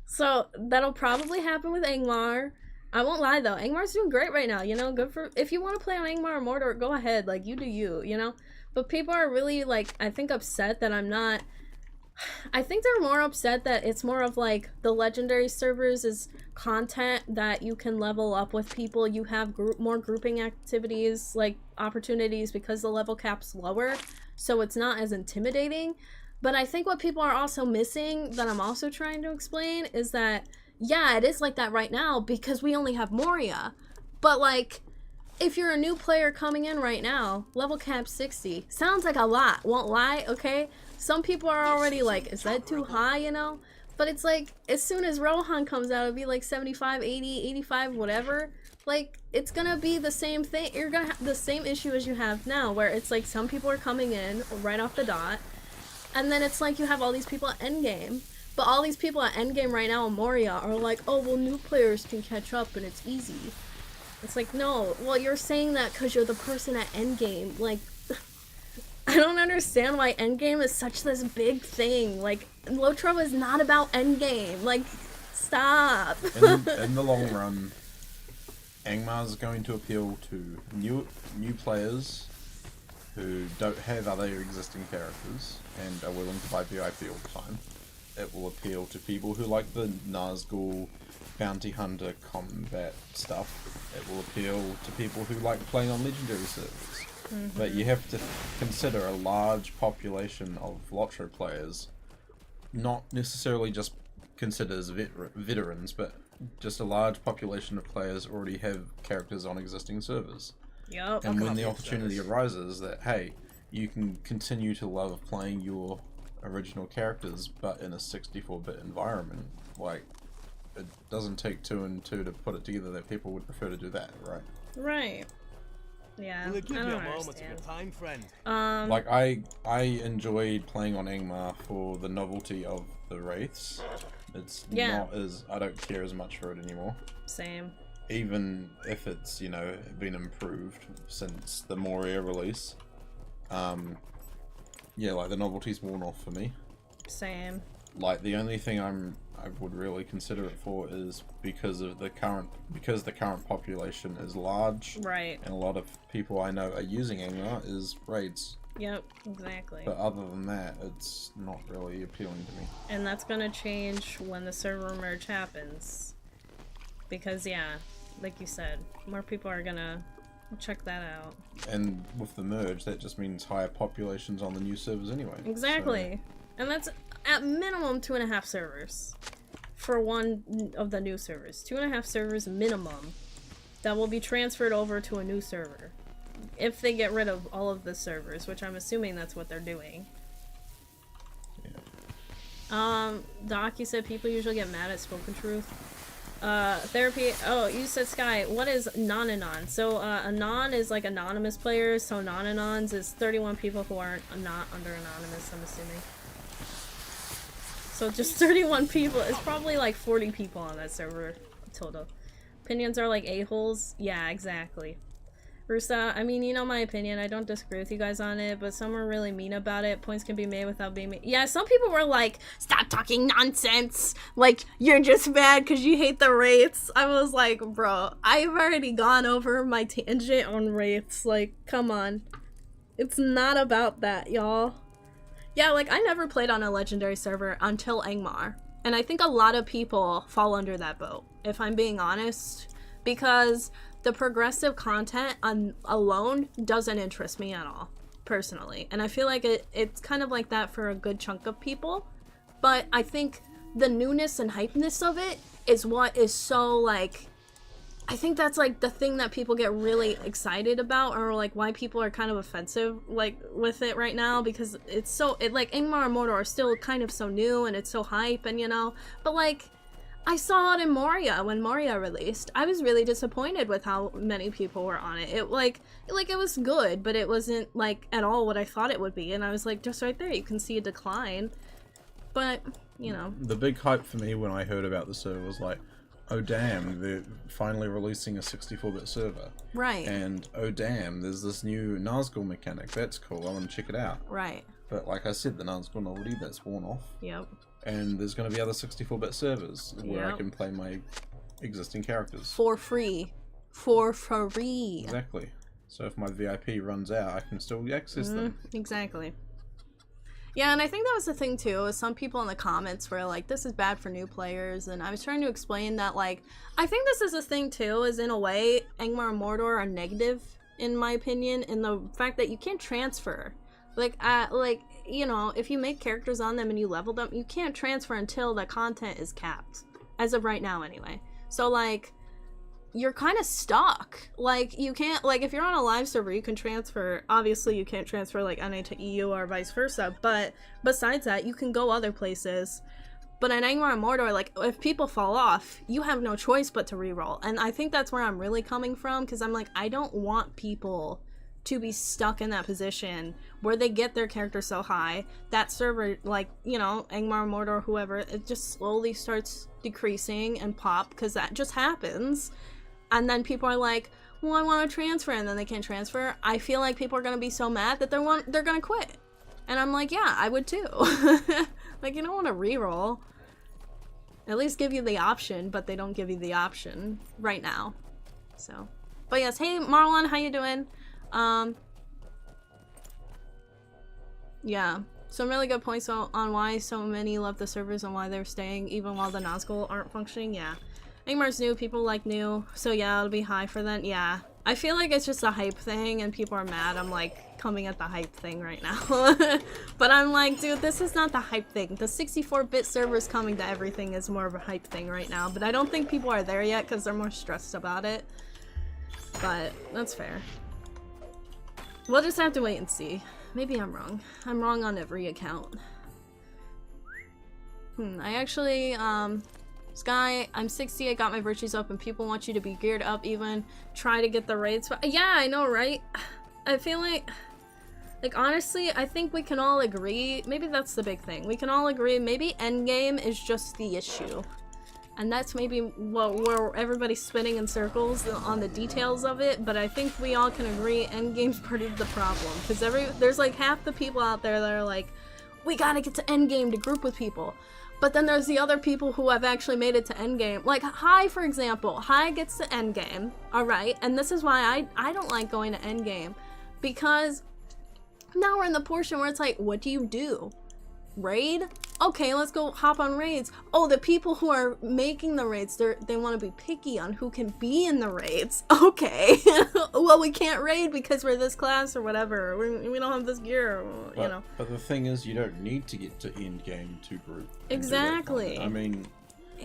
So that'll probably happen with Angmar. I won't lie though, Angmar's doing great right now, you know, good for, if you want to play on Angmar or Mordor, go ahead, like, you do you, you know? But people are really, like, I think upset that I'm not, I think they're more upset that it's more of like the legendary servers is content that you can level up with people. You have more grouping activities, like opportunities, because the level cap's lower, so it's not as intimidating. But I think what people are also missing, that I'm also trying to explain, is that yeah, it is like that right now because we only have Moria. But like, if you're a new player coming in right now, level cap 60 sounds like a lot, won't lie, okay? Some people are already like, is that too high, you know? But it's like, as soon as Rohan comes out, it'll be like 75, 80, 85, whatever. Like, it's gonna be the same thing. You're gonna have the same issue as you have now, where it's like some people are coming in right off the dot, and then it's like you have all these people at endgame. But all these people at endgame right now in Moria are like, oh, well, new players can catch up and it's easy. It's like, no, well, you're saying that because you're the person at endgame. Like, I don't understand why endgame is such this big thing. Like, Lotro is not about endgame. Like, stop. In the long run, Angmar is going to appeal to new players who don't have other existing characters and are willing to buy VIP all the time. It will appeal to people who like the Nazgul bounty hunter combat stuff. It will appeal to people who like playing on legendary servers. But you have to consider a large population of Lotro players, not necessarily just considered as veterans, but just a large population of players already have characters on existing servers. Yep. And when the opportunity arises that, hey, you can continue to love playing your original characters, but in a 64-bit environment, like, it doesn't take 2 and 2 to put it together that people would prefer to do that, right? Right. Yeah. Will it give I you a don't moment of understand. your time, friend? Like, I enjoyed playing on Angmar for the novelty of the wraiths. It's not as, I don't care as much for it anymore. Same. Even if it's, you know, been improved since the Moria release. Yeah, like, the novelty's worn off for me. Same. Like, the only thing I would really consider it for is because the current population is large. Right. And a lot of people I know are using Angmar is raids. Yep, exactly. But other than that, it's not really appealing to me. And that's gonna change when the server merge happens. Because, yeah, like you said, more people are gonna check that out. And with the merge, that just means higher populations on the new servers anyway. Exactly. So. And that's at minimum 2.5 servers for one of the new servers. 2.5 servers minimum that will be transferred over to a new server. If they get rid of all of the servers, which I'm assuming that's what they're doing. Yeah. Doc, you said people usually get mad at spoken truth. Therapy, oh, you said Sky, what is non-anon? So, anon is like anonymous players, so non-anons is 31 people who aren't not under anonymous, I'm assuming. So just 31 people, it's probably like 40 people on that server total. Opinions are like a-holes? Yeah, exactly. Rusa, I mean, you know my opinion, I don't disagree with you guys on it, but some are really mean about it. Points can be made without being made. Yeah, some people were like, stop talking nonsense! Like, you're just mad because you hate the wraiths. I was like, bro, I've already gone over my tangent on wraiths, like, come on. It's not about that, y'all. Yeah, like, I never played on a legendary server until Angmar, and I think a lot of people fall under that boat, if I'm being honest, because the progressive content alone doesn't interest me at all, personally. And I feel like it's kind of like that for a good chunk of people. But I think the newness and hypeness of it is what is so, like, I think that's like the thing that people get really excited about, or like why people are kind of offensive like with it right now, because it's so like Ingmar and Mordor are still kind of so new and it's so hype, and you know, but like I saw it in Moria when Moria released. I was really disappointed with how many people were on it. It it was good, but it wasn't like at all what I thought it would be, and I was like, just right there you can see a decline. But you know, the big hype for me when I heard about the server was like, oh damn, they're finally releasing a 64-bit server. Right. And oh damn, there's this new Nazgul mechanic. That's cool. I want to check it out. Right. But like I said, the Nazgul novelty, that's worn off. Yep. And there's going to be other 64-bit servers where I Yep. can play my existing characters. For free. For free. Exactly. So if my VIP runs out, I can still access them. Exactly. Yeah, and I think that was the thing too, is some people in the comments were like, this is bad for new players, and I was trying to explain that, like, I think this is a thing too, is in a way, Angmar and Mordor are negative, in my opinion, in the fact that you can't transfer. Like, you know, if you make characters on them and you level them, you can't transfer until the content is capped. As of right now, anyway. So, like, you're kind of stuck. Like, you can't, like, if you're on a live server, you can transfer. Obviously, you can't transfer, like, NA to EU or vice versa, but besides that, you can go other places. But in Angmar and Mordor, like, if people fall off, you have no choice but to reroll. And I think that's where I'm really coming from, because I'm like, I don't want people to be stuck in that position where they get their character so high, that server, like, you know, Angmar, Mordor, whoever, it just slowly starts decreasing and pop, because that just happens. And then people are like, well, I want to transfer, and then they can't transfer. I feel like people are going to be so mad that they're going to quit. And I'm like, yeah, I would too. Like, you don't want to reroll. At least give you the option, but they don't give you the option right now. So, but yes, hey Marlon, how you doing? Yeah, some really good points on why so many love the servers and why they're staying even while the Nazgul aren't functioning. Yeah, Angmar's new, people like new, so yeah, it'll be high for them. Yeah, I feel like it's just a hype thing and people are mad I'm like coming at the hype thing right now. But I'm like, dude, this is not the hype thing. The 64-bit servers coming to everything is more of a hype thing right now, but I don't think people are there yet because they're more stressed about it. But that's fair. We'll just have to wait and see. Maybe I'm wrong. I'm wrong on every account. I actually, Sky, I'm 60, I got my virtues up, and people want you to be geared up even. Try to get the raids. Yeah, I know, right? I feel like, honestly, I think we can all agree, maybe that's the big thing. We can all agree, maybe endgame is just the issue. And that's maybe where everybody's spinning in circles on the details of it, but I think we all can agree endgame's part of the problem. Because there's like half the people out there that are like, we gotta get to endgame to group with people. But then there's the other people who have actually made it to endgame. Like Hai, for example. Hai gets to endgame, alright? And this is why I don't like going to endgame. Because now we're in the portion where it's like, what do you do? Raid? Okay, let's go hop on raids. Oh, the people who are making the raids, they want to be picky on who can be in the raids. Okay. Well, we can't raid because we're this class or whatever. We don't have this gear, you know. But the thing is, you don't need to get to end game to group. Exactly. I mean,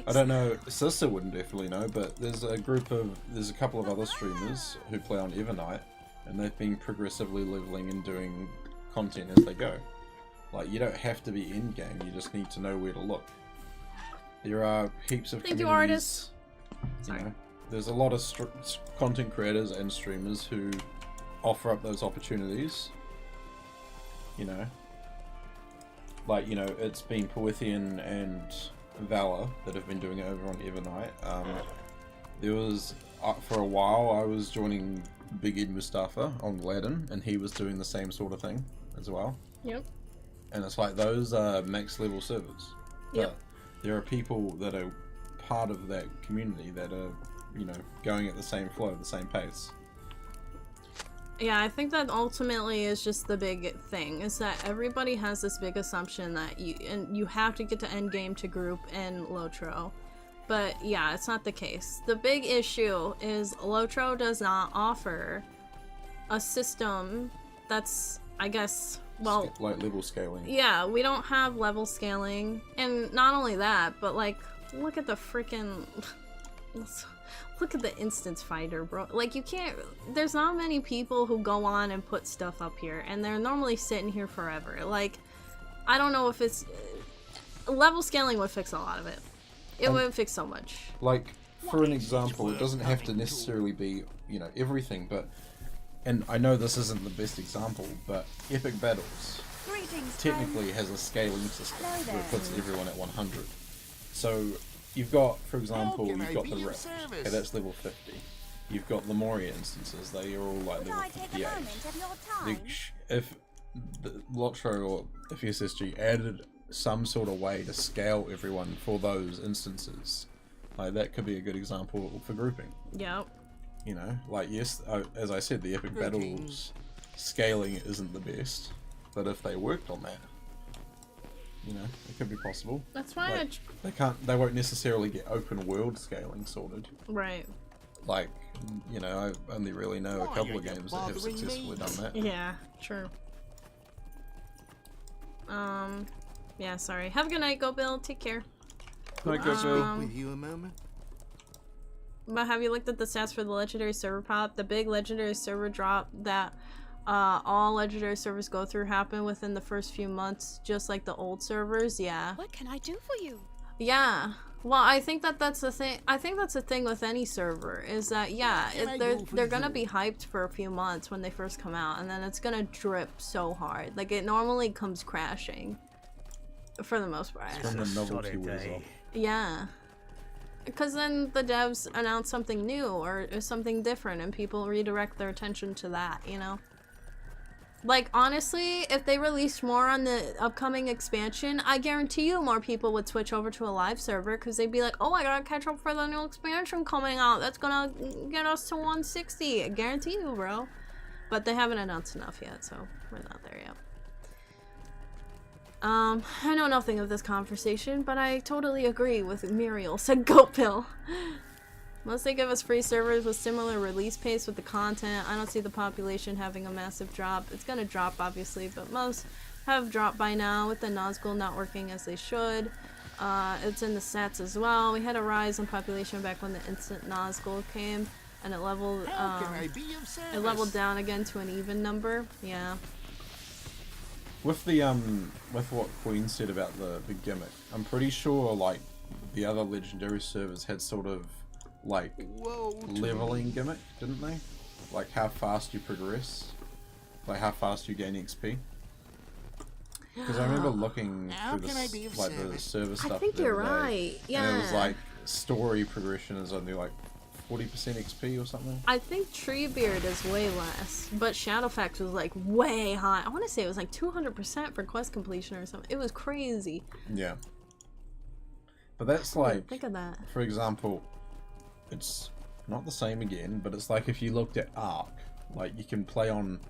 I don't know, Sister wouldn't definitely know, but there's a couple of other streamers who play on Evernight, and they've been progressively leveling and doing content as they go. Like, you don't have to be in-game, you just need to know where to look. There are heaps of Thank you, artists. You know, there's a lot of content creators and streamers who offer up those opportunities. You know, like, you know, it's been Poethian and Valor that have been doing it over on Evernight. There was, for a while, I was joining Big Ed Mustafa on Aladdin, and he was doing the same sort of thing as well. Yep. And it's like, those are max level servers. Yep. But there are people that are part of that community that are, you know, going at the same flow, the same pace. Yeah, I think that ultimately is just the big thing, is that everybody has this big assumption that you have to get to endgame to group in Lotro. But yeah, it's not the case. The big issue is Lotro does not offer a system that's, I guess, well, like level scaling. Yeah, we don't have level scaling, and not only that, but like, look at the freaking Look at the instance finder, bro. Like, you can't... There's not many people who go on and put stuff up here, and they're normally sitting here forever. Like, I don't know if it's... Level scaling would fix a lot of it. It would fix so much. Like, for an example, it doesn't have to necessarily be, you know, everything, but... And I know this isn't the best example, but Epic Battles Greetings, technically has a scaling system Hello there. where it puts everyone at 100. So, you've got, for example, can you've I got be the of Rift. service? Okay, that's level 50. You've got the Moria instances, they are all like Could level I take a 58. moment of your The- time? If the Lotro or if SSG added some sort of way to scale everyone for those instances, like that could be a good example for grouping. Yep. You know, like yes, as I said, the Epic Battles scaling isn't the best, but if they worked on that, you know, it could be possible. That's why Like, they won't necessarily get open world scaling sorted. Right. Like, you know, I only really know a Why couple are of you games that have bothering successfully me? done that. Yeah, true. Yeah, sorry. Have a good night, Go Bill. Take care. Like I said, With you a moment? But have you looked at the stats for the legendary server pop? The big legendary server drop that all legendary servers go through happen within the first few months, just like the old servers. Yeah. What can I do for you? Yeah. Well, I think that's the thing. I think that's the thing with any server is that they're gonna be hyped for a few months when they first come out, and then it's gonna drip so hard. Like it normally comes crashing. For the most part. when the novelty wears off. Yeah. Because then the devs announce something new or something different and people redirect their attention to that, you know? Like, honestly, if they released more on the upcoming expansion, I guarantee you more people would switch over to a live server because they'd be like, oh, I gotta catch up for the new expansion coming out. That's gonna get us to 160. I guarantee you, bro. But they haven't announced enough yet, so we're not there yet. I know nothing of this conversation, but I totally agree with Muriel, said Goatpill. Unless they give us free servers with similar release pace with the content, I don't see the population having a massive drop. It's gonna drop, obviously, but most have dropped by now with the Nazgul not working as they should. It's in the stats as well. We had a rise in population back when the instant Nazgul came, and it leveled, How can I be of service? it leveled down again to an even number. Yeah. With the with what Queen said about the gimmick, I'm pretty sure like the other legendary servers had sort of like leveling gimmick, didn't they? Like how fast you progress, like how fast you gain XP. Because I remember looking How through can I be of like the service? server stuff. I think the you're other day, right. Yeah. And it was like story progression is only like 40% XP or something. I think Treebeard is way less, but Shadowfax was like way high. I want to say it was like 200% for quest completion or something. It was crazy. Yeah. But that's like, Think of that. for example, it's not the same again, but it's like if you looked at Ark, like you can play on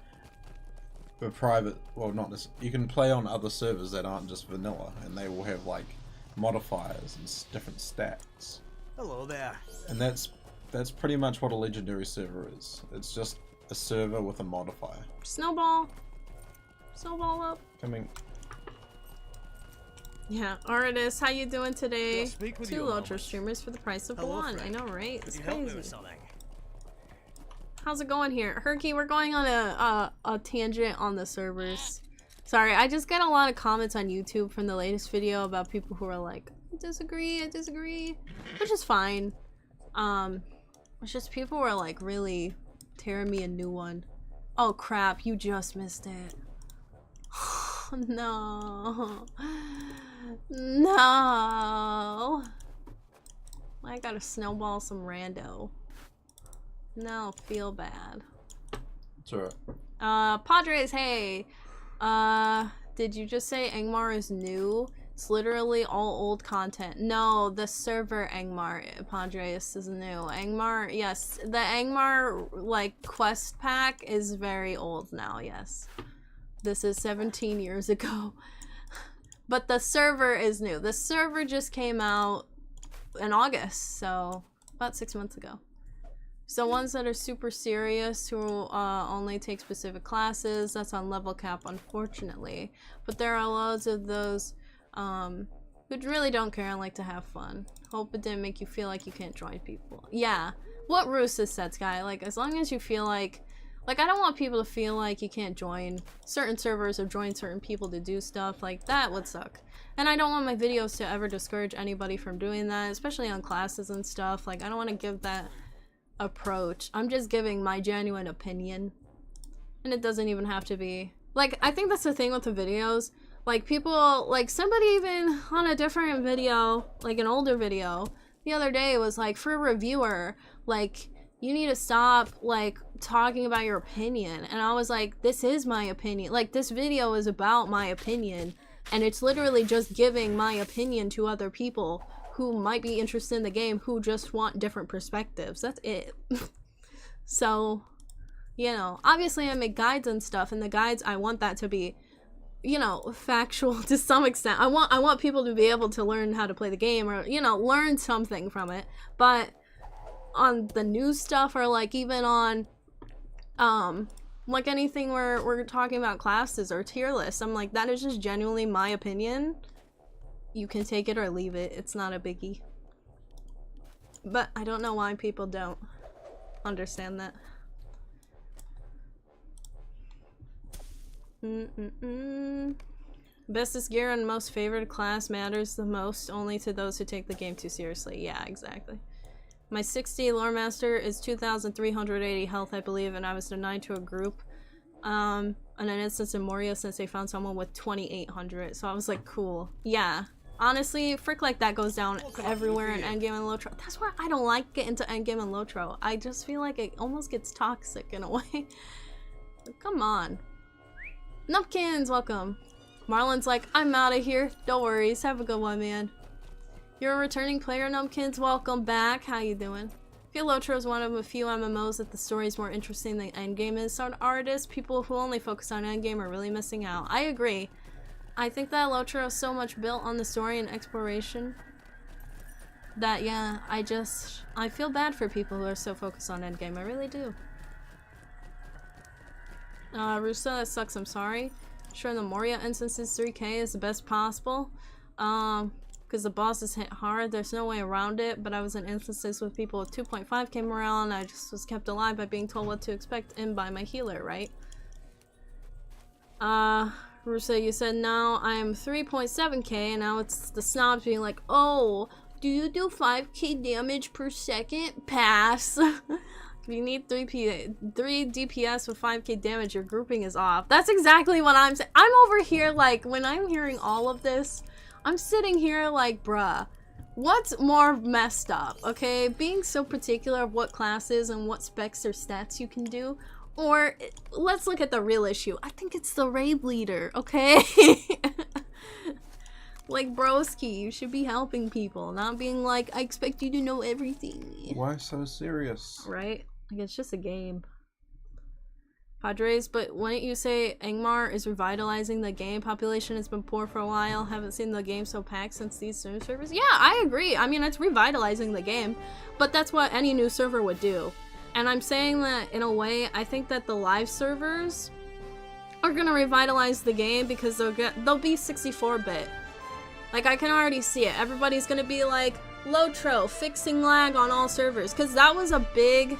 a private, well not this, you can play on other servers that aren't just vanilla, and they will have like modifiers and different stats. Hello there. And that's pretty much what a legendary server is. It's just a server with a modifier. Snowball. Snowball up. Coming. Yeah, Artis, how you doing today? I'll speak with 2 you a Lotro moment. streamers for the price of Hello, 1. friend. I know, right? It's Can you help me with crazy. something? How's it going here? Herky, we're going on a tangent on the servers. Sorry, I just get a lot of comments on YouTube from the latest video about people who are like, I disagree, which is fine. It's just people were like really tearing me a new one. Oh crap, you just missed it. No. No. I gotta snowball some rando. No, feel bad. It's alright. Padres, hey. Did you just say Angmar is new? It's literally all old content. No, the server Angmar, Padres, is new. Angmar, yes. The Angmar, like, quest pack is very old now, yes. This is 17 years ago. But the server is new. The server just came out in August, so about 6 months ago. So ones that are super serious who only take specific classes, that's on level cap, unfortunately. But there are loads of those But really don't care, I like to have fun. Hope it didn't make you feel like you can't join people. Yeah, what Rusa said, Sky, like, as long as you feel like I don't want people to feel like you can't join certain servers or join certain people to do stuff, like, that would suck. And I don't want my videos to ever discourage anybody from doing that, especially on classes and stuff. Like, I don't want to give that approach. I'm just giving my genuine opinion. And it doesn't even have to be... Like, I think that's the thing with the videos. Like, people, like, somebody even on a different video, like an older video, the other day was like, for a reviewer, like, you need to stop, like, talking about your opinion. And I was like, this is my opinion. Like, this video is about my opinion. And it's literally just giving my opinion to other people who might be interested in the game, who just want different perspectives. That's it. So, you know, obviously I make guides and stuff, and the guides, I want that to be, you know, factual to some extent. I want people to be able to learn how to play the game, or, you know, learn something from it. But on the new stuff, or like even on like anything where we're talking about classes or tier lists, I'm like, that is just genuinely my opinion. You can take it or leave it. It's not a biggie. But I don't know why people don't understand that. Bestest gear and most favored class matters the most only to those who take the game too seriously. Yeah, exactly. My 60 lore master is 2,380 health, I believe, and I was denied to a group on an instance in Moria since they found someone with 2,800. So I was like, cool. Yeah. Honestly, frick like that goes down everywhere in endgame and Lotro. That's why I don't like getting into endgame and Lotro. I just feel like it almost gets toxic in a way. Come on. Numpkins, welcome. Marlon's like, I'm out of here. Don't worries. Have a good one, man. You're a returning player, Numpkins. Welcome back. How you doing? I feel Lotro is one of a few MMOs that the story is more interesting than endgame is. So artists, people who only focus on endgame are really missing out. I agree. I think that Lotro is so much built on the story and exploration that, yeah, I feel bad for people who are so focused on endgame. I really do. Rusa, that sucks. I'm sorry. Sure, the Moria instances 3k is the best possible. Because the bosses hit hard. There's no way around it. But I was in instances with people with 2.5k morale, and I just was kept alive by being told what to expect and by my healer, right? Rusa, you said now I'm 3.7k, and now it's the snobs being like, oh, do you do 5k damage per second? Pass. If you need 3 DPS with 5k damage, your grouping is off. That's exactly what I'm saying. I'm over here, like, when I'm hearing all of this, I'm sitting here like, bruh, what's more messed up, okay? Being so particular of what classes and what specs or stats you can do, or let's look at the real issue. I think it's the raid leader, okay? Like, broski, you should be helping people, not being like, I expect you to know everything. Why so serious? Right? Like, it's just a game. Padres, but wouldn't you say Angmar is revitalizing the game? Population has been poor for a while. Haven't seen the game so packed since these new servers. Yeah, I agree. I mean, it's revitalizing the game, but that's what any new server would do. And I'm saying that in a way, I think that the live servers are gonna revitalize the game because they'll be 64-bit. Like, I can already see it. Everybody's gonna be like, Lotro, fixing lag on all servers. Because that was a big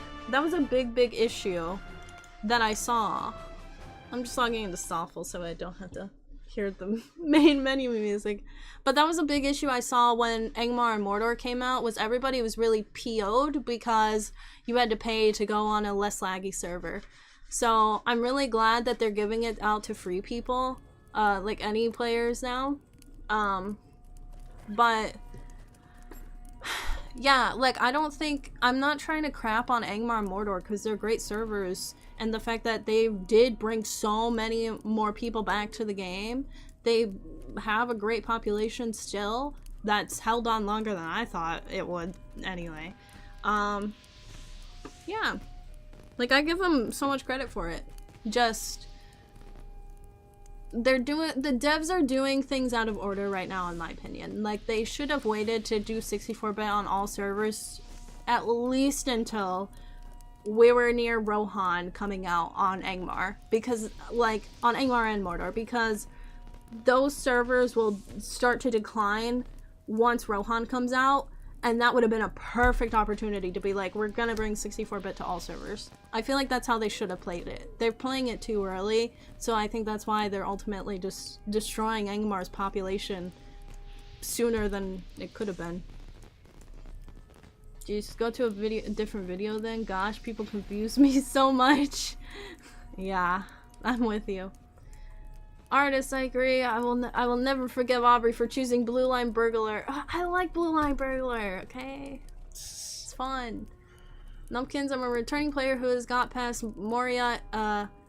issue that I saw. I'm just logging into Stoffel so I don't have to hear the main menu music. But that was a big issue I saw when Angmar and Mordor came out, was everybody was really PO'd because you had to pay to go on a less laggy server. So I'm really glad that they're giving it out to free people, like any players now. But yeah, like, I'm not trying to crap on Angmar and Mordor because they're great servers, and the fact that they did bring so many more people back to the game, they have a great population still that's held on longer than I thought it would anyway. Yeah, like, I give them so much credit for it. Just, the devs are doing things out of order right now, in my opinion. Like, they should have waited to do 64-bit on all servers at least until we were near Rohan coming out on Angmar, because, like, on Angmar and Mordor, because those servers will start to decline once Rohan comes out, and that would have been a perfect opportunity to be like, we're gonna bring 64-bit to all servers. I feel like that's how they should have played it. They're playing it too early, so I think that's why they're ultimately just destroying Angmar's population sooner than it could have been. Do you just go to a different video then? Gosh, people confuse me so much. Yeah, I'm with you. Artist, I agree. I will never forgive Aubrey for choosing Blue Line Burglar. Oh, I like Blue Line Burglar, okay? It's fun. Numpkins, I'm a returning player who has got past Moria,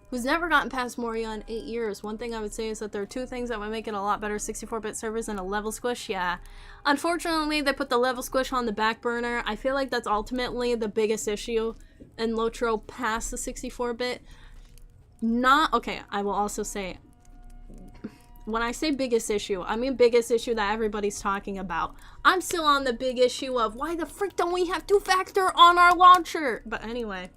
who's never gotten past Moria in 8 years. One thing I would say is that there are two things that would make it a lot better 64-bit servers and a level squish, yeah. Unfortunately, they put the level squish on the back burner. I feel like that's ultimately the biggest issue in Lotro past the 64-bit. Okay, I will also say, when I say biggest issue, I mean biggest issue that everybody's talking about. I'm still on the big issue of why the frick don't we have two-factor on our launcher? But anyway,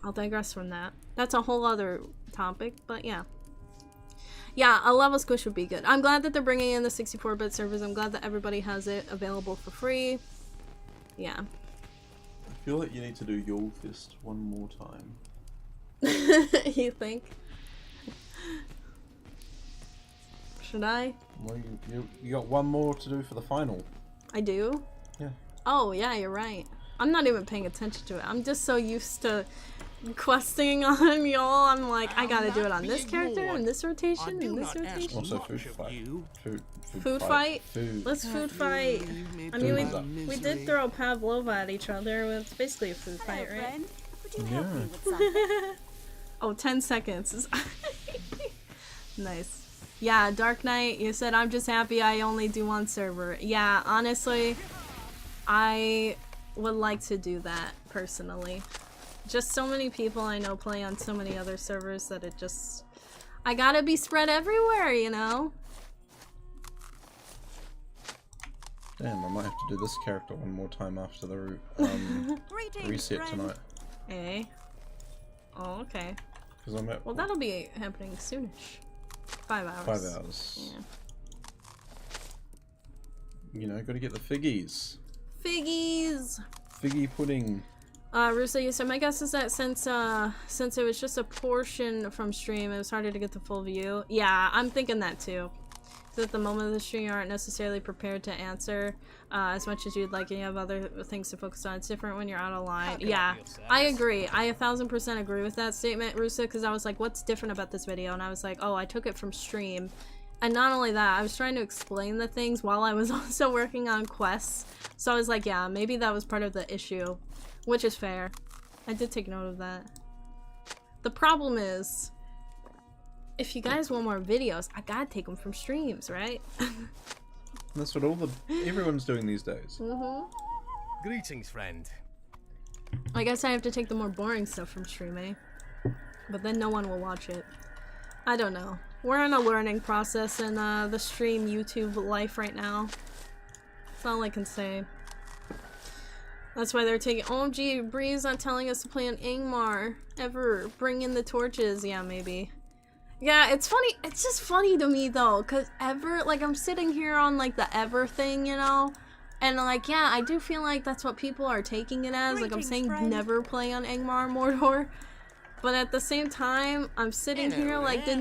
I'll digress from that. That's a whole other topic, but yeah. Yeah, a level squish would be good. I'm glad that they're bringing in the 64-bit servers. I'm glad that everybody has it available for free. Yeah. I feel like you need to do Yule Fist one more time. You think? Should I? Well, you got one more to do for the final. I do? Yeah. Oh, yeah, you're right. I'm not even paying attention to it. I'm just so used to questing on y'all. I'm like, I gotta do it on this character, and this rotation, and this rotation. Also food fight. Food fight? Food. Let's food fight. I mean, we did throw Pavlova at each other. It's basically a food fight, right? Yeah. Oh, 10 seconds. Nice. Yeah, Dark Knight, you said I'm just happy I only do one server. Yeah, honestly, I would like to do that, personally. Just so many people I know play on so many other servers that it just... I gotta be spread everywhere, you know? Damn, I might have to do this character one more time after the reset tonight. Eh? Oh, okay. Because I'm at... Well, that'll be happening soonish. 5 hours. 5 hours. Yeah. You know, gotta get the figgies. Figgies! Figgy pudding. Rusa, you said, my guess is that since it was just a portion from stream, it was harder to get the full view. Yeah, I'm thinking that too. So at the moment of the stream, you aren't necessarily prepared to answer as much as you'd like, and you have other things to focus on. It's different when you're out of line. Yeah, I agree. I 1000% agree with that statement, Rusa, because I was like, what's different about this video? And I was like, oh, I took it from stream. And not only that, I was trying to explain the things while I was also working on quests. So I was like, yeah, maybe that was part of the issue. Which is fair. I did take note of that. The problem is, if you guys want more videos, I gotta take them from streams, right? That's what everyone's doing these days. Greetings, friend. I guess I have to take the more boring stuff from stream, eh? But then no one will watch it. I don't know. We're in a learning process in the stream YouTube life right now. That's all I can say. That's why they're taking- OMG, Bree's not telling us to play on Angmar. Ever. Bring in the torches. Yeah, maybe. Yeah, it's funny. It's just funny to me, though, because Ever, like, I'm sitting here on, like, the Ever thing, you know? And, like, yeah, I do feel like that's what people are taking it as. Like, I'm saying never play on Angmar Mordor. But at the same time, I'm sitting here like, does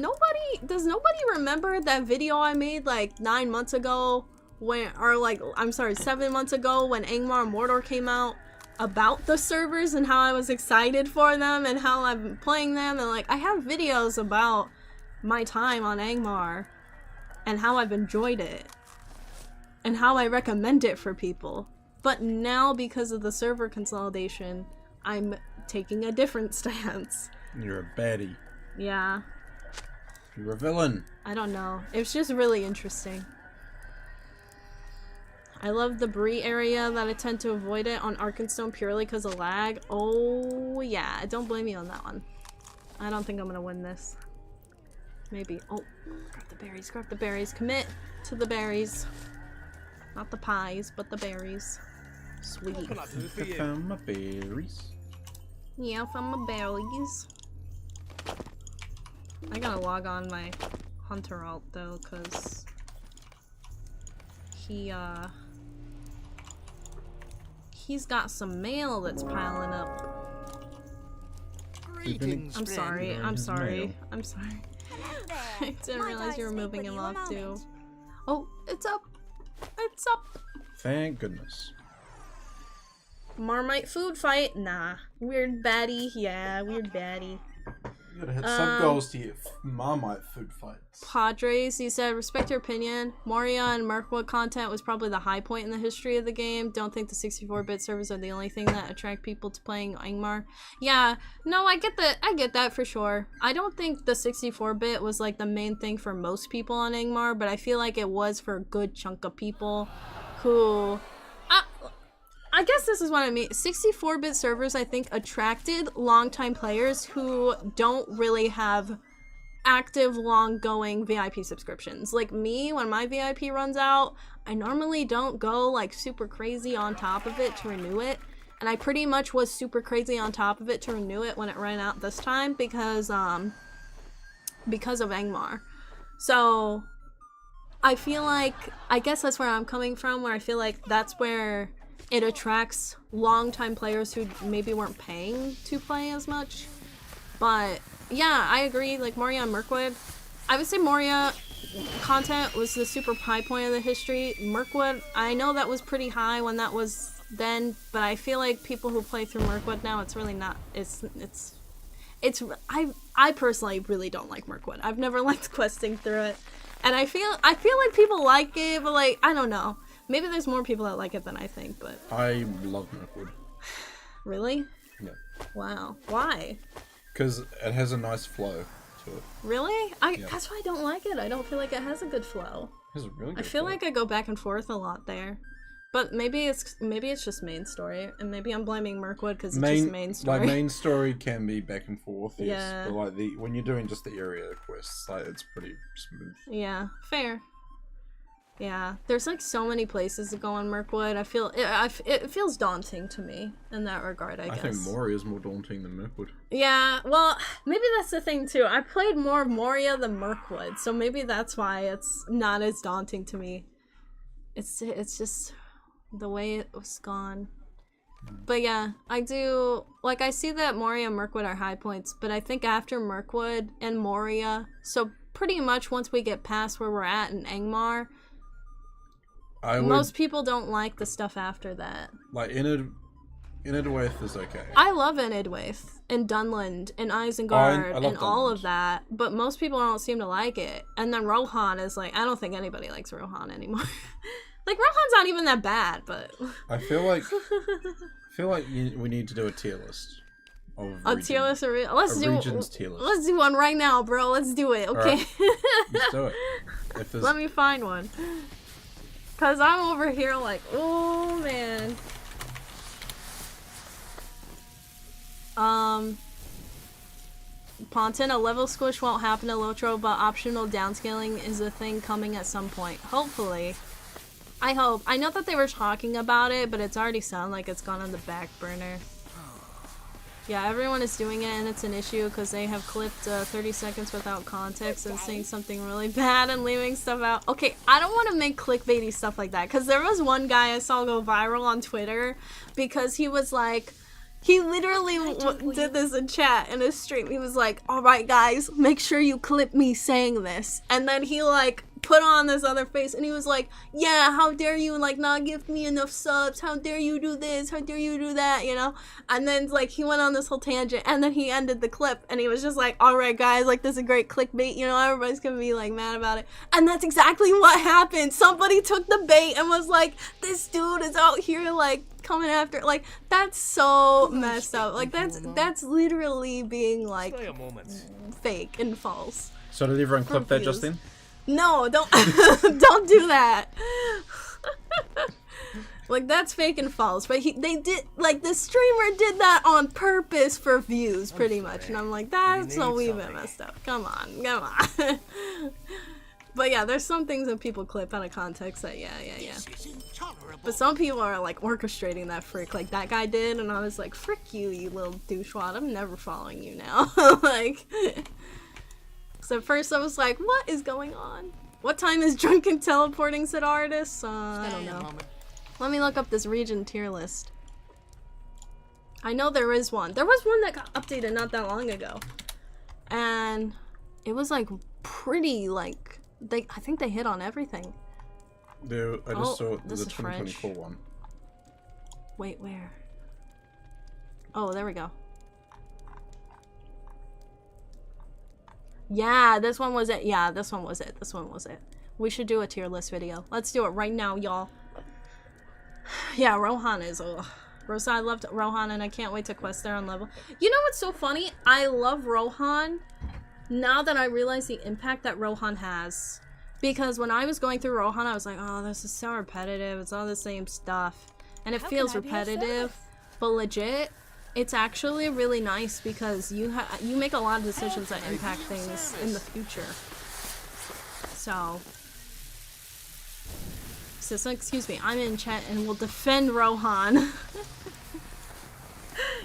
nobody remember that video I made, like, 9 months ago? I'm sorry, 7 months ago when Angmar Mordor came out, about the servers and how I was excited for them and how I've been playing them, and like I have videos about my time on Angmar and how I've enjoyed it and how I recommend it for people. But now, because of the server consolidation, I'm taking a different stance. You're a baddie. Yeah. You're a villain. I don't know. It's just really interesting. I love the Bree area that I tend to avoid it on Arkenstone purely because of lag. Oh, yeah. Don't blame me on that one. I don't think I'm gonna win this. Maybe. Oh, grab the berries. Grab the berries. Commit to the berries. Not the pies, but the berries. Sweet. I found my berries. Yeah, I found my berries. I gotta log on my Hunter alt though, because he's got some mail that's piling up. Greetings, I'm sorry. friend. I'm sorry. mail. I'm sorry. Hello there. I didn't Might realize I you were speak moving with him you a off too. moment? Oh, it's up. It's up. Thank goodness. Marmite food fight? Nah. Weird baddie? Yeah, weird baddie. You gotta hit sub goals to get Marmite food fights. Padres, he said, respect your opinion. Moria and Mirkwood content was probably the high point in the history of the game. Don't think the 64-bit servers are the only thing that attract people to playing Angmar. Yeah, no, I get that for sure. I don't think the 64-bit was like the main thing for most people on Angmar, but I feel like it was for a good chunk of people who... I guess this is what I mean. 64-bit servers, I think, attracted longtime players who don't really have active, long-going VIP subscriptions. Like me, when my VIP runs out, I normally don't go, like, super crazy on top of it to renew it. And I pretty much was super crazy on top of it to renew it when it ran out this time because of Angmar. So, I feel like, I guess that's where I'm coming from, where I feel like that's where it attracts long-time players who maybe weren't paying to play as much. But yeah, I agree, like Moria and Mirkwood. I would say Moria content was the super high point of the history. Mirkwood, I know that was pretty high when that was then, but I feel like people who play through Mirkwood now, it's really not, I personally really don't like Mirkwood. I've never liked questing through it. And I feel like people like it, but like, I don't know. Maybe there's more people that like it than I think, but... I love Mirkwood. Really? Yeah. Wow. Why? Because it has a nice flow to it. Really? Yeah. That's why I don't like it. I don't feel like it has a good flow. It has a really good I feel flow. like I go back and forth a lot there. But maybe it's just main story, and maybe I'm blaming Mirkwood because it's just main story. Like, main story can be back and forth, yes. Yeah. But like, when you're doing just the area quests, like, it's pretty smooth. Yeah, fair. Yeah, there's like so many places to go on Mirkwood. I feel it feels daunting to me in that regard, I guess. I think Moria is more daunting than Mirkwood. Yeah, well, maybe that's the thing too. I played more of Moria than Mirkwood, so maybe that's why it's not as daunting to me. It's just the way it was gone. But yeah, I do, like, I see that Moria and Mirkwood are high points, but I think after Mirkwood and Moria, so pretty much once we get past where we're at in Angmar, most people don't like the stuff after that. Like, Inidwaith is okay. I love Inidwaith and Dunland and Isengard and all of that, but most people don't seem to like it. And then Rohan is like, I don't think anybody likes Rohan anymore. Like, Rohan's not even that bad, but... I feel like we need to do a tier list. A tier list? Let's do region's tier list. Let's do one right now, bro. Let's do it, okay? Right. Let's do it. Let me find one. Because I'm over here like, oh, man. Ponton, a level squish won't happen in Lotro, but optional downscaling is a thing coming at some point. Hopefully. I hope. I know that they were talking about it, but it's already sounded like it's gone on the back burner. Yeah, everyone is doing it, and it's an issue because they have clipped 30 seconds without context and saying something really bad and leaving stuff out. Okay, I don't want to make clickbaity stuff like that, because there was one guy I saw go viral on Twitter because he was like, he literally did this in chat in his stream. He was like, alright guys, make sure you clip me saying this. And then he like put on this other face and he was like, yeah, how dare you like not give me enough subs, how dare you do this, how dare you do that, you know? And then like he went on this whole tangent and then he ended the clip and he was just like, alright guys, like this is a great clickbait, you know, everybody's gonna be like mad about it. And that's exactly what happened. Somebody took the bait and was like, this dude is out here like coming after, like that's so messed up. Like that's literally being like fake and false. So did everyone clip that, Justin? No, don't don't do that. Like that's fake and false. But they did, like the streamer did that on purpose for views, pretty much. And I'm like, that's so wee bit messed up. Come on. But yeah, there's some things that people clip out of context that yeah. But some people are like orchestrating that frick, like that guy did, and I was like, frick you, you little douchewad. I'm never following you now. Like. So at first I was like, what is going on? What time is drunken teleporting, said artists? I don't Stay a know. moment. Let me look up this region tier list. I know there is one. There was one that got updated not that long ago. And it was like pretty like I think they hit on everything. There, I just saw this the is French. 2024 one. Wait, where? Oh, there we go. Yeah, this one was it. Yeah, this one was it. This one was it. We should do a tier list video. Let's do it right now, y'all. Yeah, Rohan is... Rosa, I loved Rohan, and I can't wait to quest there on level. You know what's so funny? I love Rohan now that I realize the impact that Rohan has. Because when I was going through Rohan, I was like, oh, this is so repetitive. It's all the same stuff. And it feels repetitive. But legit, it's actually really nice because you make a lot of decisions that impact things in the future. So... Sissa, excuse me, I'm in chat and will defend Rohan.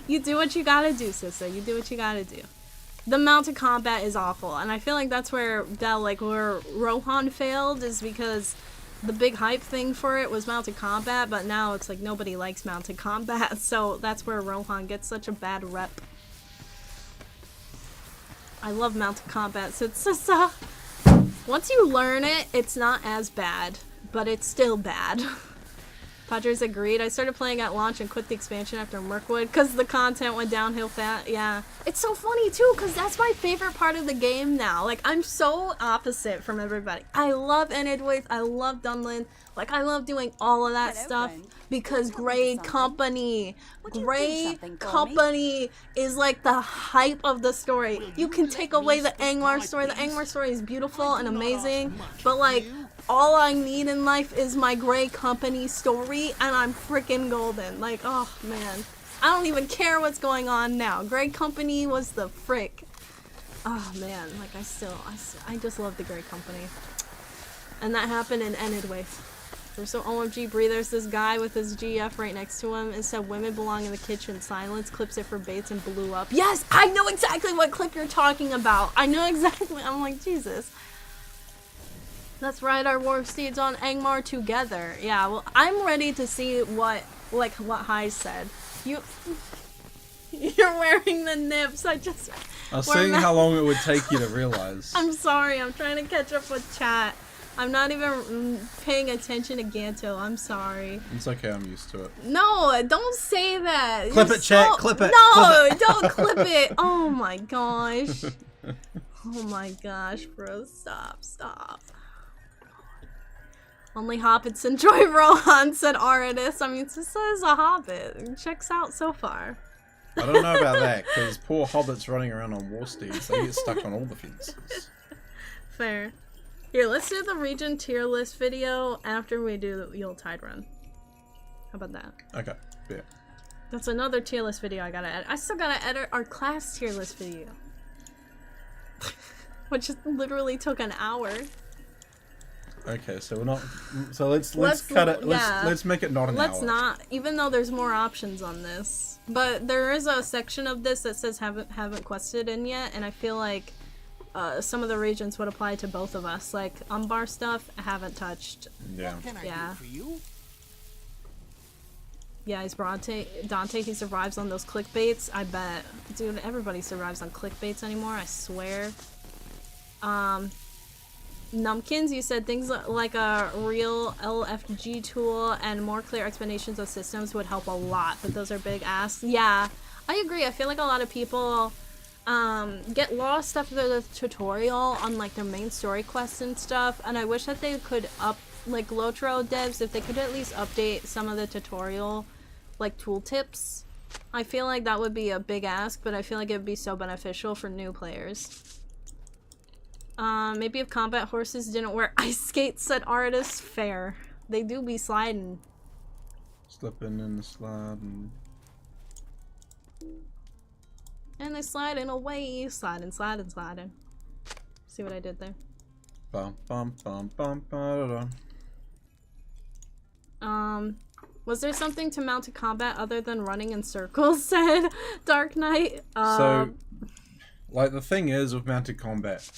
You do what you gotta do, Sissa. You do what you gotta do. The mounted combat is awful, and I feel like that's where where Rohan failed, is because the big hype thing for it was mounted combat, but now it's like nobody likes mounted combat, so that's where Rohan gets such a bad rep. I love mounted combat, so it's just once you learn it, it's not as bad. But it's still bad. Padres agreed. I started playing at launch and quit the expansion after Mirkwood because the content went downhill fast. Yeah. It's so funny too because that's my favorite part of the game now. Like, I'm so opposite from everybody. I love Enidwaith. I love Dunlin. Like, I love doing all of that stuff because Grey Company. Grey Company is like the hype of the story. You can take away the Angmar story. The Angmar story is beautiful and amazing, but like, all I need in life is my Grey Company story, and I'm freaking golden. Like, oh man. I don't even care what's going on now. Grey Company was the frick. Oh man, like I just love the Grey Company. And that happened in Enidwaith. There's so OMG Bree, there's this guy with his GF right next to him. It said women belong in the kitchen. Silence, clips it for baits and blew up. Yes, I know exactly what clip you're talking about. I know exactly. I'm like, Jesus. Let's ride our war steeds on Angmar together. Yeah, well, I'm ready to see what Hai said. You're wearing the nips. I was seeing how long it would take you to realize. I'm sorry. I'm trying to catch up with chat. I'm not even paying attention to Ganto. I'm sorry. It's okay. I'm used to it. No, don't say that. Clip it, chat. Clip it. No, don't clip it. Oh my gosh. Oh my gosh, bro. Stop. Only hobbits enjoy Rohan, said Aridus. I mean, Sissa is a hobbit. It checks out so far. I don't know about that, because poor hobbits running around on war steeds, they get stuck on all the fences. Fair. Here, let's do the region tier list video after we do the Yuletide run. How about that? Okay, yeah. That's another tier list video I gotta edit. I still gotta edit our class tier list video. Which literally took an hour. Okay, so we're not. So let's cut it. Let's make it not an hour. Let's not, even though there's more options on this. But there is a section of this that says haven't quested in yet, and I feel like some of the regions would apply to both of us. Like Umbar stuff, I haven't touched. Yeah. What can I do for you? Yeah, he's Dante. He survives on those clickbaits. I bet, dude. Everybody survives on clickbaits anymore. I swear. Numpkins, you said things like a real LFG tool and more clear explanations of systems would help a lot, but those are big asks. Yeah, I agree. I feel like a lot of people get lost after the tutorial on like their main story quests and stuff, and I wish that they could like Lotro devs, if they could at least update some of the tutorial like tooltips. I feel like that would be a big ask, but I feel like it would be so beneficial for new players. Maybe if combat horses didn't wear ice skates, said Artis. Fair. They do be sliding. Slipping in the sliding. And they sliding away. Sliding. See what I did there? Bum, bum, bum, bum, ba, da. Was there something to mounted combat other than running in circles, said Dark Knight? So, like, the thing is with mounted combat,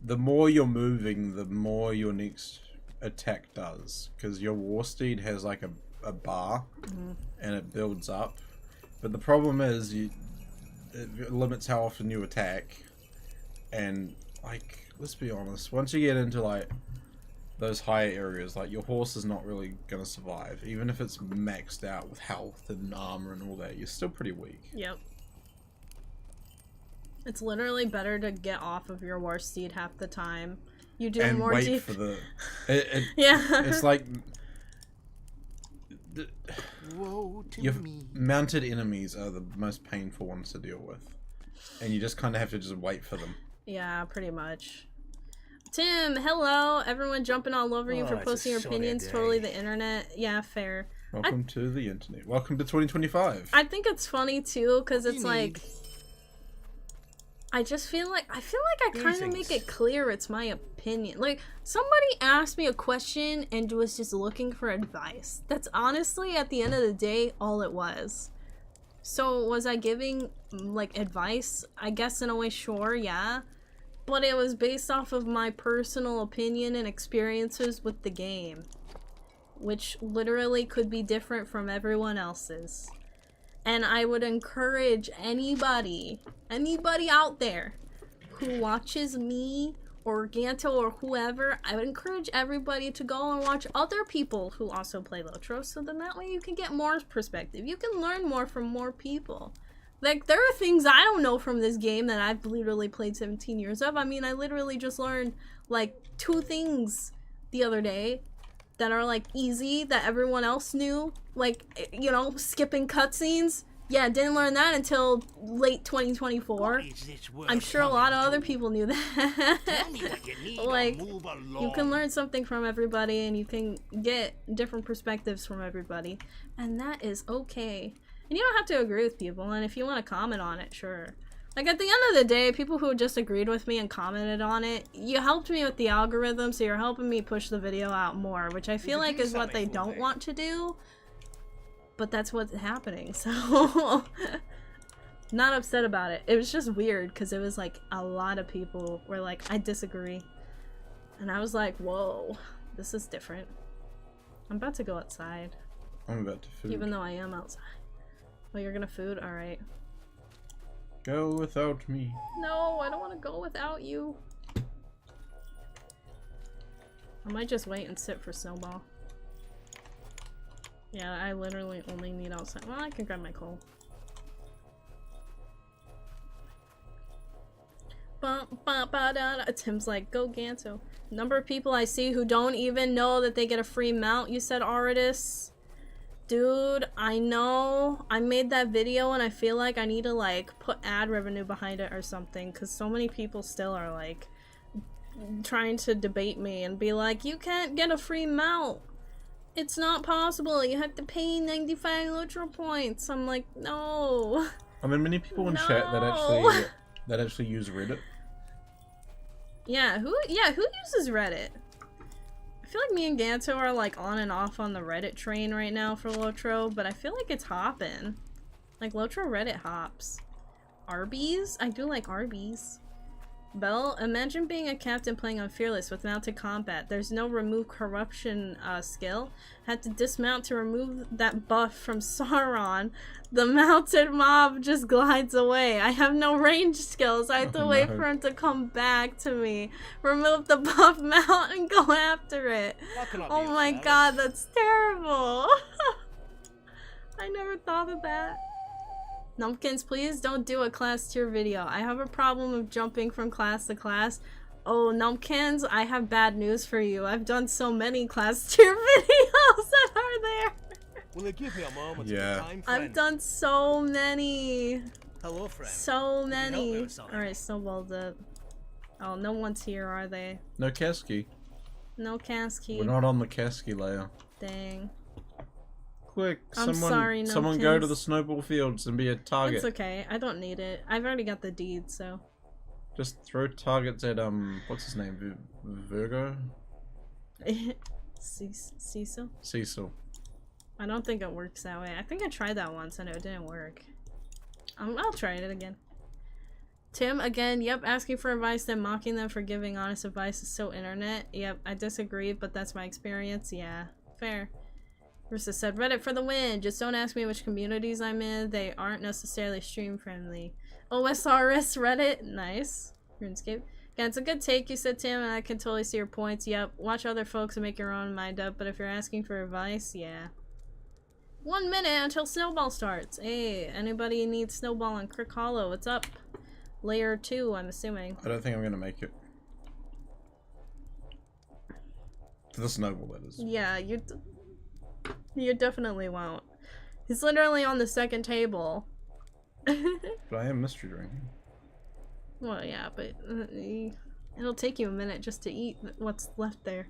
the more you're moving, the more your next attack does, because your war steed has like a bar, and it builds up. But the problem is it limits how often you attack, and like, let's be honest, once you get into like those higher areas, like your horse is not really gonna survive. Even if it's maxed out with health and armor and all that, you're still pretty weak. Yep. It's literally better to get off of your war steed half the time. You do And more wait for the... yeah. It's like... Woe to Your me. mounted enemies are the most painful ones to deal with. And you just kind of have to just wait for them. Yeah, pretty much. Tim, hello! Everyone jumping all over you for it's a posting your sunny opinions. day. Totally the internet. Yeah, fair. Welcome to the internet. Welcome to 2025. I think it's funny too, because it's you like... I feel like I kind of make it clear it's my opinion. Like, somebody asked me a question and was just looking for advice. That's honestly, at the end of the day, all it was. So, was I giving, like, advice? I guess in a way, sure, yeah. But it was based off of my personal opinion and experiences with the game. Which literally could be different from everyone else's. And I would encourage anybody out there who watches me or Ganto or whoever, I would encourage everybody to go and watch other people who also play Lotro, so then that way you can get more perspective. You can learn more from more people. Like, there are things I don't know from this game that I've literally played 17 years of. I mean, I literally just learned, like, 2 things the other day that are, like, easy, that everyone else knew. Like, you know, skipping cutscenes. Yeah, didn't learn that until late 2024. What is this world I'm sure a lot of coming other to? people knew that. Tell me what you need or Like, move along. you can learn something from everybody, and you can get different perspectives from everybody. And that is okay. And you don't have to agree with people, and if you want to comment on it, sure. Like, at the end of the day, people who just agreed with me and commented on it, you helped me with the algorithm, so you're helping me push the video out more, which I feel like is what they don't want to do. But that's what's happening, so... Not upset about it. It was just weird, because it was like, a lot of people were like, I disagree. And I was like, whoa, this is different. I'm about to go outside. I'm about to food. Even though I am outside. Oh, you're gonna food? Alright. Go without me. No, I don't want to go without you. I might just wait and sit for Snowball. Yeah, I literally only need outside. Well, I can grab my coal. Tim's like, go Ganto. Number of people I see who don't even know that they get a free mount, you said, Aridus. Dude, I know. I made that video and I feel like I need to, like, put ad revenue behind it or something, because so many people still are, like, trying to debate me and be like, you can't get a free mount. It's not possible. You have to pay 95 Lotro points. I'm like, no. I mean, many people in No. chat that actually use Reddit. Yeah, who uses Reddit? I feel like me and Ganto are like on and off on the Reddit train right now for Lotro, but I feel like it's hopping. Like Lotro Reddit hops. Arby's? I do like Arby's. Bell, imagine being a captain playing on Fearless with mounted combat. There's no remove corruption skill. Had to dismount to remove that buff from Sauron. The mounted mob just glides away. I have no range skills. I have to wait for him to come back to me. Remove the buff mount and go after it. Oh my god, that's terrible. I never thought of that. Numpkins, please don't do a class tier video. I have a problem of jumping from class to class. Oh, Numpkins, I have bad news for you. I've done so many class tier videos that are there. Will you give me a moment Yeah. of time, friend? I've done so many. Hello, friend. So Can you help me many. with something? Alright, Snowball's up. Oh, no one's here, are they? No Kasky. No Kasky. We're not on the Kasky layer. Dang. Quick, I'm sorry, someone go to Numpkins. the snowball fields and be a target. It's okay. I don't need it. I've already got the deed, so. Just throw targets at what's his name? Virgo? Cecil? Cecil. I don't think it works that way. I think I tried that once and it didn't work. I'll try it again. Tim, again, yep, asking for advice, then mocking them for giving honest advice is so internet. Yep, I disagree, but that's my experience. Yeah, fair. Rissa said, Reddit for the win. Just don't ask me which communities I'm in. They aren't necessarily stream friendly. OSRS Reddit. Nice. RuneScape. Yeah, it's a good take, you said, Tim, and I can totally see your points. Yep, watch other folks and make your own mind up, but if you're asking for advice, yeah. 1 minute until Snowball starts. Hey, anybody need Snowball on Crick Hollow? What's up? Layer 2, I'm assuming. I don't think I'm gonna make it. To the snowball, that is. Yeah, you definitely won't. He's literally on the second table. But I am mystery drinking. Well, yeah, but it'll take you a minute just to eat what's left there.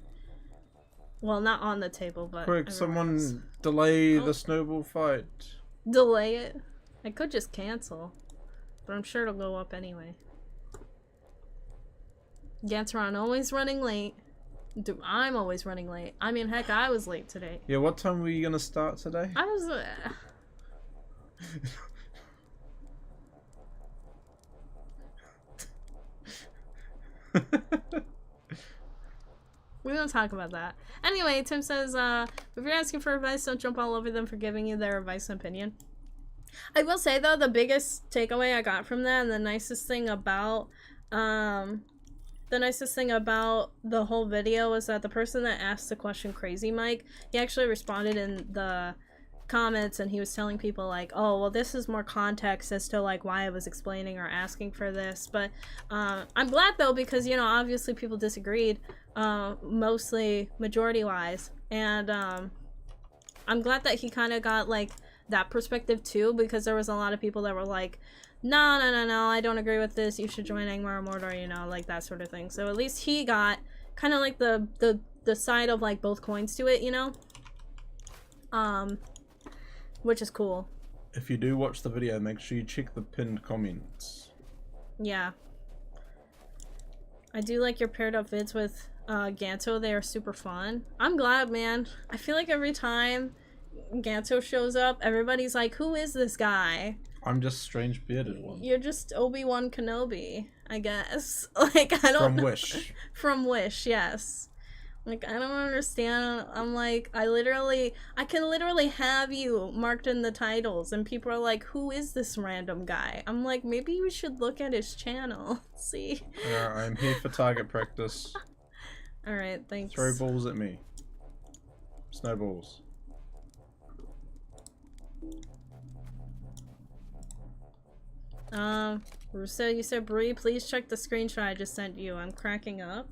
Well, not on the table, but Quick, someone else. Delay Oh. the snowball fight. Delay it? I could just cancel, but I'm sure it'll go up anyway. Gantron always running late. Dude, I'm always running late. I mean, heck, I was late today. Yeah, what time were you gonna start today? I was. We don't talk about that. Anyway, Tim says, if you're asking for advice, don't jump all over them for giving you their advice and opinion. I will say, though, the biggest takeaway I got from that, and the nicest thing about the whole video was that the person that asked the question, Crazy Mike, he actually responded in the comments, and he was telling people like, oh, well, this is more context as to like why I was explaining or asking for this. But I'm glad though, because, you know, obviously people disagreed, mostly majority wise, and I'm glad that he kind of got like that perspective too, because there was a lot of people that were like, no, I don't agree with this, you should join Angmar or Mordor, you know, like that sort of thing. So at least he got kind of like the side of like both coins to it, you know, which is cool. If you do watch the video, make sure you check the pinned comments. Yeah, I do like your paired up vids with Ganto. They are super fun. I'm glad, man. I feel like every time Ganto shows up, everybody's like, who is this guy? I'm just strange bearded one. You're just Obi-Wan Kenobi, I guess. Like, I don't know. From Wish. From Wish, yes. Like, I don't understand. I'm like, I can literally have you marked in the titles, and people are like, who is this random guy? I'm like, maybe you should look at his channel. See? I'm here for target practice. Alright, thanks. Throw balls at me. Snowballs. Russo, you said, Brie, please check the screenshot I just sent you. I'm cracking up.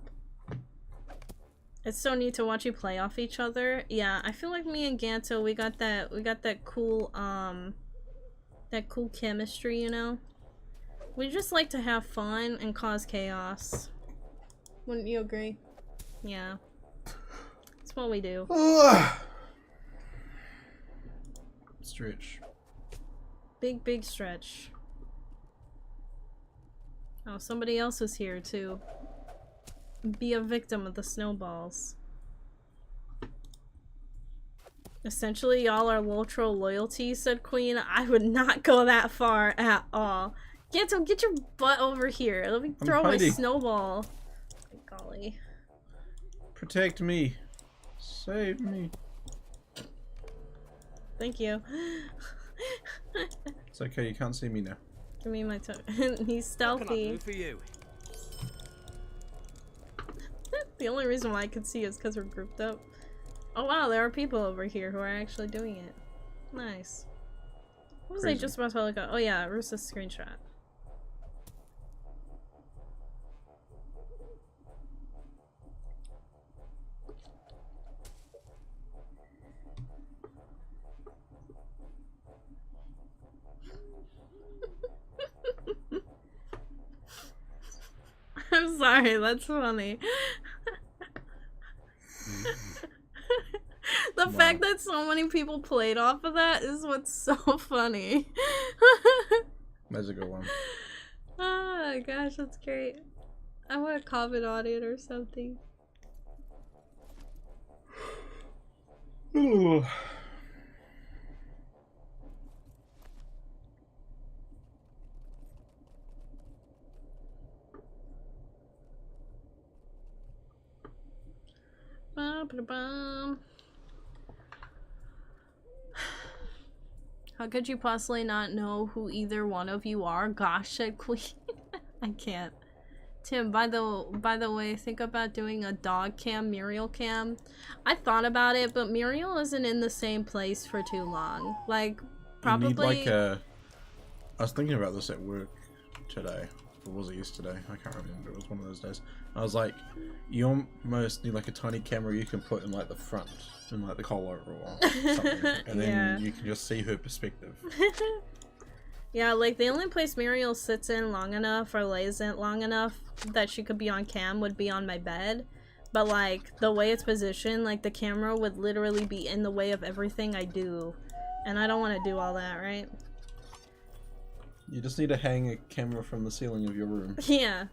It's so neat to watch you play off each other. Yeah, I feel like me and Ganto, we got that cool chemistry, you know? We just like to have fun and cause chaos. Wouldn't you agree? Yeah. That's what we do. Stretch. Big stretch. Oh, somebody else was here to be a victim of the snowballs. Essentially, y'all are Lotro loyalty, said Queen. I would not go that far at all. Ganto, get your butt over here. Let me throw my snowball. Golly. Protect me. Save me. Thank you. It's okay, you can't see me now. Give me my token. He's stealthy. For you. The only reason why I could see is because we're grouped up. Oh wow, there are people over here who are actually doing it. Nice. What was I just about to look at? Oh yeah, Russa's screenshot. I'm sorry, that's funny. The fact that so many people played off of that is what's so funny. That's a good one. Oh my gosh, that's great. I want to comment on it or something. Ooh. Ba-ba-da-bum. How could you possibly not know who either one of you are? Gosh, said Queen. I can't. Tim, by the way, think about doing a dog cam, Muriel cam. I thought about it, but Muriel isn't in the same place for too long. Like, probably. You need like a. I was thinking about this at work today. Or was it yesterday? I can't remember. It was one of those days. I was like, you almost need like a tiny camera you can put in like the front, in like the collar or something, and then you can just see her perspective. Yeah, like the only place Muriel sits in long enough or lays in long enough that she could be on cam would be on my bed. But like the way it's positioned, like the camera would literally be in the way of everything I do. And I don't want to do all that, right? You just need to hang a camera from the ceiling of your room. Yeah.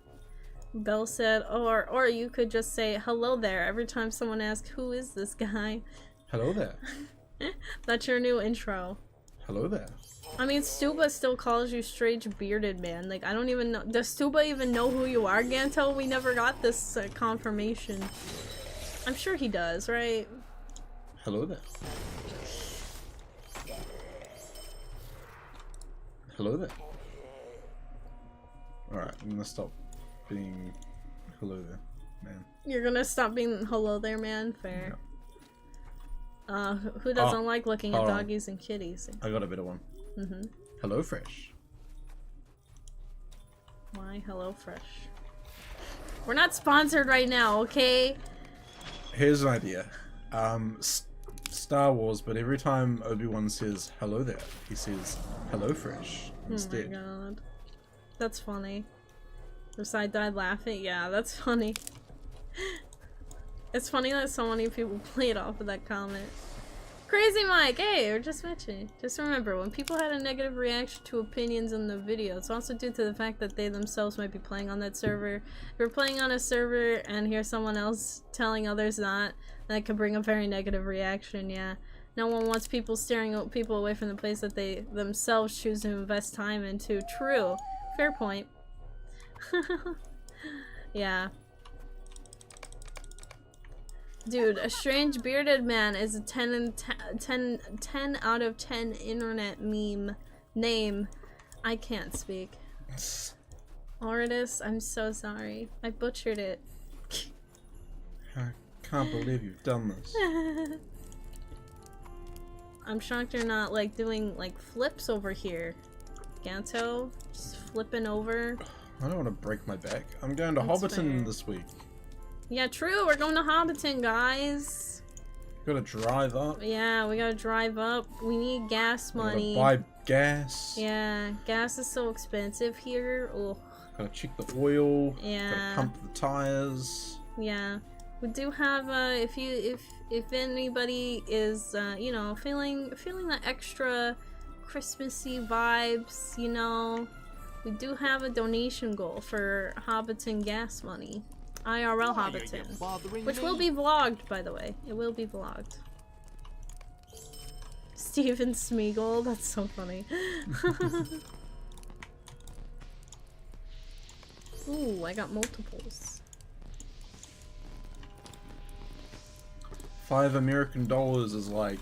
Belle said, or you could just say hello there every time someone asks, who is this guy? Hello there. That's your new intro. Hello there. I mean, Stuba still calls you strange bearded man. Like, I don't even know. Does Stuba even know who you are, Ganto? We never got this confirmation. I'm sure he does, right? Hello there. Hello there. Alright, I'm gonna stop being hello there, man. You're gonna stop being hello there, man? Fair. Yeah. Who doesn't like looking at doggies and kitties? I got a better one. Hello Fresh. Why Hello Fresh? We're not sponsored right now, okay? Here's an idea. Star Wars, but every time Obi-Wan says hello there, he says hello Fresh instead. Oh my god. That's funny. Reside died laughing. Yeah, that's funny. It's funny that so many people played off of that comment. Crazy Mike, hey, we're just mentioning. Just remember, when people had a negative reaction to opinions in the video, it's also due to the fact that they themselves might be playing on that server. If you're playing on a server and hear someone else telling others that could bring a very negative reaction, yeah. No one wants people steering people away from the place that they themselves choose to invest time into. True. Fair point. Yeah. Dude, a strange bearded man is a 10 out of 10 internet meme name. I can't speak. Artist, I'm so sorry. I butchered it. I can't believe you've done this. I'm shocked you're not like doing like flips over here. Ganto, just flipping over. I don't want to break my back. I'm going to Hobbiton this week. Yeah, true. We're going to Hobbiton, guys. Gotta drive up. Yeah, we gotta drive up. We need gas money. Gotta buy gas. Yeah, gas is so expensive here. Ugh. Gotta check the oil. Yeah. Gotta pump the tires. Yeah, we do have. If anybody is you know feeling the extra Christmassy vibes, you know, we do have a donation goal for Hobbiton gas money. IRL Hobbiton. Which will be vlogged, by the way. It will be vlogged. Steven Smeagol, that's so funny. Ooh, I got multiples. $5 American is like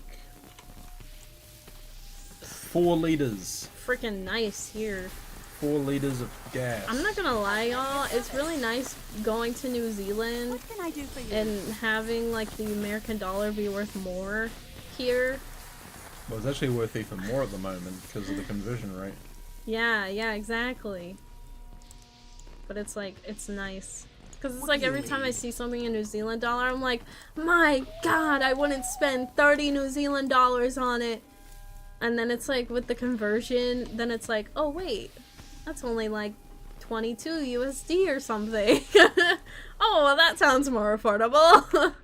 4 liters. Freaking nice here. 4 liters of gas. I'm not gonna lie, y'all. It's really nice going to New Zealand What can I do for you? and having like the American dollar be worth more here. Well, it's actually worth even more at the moment because of the conversion rate. Yeah, exactly. But it's like, it's nice. Because it's like every time I see something in New Zealand dollar, I'm like, my god, I wouldn't spend 30 New Zealand dollars on it. And then it's like, with the conversion, then it's like, oh wait, that's only like 22 USD or something. Oh, well that sounds more affordable.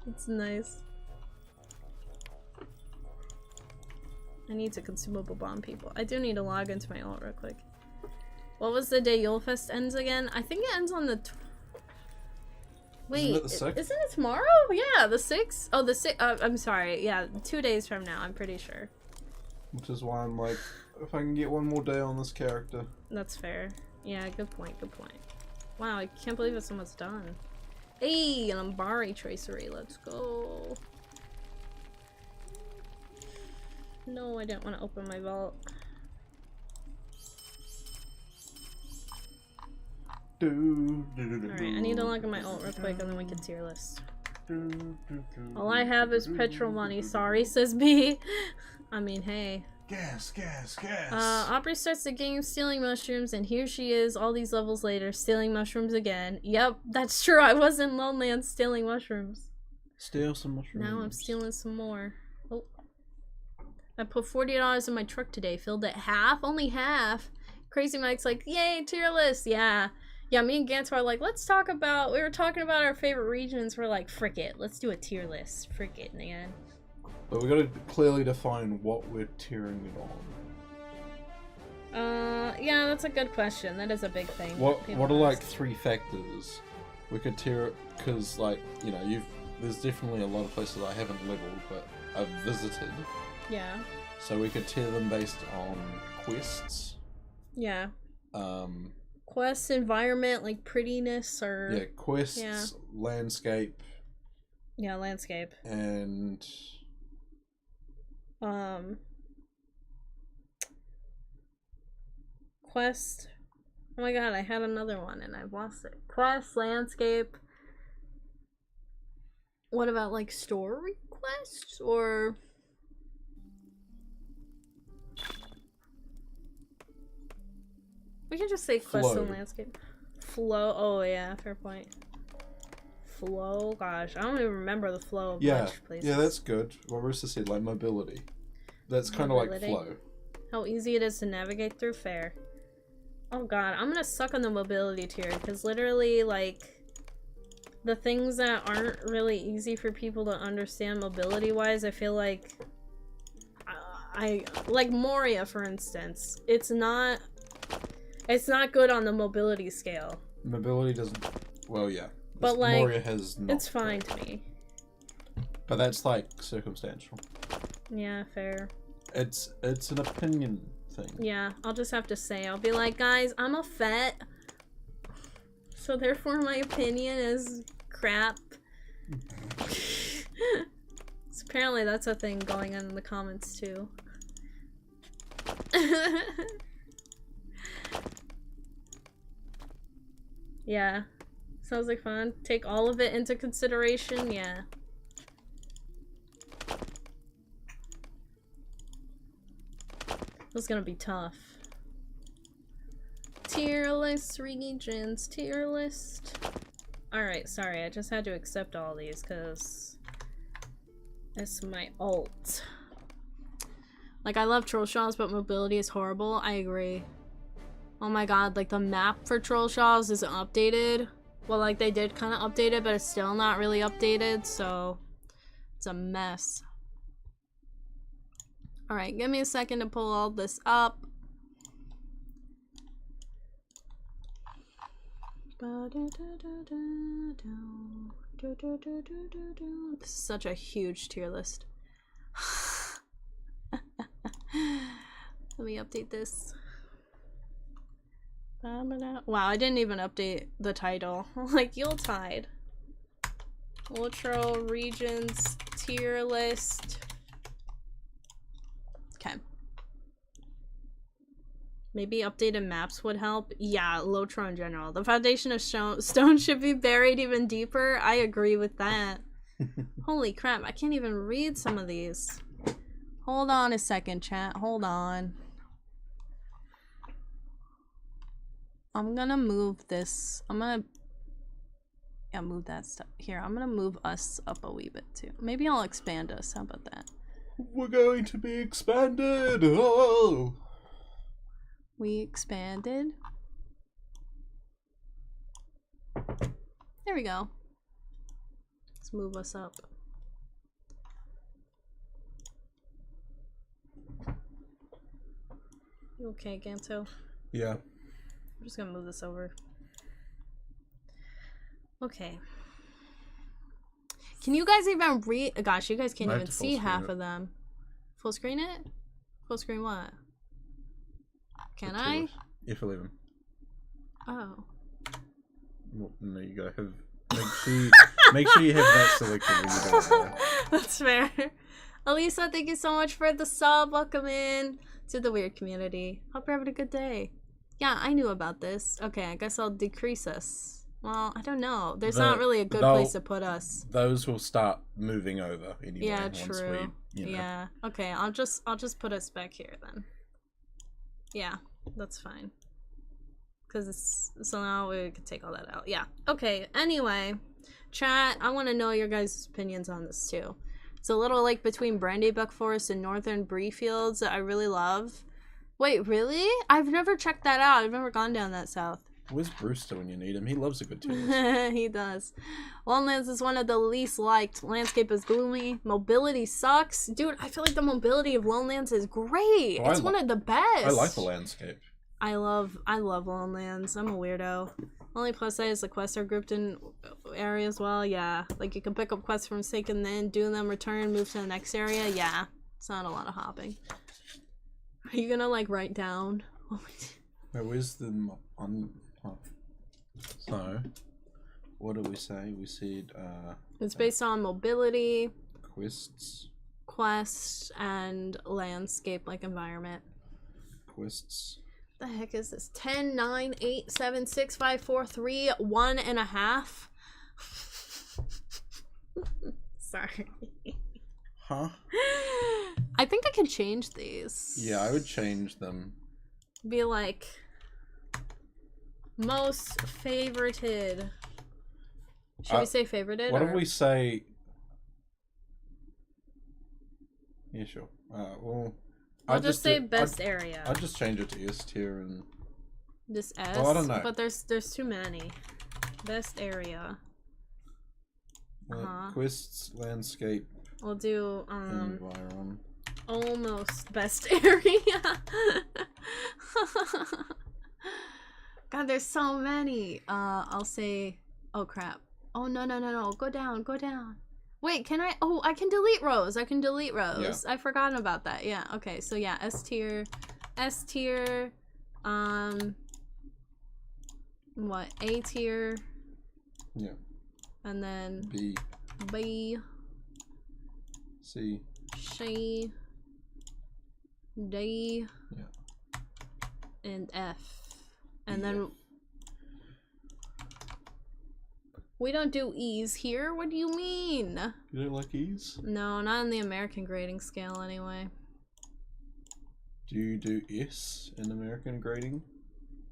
It's nice. I need to consumable bomb people. I do need to log into my alt real quick. What was the day Yulefest ends again? I think it ends on the wait, Isn't it the 6th? Isn't it tomorrow? Yeah, the 6th. Oh, the 6th. I'm sorry. Yeah, 2 days from now, I'm pretty sure. Which is why I'm like, if I can get one more day on this character. That's fair. Yeah, good point, good point. Wow, I can't believe it's almost done. Hey, an Ambari tracery. Let's go. No, I didn't want to open my vault. Alright, I need to look at my ult real quick and then we can tier list. All I have is petrol money. Sorry, says B. I mean, hey. Gas, gas, gas. Aubrey starts the game stealing mushrooms, and here she is all these levels later stealing mushrooms again. Yep, that's true. I was in Loneland stealing mushrooms. Steal some mushrooms. Now I'm stealing some more. Oh. I put $40 in my truck today. Filled it half? Only half? Crazy Mike's like, yay, tier list. Yeah. Yeah, me and Ganto are like, we were talking about our favorite regions. We're like, frick it. Let's do a tier list. Frick it, man. But we gotta clearly define what we're tiering it on. Yeah, that's a good question. That is a big thing. What people are like ask. 3 factors we could tier it? Because like, you know, there's definitely a lot of places I haven't leveled but I've visited. Yeah. So we could tier them based on quests. Yeah. Quests, environment, like prettiness, or Yeah, quests, landscape. Yeah, landscape. And quest. Oh my god, I had another one and I've lost it. Quest, landscape. What about like story quests or we can just say quest and landscape. Flow. Oh yeah, fair point. Flow. Gosh, I don't even remember the flow of much places. Yeah, that's good. What Rooster said, like mobility. That's kind of like flow. How easy it is to navigate through. Fair. Oh god, I'm gonna suck on the mobility tier because literally, like, the things that aren't really easy for people to understand mobility-wise, I feel like I like Moria, for instance. It's not good on the mobility scale. Mobility doesn't. Well, yeah. But like, Moria has not. It's fine to me. But that's like circumstantial. Yeah, fair. It's an opinion thing. Yeah, I'll just have to say, I'll be like, guys, I'm a fet, so therefore my opinion is crap. So apparently that's a thing going on in the comments too. Yeah. Sounds like fun. Take all of it into consideration, yeah. This is gonna be tough. Tier list regions, tier list. Alright, sorry, I just had to accept all these because it's my ult. Like, I love Troll Shaws, but mobility is horrible. I agree. Oh my god, like the map for Troll Shaws isn't updated. Well, like they did kind of update it, but it's still not really updated, so it's a mess. Alright, give me a second to pull all this up. This is such a huge tier list. Let me update this. Wow, I didn't even update the title. Like, Yuletide. Lotro regions tier list. Okay. Maybe updated maps would help. Yeah, Lotro in general. The foundation of stone should be buried even deeper. I agree with that. Holy crap, I can't even read some of these. Hold on a second, chat. Hold on. I'm gonna move this. I'm gonna move that stuff. Here, I'm gonna move us up a wee bit too. Maybe I'll expand us. How about that? We're going to be expanded! Oh! We expanded. There we go. Let's move us up. You okay, Ganto? Yeah. I'm just gonna move this over. Okay. Can you guys even read? Gosh, you guys can't even see half of them. Full screen it? Full screen what? Can I? If 11. Oh. Well, no, you gotta have Make sure you have that selected when you go there. That's fair. Elisa, thank you so much for the sub. Welcome in to the weird community. Hope you're having a good day. Yeah, I knew about this. Okay, I guess I'll decrease us. Well, I don't know. There's not really a good place to put us. Those will start moving over anyway. Yeah, once true. We, you know. Yeah. Okay, I'll just put us back here then. Yeah, that's fine. So now we can take all that out. Yeah. Okay. Anyway, chat. I want to know your guys' opinions on this too. It's a little like between Brandybuck Forest and Northern Bree Fields that I really love. Wait, really? I've never checked that out. I've never gone down that south. Where's Brewster when you need him? He loves a good tour. He does. Lowlands is one of the least liked. Landscape is gloomy. Mobility sucks. Dude, I feel like the mobility of Lowlands is great. It's one of the best. I like the landscape. I love Lowlands. I'm a weirdo. Only plus side is the quests are grouped in areas as well. Yeah. Like you can pick up quests from Sink and then do them, return, move to the next area. Yeah. It's not a lot of hopping. Are you gonna like write down? Where's the So, what did we say? We said it's based on mobility, quests, and landscape like environment. Quests. The heck is this? 10, 9, 8, 7, 6, 5, 4, 3, 1.5. Sorry. Huh? I think I can change these. Yeah, I would change them. Be like most favorited. Should we say favorited? What if we say? Yeah, sure. Well, I'll just say best area. I'll just change it to S tier and. This S. Well, I don't know. But there's too many. Best area. Quests, landscape. We'll do environ. Almost best area. God, there's so many. I'll say. Oh crap. Oh no. Go down. Wait, can I? Oh, I can delete rows. Yeah. I forgot about that. Yeah. Okay. So yeah, S tier. What? A tier. Yeah. And then B. C. D. Yeah. And F. And then we don't do E's here. What do you mean? You don't like E's? No, not in the American grading scale anyway. Do you do S in American grading?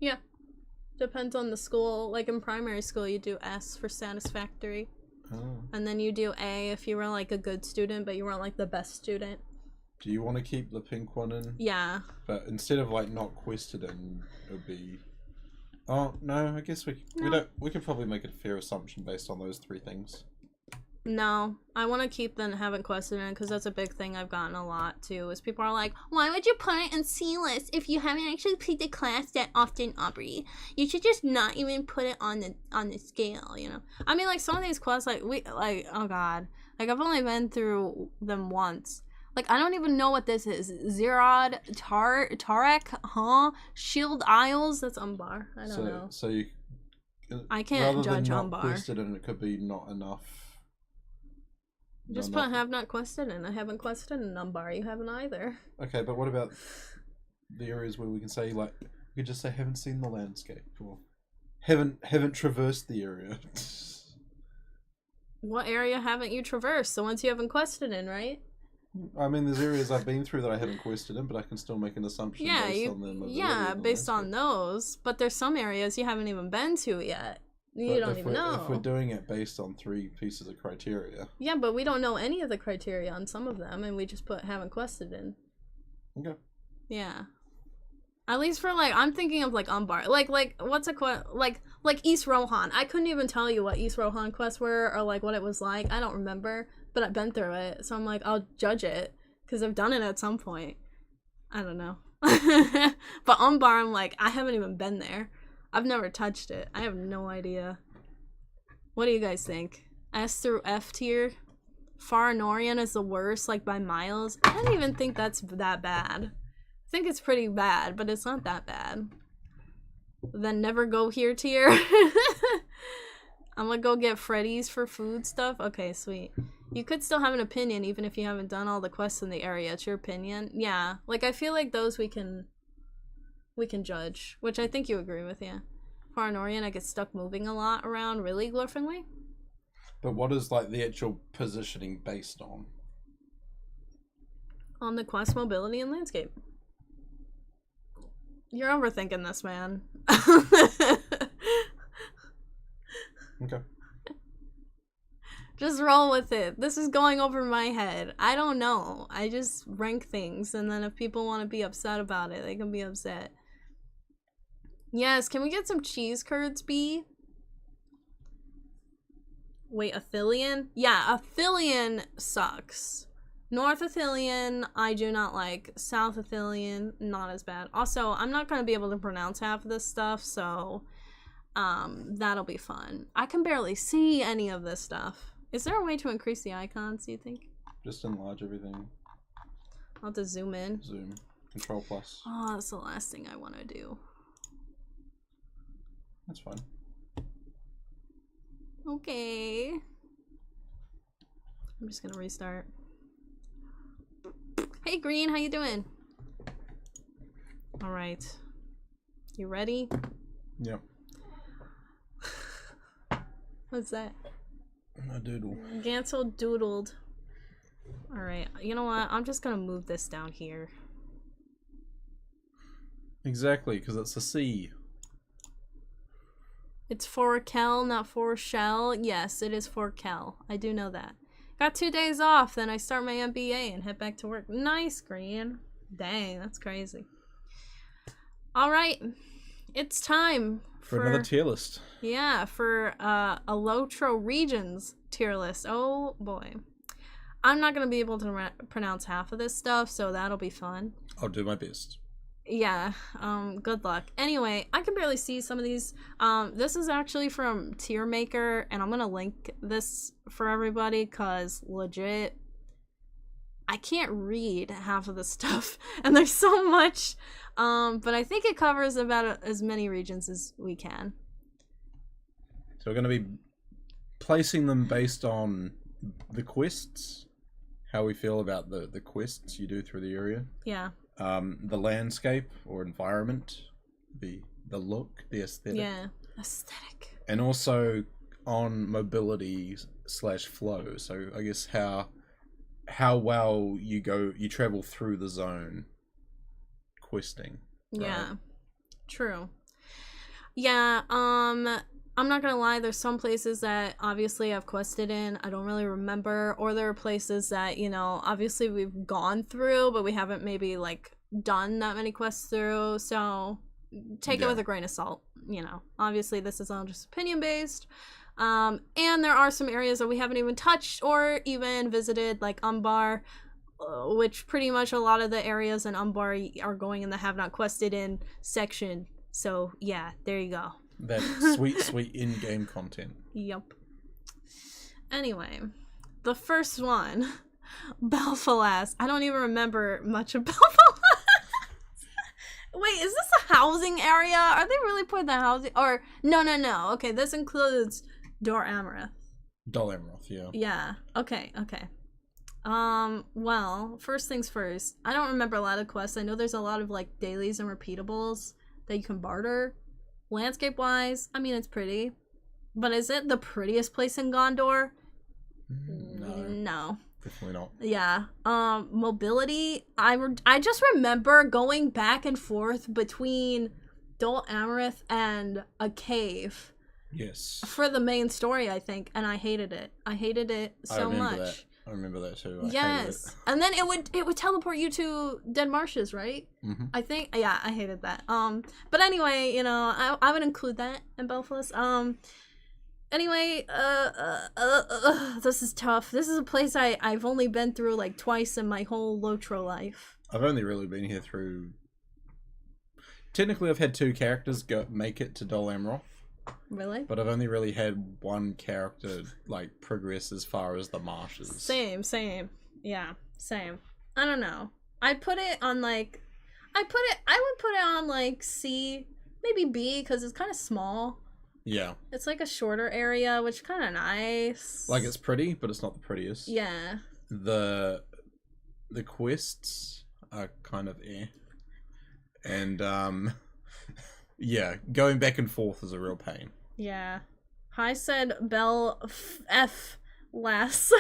Yeah. Depends on the school. Like in primary school, you do S for satisfactory. Oh. And then you do A if you were like a good student, but you weren't like the best student. Do you want to keep the pink one in? Yeah. But instead of like not quested in, it would be. Oh no, I guess we could probably make a fair assumption based on those three things. No, I want to keep the haven't quested in because that's a big thing I've gotten a lot too. Is people are like, why would you put it in C list if you haven't actually picked a class that often, Aubrey? You should just not even put it on the scale, you know. I mean, like some of these quests, like oh god, like I've only been through them once. Like I don't even know what this is. Zerod, Tarek, huh? Shield Isles. That's Umbar. I don't know. So you. I can't judge not Umbar. Quested and it could be not enough. Just put have not quested in. I haven't quested in Umbar. You haven't either. Okay, but what about the areas where we can say like we could just say haven't seen the landscape or haven't traversed the area. What area haven't you traversed? The ones you haven't quested in, right? I mean, there's areas I've been through that I haven't quested in, but I can still make an assumption based on them. Yeah, based on those. But there's some areas you haven't even been to yet. You don't even know. If we're doing it based on 3 pieces of criteria. Yeah, but we don't know any of the criteria on some of them, and we just put haven't quested in. Okay. Yeah. At least for like, I'm thinking of like Umbar, like what's a quest like East Rohan. I couldn't even tell you what East Rohan quests were or like what it was like. I don't remember, but I've been through it, so I'm like I'll judge it because I've done it at some point. I don't know, but Umbar, I'm like I haven't even been there. I've never touched it. I have no idea. What do you guys think? S through F tier. Far Norian is the worst, like by miles. I don't even think that's that bad. I think it's pretty bad, but it's not that bad. Then never go here tier. I'm gonna go get Freddy's for food stuff. Okay, sweet. You could still have an opinion even if you haven't done all the quests in the area. It's your opinion. Yeah, like I feel like those we can judge, which I think you agree with, yeah. Far and Orient, I get stuck moving a lot around really glorfingly. But what is like the actual positioning based on? On the quest mobility and landscape. You're overthinking this, man. Okay. Just roll with it. This is going over my head. I don't know. I just rank things, and then if people want to be upset about it, they can be upset. Yes, can we get some cheese curds, B? Wait, Athelion? Yeah, Athelion sucks. North Athelion, I do not like. South Athelion, not as bad. Also, I'm not going to be able to pronounce half of this stuff, so that'll be fun. I can barely see any of this stuff. Is there a way to increase the icons, do you think? Just enlarge everything. I'll have to zoom in. Zoom. Control plus. Oh, that's the last thing I want to do. That's fine. Okay. I'm just gonna restart. Hey Green, how you doing? Alright. You ready? Yep. What's that? A doodle. Gansel doodled. Alright, you know what? I'm just gonna move this down here. Exactly, because it's a C. It's for Kel, not for Shell. Yes, it is for Kel. I do know that. Got 2 days off, then I start my MBA and head back to work. Nice, Green. Dang, that's crazy. Alright. It's time For another tier list. Yeah, for a Lotro Regions tier list. Oh boy. I'm not going to be able to pronounce half of this stuff, so that'll be fun. I'll do my best. Yeah, good luck. Anyway, I can barely see some of these. This is actually from Tier Maker, and I'm gonna link this for everybody, cause legit, I can't read half of the stuff, and there's so much, but I think it covers about as many regions as we can. So we're gonna be placing them based on the quests, how we feel about the quests you do through the area. Yeah. The landscape or environment, the look, the aesthetic. Yeah, aesthetic. And also on mobility / flow. So I guess how well you travel through the zone questing. Right? Yeah. True. Yeah, I'm not gonna lie, there's some places that obviously I've quested in, I don't really remember, or there are places that, you know, obviously we've gone through, but we haven't maybe, like, done that many quests through, so take it with a grain of salt, you know. Obviously this is all just opinion-based, and there are some areas that we haven't even touched or even visited, like Umbar, which pretty much a lot of the areas in Umbar are going in the have not quested in section, so yeah, there you go. That sweet in-game content. Yup. Anyway, the first one, Belfalas. I don't even remember much of Belfalas. Wait, is this a housing area? Are they really putting the housing? Or no. Okay, this includes Dol Amroth. Dol Amroth, yeah. Yeah. Okay. Well, first things first. I don't remember a lot of quests. I know there's a lot of like dailies and repeatables that you can barter. Landscape wise, I mean, it's pretty, but is it the prettiest place in Gondor? No, definitely not. Yeah. Mobility, I just remember going back and forth between Dol Amroth and a cave. Yes. For the main story, I think, and I hated it. I hated it so much. I remember that too. Yes, and then it would teleport you to Dead Marshes, right? Mm-hmm. I think, yeah, I hated that. But anyway, you know, I would include that in Belfast. Anyway, this is tough. This is a place I've only been through like twice in my whole Lotro life. I've only really been here through. Technically, I've had 2 characters make it to Dol Amroth. Really? But I've only really had 1 character like progress as far as the marshes. Same. Yeah, same. I don't know. I would put it on like C, maybe B, because it's kind of small. Yeah. It's like a shorter area, which kind of nice. Like, it's pretty, but it's not the prettiest. Yeah. The quests are kind of and yeah, going back and forth is a real pain. Yeah. Hi said Bell F last.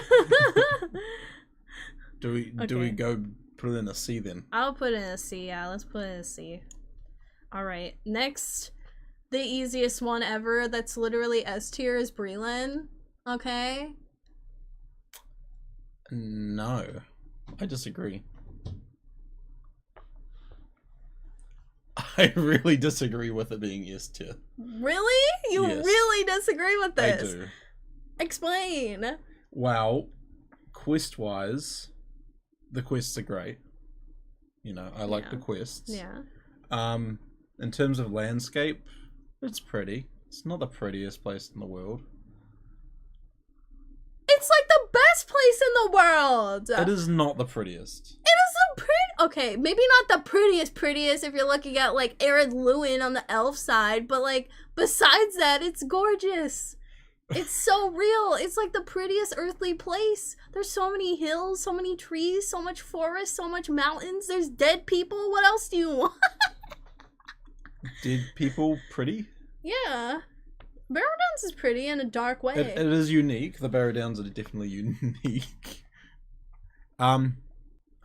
Do we go put it in a C then? I'll put it in a C. Yeah, let's put it in a C. All right. Next, the easiest one ever. That's literally S tier is Breland. Okay. No, I disagree. I really disagree with it being S tier. Really? You Yes. really disagree with this? I do. Explain. Well, quest-wise, the quests are great. You know, I like the quests. Yeah. In terms of landscape, it's pretty. It's not the prettiest place in the world. It's like the best place in the world. It is not the prettiest. It is the pretty. Okay, maybe not the prettiest if you're looking at like Arid Lewin on the elf side, but like besides that, it's gorgeous. It's so real. It's like the prettiest earthly place. There's so many hills, so many trees, so much forest, so much mountains. There's dead people. What else do you want? Dead people pretty? Yeah. Barrow Downs is pretty in a dark way. It is unique. The Barrow Downs are definitely unique.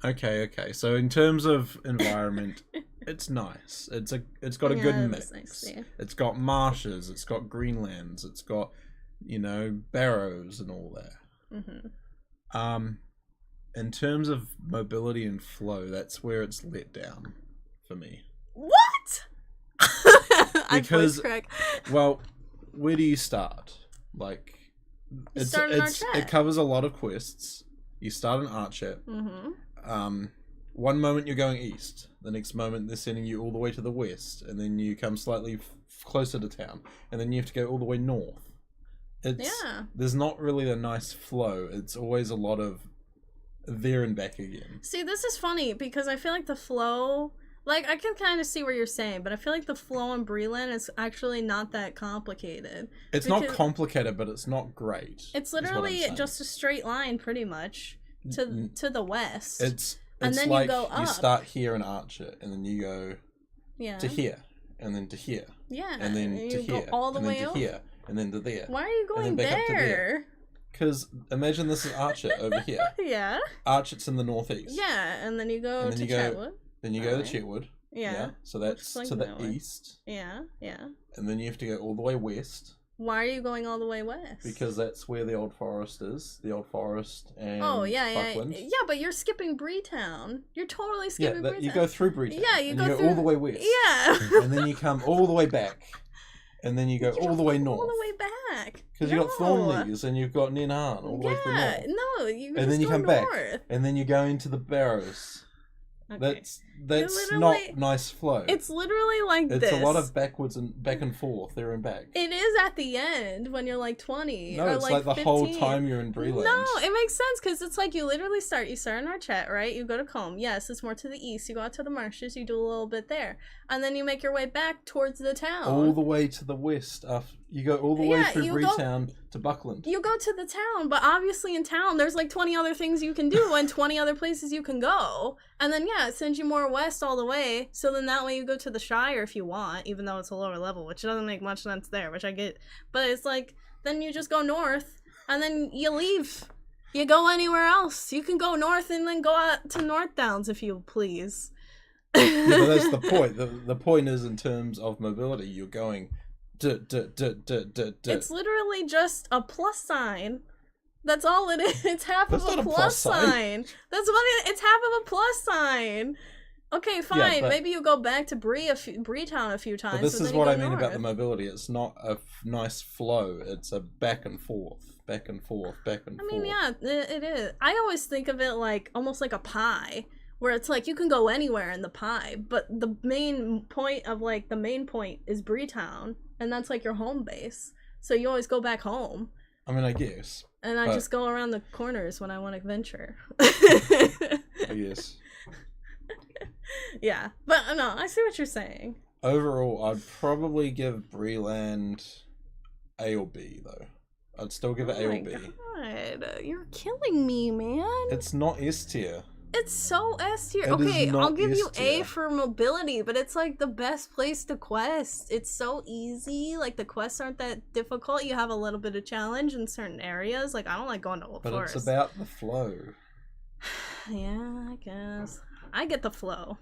Okay. So in terms of environment, it's nice. It's got a good mix. Nice, yeah. It's got marshes. It's got greenlands. It's got, you know, barrows and all that. Mm-hmm. In terms of mobility and flow, that's where it's let down for me. What? Because, I voice crack. Well, where do you start? Like, start in our chat. it covers a lot of quests. You start an Archet. Mm-hmm. One moment you're going east, the next moment they're sending you all the way to the west, and then you come slightly closer to town, and then you have to go all the way north. There's not really a nice flow. It's always a lot of there and back again. See, this is funny because I feel like the flow, like I can kind of see what you're saying, but I feel like the flow in Breland is actually not that complicated. It's not complicated, but it's not great. It's literally just a straight line, pretty much, to the west. It's and then like you go up. You start here in Archer, and then you go to here, and then to here, and then and to you here, go all the and way then to over. here, and then to there. Why are you going there? Because imagine this is Archer over here. Yeah. Archer's in the northeast. Yeah, and then you go to Chetwood. Then you go to Chetwood. Yeah. So that's like to the that way. east. Yeah. And then you have to go all the way west. Why are you going all the way west? Because that's where the Old Forest is. The Old Forest and Buckland. Yeah, but you're skipping Breetown. You're totally skipping Breetown. You go through Breetown. Yeah, you go through all the way west. Yeah. And then you come all the way back. And then you go all the way north. All the way back. Because you've got Thornleys and you've got Ninhan all the way through north. No, you and then you come north. back. And then you go into the Barrows. Okay. That's not nice flow. It's literally like it's this. It's a lot of backwards and back and forth, there and back. It is at the end when you're like 20. No, or it's like the 15. whole time you're in Breland. No, it makes sense because it's like you literally start in our chat, right? You go to Combe. Yes, it's more to the east. You go out to the marshes. You do a little bit there. And then you make your way back towards the town. All the way to the west. You go all the way through Breetown to Buckland. You go to the town, but obviously in town there's like 20 other things you can do and 20 other places you can go. And then it sends you more west all the way. So then that way you go to the Shire if you want, even though it's a lower level, which doesn't make much sense there, which I get. But it's like, then you just go north and then you leave. You go anywhere else. You can go north and then go out to North Downs if you please. Yeah, but that's the point. The point is in terms of mobility, you're going... It's literally just a plus sign. That's all it is. It's half of a plus sign. That's what it's half of a plus sign. Okay, fine. Yeah, maybe you go back to Breetown a few times. But this is what I mean about the mobility. It's not a nice flow. It's a back and forth, back and forth, back and forth. I mean, yeah, it is. I always think of it like almost like a pie, where it's like you can go anywhere in the pie, but the main point is Breetown, and that's like your home base. So you always go back home. I mean, I guess. And I just go around the corners when I want to venture. I guess. Yeah, but no, I see what you're saying. Overall, I'd probably give Breland A or B though. I'd still give it A or B. God, you're killing me, man. It's not S tier. It's so S tier. It Okay, is not I'll give you S tier. A for mobility, but it's like the best place to quest. It's so easy. Like the quests aren't that difficult. You have a little bit of challenge in certain areas. Like I don't like going to Old But Forest. it's about the flow. Yeah, I guess. I get the flow.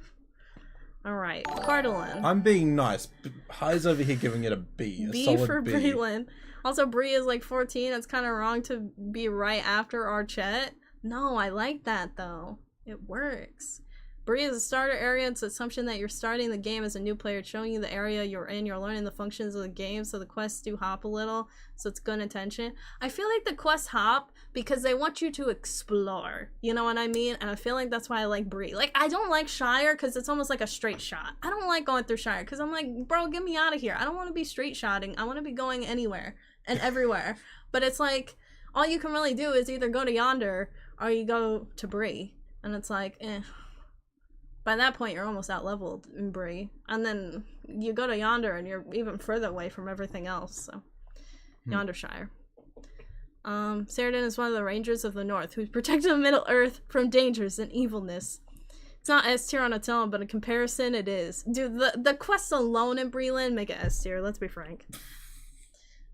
Alright, Cardolin. I'm being nice. High's over here giving it a B. A B solid for B. Breland. Also, Bree is like 14. It's kind of wrong to be right after Archette. No, I like that though. It works. Bree is a starter area. It's an assumption that you're starting the game as a new player. It's showing you the area you're in. You're learning the functions of the game, so the quests do hop a little. So it's good attention. I feel like the quests hop because they want you to explore. You know what I mean? And I feel like that's why I like Bree. Like, I don't like Shire because it's almost like a straight shot. I don't like going through Shire because I'm like, bro, get me out of here. I don't want to be straight shotting. I want to be going anywhere and everywhere. But it's like, all you can really do is either go to Yonder or you go to Bree. And it's like, eh. By that point, you're almost out leveled in Bree. And then you go to Yonder and you're even further away from everything else. So, Yondershire. Saradin is one of the Rangers of the North who's protected the Middle Earth from dangers and evilness. It's not S tier on its own, but in comparison, it is. Dude, the quests alone in Breland make it S tier, let's be frank.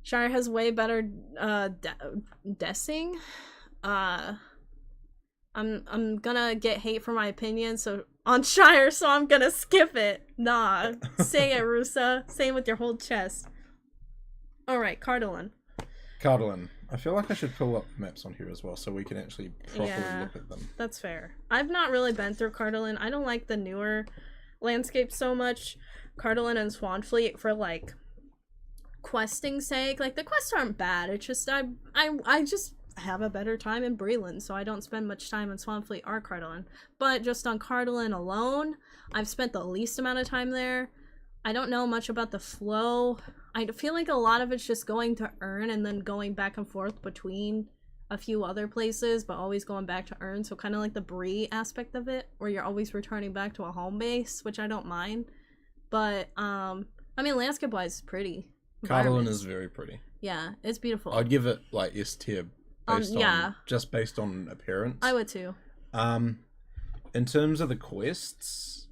Shire has way better dessing. I'm gonna get hate for my opinion on Shire, so I'm gonna skip it. Nah. Say it, Rusa. Say it with your whole chest. Alright, Cardolin. Cardolin. I feel like I should pull up maps on here as well so we can actually properly look at them. That's fair. I've not really been through Cardolin. I don't like the newer landscape so much. Cardolin and Swanfleet for like questing sake. Like the quests aren't bad. It's just I just have a better time in Breland, so I don't spend much time in Swanfleet or Cardolin. But just on Cardolin alone, I've spent the least amount of time there. I don't know much about the flow. I feel like a lot of it's just going to Earn and then going back and forth between a few other places, but always going back to Earn. So kind of like the Bree aspect of it, where you're always returning back to a home base, which I don't mind. But I mean, landscape-wise, it's pretty. Cardolin is very pretty. Yeah, it's beautiful. I'd give it like S tier just based on appearance. I would too. In terms of the quests,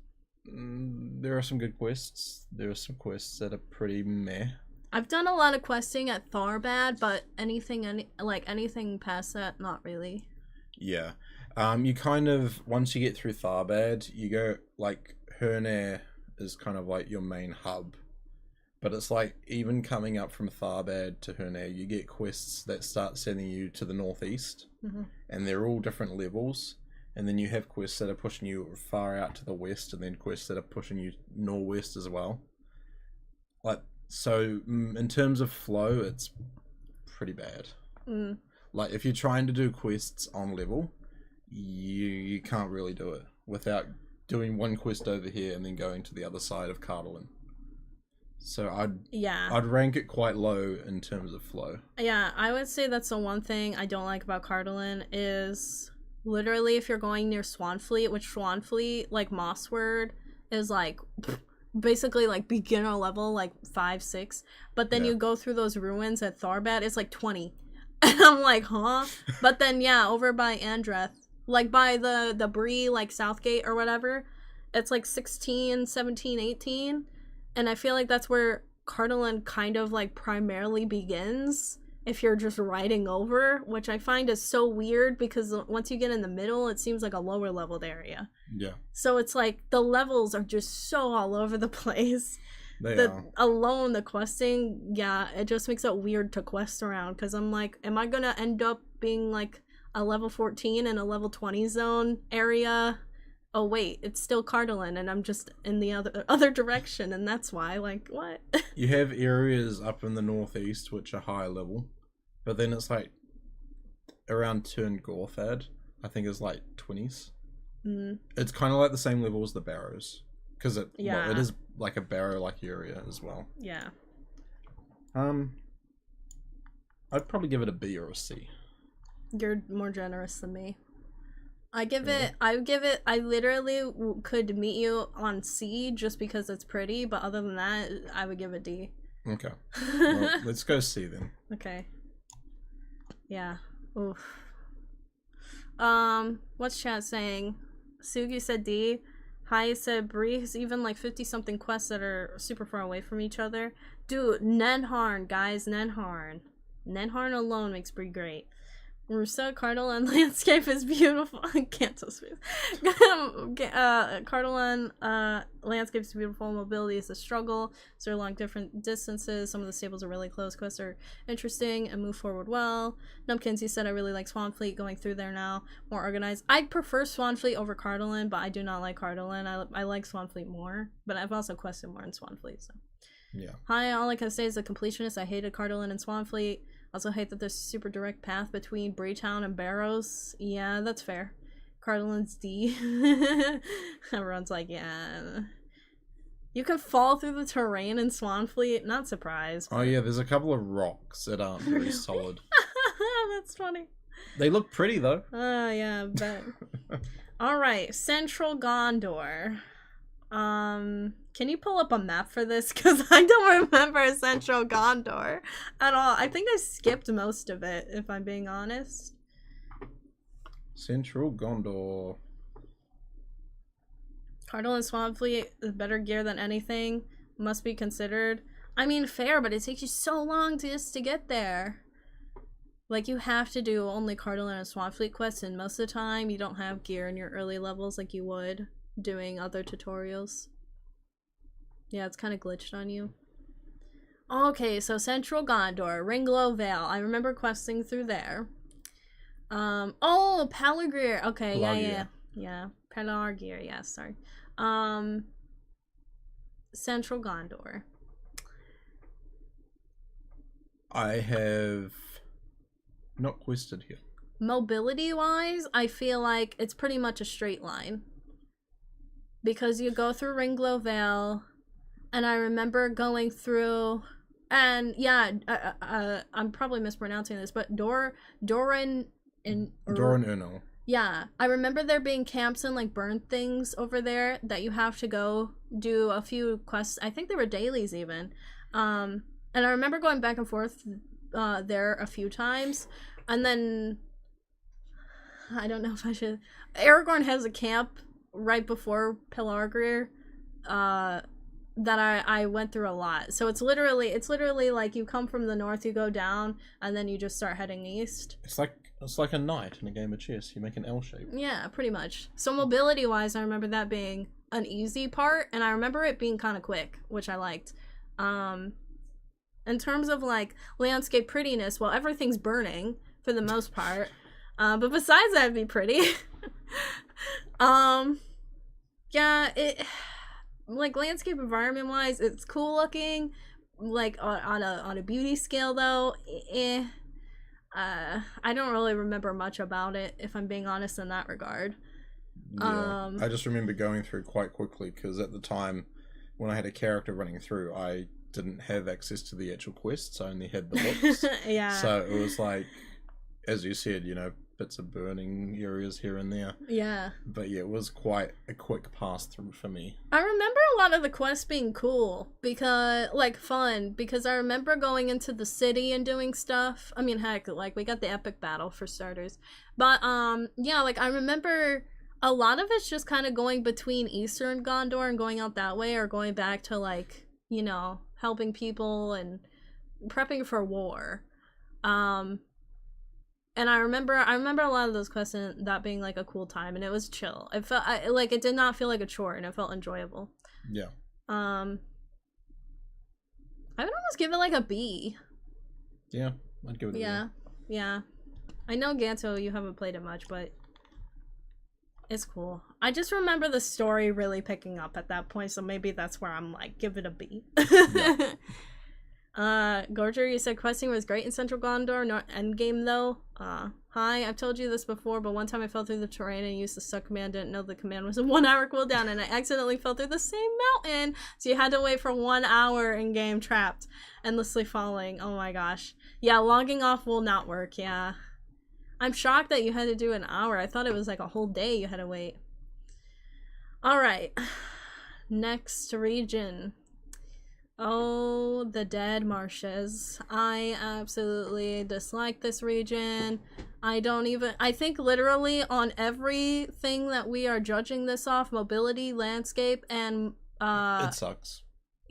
there are some good quests. There are some quests that are pretty meh. I've done a lot of questing at Tharbad, but anything past that, not really. Yeah. You kind of, once you get through Tharbad, you go, like, Hernair is kind of like your main hub. But it's like, even coming up from Tharbad to Hernair, you get quests that start sending you to the northeast. Mm-hmm. And they're all different levels. And then you have quests that are pushing you far out to the west, and then quests that are pushing you northwest as well. Like, so in terms of flow, it's pretty bad. Mm. Like, if you're trying to do quests on level, you can't really do it without doing one quest over here and then going to the other side of Cardolin. So I'd rank it quite low in terms of flow. Yeah, I would say that's the one thing I don't like about Cardolin is literally if you're going near Swanfleet, which Swanfleet, like Mossword, is like basically like beginner level, like 5, 6. But then you go through those ruins at Tharbad, it's like 20. And I'm like, huh? But then over by Andreth, like by the Bree, like Southgate or whatever, it's like 16, 17, 18. And I feel like that's where Cardolin kind of like primarily begins if you're just riding over, which I find is so weird because once you get in the middle, it seems like a lower leveled area. Yeah. So it's like the levels are just so all over the place. They are. Alone, the questing, it just makes it weird to quest around because I'm like, am I going to end up being like a level 14 in a level 20 zone area? Oh wait, it's still Cardolin and I'm just in the other direction, and that's why, like, what? You have areas up in the northeast which are high level, but then it's like around Turn Gorthad, I think is like 20s. Mm. It's kind of like the same level as the Barrows, because it is like a Barrow-like area as well. Yeah. I'd probably give it a B or a C. You're more generous than me. I literally could meet you on C just because it's pretty, but other than that, I would give it D. Okay. Well, let's go see then. Okay. Yeah. Oof. What's chat saying? Sugi said D. Hai said Bree has even like 50-something quests that are super far away from each other. Dude, Nenharn, guys, Nenharn. Nenharn alone makes Bree great. Rusa, Cardinal, and landscape is beautiful. Canto space. Cardinal and landscape is beautiful. Mobility is a struggle. So they're along different distances. Some of the stables are really close. Quests are interesting and move forward well. Numpkinsey said I really like Swanfleet. Going through there now, more organized. I prefer Swanfleet over Cardinal, but I do not like Cardinal. I like Swanfleet more, but I've also quested more in Swanfleet. So Yeah. hi, all I can say is a completionist. I hated Cardinal and Swanfleet. Also hate that there's a super direct path between Braytown and Barrows. Yeah, that's fair. Cardolin's D. Everyone's like, yeah. You can fall through the terrain in Swanfleet. Not surprised. Oh yeah, there's a couple of rocks that aren't very solid. That's funny. They look pretty though. Oh, yeah, but... Alright, Central Gondor. Can you pull up a map for this? Because I don't remember Central Gondor at all. I think I skipped most of it, if I'm being honest. Central Gondor. Cardinal and Swanfleet is better gear than anything. Must be considered. I mean, fair, but it takes you so long just to get there. Like, you have to do only Cardinal and Swanfleet quests, and most of the time you don't have gear in your early levels like you would doing other tutorials. Yeah, it's kind of glitched on you. Okay, so Central Gondor, Ringlow Vale. I remember questing through there. Oh, Pelargir. Okay, yeah. Pelargir, yeah, sorry. Central Gondor. I have not quested here. Mobility-wise, I feel like it's pretty much a straight line. Because you go through Ringlow Vale, and I remember going through, and yeah, I'm probably mispronouncing this, but Doran Urnal. Yeah, I remember there being camps and like burn things over there that you have to go do a few quests. I think they were dailies even. And I remember going back and forth there a few times. And then I don't know if I should. Aragorn has a camp right before Pelargir that I went through a lot. So it's literally like you come from the north, you go down, and then you just start heading east. It's like a knight in a game of chess. You make an L shape. Yeah, pretty much. So mobility wise, I remember that being an easy part, and I remember it being kind of quick, which I liked. In terms of like landscape prettiness, well, everything's burning for the most part. But besides that, it'd be pretty. Yeah, it like landscape environment wise, it's cool looking. Like on a beauty scale though, I don't really remember much about it, if I'm being honest in that regard. Yeah, I just remember going through quite quickly because at the time when I had a character running through, I didn't have access to the actual quests. I only had the books. Yeah. So it was like, as you said, you know, bits of burning areas here and there. Yeah. But yeah, it was quite a quick pass through for me. I remember a lot of the quests being cool because, like, fun, because I remember going into the city and doing stuff. I mean, heck, like, we got the epic battle for starters. But, yeah, like, I remember a lot of it's just kind of going between Eastern Gondor and going out that way, or going back to, like, you know, helping people and prepping for war. And I remember a lot of those quests and that being like a cool time, and it was chill. It felt like it did not feel like a chore, and it felt enjoyable. Yeah. I would almost give it like a B. Yeah, I'd give it a B. Yeah. I know Ganto, you haven't played it much, but it's cool. I just remember the story really picking up at that point, so maybe that's where I'm like, give it a B. Yeah. Gorger, you said questing was great in Central Gondor, not endgame though. Hi, I've told you this before, but one time I fell through the terrain and used the stuck command, didn't know the command was a 1 hour cooldown, and I accidentally fell through the same mountain, so you had to wait for 1 hour in game trapped, endlessly falling. Oh my gosh. Yeah, logging off will not work, yeah. I'm shocked that you had to do an hour. I thought it was like a whole day you had to wait. Alright. Next region. Oh, the dead marshes. I absolutely dislike this region. I think literally on everything that we are judging this off, mobility, landscape, and it sucks.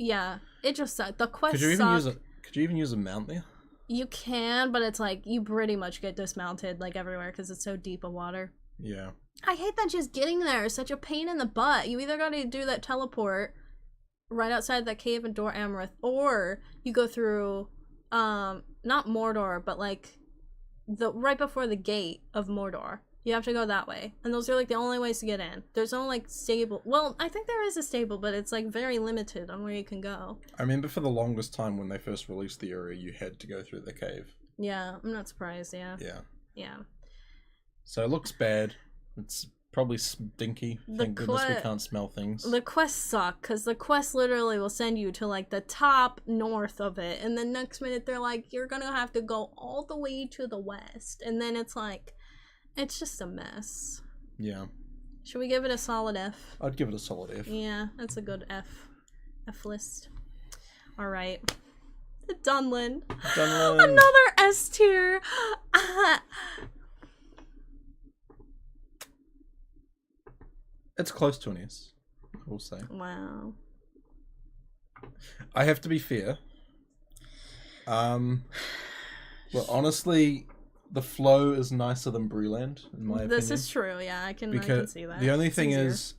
yeah, it just sucks. The quests Could you even suck. use a mount there? You can, but it's like you pretty much get dismounted like everywhere because it's so deep of water. Yeah. I hate that just getting there is such a pain in the butt. You either gotta do that teleport right outside that cave in Dor Amrith, or you go through not Mordor, but like the right before the gate of Mordor. You have to go that way. And those are like the only ways to get in. There's no like stable. Well, I think there is a stable, but it's like very limited on where you can go. I remember for the longest time when they first released the area, you had to go through the cave. Yeah, I'm not surprised, yeah. Yeah. Yeah. So it looks bad. It's probably stinky. Thank goodness we can't smell things. The quests suck, because the quest literally will send you to like the top north of it, and then next minute they're like, you're gonna have to go all the way to the west, and then it's like, it's just a mess. Yeah. Should we give it a solid F? I'd give it a solid F. Yeah, that's a good F. F list. Alright. Dunlin. Another S tier. It's close to an S, I will say. Wow. I have to be fair. Well, honestly, the flow is nicer than Brewland, in my opinion. This is true, yeah, I can see that. The only thing easier. is,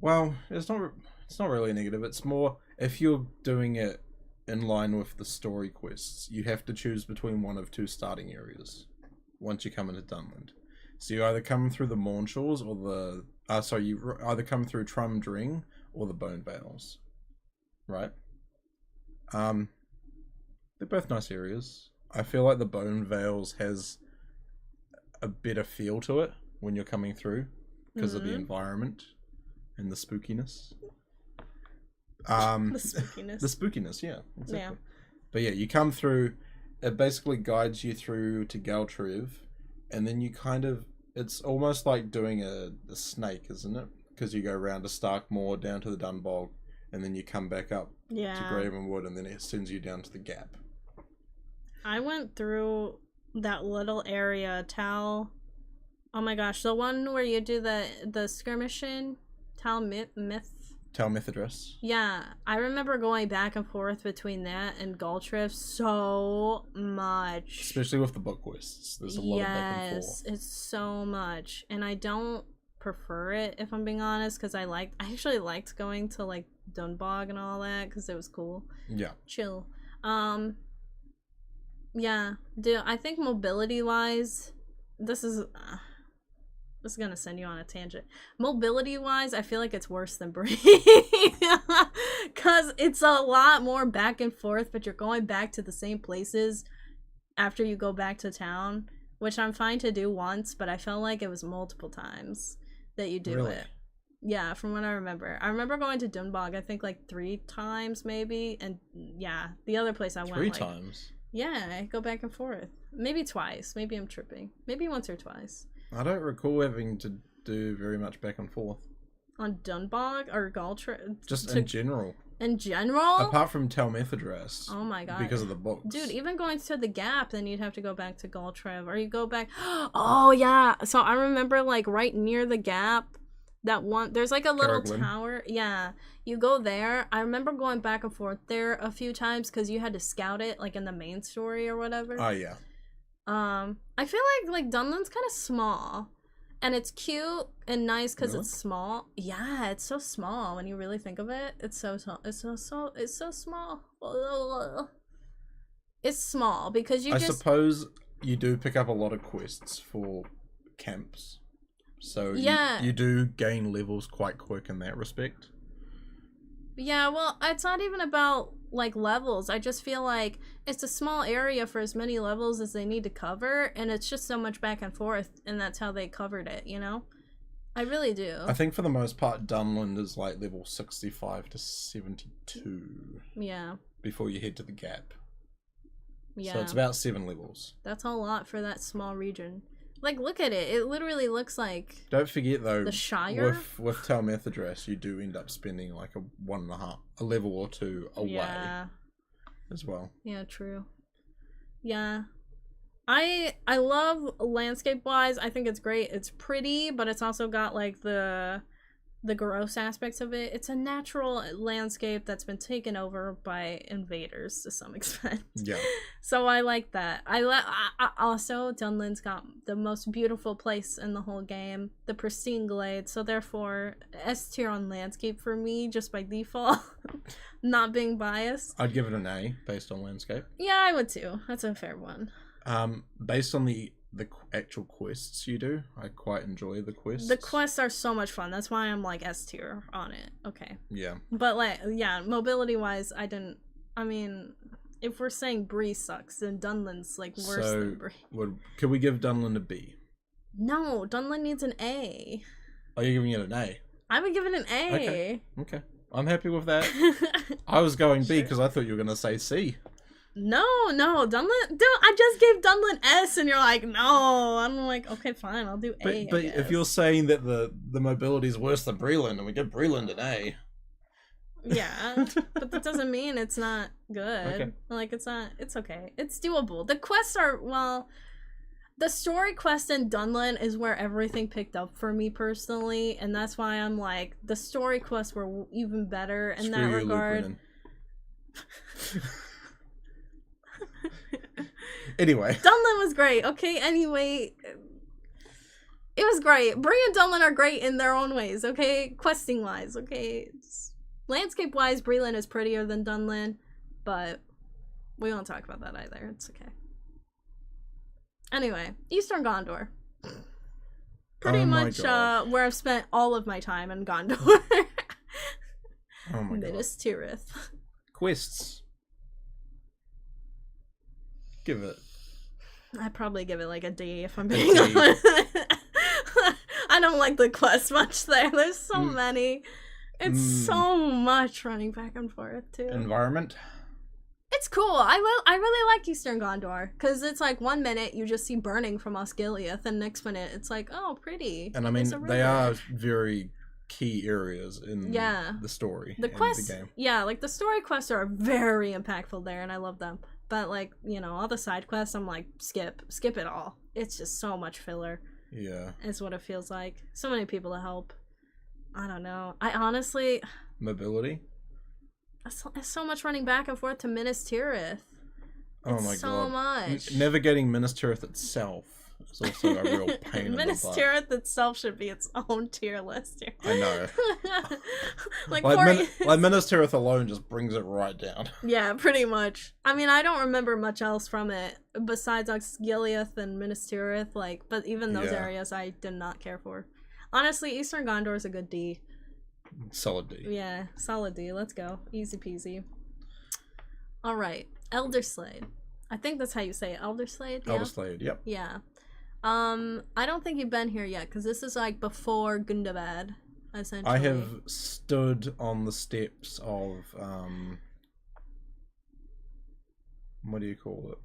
well, it's not really negative. It's more, if you're doing it in line with the story quests, you have to choose between one of two starting areas once you come into Dunland. So you either come through the Mornshores or the... you either come through Trumdring or the Bone Vales. Right? They're both nice areas. I feel like the Bone Vales has a better feel to it when you're coming through because of the environment and the spookiness. The spookiness. The spookiness, yeah. Exactly. Yeah. But yeah, you come through, it basically guides you through to Galtrev, and then you kind of, it's almost like doing a snake, isn't it? Because you go around to Starkmoor, down to the Dunbog, and then you come back up to Gravenwood, and then it sends you down to the Gap. I went through that little area, Tal. Oh my gosh, the one where you do the skirmishing, Tal Mithridris. Yeah, I remember going back and forth between that and Galtrev so much. Especially with the book quests. There's a lot of back and forth. Yes, it's so much. And I don't prefer it, if I'm being honest, because I actually liked going to like Dunbog and all that because it was cool. Yeah. Chill. Yeah, dude, I think mobility wise, this is gonna send you on a tangent. Mobility wise, I feel like it's worse than Bree. Cause it's a lot more back and forth, but you're going back to the same places after you go back to town, which I'm fine to do once, but I felt like it was multiple times that you do it. Yeah, from what I remember. I remember going to Dunbog, I think like 3 times maybe, and yeah, the other place I went 3 times? Yeah, I go back and forth. Maybe twice. Maybe I'm tripping. Maybe once or twice. I don't recall having to do very much back and forth. On Dunbog or Galtrev? Just in general. In general? Apart from Tel Mithridris. Oh my god. Because of the books. Dude, even going to the Gap, then you'd have to go back to Galtrev. Or you go back... Oh, yeah. So I remember, like, right near the Gap, that one... There's, like, a little tower. Yeah. You go there. I remember going back and forth there a few times because you had to scout it, like, in the main story or whatever. Oh, yeah. I feel like Dunland's kind of small, and it's cute and nice because it's small. Yeah, it's so small when you really think of it. It's so small. It's small because I suppose you do pick up a lot of quests for camps, so you do gain levels quite quick in that respect. Yeah, well, it's not even about like levels. I just feel like it's a small area for as many levels as they need to cover, and it's just so much back and forth, and that's how they covered it, you know? I really do. I think for the most part Dunland is like level 65 to 72. Yeah. Before you head to the Gap. Yeah. So it's about 7 levels. That's a lot for that small region. Like, look at it. It literally looks like Don't forget though, the Shire. with Talmeth address, you do end up spending like a level or two away Yeah. as well. Yeah, true. Yeah. I love landscape wise. I think it's great. It's pretty, but it's also got like the gross aspects of it. It's a natural landscape that's been taken over by invaders to some extent. Yeah. So I like that. I also Dunland's got the most beautiful place in the whole game, the pristine glade. So therefore, S tier on landscape for me just by default. Not being biased. I'd give it an A based on landscape. Yeah, I would too. That's a fair one. Based on the actual quests you do, I quite enjoy the quests. The quests are so much fun. That's why I'm like S tier on it. Okay. Yeah. But like, yeah, mobility wise, I mean, if we're saying Bree sucks, then Dunland's like worse than Bree. Could we give Dunland a B? No, Dunland needs an A. Are you giving it an A? I would give it an A. Okay. I'm happy with that. I was going B because I thought you were going to say C. No, Dunland. Dude, I just gave Dunland S, and you're like, no. I'm like, okay, fine, I'll do A. But if you're saying that the mobility is worse than Breland, and we give Breland an A. Yeah, but that doesn't mean it's not good. Okay. Like, it's not. It's okay. It's doable. The quests are, well, the story quest in Dunland is where everything picked up for me personally, and that's why I'm like, the story quests were even better in that regard. Anyway. Dunland was great, okay? Anyway, it was great. Bree and Dunland are great in their own ways, okay? Questing wise, okay? Landscape wise, Breland is prettier than Dunland, but we won't talk about that either. It's okay. Anyway, Eastern Gondor. Pretty much where I've spent all of my time in Gondor. Oh my god. Minas Tirith. Quests. Give it. I'd probably give it like a D if I'm being honest. I don't like the quest much there. There's so many. It's so much running back and forth too. Environment. It's cool. I really like Eastern Gondor because it's like 1 minute you just see burning from Osgiliath, and next minute it's like, oh, pretty. And I mean, they are very key areas in the story. The quests, the game. Yeah, like the story quests are very impactful there, and I love them. But like, you know, all the side quests, I'm like, skip it all. It's just so much filler. Yeah. Is what it feels like. So many people to help. I don't know. I honestly... Mobility? It's so much running back and forth to Minas Tirith. Oh my god. So much. Navigating Minas Tirith itself is also a real pain in the butt. Minas Tirith itself should be its own tier list here. I know. like Minas Tirith alone just brings it right down. Yeah, pretty much. I mean, I don't remember much else from it besides Osgiliath and Minas Tirith, like, but even those areas I did not care for. Honestly, Eastern Gondor is a good D. Solid D. Yeah, solid D. Let's go. Easy peasy. Alright. Elderslade. I think that's how you say it. Elderslade? Yeah? Elderslade, yep. Yeah. I don't think you've been here yet, because this is like before Gundabad, essentially. I have stood on the steps of, what do you call it?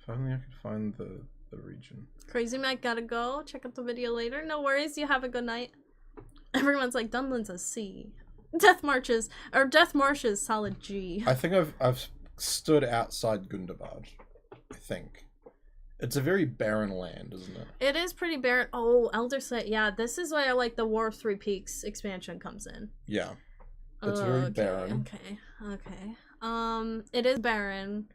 If only I could find the region. Crazy Mac gotta go. Check out the video later. No worries, you have a good night. Everyone's like, Dunland's a C. Death Marches solid G. I think I've stood outside Gundabad. I think. It's a very barren land, isn't it? It is pretty barren. Oh, Elderslade. Yeah, this is where like the War of Three Peaks expansion comes in. Yeah. It's very barren. Okay. It is barren.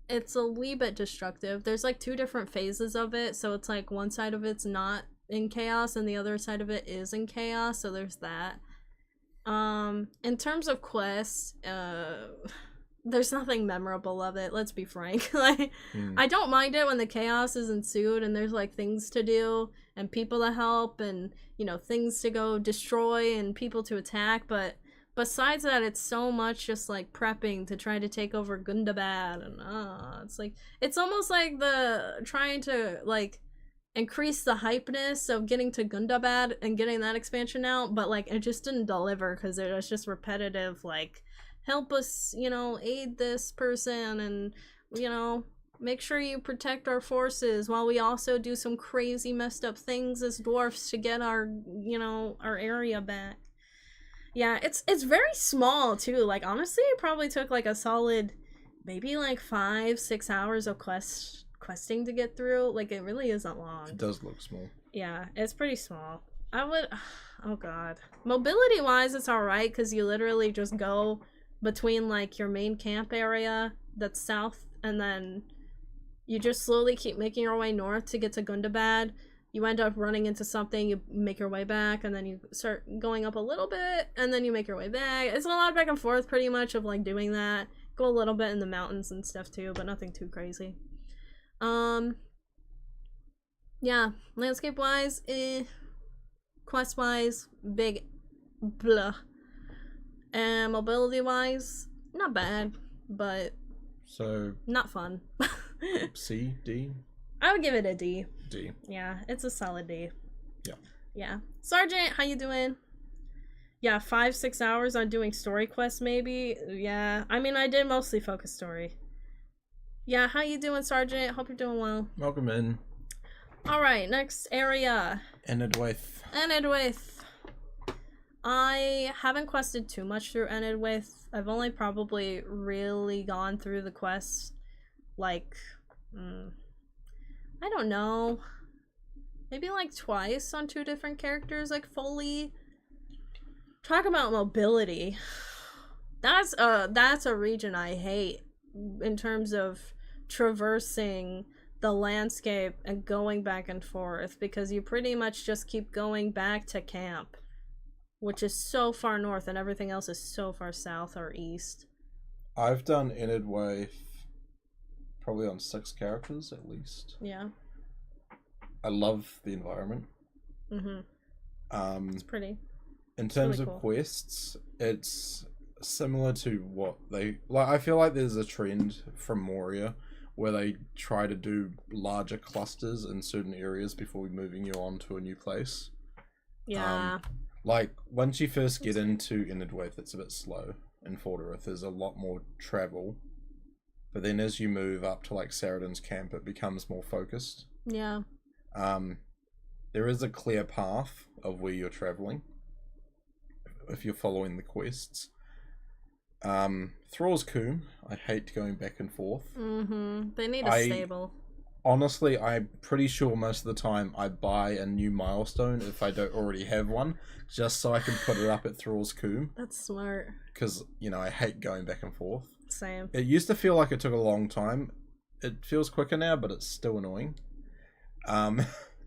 It's a wee bit destructive. There's like 2 different phases of it, so it's like one side of it's not in chaos and the other side of it is in chaos, so there's that. In terms of quests, there's nothing memorable of it, let's be frank. Like, I don't mind it when the chaos is ensued and there's like things to do and people to help and, you know, things to go destroy and people to attack, but besides that, it's so much just like prepping to try to take over Gundabad, and it's like, it's almost like the trying to like increase the hypeness of getting to Gundabad and getting that expansion out, but like it just didn't deliver because it was just repetitive, like, help us, you know, aid this person, and, you know, Make sure you protect our forces while we also do some crazy messed up things as dwarfs to get our, you know, our area back. Yeah, it's very small too. Like honestly, it probably took like a solid maybe like 5-6 hours of questing to get through. Like it really isn't long. It does look small. Yeah, it's pretty small. I would oh god. Mobility wise it's alright because you literally just go between like your main camp area that's south and then you just slowly keep making your way north to get to Gundabad. You end up running into something, you make your way back, and then you start going up a little bit, and then you make your way back. It's a lot of back and forth, pretty much, of, like, doing that. Go a little bit in the mountains and stuff, too, but nothing too crazy. Yeah, landscape-wise, Quest-wise, big blah. And mobility-wise, not bad, but so not fun. C, D? I would give it a D. D. Yeah, it's a solid D. Yeah. Yeah. Sergeant, how you doing? Yeah, 5-6 hours on doing story quests, maybe. Yeah, I mean, I did mostly focus story. Yeah, how you doing, Sergeant? Hope you're doing well. Welcome in. Alright, next area. Enidwaith. Enidwaith. I haven't quested too much through Enidwaith. I've only probably really gone through the quests, like, I don't know. Maybe like twice on 2 different characters, like fully. Talk about mobility. That's a region I hate in terms of traversing the landscape and going back and forth because you pretty much just keep going back to camp, which is so far north and everything else is so far south or east. I've done Enidwaith probably on 6 characters at least. Yeah. I love the environment. It's pretty. In terms really of cool. quests, it's similar to what they like. I feel like there's a trend from Moria where they try to do larger clusters in certain areas before moving you on to a new place. Yeah. Like once you first get into Enidwaith, it's a bit slow. In Forderith, there's a lot more travel, but then as you move up to like Saradin's camp, it becomes more focused. Yeah. There is a clear path of where you're traveling if you're following the quests. Thrall's Coombe, I hate going back and forth. They need a stable. Honestly, I'm pretty sure most of the time I buy a new milestone if I don't already have one, just so I can put it up at Thrall's Coombe. That's smart. Because, you know, I hate going back and forth. Same. It used to feel like it took a long time. It feels quicker now, but it's still annoying.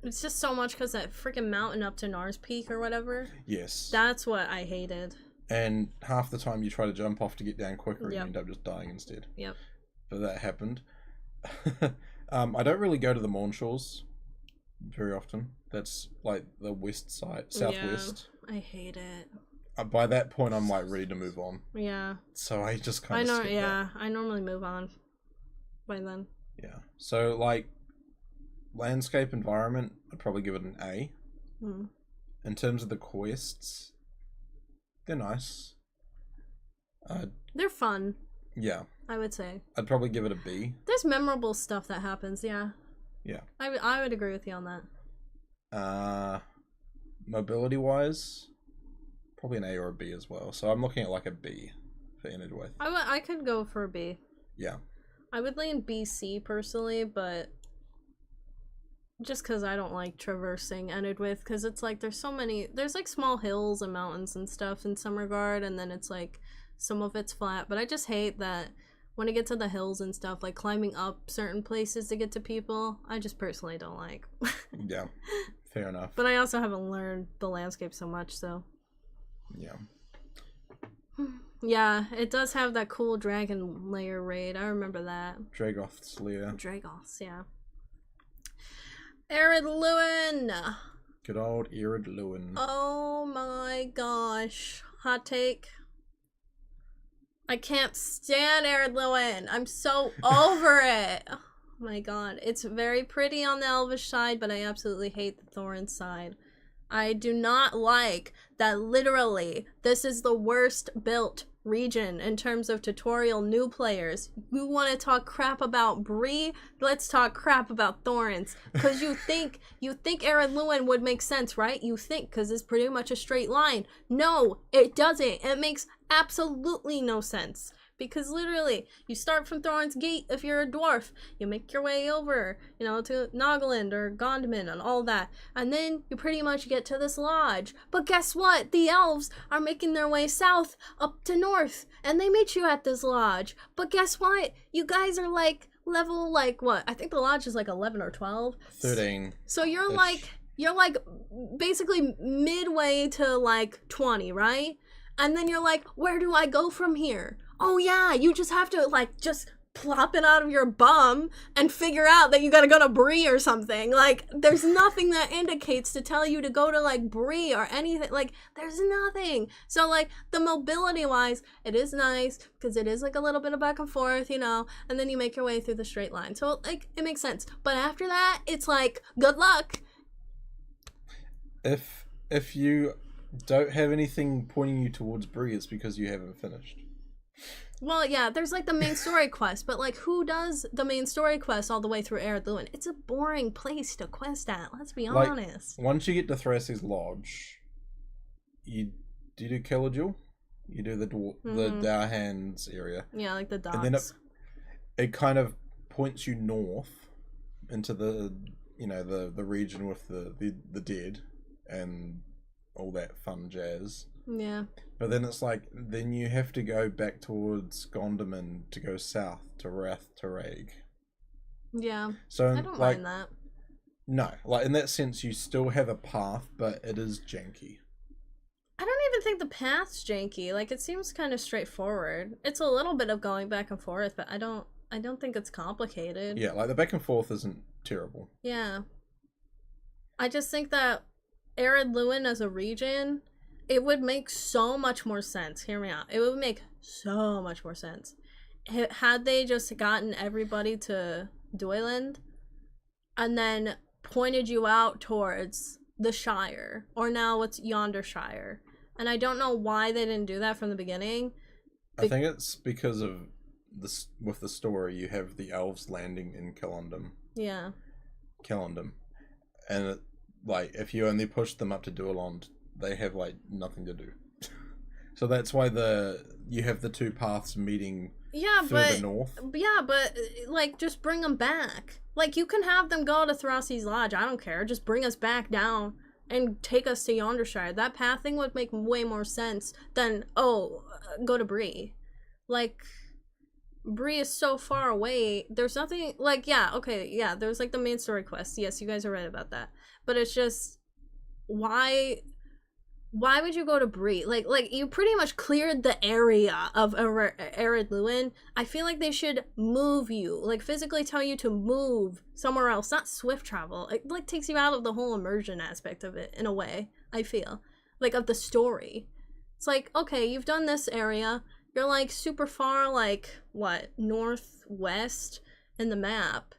It's just so much because that freaking mountain up to Nars Peak or whatever. Yes. That's what I hated. And half the time you try to jump off to get down quicker and you Yep. end up just dying instead. Yep. But that happened. I don't really go to the Mornshores very often. That's like the west side, southwest. Yeah, I hate it. By that point, I'm like ready to move on. Yeah. So I just kind I of know. skip Yeah, I normally move on by then. that. Yeah. So like landscape environment, I'd probably give it an A. In terms of the quests, they're nice. They're fun, Yeah. I would say. I'd probably give it a B. There's memorable stuff that happens. Yeah. Yeah. I would agree with you on that. Mobility wise, probably an A or a B as well. So I'm looking at like a B for Enidwaith. I could go for a B. Yeah. I would lean BC personally, but just because I don't like traversing Enidwaith, because it's like there's like small hills and mountains and stuff in some regard, and then it's like some of it's flat, but I just hate that when I get to the hills and stuff, like climbing up certain places to get to people, I just personally don't like. Yeah. Fair enough. But I also haven't learned the landscape so much, so. Yeah. Yeah, it does have that cool dragon lair raid. I remember that. Dragoth's Lair. Dragos, yeah. Arid Lewin! Good old Erid Lewin. Oh my gosh. Hot take. I can't stand Arid Lewin. I'm so over it. Oh my god. It's very pretty on the Elvish side, but I absolutely hate the Thorin side. I do not like that literally this is the worst built region in terms of tutorial new players. You want to talk crap about Bree? Let's talk crap about Thorns. Because you think Arid Lewin would make sense, right? You think, because it's pretty much a straight line. No, it doesn't. It makes absolutely no sense. Because literally, you start from Thorn's Gate if you're a dwarf. You make your way over, you know, to Nagaland or Gondman and all that. And then you pretty much get to this lodge. But guess what? The elves are making their way south up to north. And they meet you at this lodge. But guess what? You guys are like level, like what? I think the lodge is like 11 or 12. 13. So you're like basically midway to like 20, right? And then you're like, where do I go from here? Oh yeah, you just have to like just plop it out of your bum and figure out that you gotta go to Bree or something. Like, there's nothing that indicates to tell you to go to like Bree or anything. Like, there's nothing. So like the mobility wise, it is nice because it is like a little bit of back and forth, you know, and then you make your way through the straight line. So like it makes sense. But after that, it's like good luck. If you don't have anything pointing you towards Bree, it's because you haven't finished. Well, yeah, there's like the main story quest, but like who does the main story quest all the way through Arid Lewin? It's a boring place to quest at, let's be honest. Once you get to Thrassy's Lodge, you do Killajool, you do the Darhan's area. Yeah, like the docks. And then it kind of points you north into the, you know, the region with the dead and all that fun jazz. Yeah. But then it's like, then you have to go back towards Gondaman to go south to Rath Tarag. Yeah. So I don't mind that. No, like in that sense, you still have a path, but it is janky. I don't even think the path's janky. Like, it seems kind of straightforward. It's a little bit of going back and forth, but I don't think it's complicated. Yeah, like the back and forth isn't terrible. Yeah. I just think that Arid Lewin as a region, it would make so much more sense. Hear me out. It would make so much more sense had they just gotten everybody to Doyland and then pointed you out towards the Shire, or now it's Yonder Shire. And I don't know why they didn't do that from the beginning. I think it's because of this, with the story, you have the elves landing in Kilondum. Yeah. Kilondum. And it, like, if you only push them up to Dualond, they have like nothing to do. So that's why you have the two paths meeting further north. Yeah, but like just bring them back. Like, you can have them go to Thrassy's Lodge. I don't care. Just bring us back down and take us to Yondershire. That path thing would make way more sense than go to Bree. Like, Bree is so far away. There's nothing like there's like the main story quest. Yes, you guys are right about that. But it's just why would you go to Bree? Like you pretty much cleared the area of Arid Lewin. I feel like they should move you, like physically tell you to move somewhere else, not swift travel. It like takes you out of the whole immersion aspect of it in a way. I feel like of the story. It's like, okay, you've done this area. You're like super far, like what, northwest in the map.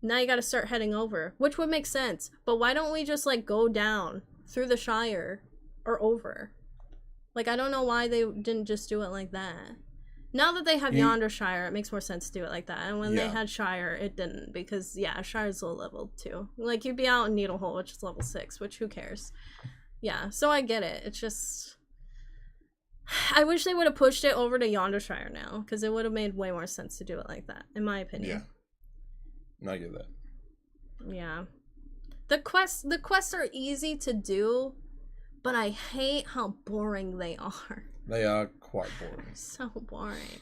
Now you got to start heading over, which would make sense. But why don't we just like go down through the Shire? Or over. Like, I don't know why they didn't just do it like that. Now that they have Yonder Shire, it makes more sense to do it like that. And when they had Shire, it didn't. Because, yeah, Shire's low level, too. Like, you'd be out in Needlehole, which is level 6, which who cares? Yeah, so I get it. It's just... I wish they would have pushed it over to Yonder Shire now. Because it would have made way more sense to do it like that, in my opinion. Yeah. I get that. Yeah. The quests are easy to do, but I hate how boring they are. They are quite boring. So boring.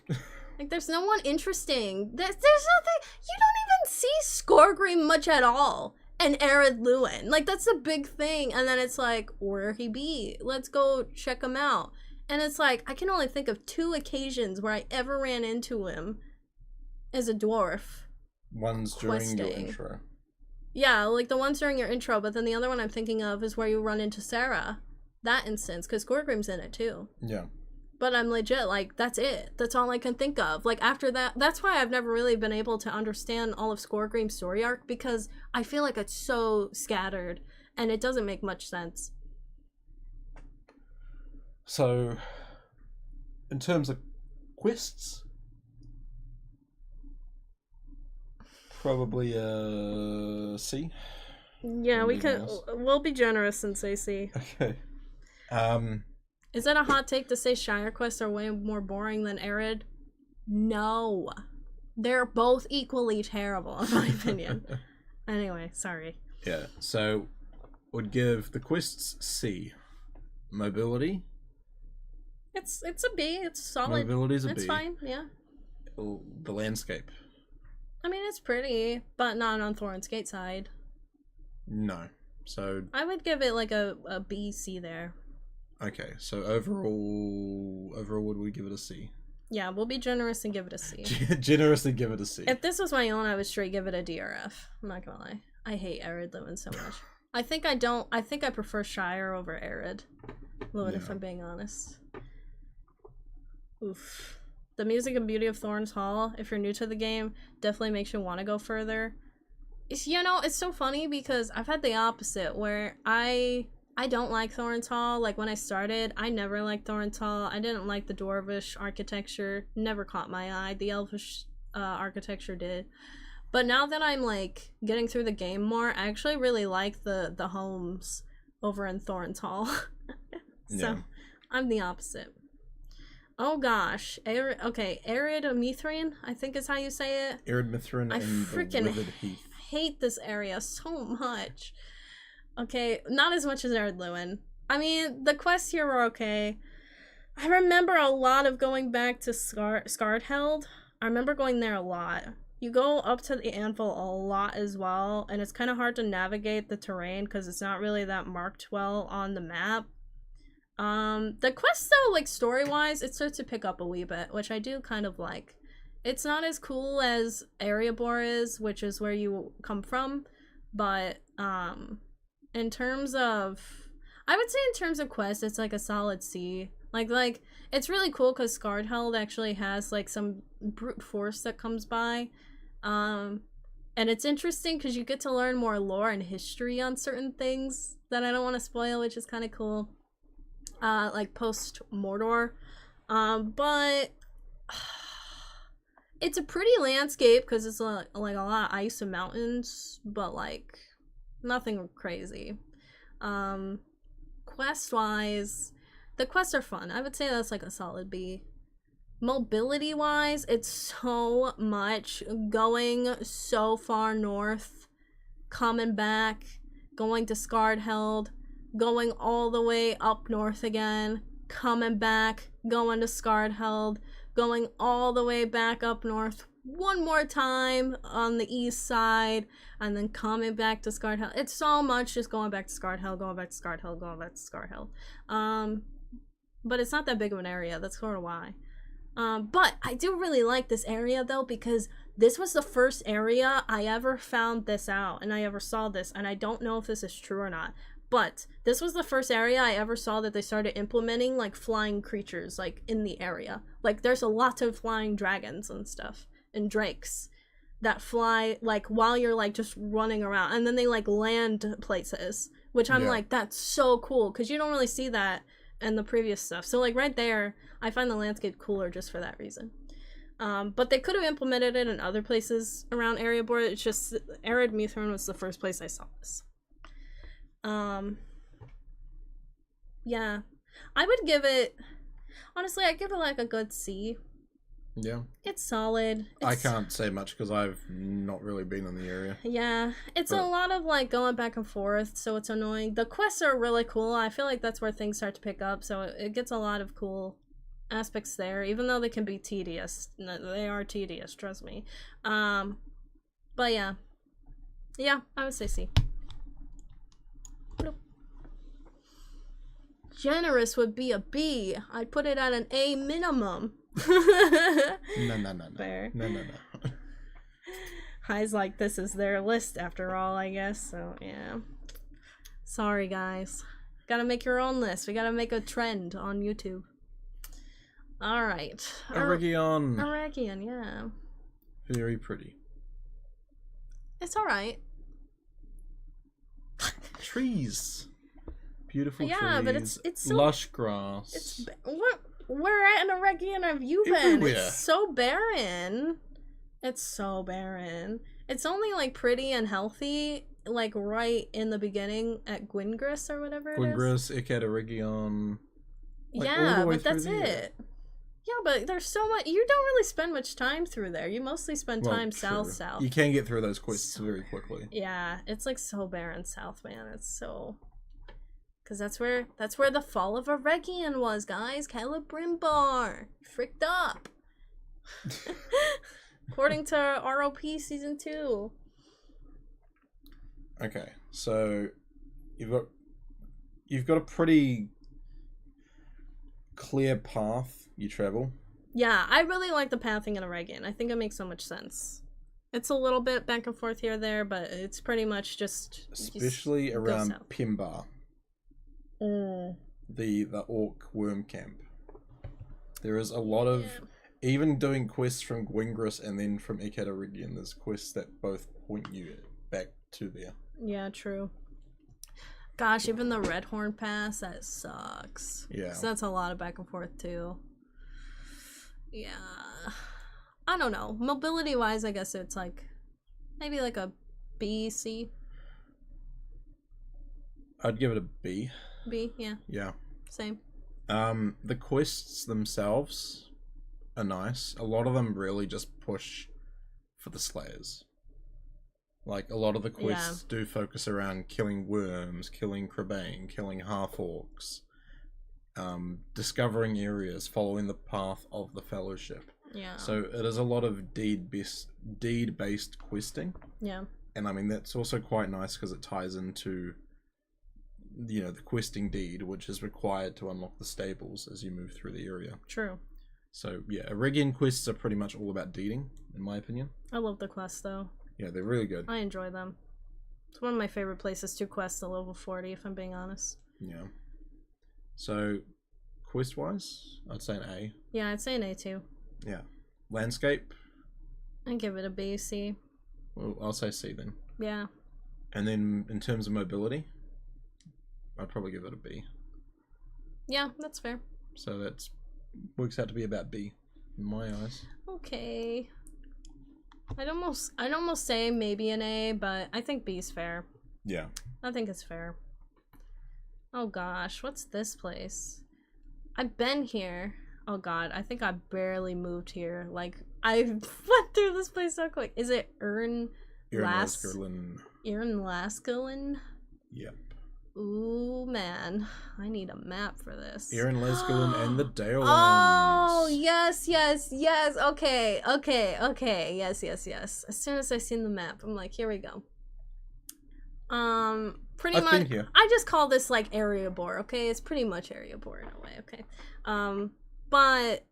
Like, there's no one interesting. There's nothing. You don't even see Scoregrim much at all. And Arid Lewin. Like, that's a big thing. And then it's like, where he be? Let's go check him out. And it's like, I can only think of 2 occasions where I ever ran into him as a dwarf. One's during your intro. Yeah, like the ones during your intro, but then the other one I'm thinking of is where you run into Sarah. That instance, because Scoregrim's in it too. Yeah. But I'm legit, like, that's it. That's all I can think of. Like, after that, that's why I've never really been able to understand all of Scoregrim's story arc, because I feel like it's so scattered, and it doesn't make much sense. So, in terms of quests, probably a C. Yeah, we'll be generous and say C. Okay. Is it a hot take to say Shire quests are way more boring than Arid? No. They're both equally terrible, in my opinion. Anyway, sorry. Yeah, so would give the quests C. Mobility? It's a B. It's solid. Mobility's a B. It's fine, yeah. The landscape? I mean, it's pretty, but not on Thorin's Gate side. No. So I would give it like a B, C there. okay, so overall would we give it a C? Yeah, we'll be generous and give it a C. Generously give it a C. If this was my own, I would straight give it a D or F. I'm not gonna lie. I hate Arid Lewin so much. I think I prefer Shire over Arid Lewin, if I'm being honest. Oof. The music and beauty of Thorn's Hall, if you're new to the game, definitely makes you want to go further. You know, it's so funny because I've had the opposite where I don't like Thorn's Hall. Like when I started, I never liked Thorn's Hall. I didn't like the dwarvish architecture. Never caught my eye. The elvish architecture did. But now that I'm like getting through the game more, I actually really like the homes over in Thorn's Hall. So I'm the opposite. Oh gosh. Arid Mithrin, I think is how you say it. Arid Mithrin and the Withered Heath. Hate this area so much. Okay, not as much as Arid Lewin. I mean, the quests here were okay. I remember a lot of going back to Scarred-Held. I remember going there a lot. You go up to the Anvil a lot as well, and it's kind of hard to navigate the terrain because it's not really that marked well on the map. The quests though, like story-wise, it starts to pick up a wee bit, which I do kind of like. It's not as cool as Erebor is, which is where you come from, but in terms of, I would say in terms of quests, it's like a solid C. Like it's really cool because Scarred-Held actually has like some brute force that comes by, and it's interesting because you get to learn more lore and history on certain things that I don't want to spoil, which is kind of cool. Like post Mordor, but it's a pretty landscape because it's like a lot of ice and mountains, but like nothing crazy. Quest wise, the quests are fun. I would say that's like a solid B. Mobility wise, it's so much going so far north, coming back, going to Scarred-Held, going all the way up north again, coming back, going to Scarred-Held, going all the way back up north one more time on the east side, and then coming back to Scarred-Held. It's so much just going back to Scarred-Held, going back to Scarred-Held, going back to Scarred-Held. But it's not that big of an area, that's sort of why. But I do really like this area though, because this was the first area I ever found this out, and I ever saw this, and I don't know if this is true or not. But this was the first area I ever saw that they started implementing like flying creatures like in the area. Like there's a lot of flying dragons and stuff and drakes that fly like while you're like just running around, and then they like land places, which I'm like, that's so cool because you don't really see that in the previous stuff. So like right there, I find the landscape cooler just for that reason. But they could have implemented it in other places around Erebor. It's just Arid Mithrin was the first place I saw this. Yeah, I would give it, honestly, I'd give it like a good C. Yeah. It's solid. I can't say much because I've not really been in the area. Yeah, it's a lot of like going back and forth, so it's annoying. The quests are really cool. I feel like that's where things start to pick up, so it gets a lot of cool aspects there, even though they can be tedious. They are tedious, trust me. But yeah. Yeah, I would say C. Generous would be a B. I'd put it at an A minimum. No. Fair. No. High's like, this is their list after all, I guess. So, yeah. Sorry, guys. Gotta make your own list. We gotta make a trend on YouTube. Alright. Aragion. Aragion, yeah. Very pretty. It's alright. Trees. Beautiful trees. Yeah, but it's so, lush grass. It's Where in Eregion have you been? Everywhere. It's so barren. It's so barren. It's only like pretty and healthy, like right in the beginning at Gwingris or whatever it is. Gwingris, Ikeda, Region. Like, all Yeah, the way but that's through there. it. Yeah, but there's so much. You don't really spend much time through there. You mostly spend Well, time true. south. You can get through those quests very quickly. Yeah, it's like so barren south, man. It's so. Because that's where the fall of Eregion was, guys. Calibrimbar. Fricked up. According to ROP Season 2. Okay, so you've got a pretty clear path you travel. Yeah, I really like the pathing in Eregion. I think it makes so much sense. It's a little bit back and forth here or there, but it's pretty much just... Especially go around south. Pimbar. The orc worm camp. There is a lot of... Even doing quests from Gwingris and then from Ikeda Region, there's quests that both point you back to there. Yeah, true. Gosh, even the Red Horn Pass, that sucks. Yeah. So that's a lot of back and forth, too. Yeah. I don't know. Mobility-wise, I guess it's like... Maybe like a B, C. I'd give it a B. B, yeah. Yeah. Same. The quests themselves are nice. A lot of them really just push for the slayers. Like, a lot of the quests do focus around killing worms, killing Crabane, killing half-orcs, discovering areas, following the path of the Fellowship. Yeah. So it is a lot of deed-based questing. Yeah. And I mean, that's also quite nice because it ties into, you know, the questing deed, which is required to unlock the stables as you move through the area. True. So, yeah, Eregion quests are pretty much all about deeding, in my opinion. I love the quests, though. Yeah, they're really good. I enjoy them. It's one of my favorite places to quest at level 40, if I'm being honest. Yeah. So, quest-wise, I'd say an A. Yeah, I'd say an A too. Yeah. Landscape, I'd give it a B, C. well, I'll say C then. Yeah. And then, in terms of mobility, I'd probably give it a B. Yeah, that's fair. So that's works out to be about B, in my eyes. Okay. I'd almost say maybe an A, but I think B's fair. Yeah. I think it's fair. Oh gosh, what's this place? I've been here. Oh god, I think I barely moved here. Like, I went through this place so quick. Is it Ern Laskerlin. Yep. Ooh, man. I need a map for this. Aaron Lesgulin and the Dale Oh, yes. Okay. Yes. As soon as I seen the map, I'm like, here we go. Pretty I've much. been here. I just call this like area bore. Okay, it's pretty much area bore in a way. Okay. But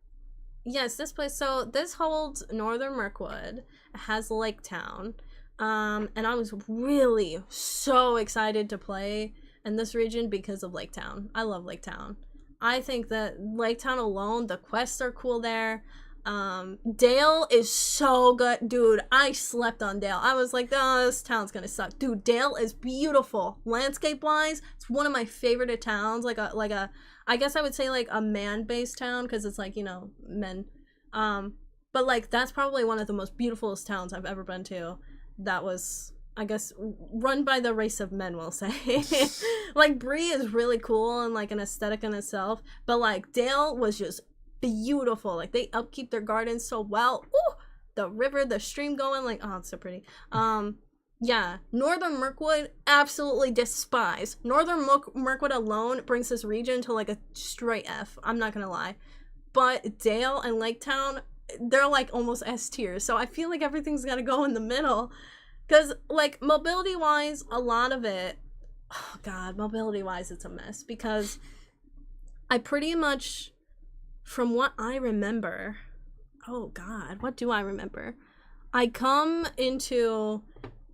yes, this place. So this holds Northern Mirkwood. It has Lake Town. And I was really so excited to play in this region because of Lake Town. I love Lake Town. I think that Lake Town alone, the quests are cool there. Dale is so good. Dude, I slept on Dale. I was like, oh, this town's gonna suck. Dude, Dale is beautiful. Landscape-wise, it's one of my favorite towns. I guess I would say like a man-based town because it's like, you know, men. But like, that's probably one of the most beautifulest towns I've ever been to. That was, I guess, run by the race of men, we'll say. Like, Bree is really cool and, like, an aesthetic in itself. But, like, Dale was just beautiful. Like, they upkeep their gardens so well. Ooh! The river, the stream going, like, oh, it's so pretty. Yeah. Northern Mirkwood, absolutely despise. Northern Mirkwood alone brings this region to, like, a straight F. I'm not gonna lie. But Dale and Lake Town, they're like almost S tier, so I feel like everything's gotta go in the middle. Because, like, mobility wise, a lot of it, oh god, mobility wise, it's a mess. Because I pretty much, from what I remember, oh god, what do I remember? I come into,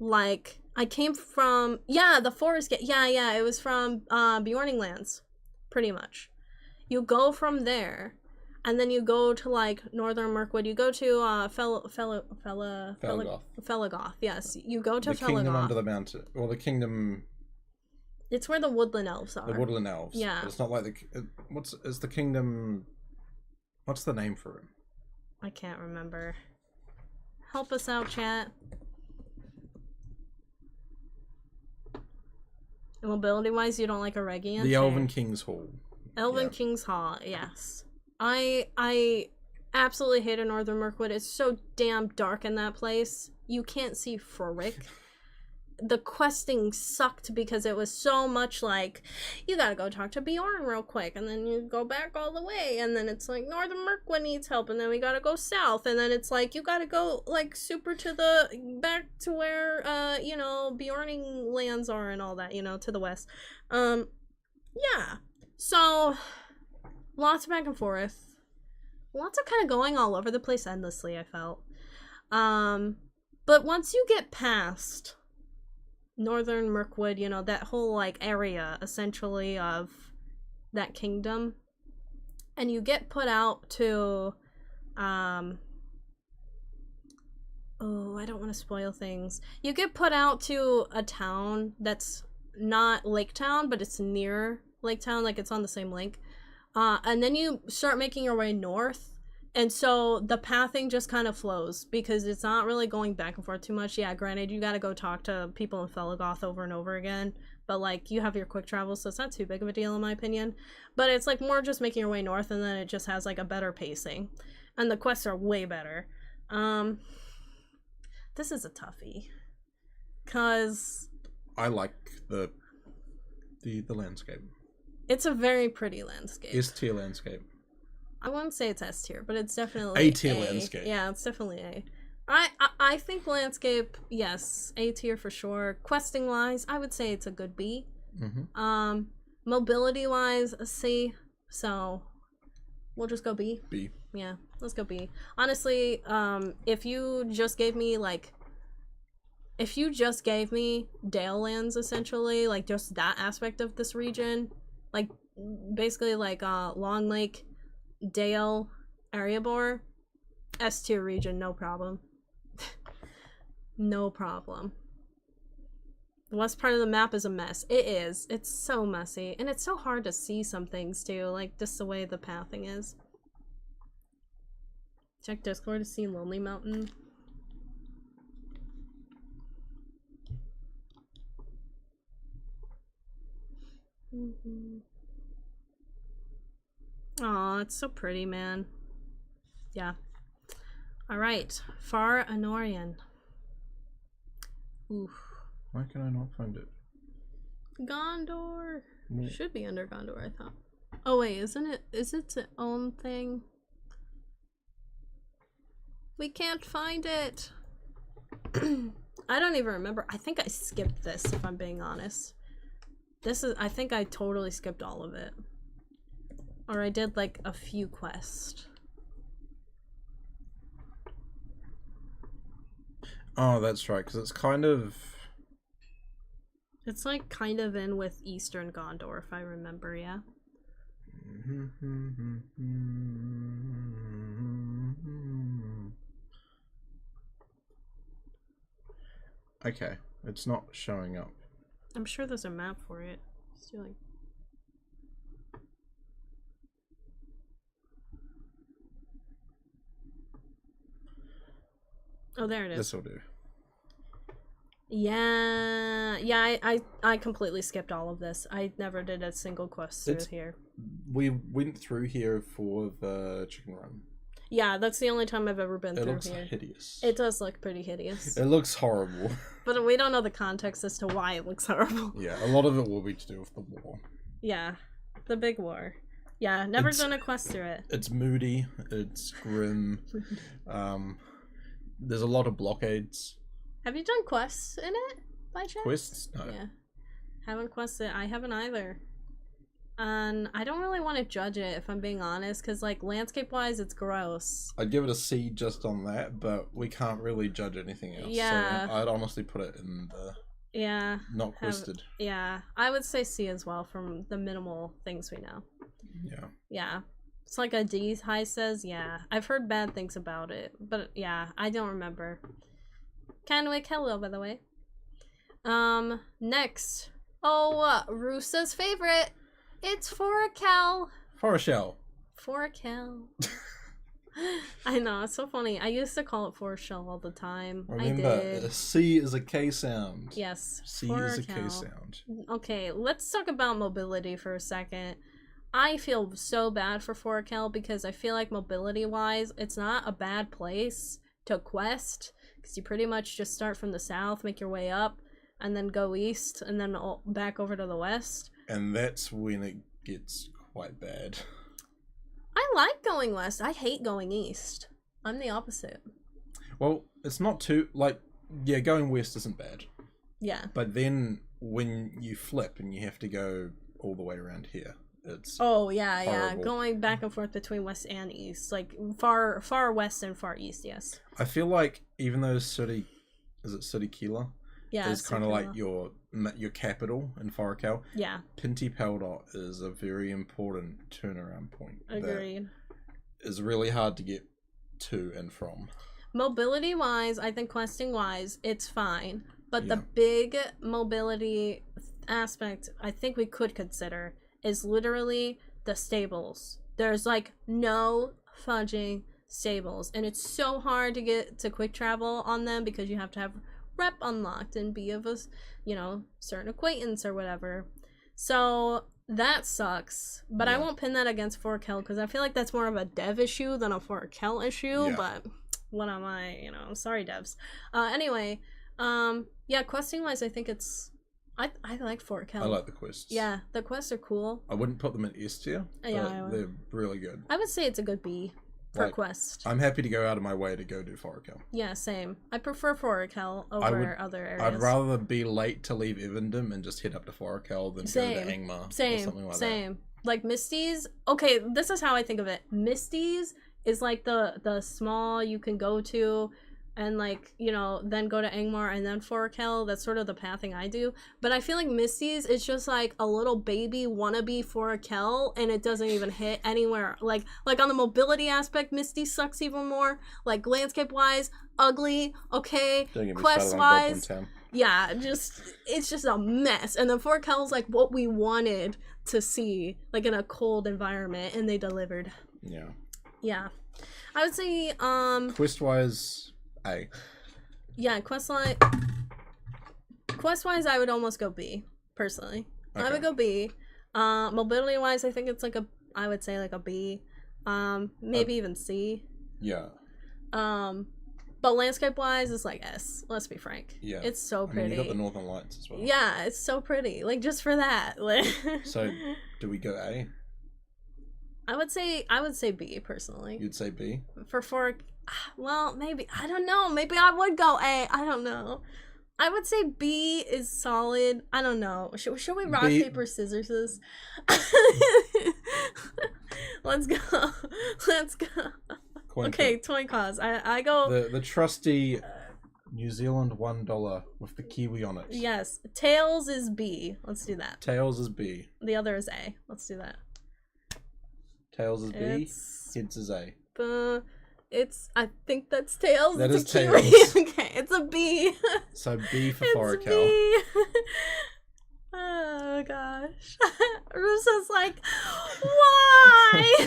like, I came from, yeah, the forest gate, yeah, it was from Bjorning Lands, pretty much. You go from there. And then you go to, like, Northern Mirkwood. You go to, Felagoth, yes. You go to Felagoth. The kingdom under the mountain. Or the kingdom... It's where the woodland elves are. The woodland elves. Yeah. But it's not like the... Is the kingdom What's the name for him? I can't remember. Help us out, chat. Mobility-wise, you don't like Eregion? The Fair. Elven King's Hall. Elven Yeah. King's Hall, yes. I absolutely hated Northern Mirkwood. It's so damn dark in that place. You can't see frick. The questing sucked because it was so much like, you gotta go talk to Bjorn real quick, and then you go back all the way, and then it's like, Northern Mirkwood needs help, and then we gotta go south, and then it's like, you gotta go, like, super to the, back to where, you know, Bjorning lands are and all that, you know, to the west. Yeah. So, lots of back and forth. Lots of kind of going all over the place endlessly, I felt. But once you get past Northern Mirkwood, you know, that whole, like, area, essentially, of that kingdom, and you get put out to, oh, I don't want to spoil things. You get put out to a town that's not Lake Town, but it's near Lake Town, like, it's on the same lake, and then you start making your way north. And so the pathing just kind of flows because it's not really going back and forth too much. Yeah, granted, you gotta go talk to people in Felagoth over and over again. But, like, you have your quick travel, so it's not too big of a deal in my opinion. But it's, like, more just making your way north, and then it just has, like, a better pacing. And the quests are way better. This is a toughie. Because I like the landscape. it's a very pretty landscape. S-tier landscape. I wouldn't say it's S tier, but it's definitely A-tier A. landscape. Yeah, it's definitely A. I think landscape, yes, A tier for sure. Questing wise, I would say it's a good B. Mm-hmm. Mobility wise, a C. So we'll just go B. B. Yeah, let's go B. Honestly, if you just gave me Dale lands essentially, like just that aspect of this region, like basically like Long Lake, Dale, Erebor, S tier region, no problem. No problem. The west part of the map is a mess. It is. It's so messy. And it's so hard to see some things too, like just the way the pathing is. Check Discord to see Lonely Mountain. Aw, it's so pretty, man. Yeah. Alright. Far Anorian. Oof. Why can I not find it? Gondor. Mm. Should be under Gondor, I thought. Oh wait, isn't it? Is it its own thing? We can't find it. I don't even remember. I think I skipped this, if I'm being honest. I think I totally skipped all of it. Or I did like a few quests. Oh, that's right, because it's kind of... It's like kind of in with Eastern Gondor, if I remember, yeah? Okay, it's not showing up. I'm sure there's a map for it. Let's do like... Oh, there it is. This will do. Yeah, I completely skipped all of this. I never did a single quest through here. We went through here for the chicken run. Yeah, that's the only time I've ever been It through looks here. hideous. It does look pretty hideous. It looks horrible. But we don't know the context as to why it looks horrible. Yeah, a lot of it will be to do with the war. Yeah, the big war. Yeah, never done a quest through it. It's moody. It's grim. There's a lot of blockades. Have you done quests in it, by chance? Quests? No. Yeah. Haven't quested. I haven't either. And I don't really want to judge it, if I'm being honest, because, like, landscape-wise, it's gross. I'd give it a C just on that, but we can't really judge anything else. Yeah. So I'd honestly put it in the... Yeah. Not quested. Yeah. I would say C as well, from the minimal things we know. Yeah. Yeah. It's like a D high says, yeah. I've heard bad things about it, but yeah, I don't remember. Canwick, hello, by the way. Next. Oh, Rusa's favorite. It's Forakel. Forashell. Forakel. I know, it's so funny. I used to call it Foreshell all the time. Remember, I did. C is a K sound. Yes. C is a K Forakel. sound. Okay, let's talk about mobility for a second. I feel so bad for Forakel because I feel like mobility-wise, it's not a bad place to quest, because you pretty much just start from the south, make your way up, and then go east, and then back over to the west. And that's when it gets quite bad. I like going west. I hate going east. I'm the opposite. Well, it's not too, like, yeah, going west isn't bad. Yeah. But then when you flip and you have to go all the way around here, it's Oh, yeah, horrible. Going back and forth between west and east. Like, far west and far east, yes. I feel like even though City Kila Yeah. is kind of like Circular. your capital in Forakel, Yeah, Pinty Peldot is a very important turnaround point. agreed. That is really hard to get to and from. Mobility-wise, I think questing-wise, it's fine. But the Yeah. big mobility aspect I think we could consider is literally the stables. There's, like, no fudging stables. And it's so hard to get to quick travel on them because you have to have rep unlocked and be of a, certain acquaintance or whatever. So that sucks. But I Yeah. won't pin that against Forakel because I feel like that's more of a dev issue than a Forakel issue. Yeah. But what am I, sorry devs. Anyway, yeah, questing wise I think it's I like Forakel. I like the quests. Yeah, the quests are cool. I wouldn't put them in S tier, but Yeah, I would. they're really good. I would say it's a good B for Like, quest. I'm happy to go out of my way to go do Forakel. Yeah, same. I prefer Forakel over other areas. I'd rather be late to leave Evendim and just head up to Forakel than go to Angmar or something like that. Same. Like Misty's. Okay, this is how I think of it. Misty's is like the small you can go to, and like then go to Angmar and then Forakel. That's sort of the pathing I do. But I feel like Misty's is just like a little baby wannabe Forakel, and it doesn't even hit anywhere. Like on the mobility aspect, Misty sucks even more. Like landscape wise, ugly. Okay, Don't get me quest started on Goblin wise. Town. Yeah, it's just a mess. And then Forakel's like what we wanted to see, like in a cold environment, and they delivered. Yeah. Yeah. I would say Quest wise, A. yeah, quest wise I would almost go B, personally. I Okay. would go B. Mobility wise I think it's like I would say like a B. Maybe even C. Yeah. But landscape wise it's like S, let's be frank. Yeah. It's so I mean, pretty. you got the Northern Lights as well. Yeah, it's so pretty. Like just for that. Like So, do we go A? I would say B personally. You'd say B? Well, maybe I don't know. Maybe I would go A. I don't know. I would say B is solid. I don't know. Should we rock B- paper scissors? Let's go. Let's go. Coin Okay, flip. toy cause. I go. The trusty New Zealand $1 with the kiwi on it. Yes, tails is B. Let's do that. Tails is B. The other is A. Let's do that. Tails is B. It's Heads is A. I think that's tails. That It's is a kiwi. tails. Okay, it's a B. So B for It's Forakel. B. Oh gosh. Russa's like, why?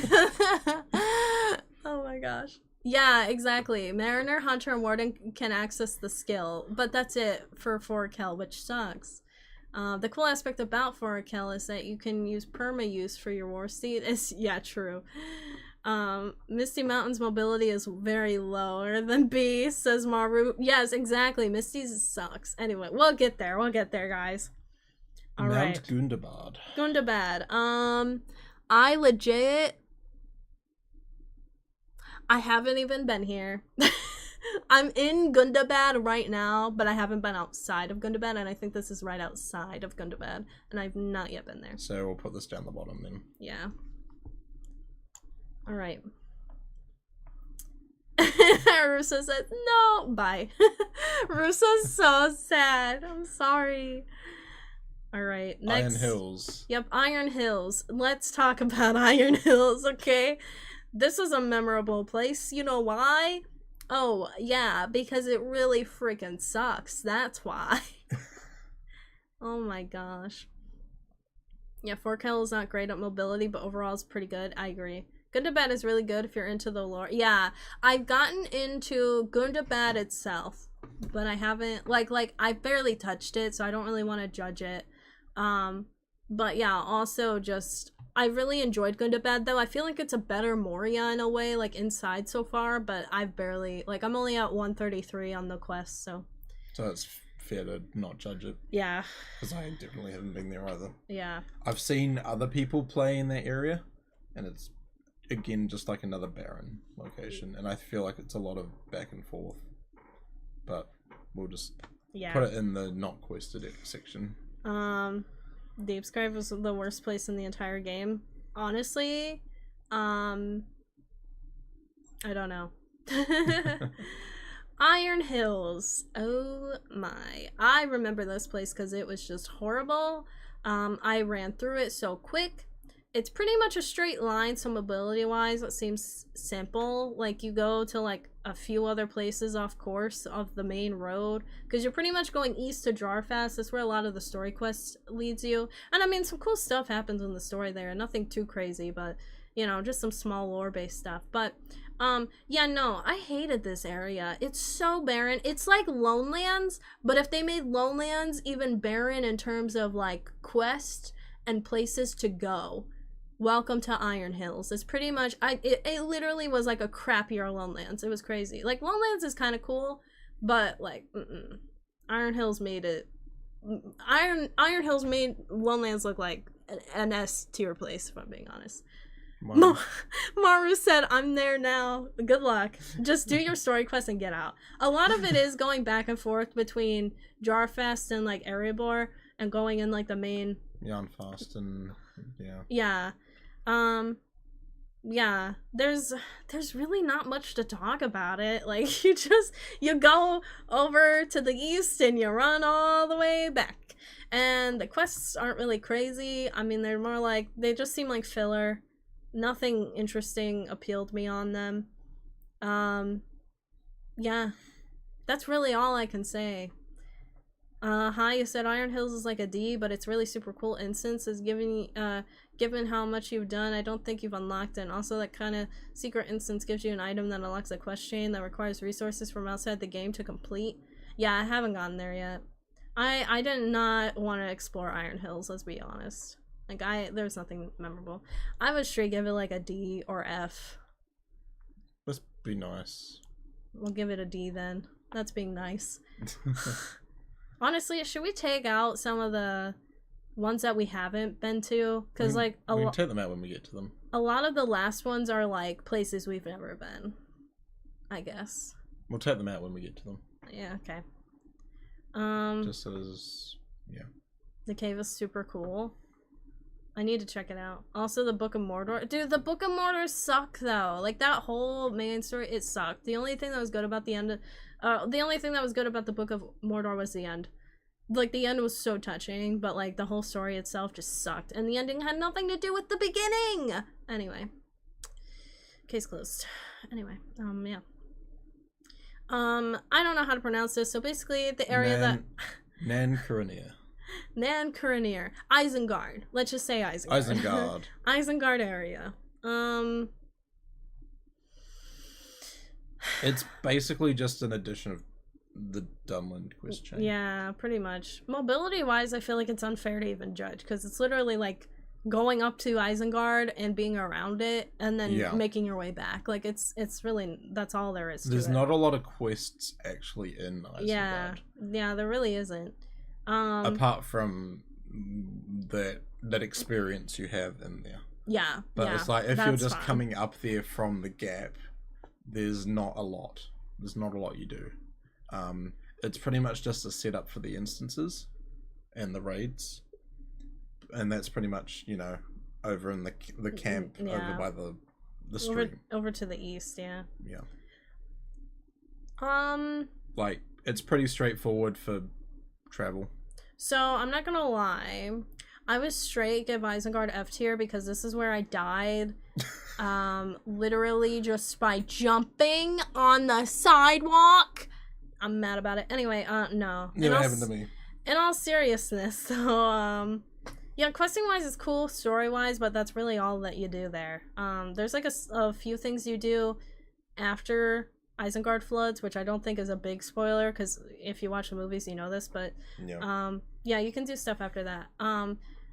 Oh my gosh. Yeah, exactly. Mariner, Hunter, and Warden can access the skill, but that's it for Forakel, which sucks. The cool aspect about Forakel is that you can use perma-use for your war steed. Yeah, true. Misty Mountain's mobility is very lower than B, says Maru. Yes, exactly. Misty's sucks. Anyway, we'll get there. We'll get there, guys. All Mount right. Gundabad. Gundabad. I haven't even been here. I'm in Gundabad right now, but I haven't been outside of Gundabad, and I think this is right outside of Gundabad, and I've not yet been there. So we'll put this down the bottom then. Yeah. Alright. Russo said, no, bye. Russo's so sad. I'm sorry. Alright, next. Iron Hills. Yep, Iron Hills. Let's talk about Iron Hills, okay? This is a memorable place. You know why? Oh, yeah, because it really freaking sucks. That's why. Oh my gosh. Yeah, Forakel is not great at mobility, but overall it's pretty good. I agree. Gundabad is really good if you're into the lore. Yeah, I've gotten into Gundabad itself, but I haven't like I barely touched it, so I don't really want to judge it. But yeah, also just I really enjoyed Gundabad though. I feel like it's a better Moria in a way, like inside so far, but I've barely like I'm only at 133 on the quest, so it's fair to not judge it. Yeah. Because I definitely haven't been there either. Yeah. I've seen other people play in that area, and it's again just like another barren location, and I feel like it's a lot of back and forth. But we'll just put it in the not quested section. Deep Scribe was the worst place in the entire game. Honestly, I don't know. Iron Hills. Oh my. I remember this place because it was just horrible. I ran through it so quick. It's pretty much a straight line, so mobility-wise, it seems simple. Like, you go to, like, a few other places off course of the main road. Because you're pretty much going east to Jarfast. That's where a lot of the story quests leads you. And, I mean, some cool stuff happens in the story there. Nothing too crazy, but, you know, just some small lore-based stuff. But, yeah, no, I hated this area. It's so barren. It's like Lonelands, but if they made Lonelands even barren in terms of, like, quest and places to go. Welcome to Iron Hills. It's pretty much it literally was like a crappier Lonelands. It was crazy. Like Lonelands is kind of cool, but like Iron Hills made it Iron Hills made Lonelands look like an S tier place, if I'm being honest. Wow. Maru said, "I'm there now. Good luck. Just do your story quest and get out." A lot of it is going back and forth between Jarfest and like Erebor and going in like the main Yarnfast and yeah. Yeah, there's really not much to talk about it. Like, you go over to the east and you run all the way back. And the quests aren't really crazy. I mean, they're more like, they just seem like filler. Nothing interesting appealed me on them. Yeah, that's really all I can say. Hi, you said Iron Hills is like a D, but it's really super cool instance. Is given how much you've done, I don't think you've unlocked it. And also, that kind of secret instance gives you an item that unlocks a quest chain that requires resources from outside the game to complete. Yeah, I haven't gotten there yet. I did not want to explore Iron Hills, let's be honest. Like, there's nothing memorable. I would straight give it like a D or F. Must be nice. We'll give it a D then. That's being nice. Honestly, should we take out some of the ones that we haven't been to? Because, like, we can take them out when we get to them. A lot of the last ones are, like, places we've never been. I guess. We'll take them out when we get to them. Yeah, okay. Just as, yeah. The cave is super cool. I need to check it out. Also, the Book of Mordor. Dude, the Book of Mordor sucked, though. Like, that whole main story, it sucked. The only thing that was good about the end the only thing that was good about the Book of Mordor was the end. Like, the end was so touching, but, like, the whole story itself just sucked. And the ending had nothing to do with the beginning! Anyway. Case closed. Anyway, yeah. I don't know how to pronounce this, so basically the area Nankuranir. Nankuranir. Isengard. Let's just say Isengard. Isengard. Isengard area. It's basically just an addition of the Dunland quest chain. Yeah, pretty much. Mobility-wise, I feel like it's unfair to even judge, because it's literally like going up to Isengard and being around it, and then making your way back. Like, it's really, that's all there is to There's it. not a lot of quests actually in Isengard. Yeah, there really isn't. Apart from that experience you have in there. Yeah, But it's like, if you're just coming up there from the gap, there's not a lot. There's not a lot you do. It's pretty much just a setup for the instances and the raids. And that's pretty much, you know, over in the camp over by the stream. Over to the east, yeah. Yeah. Like, it's pretty straightforward for travel. So, I'm not gonna lie. I was straight give Isengard F tier because this is where I died. Literally just by jumping on the sidewalk. I'm mad about it. Anyway, no. Never happened to me. In all seriousness, so, Yeah, questing wise is cool, story wise, but that's really all that you do there. There's like a few things you do after Isengard floods, which I don't think is a big spoiler because if you watch the movies, you know this. But yeah, you can do stuff after that.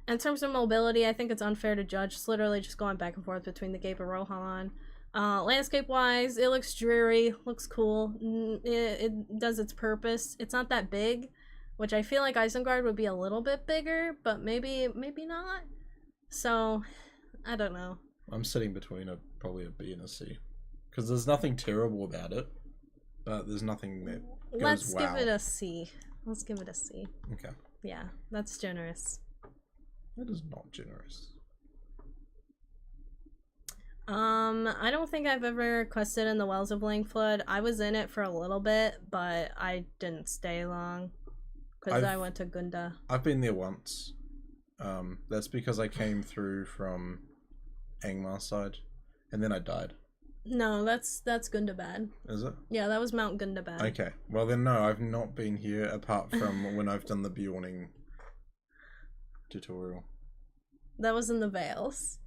In terms of mobility, I think it's unfair to judge. It's literally just going back and forth between the Cape of Rohan. Landscape wise, it looks dreary, looks cool. It does its purpose. It's not that big, which I feel like Isengard would be a little bit bigger, but maybe not. So, I don't know. I'm sitting between probably a B and a C. Because there's nothing terrible about it, but there's nothing that goes Let's wow. give it a C. Let's give it a C. Okay. Yeah, that's generous. That is not generous. I don't think I've ever quested in the Wells of Langflood. I was in it for a little bit, but I didn't stay long. Because I went to Gunda. I've been there once. That's because I came through from Angmar's side, and then I died. No, that's Gundabad. Is it? Yeah, that was Mount Gundabad. Okay. Well then, no, I've not been here apart from when I've done the Bjorning tutorial. That was in the Vales.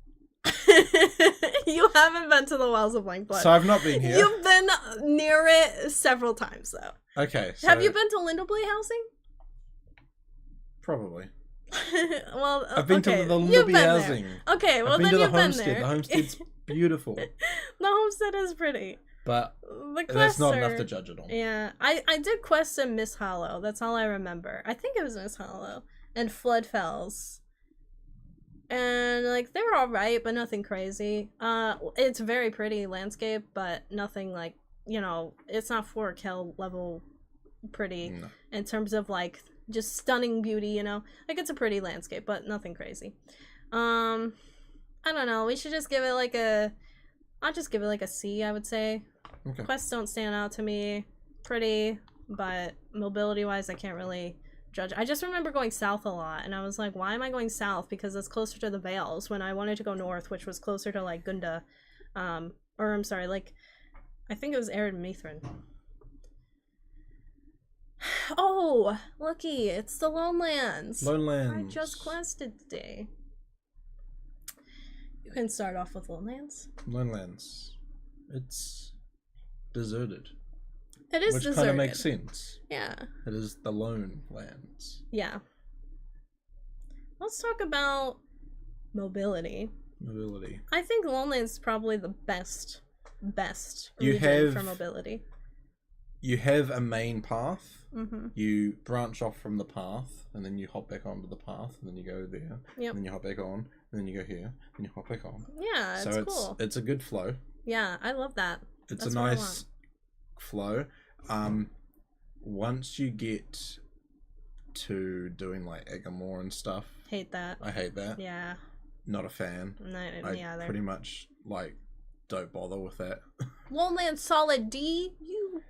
You haven't been to the Wells of Langflood. So I've not been here. You've been near it several times, though. Okay. So Have you been to Lindbley housing? Probably. Well, I've been to the you've Lindbley been housing. there. Okay, well I've been then to the you've been homestead. there. The homestead's beautiful, The homestead is pretty. but The that's quests not are... enough to judge it on. Yeah, I did quest in Miss Hollow. That's all I remember. I think it was Miss Hollow and Floodfells. And like they were all right, but nothing crazy. It's very pretty landscape, but nothing like, you know, it's not 4K level pretty in terms of like just stunning beauty, you know. Like it's a pretty landscape, but nothing crazy. I don't know. We should just give it like I'll just give it like a C, I would say. Okay. Quests don't stand out to me. Pretty, but mobility wise, I can't really judge. I just remember going south a lot, and I was like, why am I going south? Because it's closer to the Vales when I wanted to go north, which was closer to like Gunda. Or I'm sorry, like I think it was Ered Mithrin. Oh, looky, it's the Lonelands. Lonelands. I just quested today. You can start off with Lonelands. Lonelands. It's deserted. It is Which deserted. kind of makes sense. Yeah. It is the Lone Lands. Yeah. Let's talk about mobility. Mobility. I think Lonelands is probably the best You region have- for mobility. You have a main path. Mm-hmm. You branch off from the path, and then you hop back onto the path, and then you go there. Yep. And then you hop back on, and then you go here, and you hop back on. Yeah, it's So cool. it's a good flow. Yeah, I love that. It's That's a what I nice flow. Once you get to doing like Egamore and stuff, Hate that. I hate that. Yeah. Not a fan. No, I me either. pretty much like don't bother with that. Loneland solid D. You.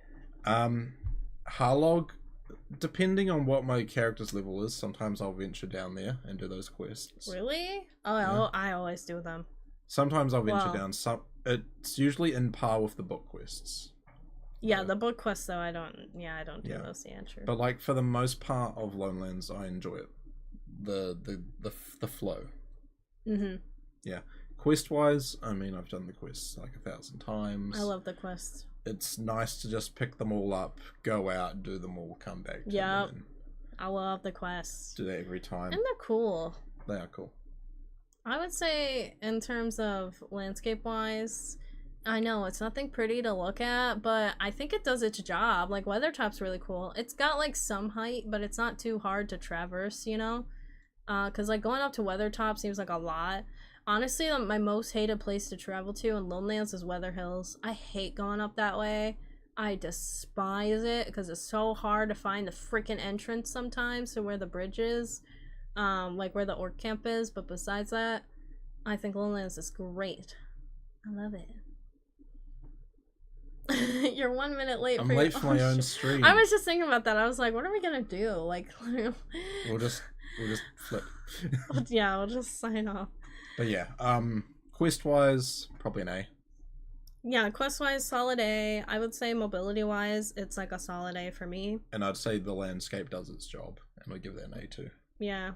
Harlog, depending on what my character's level is, sometimes I'll venture down there and do those quests. Really? Oh, Yeah. I always do them. Sometimes I'll venture Wow. down. It's usually in par with the book quests. Yeah, the book quests though, I don't do Yeah. those. Yeah, true. But like for the most part of Lonelands, I enjoy it. The flow. Mm-hmm. Yeah. Quest wise, I mean, I've done the quests like 1,000 times. I love the quests. It's nice to just pick them all up, go out, do them all, come back. To Yep. them, I love the quests. and do that every time. And they're cool. They are cool. I would say in terms of landscape wise, I know it's nothing pretty to look at, but I think it does its job. Like Weathertop's really cool. It's got like some height, but it's not too hard to traverse, you know? Cause like going up to Weathertop seems like a lot. Honestly, my most hated place to travel to in Lonelands is Weather Hills. I hate going up that way. I despise it because it's so hard to find the freaking entrance sometimes to where the bridge is. Like where the orc camp is, but besides that, I think Lonelands is great. I love it. You're 1 minute late. I'm for late your... for my oh, own shit. stream. I was just thinking about that. I was like, what are we gonna do? Like, We'll just flip. yeah, we'll just sign off. But yeah, quest wise, probably an A. Yeah, quest wise, solid A. I would say mobility wise, it's like a solid A for me. And I'd say the landscape does its job, and I'd give that an A too. Yeah.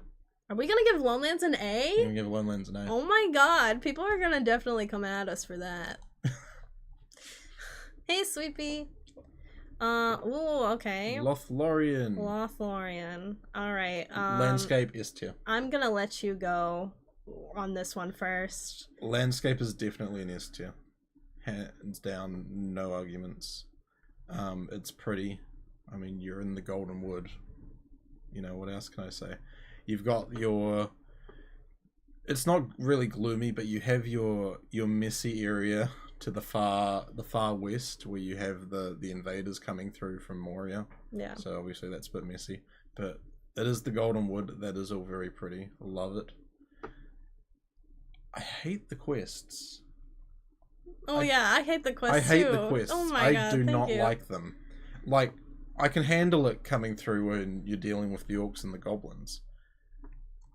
Are we gonna give Lonelands an I'm A? gonna give Lonelands an A. Oh my god, people are gonna definitely come at us for that. Hey, Sweepy. Ooh, okay. Lothlorien. Lothlorien. Alright, Landscape S tier. I'm gonna let you go on this one first. Landscape is definitely an S tier. Hands down, no arguments. It's pretty. I mean, you're in the Golden Wood. You know, what else can I say? You've got your... It's not really gloomy, but you have your messy area to the far west, where you have the invaders coming through from Moria. Yeah. So obviously that's a bit messy. But it is the Golden Wood. That is all very pretty. I love it. I hate the quests. Oh yeah, I hate the quests I hate too. the quests. Oh my god, I do thank not you. like them. Like, I can handle it coming through when you're dealing with the orcs and the goblins.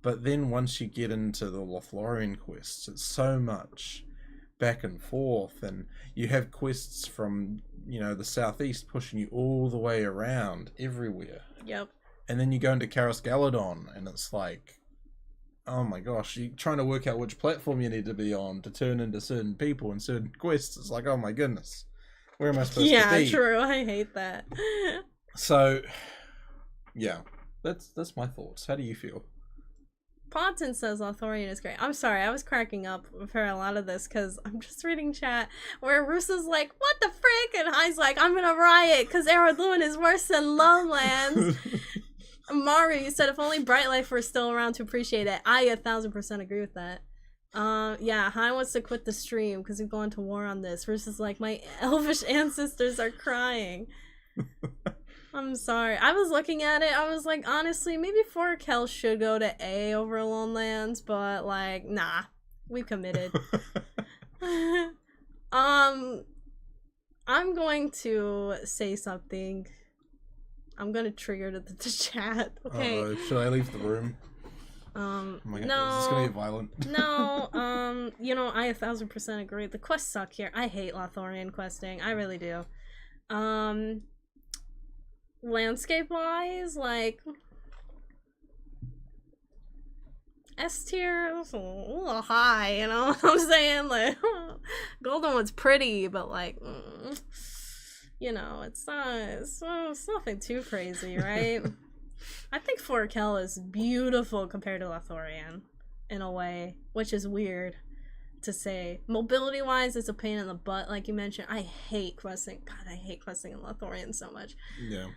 But then once you get into the Lothlorien quests, it's so much back and forth, and you have quests from, you know, the southeast pushing you all the way around everywhere. Yep. And then you go into Karis Galadon, and it's like, oh my gosh, you're trying to work out which platform you need to be on to turn into certain people and certain quests. It's like, oh my goodness, where am I supposed to be? Yeah, true. I hate that. So, yeah, that's my thoughts. How do you feel? Ponton says Lothlorien is great. I'm sorry, I was cracking up for a lot of this because I'm just reading chat where Russa's like, what the frick? And Hi's like, I'm gonna riot because Erod Luin is worse than Lowlands. Maru, you said if only Bright Life were still around to appreciate it. I 1000% agree with that. Yeah, Hi wants to quit the stream because he's going to war on this. Russa's like, my elvish ancestors are crying. I'm sorry. I was looking at it. I was like, honestly, maybe Forkel should go to A over Lonelands, but like, nah, we committed. I'm going to say something. I'm gonna trigger the chat. Okay. Should I leave the room? Oh my God, no. Is this gonna be violent? No. You know, I 1000% agree. The quests suck here. I hate Lothlorien questing. I really do. Landscape wise, like S tier is a little high, you know what I'm saying? Like Golden Wood's pretty, but like you know, it's nothing too crazy, right? I think Forkel is beautiful compared to Lothlorien in a way, which is weird to say. Mobility wise, it's a pain in the butt, like you mentioned. I hate questing. God, I hate questing in Lothlorien so much. Yeah.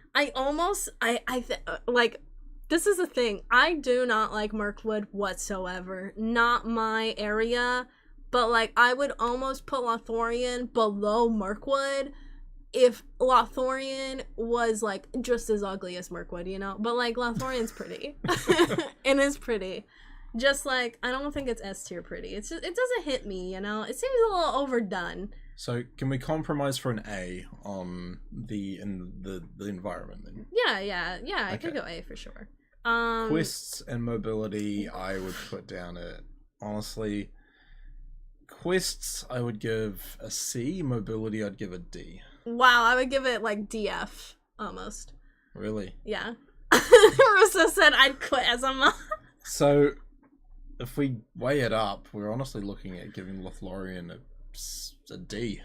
Like, this is the thing. I do not like Mirkwood whatsoever. Not my area. But like, I would almost put Lothlorien below Mirkwood if Lothlorien was like just as ugly as Mirkwood, you know? But like, Lothlorien's pretty. It is pretty. Just like, I don't think it's S tier pretty. It's just, it doesn't hit me, you know? It seems a little overdone. So can we compromise for an A on the environment then? Yeah, I could go A for sure. Quests and mobility I would put down at, honestly, quests I would give a C, mobility I'd give a D. Wow, I would give it like DF almost. Really? Yeah. Russo said I'd quit as a mom. So if we weigh it up, we're honestly looking at giving Lothlorien a D.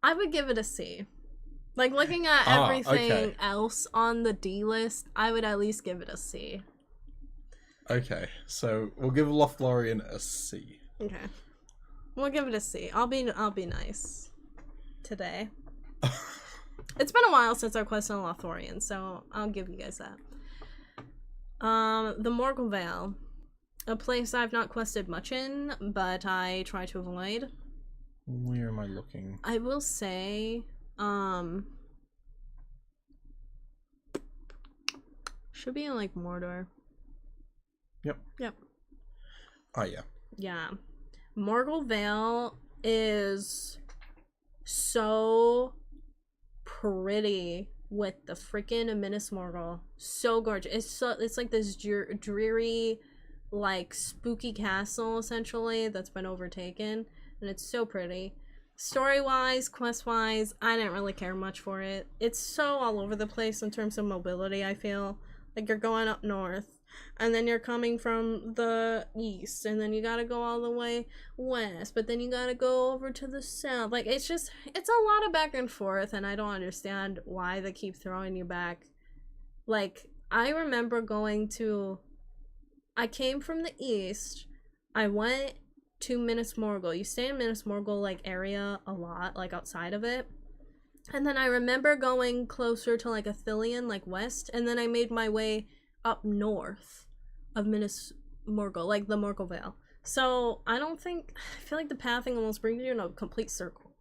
I would give it a C. Like, looking at everything else on the D list, I would at least give it a C. Okay, so we'll give Lothlorien a C. Okay. We'll give it a C. I'll be nice today. It's been a while since I quested on Lothlorien, so I'll give you guys that. The Morgul Vale. A place I've not quested much in, but I try to avoid. Where am I looking? I will say, should be in like Mordor. Yep. Oh yeah. Yeah. Morgul Vale is so pretty with the freaking Minas Morgul. So gorgeous. It's like this dreary, like spooky castle essentially that's been overtaken, and it's so pretty. Story-wise, quest-wise, I didn't really care much for it. It's so all over the place in terms of mobility, I feel. Like, you're going up north, and then you're coming from the east, and then you gotta go all the way west, but then you gotta go over to the south. Like, it's just, it's a lot of back and forth, and I don't understand why they keep throwing you back. Like, I remember I came from the east, I went to Minas Morgul. You stay in Minas Morgul, like, area a lot, like, outside of it. And then I remember going closer to, like, Athelion, like, west, and then I made my way up north of Minas Morgul, like, the Morgul Vale. So, I feel like the pathing almost brings you in a complete circle.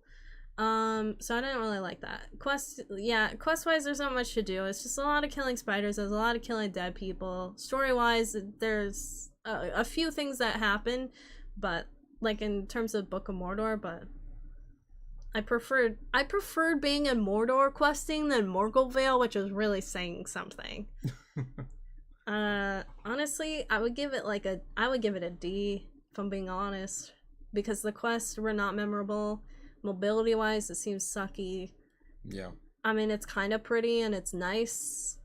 So I didn't really like that. Quest-wise, there's not much to do. It's just a lot of killing spiders, there's a lot of killing dead people. Story-wise, there's a few things that happen, but, like, in terms of Book of Mordor, but I preferred being in Mordor questing than Morgul Vale, which is really saying something. Honestly, I would give it a D, if I'm being honest, because the quests were not memorable. Mobility wise, it seems sucky. Yeah. I mean, it's kind of pretty and it's nice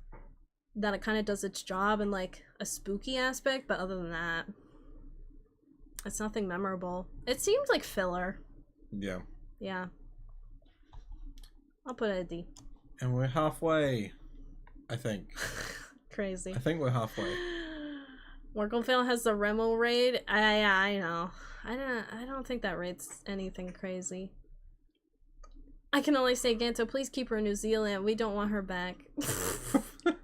that it kind of does its job in, like, a spooky aspect, but other than that, it's nothing memorable. It seems like filler. Yeah. Yeah. I'll put it a D. And we're halfway, I think. Crazy. I think we're halfway. Morgulvale has the Remo raid. I know. I don't think that raid's anything crazy. I can only say, Ganto, please keep her in New Zealand. We don't want her back.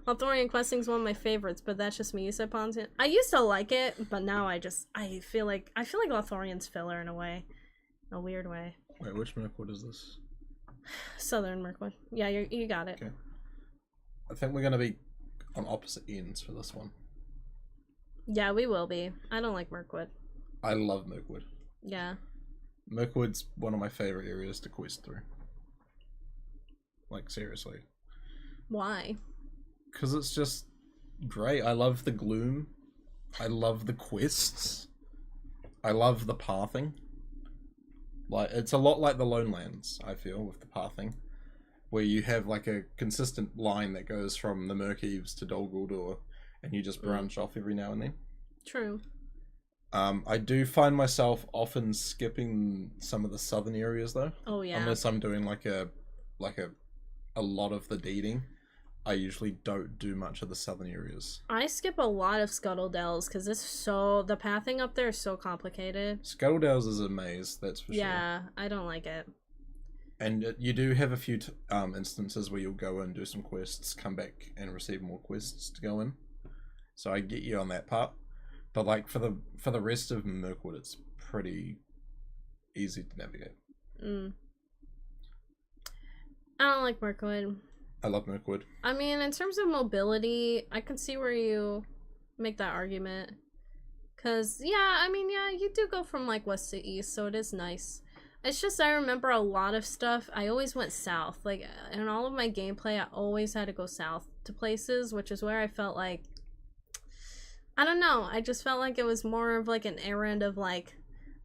Lothorian questing's one of my favorites, but that's just me. You said Pontian. I used to like it, but now I feel like Lothorian's filler in a way. In a weird way. Wait, which Mirkwood is this? Southern Mirkwood. Yeah, you got it. Okay. I think we're gonna be on opposite ends for this one. Yeah, we will be. I don't like Mirkwood. I love Mirkwood. Yeah. Mirkwood's one of my favorite areas to quest through. Like, seriously. Why? Because it's just great. I love the gloom. I love the quests. I love the pathing. Like, it's a lot like the Lonelands, I feel, with the pathing. Where you have, like, a consistent line that goes from the Murkeeves to Dol Guldur, and you just branch off every now and then. True. I do find myself often skipping some of the southern areas, though. Oh, yeah. Unless I'm doing, like a lot of the deeding. I usually don't do much of the southern areas. I skip a lot of Scuttledells because the pathing up there is so complicated. Scuttledells is a maze, that's for sure. Yeah, I don't like it. And you do have a few instances where you'll go and do some quests, come back and receive more quests to go in. So I get you on that part. But like for the rest of Mirkwood, it's pretty easy to navigate. I don't like Mirkwood. I love Mirkwood. I mean, in terms of mobility, I can see where you make that argument. Cause yeah, you do go from like west to east, so it is nice. It's just I remember a lot of stuff. I always went south. Like in all of my gameplay, I always had to go south to places, which is where I felt like, I don't know. I just felt like it was more of like an errand of like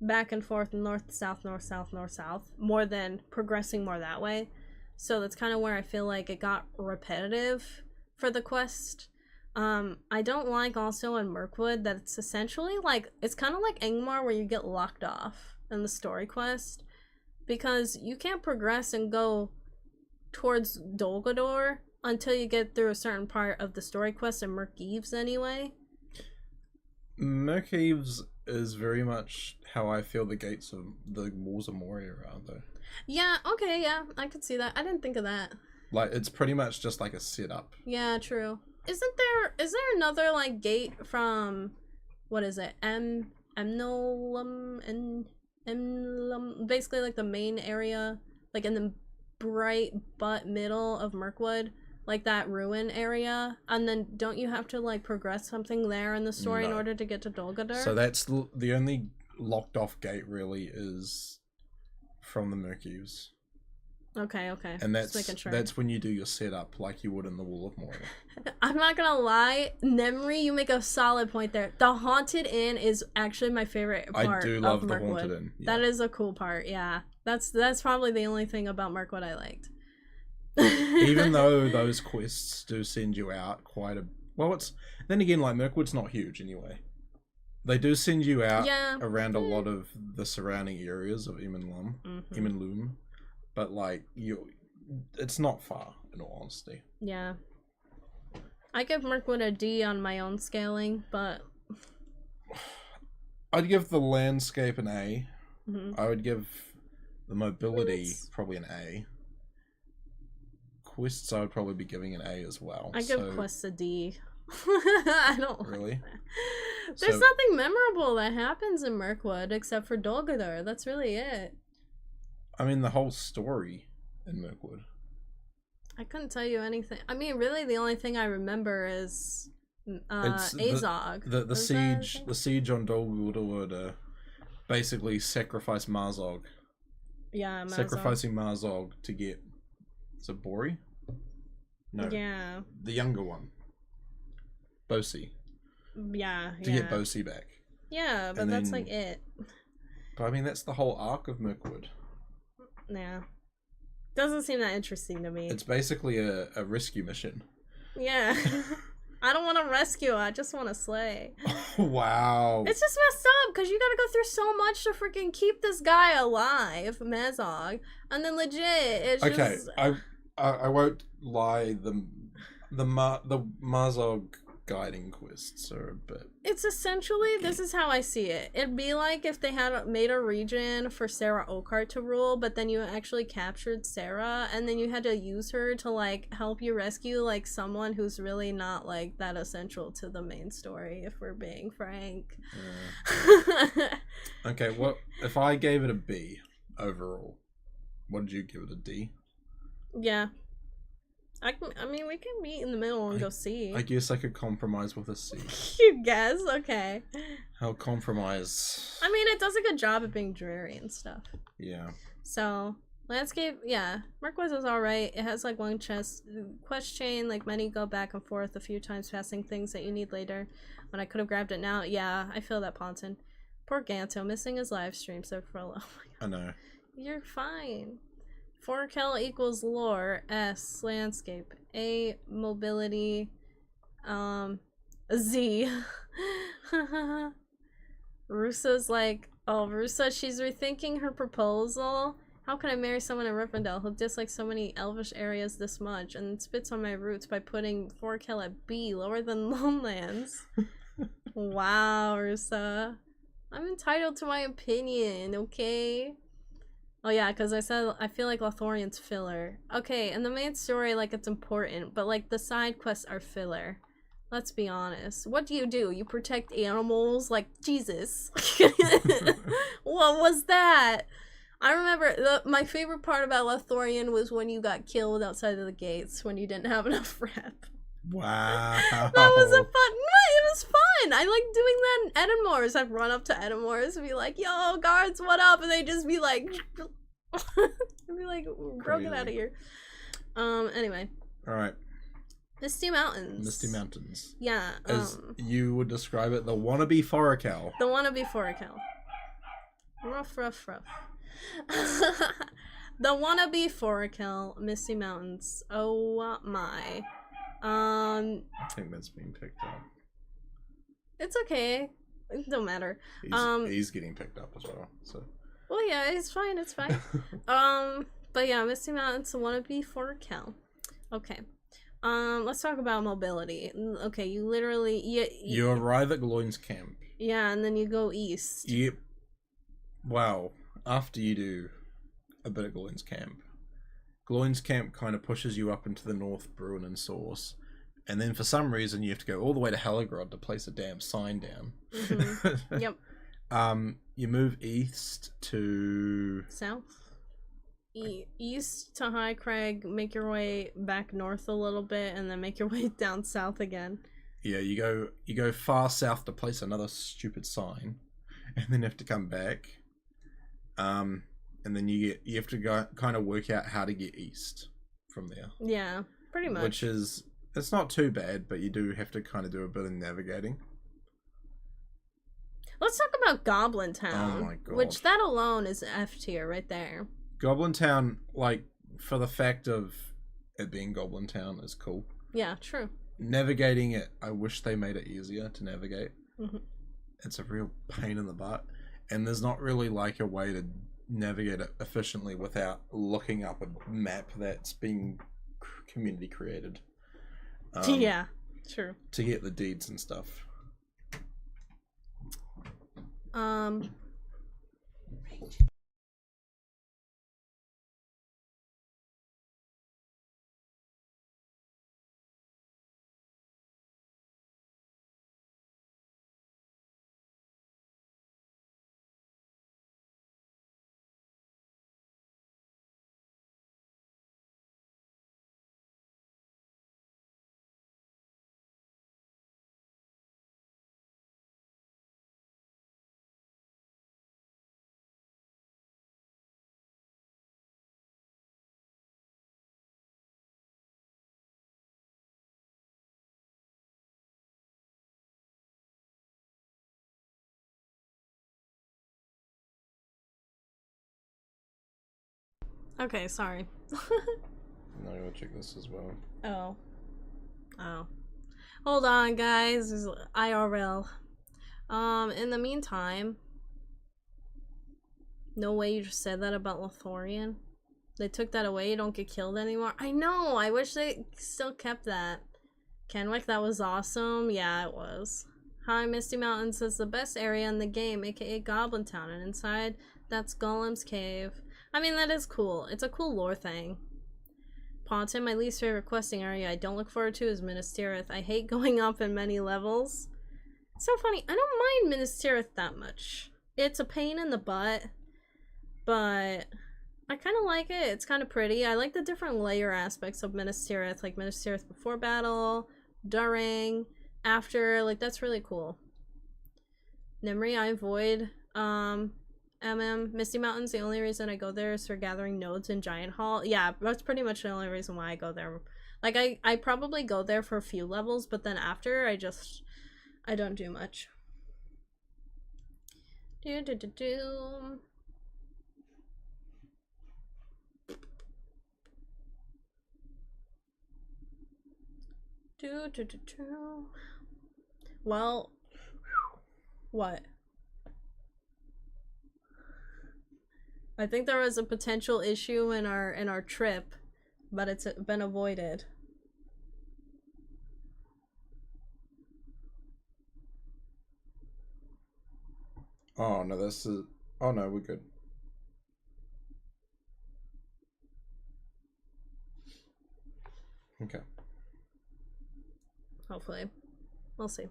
back and forth, north, south, north, south, north, south, more than progressing more that way. So that's kind of where I feel like it got repetitive for the quest. I don't like also in Mirkwood that it's essentially like, it's kind of like Angmar where you get locked off in the story quest. Because you can't progress and go towards Dol Guldur until you get through a certain part of the story quest in Murkeeves anyway. Murkeeves is very much how I feel the gates of the Walls of Moria are, though. Yeah, okay, yeah, I could see that. I didn't think of that. Like, it's pretty much just like a setup. Yeah, true. Is there another, like, gate from, what is it, Emnolum, basically, like, the main area, like, in the bright butt middle of Mirkwood, like, that ruin area, and then don't you have to, like, progress something there in the story in order to get to Dol Guldur? So that's the only locked off gate, really, is from the Murkeeves. Okay. And Just making sure. that's when you do your setup like you would in the Wall of Moria. I'm not gonna lie, Nemri, you make a solid point there. The Haunted Inn is actually my favorite part. I do love of the Mirkwood. Haunted Inn. Yeah. That is a cool part, yeah. That's probably the only thing about Mirkwood I liked. Even though those quests do send you out quite a... Well, it's... Then again, like, Mirkwood's not huge anyway. They do send you out around a lot of the surrounding areas of Evendim, but, like, it's not far, in all honesty. Yeah. I give Mirkwood a D on my own scaling, but... I'd give the landscape an A. I would give the mobility probably an A. Quests I would probably be giving an A as well. I give quests a D. I don't really. There's nothing memorable that happens in Mirkwood except for Dolgador. That's really it. I mean, the whole story in Mirkwood. I couldn't tell you anything. I mean, really, the only thing I remember is Azog. The siege on Dolgador to basically sacrifice Marzog. Yeah, Marzog. Sacrificing Marzog to get... Is it Bori? No. Yeah. The younger one. Bosi. Yeah, to get Bosi back. Yeah, but that's like it. But I mean, that's the whole arc of Mirkwood. Yeah. Doesn't seem that interesting to me. It's basically a rescue mission. Yeah. I don't want to rescue, I just want to slay. Wow. It's just messed up, because you gotta go through so much to freaking keep this guy alive, Mazog, and then legit, it's okay, just... I won't lie, the Marzog guiding quests are a bit... It's essentially, this is how I see it. It'd be like if they had made a region for Sarah Oakheart to rule, but then you actually captured Sarah, and then you had to use her to, like, help you rescue, like, someone who's really not, like, that essential to the main story, if we're being frank. Okay, what if I gave it a B overall? What did you give it, a D? Yeah. I mean, we can meet in the middle and go C. I guess I could compromise with a C. You guess? Okay. I'll compromise. I mean, it does a good job of being dreary and stuff. Yeah. So, landscape, yeah. Mirkwood is alright. It has, like, one quest chain, like, many go back and forth a few times, passing things that you need later. When I could have grabbed it now. Yeah, I feel that, Ponton. Poor Ganto, missing his live stream, so for a oh my God. I know. You're fine. 4Kel equals lore, S, landscape, A, mobility, Z. Russa's like, oh, Russa, she's rethinking her proposal. How can I marry someone in Rivendell who dislikes so many elvish areas this much and spits on my roots by putting 4Kel at B, lower than Lonelands? Wow, Russa. I'm entitled to my opinion, okay? Oh yeah, because I said I feel like Lothorian's filler. Okay, and the main story, like, it's important, but, like, the side quests are filler. Let's be honest. What do? You protect animals? Like, Jesus. What was that? I remember my favorite part about Lothorian was when you got killed outside of the gates when you didn't have enough rep. Wow. That was a fun... It was fun. I like doing that in Edenmore's. I'd run up to Edenmore's and be like, yo, guards, what up? And they'd just be like... I'd be like, bro, get out of here. Anyway. Alright. Misty Mountains. Misty Mountains. Yeah. As you would describe it, the wannabe Foracal. The wannabe Foracal. Rough. The wannabe Foracal, Misty Mountains. Oh my. I think that's being picked up. It's okay. It don't matter. He's getting picked up as well. So. Well, yeah, it's fine. It's fine. But yeah, Misty Mountains, wannabe Foracal. Okay. Let's talk about mobility. Okay, you literally you arrive at Gloin's camp. Yeah, and then you go east. Yep. Wow. After you do a bit at Gloin's camp kind of pushes you up into the North Bruin and Source, and then for some reason you have to go all the way to Heligrod to place a damn sign down. Mm-hmm. Yep. You move east to south. East to High Crag, make your way back north a little bit, and then make your way down south again. Yeah, you go far south to place another stupid sign, and then have to come back. And then you have to go kind of work out how to get east from there. Yeah, pretty much. Which is, it's not too bad, but you do have to kind of do a bit of navigating. Let's talk about Goblin Town. Oh my god. Which that alone is F tier right there. Goblin Town, like, for the fact of it being Goblin Town is cool. Yeah, true. Navigating it, I wish they made it easier to navigate. Mm-hmm. It's a real pain in the butt. And there's not really like a way to navigate it efficiently without looking up a map that's being community created. Yeah, true. To get the deeds and stuff. Okay, sorry. I'm gonna check this as well. Oh. Hold on, guys. This is IRL. In the meantime, no way you just said that about Lothorian. They took that away. You don't get killed anymore. I know. I wish they still kept that. Kenwick, that was awesome. Yeah, it was. Hi, Misty Mountains is the best area in the game, aka Goblin Town, and inside that's Golem's Cave. I mean, that is cool. It's a cool lore thing. Ponton, my least favorite questing area I don't look forward to is Minas Tirith. I hate going up in many levels. It's so funny. I don't mind Minas Tirith that much. It's a pain in the butt, but I kind of like it. It's kind of pretty. I like the different layer aspects of Minas Tirith, like Minas Tirith before battle, during, after. Like, that's really cool. Nimri, I avoid Misty Mountains. The only reason I go there is for gathering nodes in Giant Hall. Yeah, that's pretty much the only reason why I go there. Like, I probably go there for a few levels, but then after, I don't do much. Well, what? I think there was a potential issue in our trip, but it's been avoided. Oh no, this is. Oh no, we're good. Okay. Hopefully. We'll see.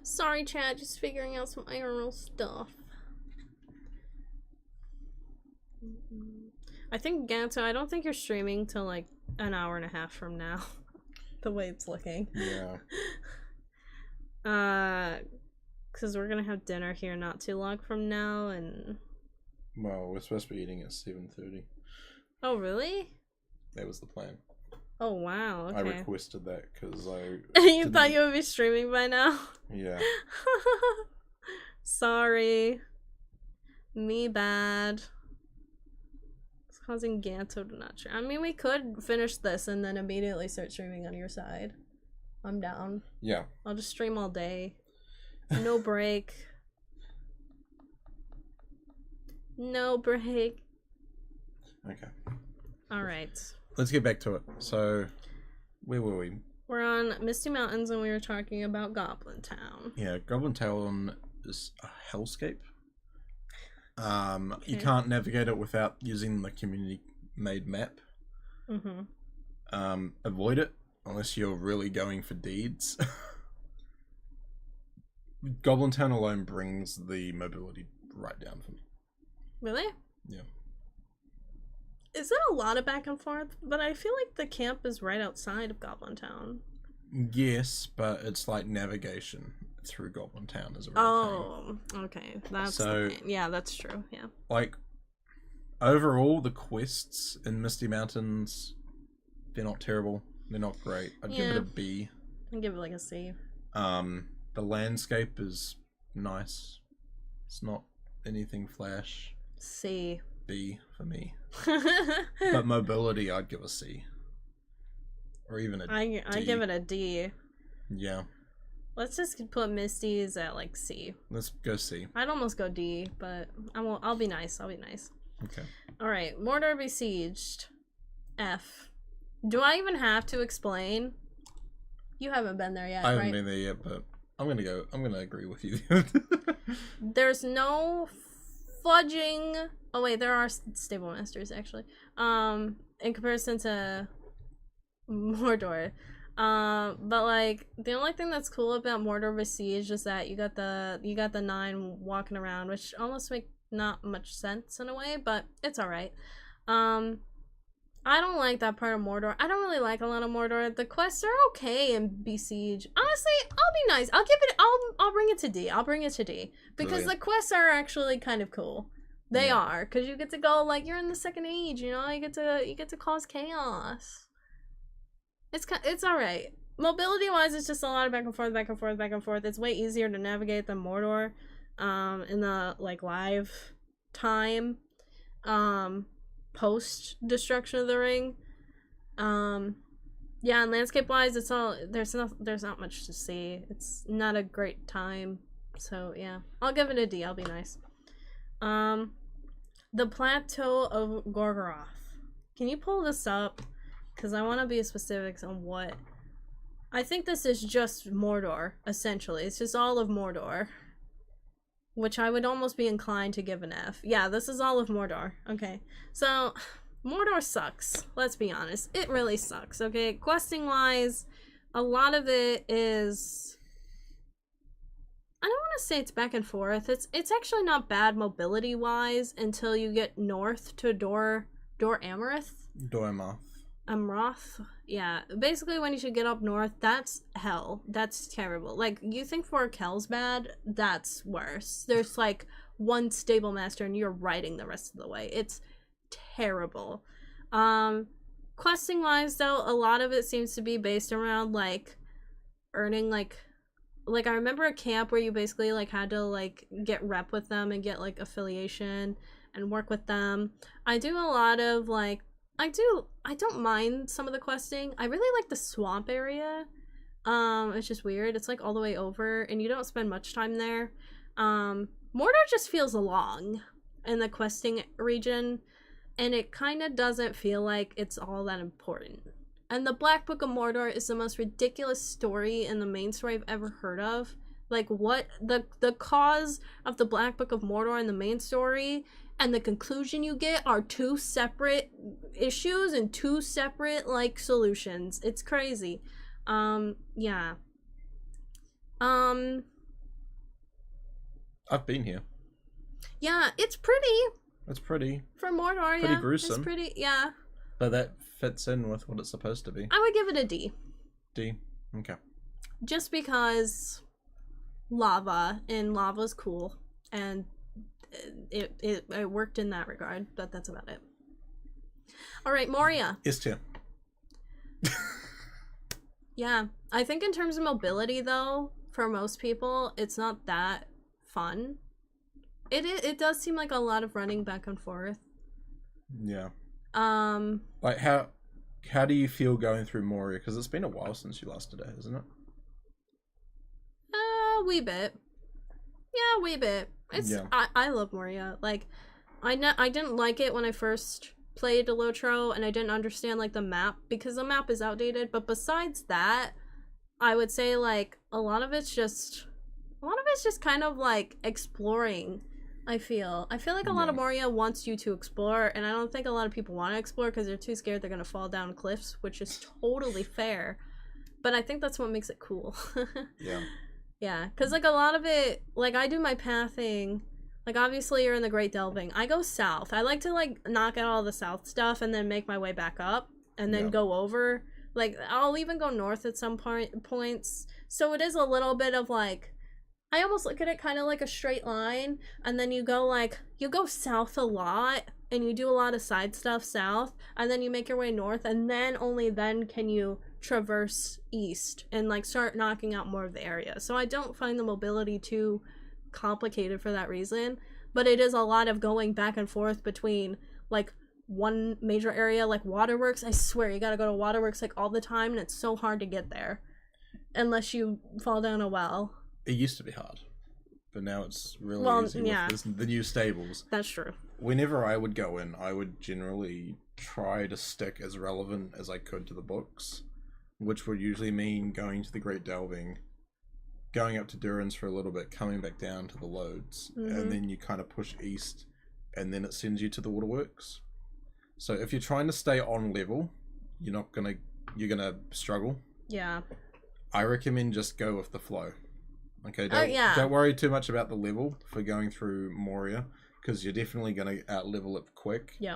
Sorry, chat, just figuring out some IRL stuff. I think Ganto, I don't think you're streaming till like an hour and a half from now. The way it's looking. Yeah. Because we're gonna have dinner here not too long from now, and... Well, we're supposed to be eating at 7:30. Oh, really? That was the plan. Oh, wow, okay. I requested that because I... You thought you would be streaming by now? Yeah. Sorry. Me bad. It's causing Ganto to not stream. I mean, we could finish this and then immediately start streaming on your side. I'm down. Yeah. I'll just stream all day. No break. No break. Okay. Alright. Let's get back to it. So, where were we? We're on Misty Mountains and we were talking about Goblin Town. Yeah, Goblin Town is a hellscape. Okay. You can't navigate it without using the community-made map. Mm-hmm. Avoid it unless you're really going for deeds. Goblin Town alone brings the mobility right down for me. Really? Yeah. Is it a lot of back and forth? But I feel like the camp is right outside of Goblin Town. Yes, but it's like navigation through Goblin Town is a real Oh, okay. That's So- the pain. Yeah, that's true. Yeah. like overall, the quests in Misty Mountains, they're not terrible. They're not great. I'd give it Yeah. a B. I'd give it like a C. The landscape is nice. It's not anything flash. C. B for me. But mobility, I'd give a C. Or even a D. I give it a D. Yeah. Let's just put Misty's at like C. Let's go C. I'd almost go D, but I'll be nice. I'll be nice. Okay. All right, Mordor besieged. F. Do I even have to explain? You haven't been there yet, I haven't right? been there yet, but I'm gonna agree with you. There's no fudging. Oh wait, there are stable masters actually. In comparison to Mordor. But like the only thing that's cool about Mordor Besieged is that you got the 9 walking around, which almost make not much sense in a way, but it's alright. I don't like that part of Mordor. I don't really like a lot of Mordor. The quests are okay in Besiege. Honestly, I'll be nice. I'll bring it to D. I'll bring it to D. Because Brilliant. the quests are actually kind of cool. They Yeah. are. Because you get to go, like, you're in the Second Age, you know? You get to cause chaos. It's alright. Mobility-wise, it's just a lot of back and forth, back and forth, back and forth. It's way easier to navigate than Mordor. In the, like, live time. Post Destruction of the Ring. Yeah, and landscape wise there's not much to see. It's not a great time. So yeah. I'll give it a D, I'll be nice. The Plateau of Gorgoroth. Can you pull this up? Because I want to be specifics on what I think this is just Mordor, essentially. It's just all of Mordor. Which I would almost be inclined to give an F. Yeah, this is all of Mordor. Okay. So, Mordor sucks. Let's be honest. It really sucks, okay? Questing-wise, a lot of it is... I don't want to say it's back and forth. It's actually not bad mobility-wise until you get north to Dor Amroth. Amroth. Yeah. Basically, when you should get up north, that's hell. That's terrible. Like, you think Fort Kel's bad? That's worse. There's, like, one stable master and you're riding the rest of the way. It's terrible. Questing-wise, though, a lot of it seems to be based around, like, earning, like, I remember a camp where you basically, like, had to, like, get rep with them and get, like, affiliation and work with them. I do a lot of, like, I don't mind some of the questing. I really like the swamp area. It's just weird. It's like all the way over and you don't spend much time there. Mordor just feels long in the questing region and it kind of doesn't feel like it's all that important. And the Black Book of Mordor is the most ridiculous story in the main story I've ever heard of. Like, what the cause of the Black Book of Mordor in the main story and the conclusion you get are 2 separate issues and 2 separate, like, solutions. It's crazy. Yeah. I've been here. Yeah, it's pretty. It's pretty. For Mordor, Pretty yeah. gruesome. It's pretty, yeah. But that fits in with what it's supposed to be. I would give it a D. D. Okay. Just because lava, and lava's cool, and it worked in that regard, but that's about it. Alright, Moria. S tier. Yeah, I think in terms of mobility, though, for most people, it's not that fun. It does seem like a lot of running back and forth. Yeah. Like, how do you feel going through Moria? Because it's been a while since you last did it, isn't it? A wee bit. Yeah, a wee bit. It's Yeah. I love Moria. Like, I didn't like it when I first played Lotro, and I didn't understand, like, the map, because the map is outdated, but besides that, I would say, like, a lot of it's just kind of, like, exploring, I feel like a lot of Moria wants you to explore, and I don't think a lot of people want to explore because they're too scared they're gonna fall down cliffs, which is totally fair, but I think that's what makes it cool. Yeah. Yeah, because, like, a lot of it, like, I do my pathing. Like, obviously, you're in the Great Delving. I go south. I like to, like, knock out all the south stuff and then make my way back up and then go over. Like, I'll even go north at some points. So it is a little bit of, like, I almost look at it kind of like a straight line. And then you go, like, you go south a lot and you do a lot of side stuff south, and then you make your way north, and then only then can you traverse east and like start knocking out more of the area. So I don't find the mobility too complicated for that reason, but it is a lot of going back and forth between like one major area like Waterworks. I swear you gotta go to Waterworks like all the time, and it's so hard to get there unless you fall down a well. It used to be hard, but now it's really easy with the new stables. That's true. Whenever I would go in, I would generally try to stick as relevant as I could to the books, which would usually mean going to the Great Delving, going up to Durin's for a little bit, coming back down to the Lodes, and then you kind of push east, and then it sends you to the Waterworks. So if you're trying to stay on level, you're gonna struggle. Yeah. I recommend just go with the flow. Okay, don't worry too much about the level for going through Moria, because you're definitely gonna out-level it quick. Yeah.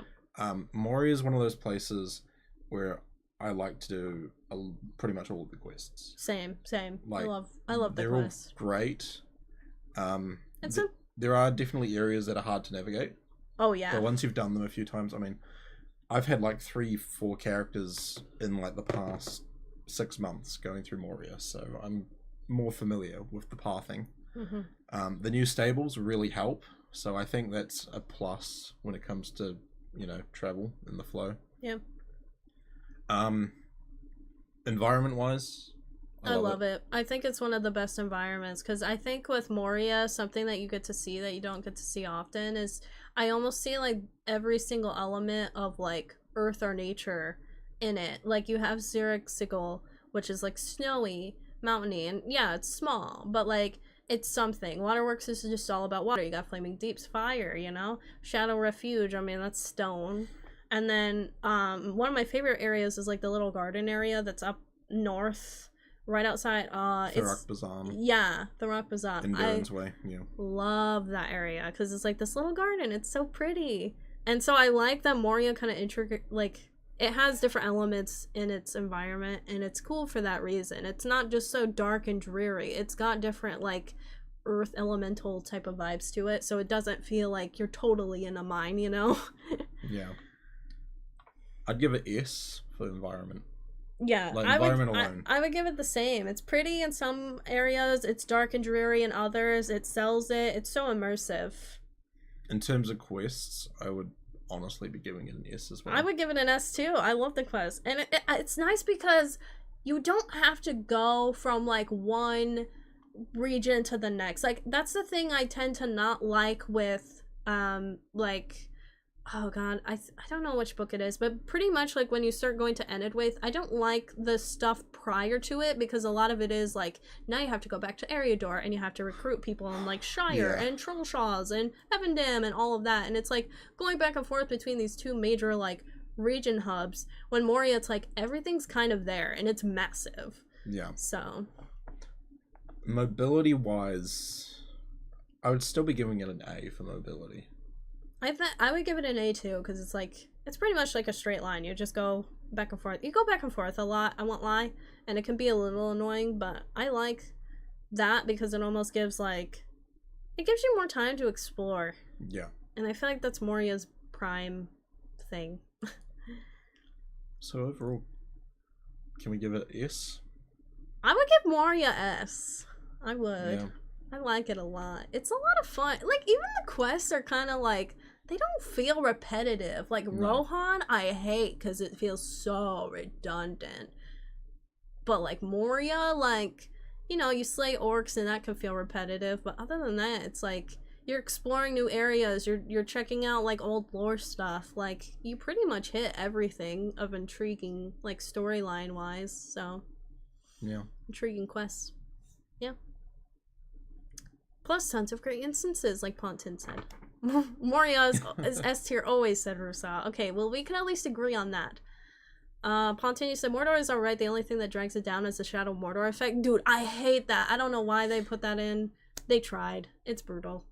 Moria is one of those places where I like to do pretty much all of the quests. Same. Like, I love the quests. They're all great. There are definitely areas that are hard to navigate. Oh yeah. But once you've done them a few times, I mean, I've had like 3-4 characters in like the past 6 months going through Moria, so I'm more familiar with the pathing. The new stables really help, so I think that's a plus when it comes to, travel in the flow. Yeah. Environment wise, I love it. I think it's one of the best environments, because I think with Moria, something that you get to see that you don't get to see often is I almost see like every single element of like earth or nature in it. Like you have Zurich-Sigil, which is like snowy, mountainy, and yeah, it's small, but like it's something. Waterworks is just all about water. You got Flaming Deep's fire, Shadow Refuge, I mean, that's stone. And then one of my favorite areas is like the little garden area that's up north, right outside the Rock Bazaar. Yeah, the Rock Bazaar. In Durin's Way, yeah. Love that area because it's like this little garden. It's so pretty. And so I like that Moria kind of intricate, like it has different elements in its environment, and it's cool for that reason. It's not just so dark and dreary. It's got different like earth elemental type of vibes to it, so it doesn't feel like you're totally in a mine, Yeah. I'd give it S for environment. Yeah, like environment alone. I would give it the same. It's pretty in some areas, it's dark and dreary in others, it sells it, it's so immersive. In terms of quests, I would honestly be giving it an S as well. I would give it an S too. I love the quest. And it's nice because you don't have to go from like one region to the next. Like that's the thing I tend to not like with like, oh god, I don't know which book it is, but pretty much like when you start going to Enedwaith, I don't like the stuff prior to it, because a lot of it is like now you have to go back to Eriador and you have to recruit people in like Shire and Trollshaws and Evendim and all of that, and it's like going back and forth between these two major like region hubs. When Moria, it's like everything's kind of there and it's massive. Yeah. So mobility wise, I would still be giving it an A for mobility. I would give it an A too, because it's like it's pretty much like a straight line. You just go back and forth. You go back and forth a lot, I won't lie, and it can be a little annoying, but I like that because it almost gives like it gives you more time to explore. Yeah. And I feel like that's Moria's prime thing. So overall, can we give it S? I would give Moria S. I would. Yeah. I like it a lot. It's a lot of fun. Like, even the quests are kind of like, they don't feel repetitive. Like, Rohan, I hate because it feels so redundant. But, like, Moria, like, you slay orcs and that can feel repetitive. But other than that, it's like, you're exploring new areas. You're checking out, like, old lore stuff. Like, you pretty much hit everything of intriguing, like, storyline-wise. So, yeah. Intriguing quests. Yeah. Plus tons of great instances, like Pontin said. Moria is S tier, always said Rusa. Okay, well, we can at least agree on that. Pontin, you said Mordor is alright, the only thing that drags it down is the Shadow Mordor effect. Dude, I hate that. I don't know why they put that in. They tried. It's brutal.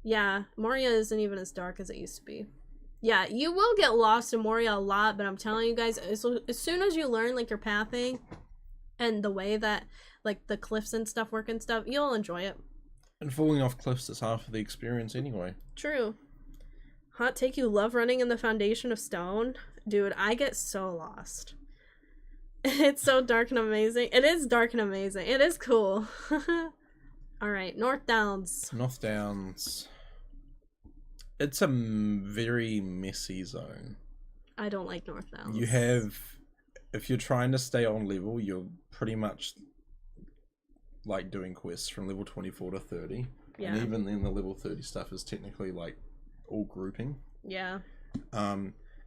Yeah, Moria isn't even as dark as it used to be. Yeah, you will get lost in Moria a lot, but I'm telling you guys, as soon as you learn, like, your pathing and the way that, like, the cliffs and stuff work and stuff, you'll enjoy it. And falling off cliffs is half of the experience anyway. True. Hot take, you love running in the foundation of stone? Dude, I get so lost. It's so dark and amazing. It is dark and amazing. It is cool. Alright, North Downs. North Downs. It's a very messy zone. I don't like North Downs. You have, if you're trying to stay on level, you're pretty much like doing quests from level 24 to 30. Yeah. And even then the level 30 stuff is technically like all grouping. Yeah.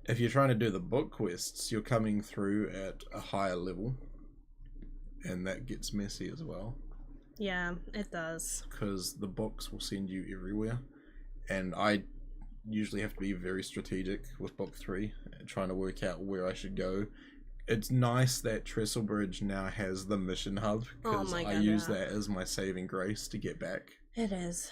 If you're trying to do the book quests, you're coming through at a higher level. And that gets messy as well. Yeah, it does. Because the books will send you everywhere. And I usually have to be very strategic with book 3, trying to work out where I should go. It's nice that Trestle Bridge now has the mission hub, because I use that as my saving grace to get back. It is.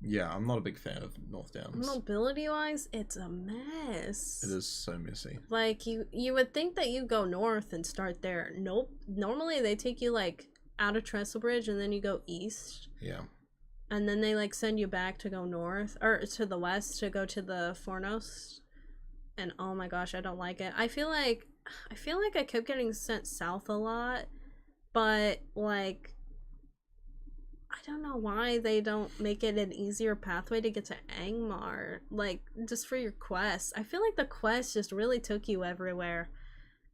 Yeah, I'm not a big fan of North Downs. Mobility wise, it's a mess. It is so messy. Like you would think that you go north and start there. Nope. Normally they take you like out of Trestle Bridge and then you go east. Yeah. And then they like send you back to go north or to the west to go to the Fornos. And oh my gosh, I don't like it. I feel like I kept getting sent south a lot, but like I don't know why they don't make it an easier pathway to get to Angmar, like just for your quests. I feel like the quest just really took you everywhere.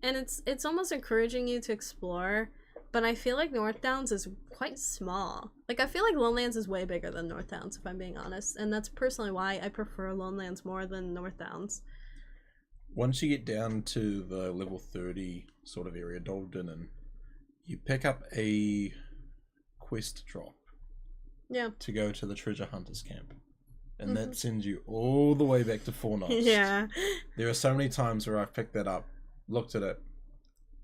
And it's almost encouraging you to explore, but I feel like North Downs is quite small. Like I feel like Lowlands is way bigger than North Downs, if I'm being honest, and that's personally why I prefer Lowlands more than North Downs. Once you get down to the level 30 sort of area, Doldinnen, you pick up a quest drop. Yeah. To go to the treasure hunters camp. And that sends you all the way back to Fornos. Yeah. There are so many times where I've picked that up, looked at it,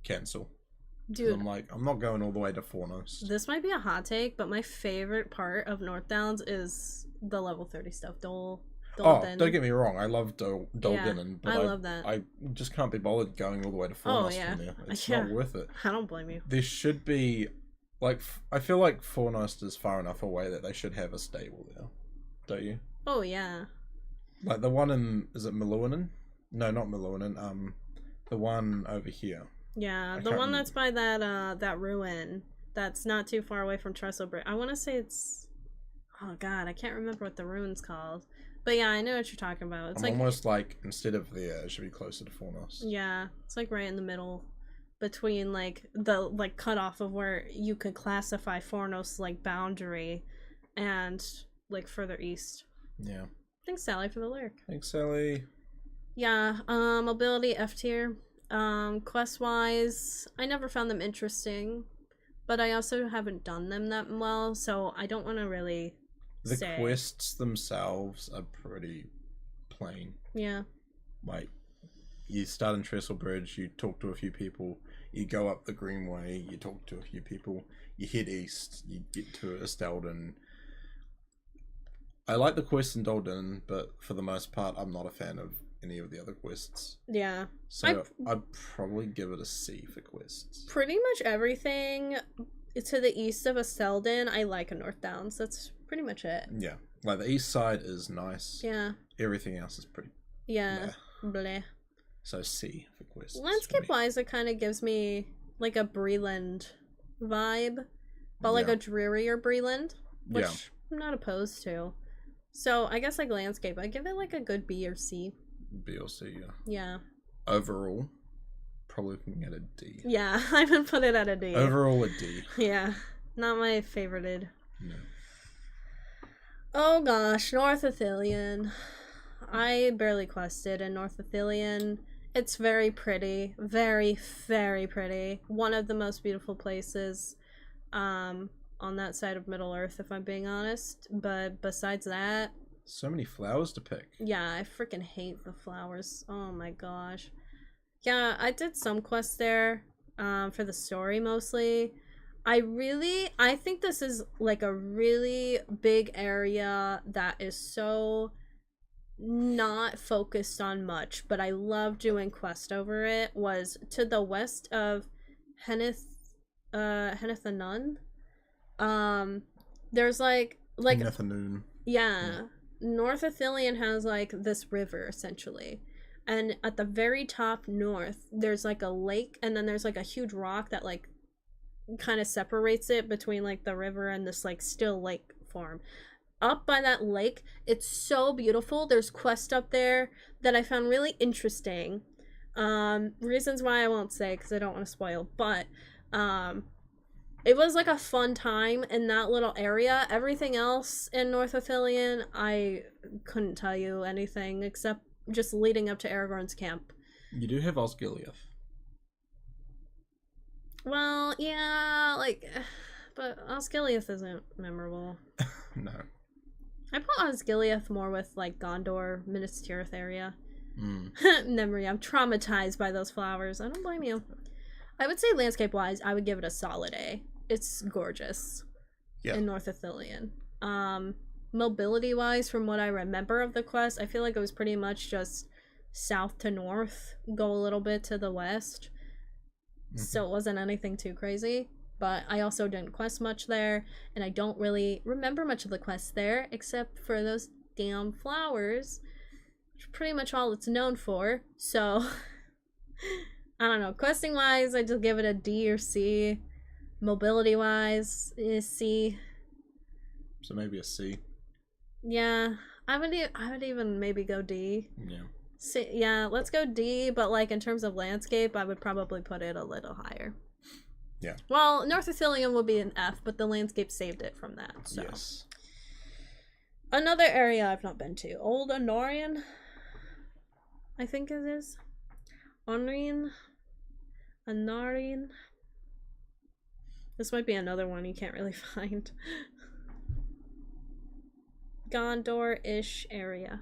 cancel. Dude, I'm like, I'm not going all the way to Fornos. this might be a hot take, but my favorite part of North Downs is the level 30 stuff. Doldinnen. Don't get me wrong, I love Doldinnen, but I love that. I just can't be bothered going all the way to Fornos from there. It's not worth it. I don't blame you. There should be, like, I feel like Fornost is far enough away that they should have a stable there. Don't you? Oh, yeah. Like the one in, is it Meluinen? No, not Meluinen. The one over here. Yeah, the one that's by that ruin. That's not too far away from Trestle Bridge. I want to say it's, oh god, I can't remember what the ruin's called. But yeah, I know what you're talking about. It's almost like instead of there, it should be closer to Fornos. Yeah, it's like right in the middle between like the like cutoff of where you could classify Fornos like boundary and like further east. Yeah. Thanks, Sally, for the lyric. Thanks, Sally. Yeah, mobility F tier. Quest wise, I never found them interesting, but I also haven't done them that well, so I don't want to really say. The quests themselves are pretty plain. Yeah. Like, you start in Trestle Bridge, you talk to a few people, you go up the Greenway, you talk to a few people, you head east, you get to Estelden. I like the quests in Doldinnen, but for the most part, I'm not a fan of any of the other quests. Yeah. So I'd probably give it a C for quests. Pretty much everything to the east of Estelden, I like in North Downs. That's pretty much it. Yeah. Like, the east side is nice. Yeah. Everything else is pretty... Yeah. Bleh. So C for quests. Landscape-wise, it kind of gives me, like, a Breland vibe. But, like, a drearier Breland. Which I'm not opposed to. So, I guess, like, landscape, I give it, like, a good B or C. B or C, yeah. Yeah. Overall, probably looking at a D. Yeah, I would put it at a D. Overall, a D. Yeah. Not my favorited. No. Oh gosh, North Ithilien. I barely quested in North Ithilien. It's very pretty. Very, very pretty. One of the most beautiful places on that side of Middle-earth, if I'm being honest. But besides that... So many flowers to pick. Yeah, I freaking hate the flowers. Oh my gosh. Yeah, I did some quests there for the story mostly. I think this is like a really big area that is so not focused on much, but I love doing quest over it. Was to the west of Henneth the Nun. There's like like Noon. yeah, North Athelion has like this river essentially, and at the very top north there's like a lake, and then there's like a huge rock that like kind of separates it between like the river and this like still lake form. Up by that lake, it's so beautiful. There's quests up there that I found really interesting. Reasons why I won't say because I don't want to spoil, but it was like a fun time in that little area. Everything else in North Athelion, I couldn't tell you anything except just leading up to Aragorn's camp. You do have Osgiliath. Well, yeah, like, but Osgiliath isn't memorable. No. I put Osgiliath more with like Gondor, Minas Tirith area. Memory. I'm traumatized by those flowers. I don't blame you. I would say landscape wise, I would give it a solid A. It's gorgeous. Yeah. In North Athelion. Mobility wise, from what I remember of the quest, I feel like it was pretty much just south to north, go a little bit to the west. So it wasn't anything too crazy. But I also didn't quest much there, and I don't really remember much of the quests there, except for those damn flowers, which are pretty much all it's known for. So, I don't know. Questing wise, I just give it a D or C. Mobility wise, C. So maybe a C. Yeah, I would even maybe go D. Yeah. C, yeah, let's go D. But like in terms of landscape, I would probably put it a little higher. Yeah. Well, North Athelion will be an F, but the landscape saved it from that. So. Yes. Another area I've not been to. Old Honorian? I think it is. Honorian? Anarian? This might be another one you can't really find. Gondor-ish area.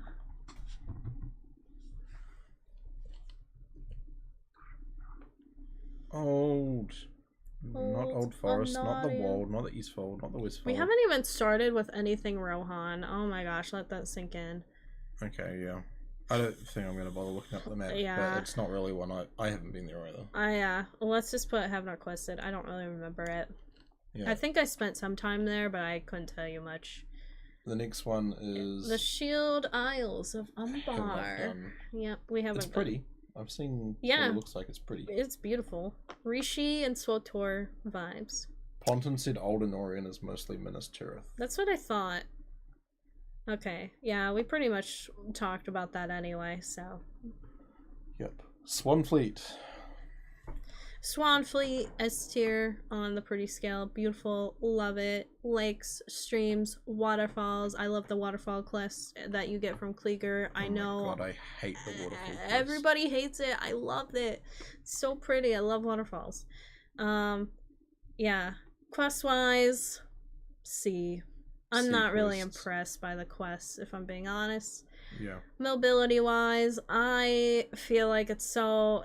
Not Old Forest, not the Wold, not the Eastfold, not the Westfold. We haven't even started with anything Rohan. Oh my gosh, let that sink in. Okay, yeah. I don't think I'm going to bother looking up the map, Yeah. but it's not really one I haven't been there either. Yeah. Well, let's just put have not quested. I don't really remember it. Yeah. I think I spent some time there, but I couldn't tell you much. The next one is... The Shield Isles of Umbar. Yep, we haven't. It's pretty. I've seen Yeah. what it looks like. It's pretty. It's beautiful. Rishi and SWTOR vibes. Ponton said Old Honorian is mostly Minas Tirith. That's what I thought. Okay, yeah, we pretty much talked about that anyway, so. Yep. Swanfleet. Swanfleet, S tier on the pretty scale. Beautiful, love it. Lakes, streams, waterfalls. I love the waterfall quest that you get from Kleeger. I know. Oh my god, I hate the waterfall quest. Everybody hates it. I loved it. It's so pretty. I love waterfalls. Yeah. Quest wise, C. I'm C not really quests. impressed by the quests, if I'm being honest. Yeah. Mobility wise, I feel like it's so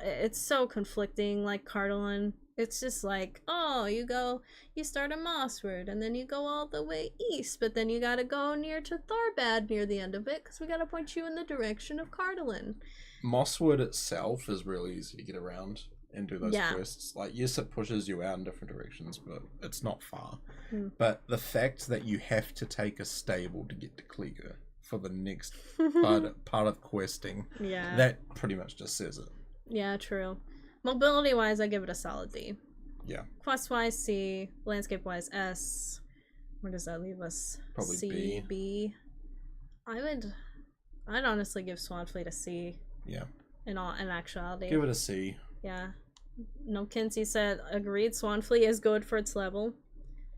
conflicting, like Cardalin. It's just like, oh, you start in Mossward, and then you go all the way east, but then you gotta go near to Tharbad near the end of it, because we gotta point you in the direction of Cardalin. Mosswood itself is really easy to get around and do those Yeah. quests. Like, yes, it pushes you out in different directions, but it's not far. Hmm. But the fact that you have to take a stable to get to Kleeger for the next part of questing, Yeah. that pretty much just says it. Yeah, true. Mobility wise, I give it a solid D. Yeah. Quest wise, C. Landscape wise, S. Where does that leave us? Probably C, B. B. I'd honestly give Swanfleet a C. Yeah. In actuality. Give it a C. Yeah. No, Kinsey said, agreed, Swanfleet is good for its level.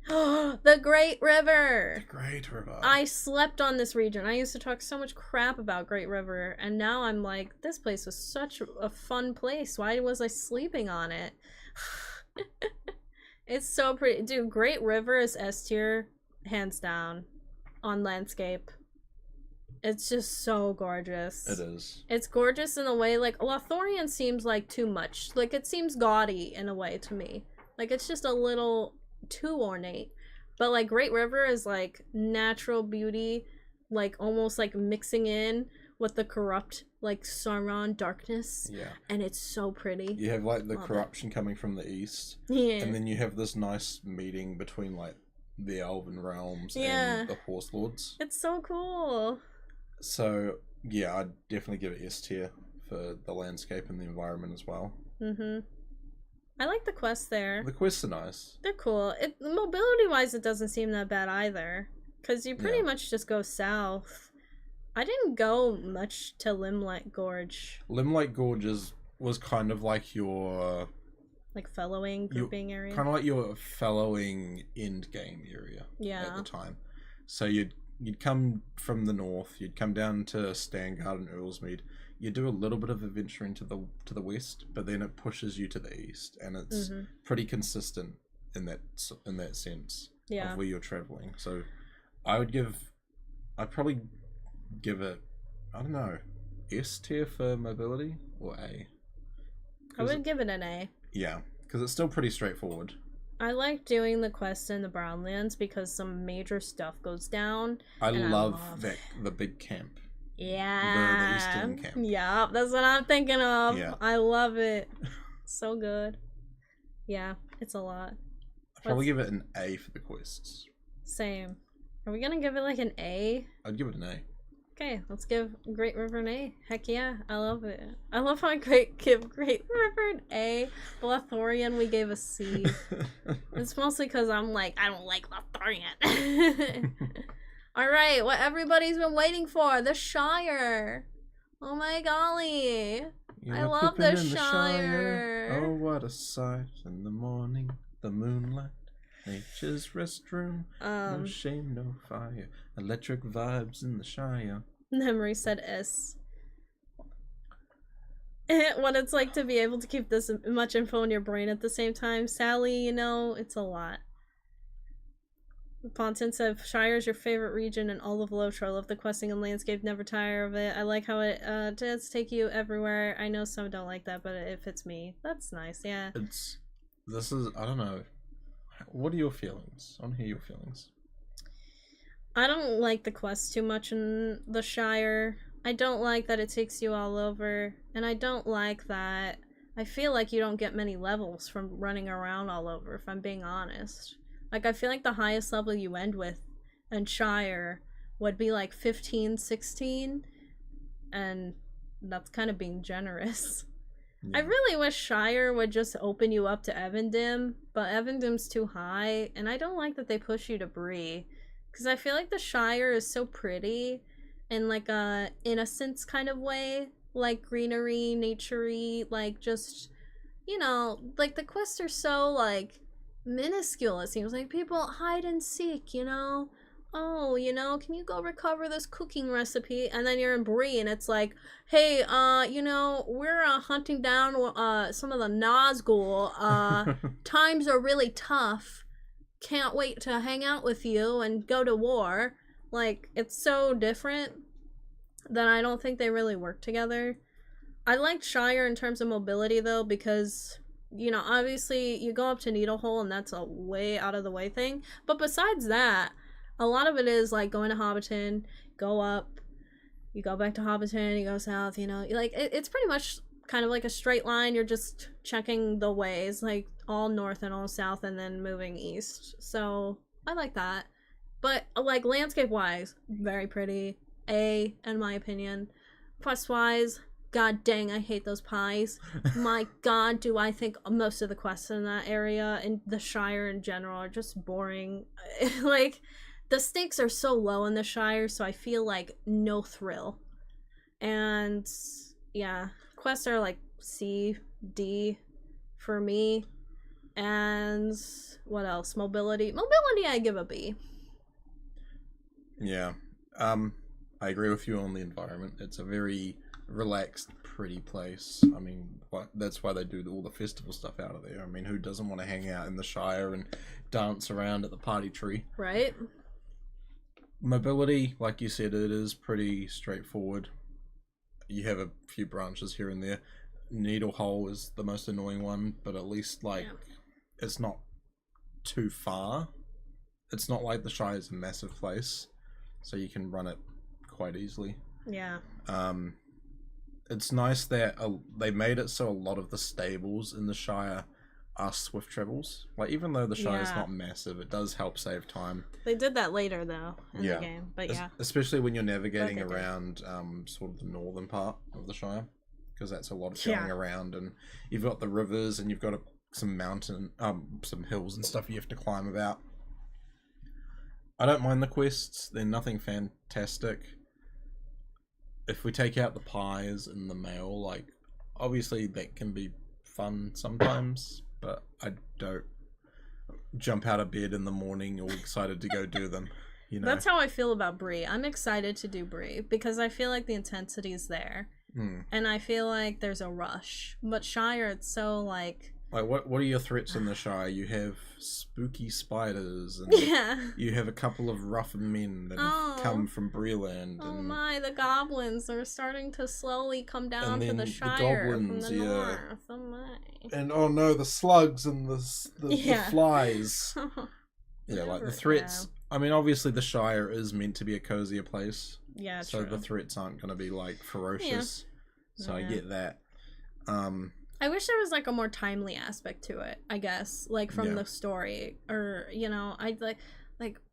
The Great River! Great River. I slept on this region. I used to talk so much crap about Great River, and now I'm like, this place was such a fun place. Why was I sleeping on it? It's so pretty. Dude, Great River is S tier, hands down, on landscape. It's just so gorgeous. It is. It's gorgeous in a way, like, Lothorian seems like too much. Like, it seems gaudy in a way to me. Like, it's just a little too ornate. But, like, Great River is, like, natural beauty, like, almost, like, mixing in with the corrupt, like, Sauron darkness. Yeah. And it's so pretty. You have, like, the Love corruption coming from the east. Yeah. And then you have this nice meeting between, like, the Elven Realms Yeah. and the Horse Lords. It's so cool. So yeah, I'd definitely give it S tier for the landscape and the environment as well. I like the quests there. The quests are nice. They're cool. Mobility wise, it doesn't seem that bad either. Because you pretty Yeah. much just go south. I didn't go much to Limelight Gorge. Limelight Gorges was kind of like your Like fellowing, grouping area. kind of like your fellowing end game area at Yeah. the time. So you'd come from the north, you'd come down to Stangard and Earlsmead. You do a little bit of adventuring to the west, but then it pushes you to the east, and it's pretty consistent in that sense of where you're traveling. So I'd probably give it, I don't know, S tier for mobility or A. I would give it an A. Yeah, because it's still pretty straightforward. I like doing the quests in the Brownlands because some major stuff goes down. I and love the big camp. Yeah. The Eastern camp. Yeah, that's what I'm thinking of. Yeah. I love it. So good. Yeah, it's a lot. I'd probably give it an A for the quests. Same. Are we gonna give it like an A? I'd give it an A. Okay, let's give Great River an A. Heck yeah, I love it. I love how I give Great River an A. Lothorian we gave a C. It's mostly because I'm like, I don't like Lothorian. Alright, what everybody's been waiting for, the Shire. Oh my golly. I love the Shire. Oh, what a sight in the morning, the moonlight, nature's restroom, no shame, no fire, electric vibes in the Shire. Memory said S. What it's like to be able to keep this much info in your brain at the same time. Sally, you know, it's a lot. Ponton said, Shire is your favorite region in all of Lotro. I love the questing and landscape, never tire of it. I like how it does take you everywhere. I know some don't like that, but it fits me. That's nice, yeah. I don't know. What are your feelings? I want to hear your feelings. I don't like the quest too much in the Shire. I don't like that it takes you all over, and I don't like that I feel like you don't get many levels from running around all over, if I'm being honest. Like, I feel like the highest level you end with in Shire would be like 15, 16, and that's kind of being generous. Yeah. I really wish Shire would just open you up to Evendim, but Evendim's too high, and I don't like that they push you to Bree, because I feel like the Shire is so pretty in like a innocence kind of way, like greenery, naturey, like just, you know, like the quests are so like minuscule. It seems like people hide and seek, you know. Oh, you know, can you go recover this cooking recipe? And then you're in Bree, and it's like, hey, you know, we're hunting down some of the Nazgul. Times are really tough. Can't wait to hang out with you and go to war. Like, it's so different that I don't think they really work together. I liked Shire in terms of mobility, though, because, you know, obviously you go up to Needlehole, and that's a way out of the way thing. But besides that, a lot of it is like going to Hobbiton, go up, you go back to Hobbiton, you go south, you know, like it's pretty much kind of like a straight line. You're just checking the ways, like all north and all south, and then moving east. So I like that. But like landscape wise, very pretty. A, in my opinion. Quest wise, god dang, I hate those pies. My god, do I think most of the quests in that area and the Shire in general are just boring. Like, the stakes are so low in the Shire, so I feel like no thrill. And yeah, quests are like C, D for me. And what else? Mobility. Mobility, I give a B. Yeah. I agree with you on the environment. It's a very relaxed, pretty place. I mean, that's why they do all the festival stuff out of there. I mean, who doesn't want to hang out in the Shire and dance around at the party tree? Right. Mobility, like you said, it is pretty straightforward. You have a few branches here and there. Needlehole is the most annoying one, but at least, like, it's not too far. It's not like the Shire is a massive place, so you can run it quite easily. Yeah. It's nice that they made it so a lot of the stables in the Shire us swift travels. Like, even though the Shire's Yeah. not massive, it does help save time. They did that later though in the game, but yeah. Especially when you're navigating But they did. around sort of the northern part of the Shire, because that's a lot of Yeah. going around, and you've got the rivers and you've got some mountain, some hills and stuff you have to climb about. I don't mind the quests; they're nothing fantastic. If we take out the pies and the mail, like, obviously that can be fun sometimes, but I don't jump out of bed in the morning all excited to go do them. You know, That's how I feel about Brie. I'm excited to do Brie because I feel like the intensity is there, and I feel like there's a rush. But Shire, it's so like what are your threats in the Shire? You have spooky spiders, and yeah. you have a couple of rough men that have come from Breeland. Oh and my, the goblins are starting to slowly come down And to then the the Shire goblins, from the yeah. north. Oh my. And oh no, the slugs and the Yeah. flies. Yeah, like Whatever, the threats. I mean, obviously the Shire is meant to be a cozier place, Yeah, so true. the threats aren't going to be like ferocious. So I Yeah. get that. I wish there was like a more timely aspect to it, I guess, like from Yeah. the story, or you know, I'd like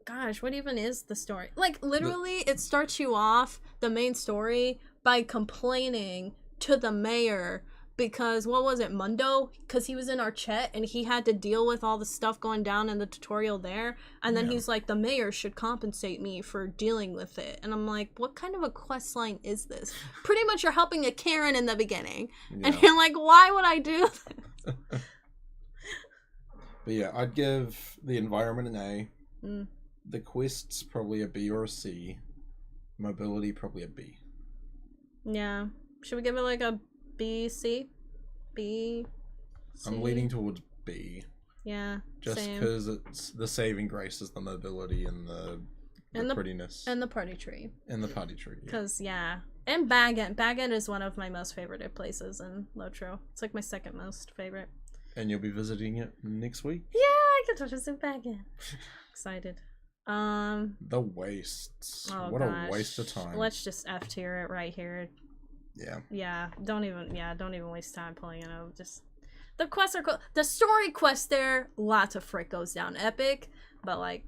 gosh, what even is the story? Like literally it starts you off the main story by complaining to the mayor because what was it, Mundo? Because he was in our chat and he had to deal with all the stuff going down in the tutorial there, and then Yeah. he's like, the mayor should compensate me for dealing with it, and I'm like, what kind of a quest line is this? Pretty much you're helping a Karen in the beginning, and Yeah. you're like, why would I do this? But yeah, I'd give the environment an A. Mm. The quests probably a B or a C. Mobility probably a B. Yeah, should we give it like a B, C? B, C? I'm leaning towards B, Yeah, just same. because it's the saving grace is the mobility and the And the- prettiness And the party tree. and the party tree. Yeah. Because, yeah. And Baggett. Baggett is one of my most favorited places in Lotro. It's like my second most favorite. And you'll be visiting it next week. Yeah, I get to visit Baggett. Excited. The wastes. Oh What gosh. a waste of time. Let's just F tier it right here. Yeah. Yeah, don't even waste time pulling it out. Just the quests are cool. The story quest there, lots of frick goes down epic, but like,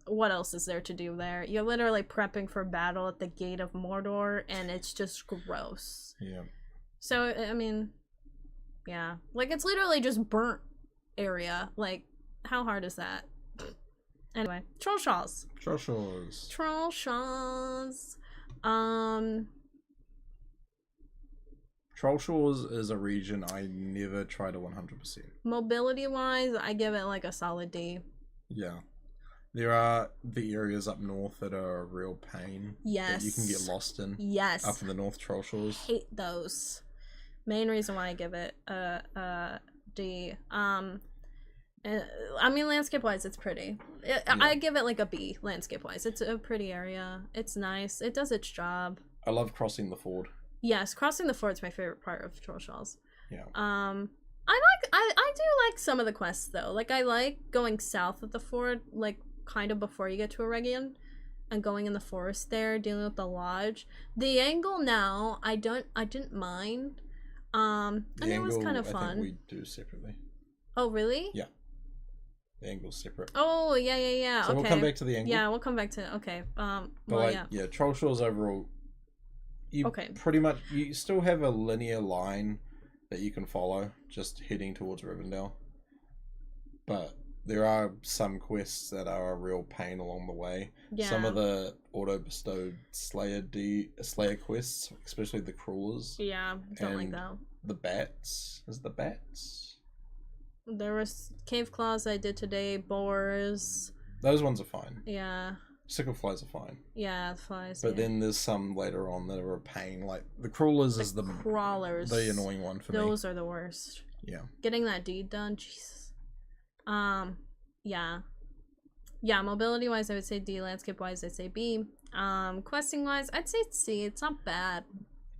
what else is there to do there? You're literally prepping for battle at the gate of Mordor, and it's just gross. Yeah. So I mean, yeah, like it's literally just burnt area. Like, how hard is that? Anyway, Troll Shaws. Josh's. Troll Shaws. Troll Shores is a region I never try to 100%. Mobility wise, I give it like a solid D. Yeah. There are the areas up north that are a real pain. Yes. That you can get lost in. Yes. Up in the North Troll Shores. Hate those. Main reason why I give it a D. I mean, landscape wise, it's pretty. I give it like a B. Landscape wise, it's a pretty area. It's nice. It does its job. I love crossing the ford. Yes, crossing the ford's my favorite part of Troll Shells. Yeah. I do like some of the quests though. Like I like going south of the ford, like kind of before you get to Eregion, and going in the forest there, dealing with the lodge. The angle now, I didn't mind. And it was kind of I fun. think we do separately. Oh really? Yeah. The angle's separate. Oh yeah. So okay. we'll come back to the angle. Yeah, we'll come back to okay. But Well, like, yeah, Troll Shores overall, you Okay. pretty much you still have a linear line that you can follow, just heading towards Rivendell. But there are some quests that are a real pain along the way. Yeah. Some of the auto-bestowed Slayer quests, especially the crawlers. Yeah, don't like and that. The bats. Is the bats? There was cave claws I did today, boars. Those ones are fine. Yeah. Sickle flies are fine. Yeah, flies. But yeah. then there's some later on that are a pain. Like the crawlers is the crawlers. the annoying one for me. Those are the worst. Yeah. Getting that deed done, Jesus. Yeah. Yeah, mobility wise I would say D, landscape wise I'd say B. Questing wise, I'd say C. It's not bad.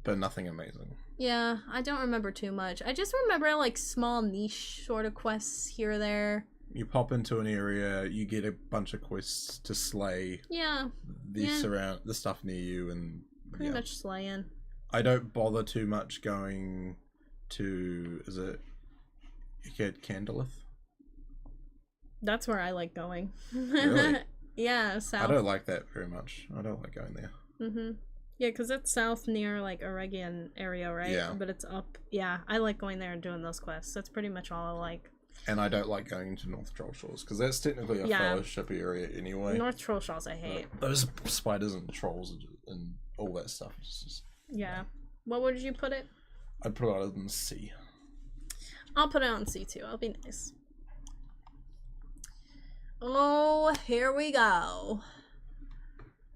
But nothing amazing. Yeah, I don't remember too much. I just remember like small niche sort of quests here or there. You pop into an area, you get a bunch of quests to slay Yeah, the stuff near you, and pretty much slaying. I don't bother too much going to You get Candleth. That's where I like going. Really? Yeah, south. I don't like that very much. I don't like going there. Mm-hmm. Yeah, because it's south near, like, Oregon area, right? Yeah. But it's up. Yeah, I like going there and doing those quests. That's pretty much all I like. And I don't like going to North Troll Shores, because that's technically a fellowship area anyway. North Troll Shores I hate. Those spiders and trolls and all that stuff. Is just, Yeah. What would you put it? I'd put it out in the sea. I'll put it on C2. I'll be nice. Oh, here we go.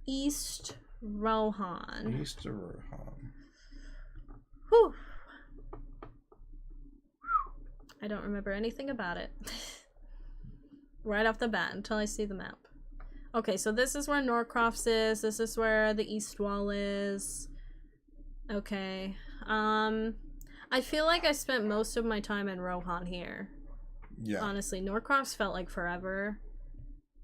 East Rohan. East Rohan. Whew. I don't remember anything about it. Right off the bat, until I see the map. Okay, so this is where Norcroft's is. This is where the East Wall is. Okay. I feel like I spent most of my time in Rohan here. Yeah. Honestly, Norcroft's felt like forever.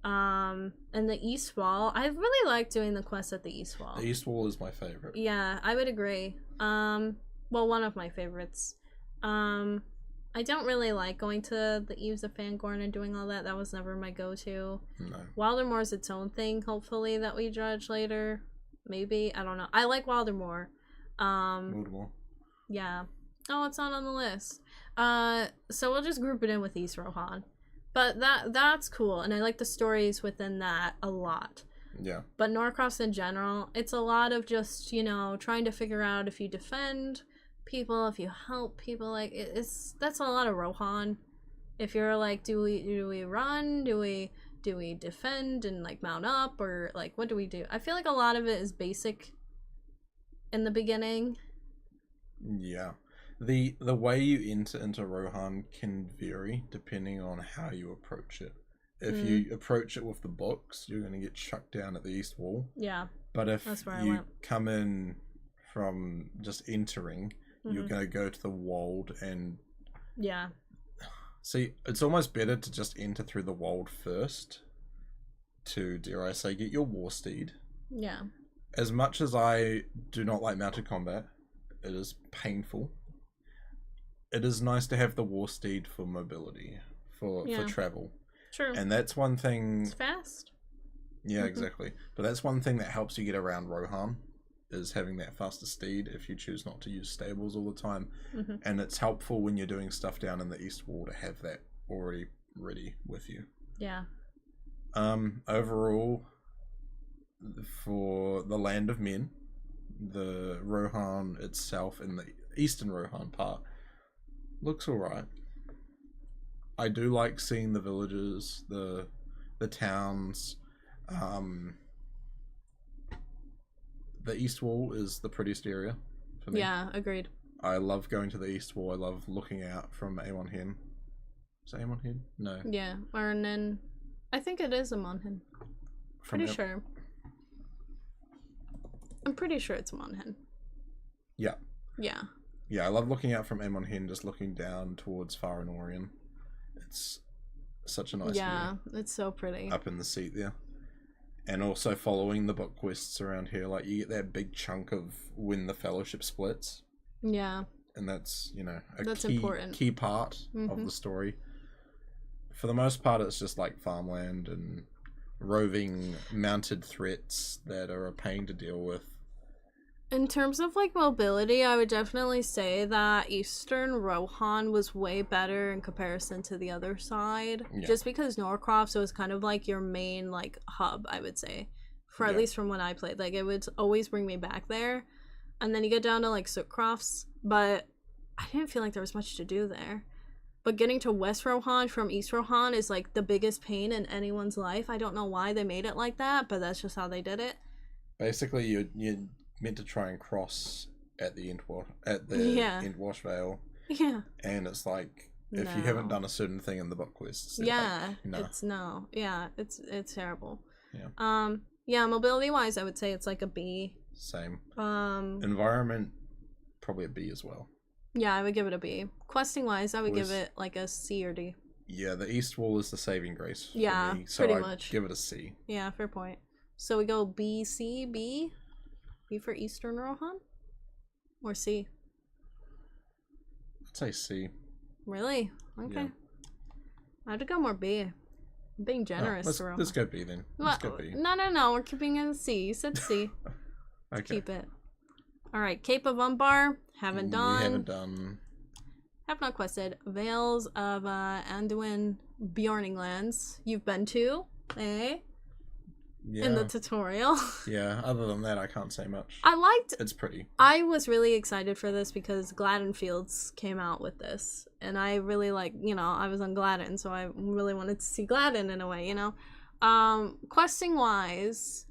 And the East Wall, I really like doing the quests at the East Wall. The East Wall is my favorite. Yeah, I would agree. Well, one of my favorites. I don't really like going to the Eves of Fangorn and doing all that. That was never my go-to. No. Wildermoor's its own thing, hopefully, that we judge later. Maybe. I don't know. I like Wildermoor. Wildermoor. Yeah. Oh, it's not on the list. So we'll just group it in with East Rohan. But that's cool, and I like the stories within that a lot. Yeah. But Norcross in general, it's a lot of just, you know, trying to figure out if you defend people, if you help people. Like, that's a lot of Rohan. If you're like, do we run? Do we defend and like mount up, or like what do we do? I feel like a lot of it is basic in the beginning. Yeah. The way you enter into Rohan can vary depending on how you approach it. If you approach it with the books, you're going to get chucked down at the East Wall. Yeah. But if that's where you come in from just entering, you're going to go to the Wold and... Yeah. See, it's almost better to just enter through the Wold first to, dare I say, get your war steed. Yeah. As much as I do not like mounted combat, it is painful. It is nice to have the war steed for mobility, for travel. True. And that's one thing... It's fast. Yeah, exactly. But that's one thing that helps you get around Rohan, is having that faster steed if you choose not to use stables all the time. And it's helpful when you're doing stuff down in the East Wall to have that already ready with you. Yeah. Overall, for the Land of Men, the Rohan itself in the Eastern Rohan part looks alright. I do like seeing the villages, the towns. The East Wall is the prettiest area for me. Yeah, agreed. I love going to the East Wall. I love looking out from Amon Hen. Is it Amon Hen? No. Yeah, and then I think it is Amon Hen. Pretty sure. I'm pretty sure it's Amon Hen. Yeah. Yeah. Yeah, I love looking out from Amon Hen, just looking down towards Far and Orion. It's such a nice view. It's so pretty. Up in the seat there. And also following the book quests around here, like you get that big chunk of when the fellowship splits. Yeah. And that's, you know, that's key, important. Key part of the story. For the most part, it's just like farmland and roving mounted threats that are a pain to deal with. In terms of like mobility, I would definitely say that Eastern Rohan was way better in comparison to the other side. Yeah. Just because Norcroft was kind of like your main like hub, I would say. For at least from when I played. Like it would always bring me back there. And then you get down to like Sootcrofts, but I didn't feel like there was much to do there. But getting to West Rohan from East Rohan is like the biggest pain in anyone's life. I don't know why they made it like that, but that's just how they did it. Basically, you're meant to try and cross at the Entwash Vale. Yeah. And it's like, if you haven't done a certain thing in the book quests, it's terrible. Yeah. Yeah, mobility wise, I would say it's like a B. Same. Environment, probably a B as well. Yeah, I would give it a B. Questing wise, I would give it like a C or D. Yeah, the East Wall is the saving grace for me, so pretty I'd much. give it a C. Yeah, fair point. So we go B, C, B? B for Eastern Rohan? Or C? I'd say C. Really? Okay. Yeah. I had to go more B. I'm being generous. Let's go B then. Let's go B. No. We're keeping it in C. You said C. Okay. Keep it. Alright, Cape of Umbar. Haven't done. We haven't done. Have not quested. Vales of Anduin Bjorning Lands. You've been to, eh? Yeah. In the tutorial. Yeah, other than that, I can't say much. It's pretty. I was really excited for this because Gladden Fields came out with this. And I really I was on Gladden, so I really wanted to see Gladden in a way, Questing wise,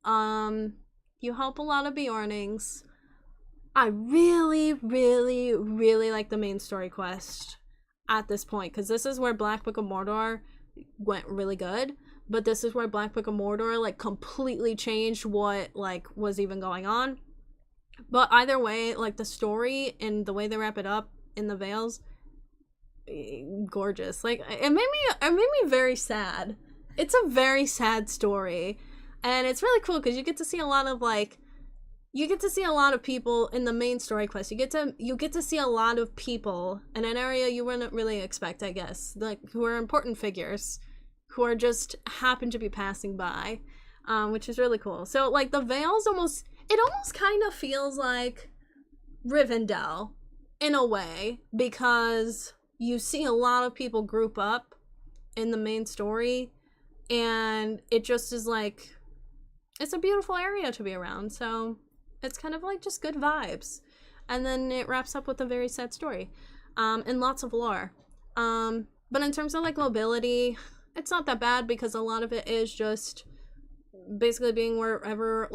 you help a lot of Bjornings. I really, really, really like the main story quest at this point, because this is where Black Book of Mordor went really good. But this is where Black Book of Mordor, completely changed what, was even going on. But either way, the story and the way they wrap it up in the Vales, gorgeous. It made me very sad. It's a very sad story. And it's really cool because you get to see a lot of, people in the main story quest. You get to see a lot of people in an area you wouldn't really expect, I guess. Who are important figures. Who are just happen to be passing by, which is really cool. So the Vales almost kind of feels like Rivendell in a way, because you see a lot of people group up in the main story, and it just is it's a beautiful area to be around. So it's kind of just good vibes, and then it wraps up with a very sad story, and lots of lore. But in terms of mobility, it's not that bad because a lot of it is just basically being wherever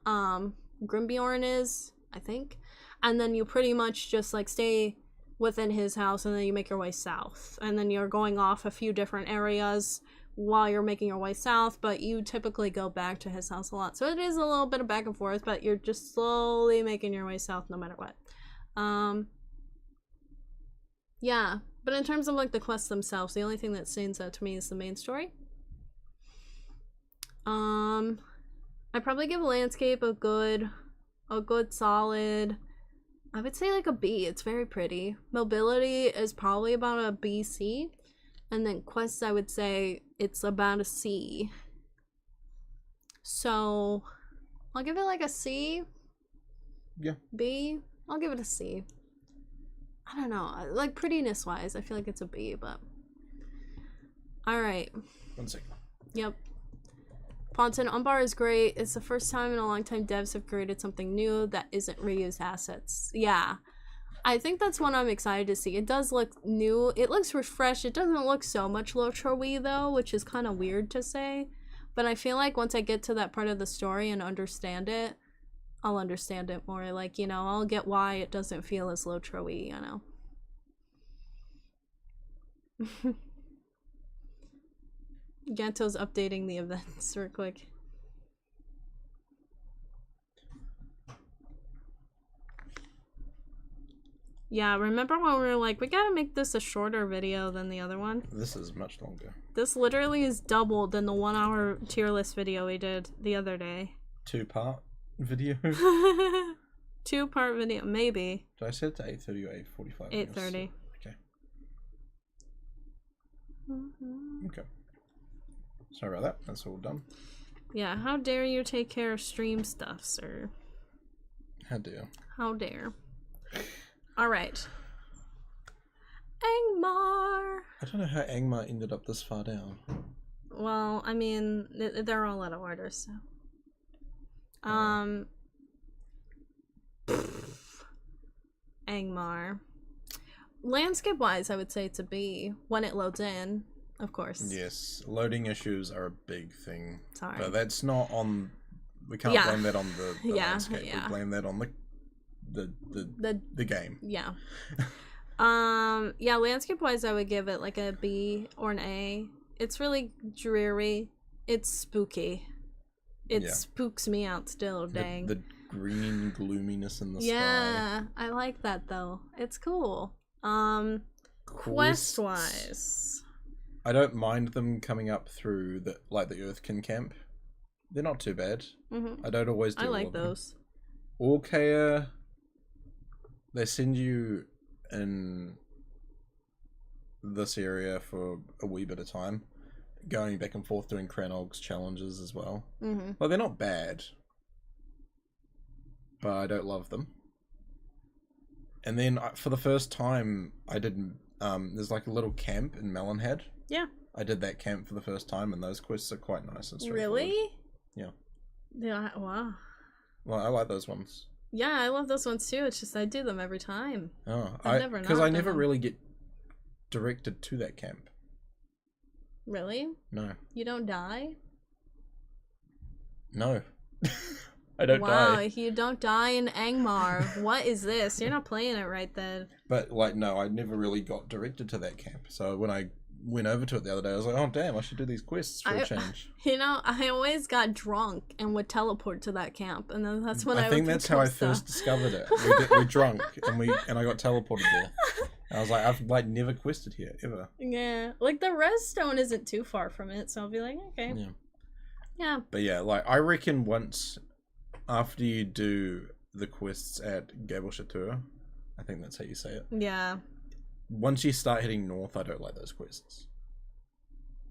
Grimbjorn is, I think. And then you pretty much just stay within his house, and then you make your way south. And then you're going off a few different areas while you're making your way south, but you typically go back to his house a lot. So it is a little bit of back and forth, but you're just slowly making your way south no matter what. Yeah. But in terms of the quests themselves, the only thing that stands out to me is the main story. I'd probably give Landscape a good solid, I would say a B. It's very pretty. Mobility is probably about a B, C. And then quests, I would say it's about a C. So I'll give it a C. Yeah. B. I'll give it a C. I don't know, prettiness wise, I feel like it's a B, but alright. 1 second. Yep. Ponton Umbar is great. It's the first time in a long time devs have created something new that isn't reused assets. Yeah. I think that's what I'm excited to see. It does look new. It looks refreshed. It doesn't look so much Lotro-y though, which is kind of weird to say. But I feel like once I get to that part of the story and understand it, I'll understand it more. I'll get why it doesn't feel as Lotro-y, Ganto's updating the events real quick. Yeah, remember when we were we gotta make this a shorter video than the other one? This is much longer. This literally is double than the 1 hour tier list video we did the other day. 2-part video? 2-part video, maybe. Did I set it to 8:30 or 8:45? 8:30. Okay. Okay. Sorry about that. That's all done. Yeah, how dare you take care of stream stuff, sir? How dare. How dare. Alright. Angmar! I don't know how Angmar ended up this far down. Well, I mean, they're all out of order, so. Angmar. Landscape-wise, I would say it's a B. When it loads in, of course. Yes, loading issues are a big thing. Sorry. But that's not on... We can't blame that on the landscape. We blame that on the game. Yeah. Yeah, landscape-wise, I would give it a B or an A. It's really dreary. It's spooky. It spooks me out still, dang. The green gloominess in the sky. Yeah, I like that though. It's cool. Quest-wise, I don't mind them coming up through the Earthkin camp. They're not too bad. Mm-hmm. I don't always do. I like those. Orkaya, they send you in this area for a wee bit of time, going back and forth doing Cranog's challenges as well. Mm-hmm. Well, they're not bad, but I don't love them. And then for the first time, I did. There's like a little camp in Melonhead. Yeah. I did that camp for the first time, and those quests are quite nice and straightforward. Really? Yeah. Yeah. Wow. Well, I like those ones. Yeah, I love those ones too. It's just I do them every time. Oh, Because I never really get directed to that camp. Really? No. You don't die? No. I don't wow, die. you don't die in Angmar. What is this? You're not playing it right then. But, like, no, I never really got directed to that camp. So when I went over to it the other day, I was like, oh, damn, I should do these quests for a change. You know, I always got drunk and would teleport to that camp. And then that's when I think that's how I first discovered it. We drunk, and I got teleported there. And I was like, I've, like, never quested here, ever. Yeah. Like, the redstone isn't too far from it, so I'll be like, okay. Yeah. Yeah. But yeah, like, I reckon once after you do the quests at Gable Chateau, I think that's how you say it. Yeah. Once you start heading north, I don't like those quests.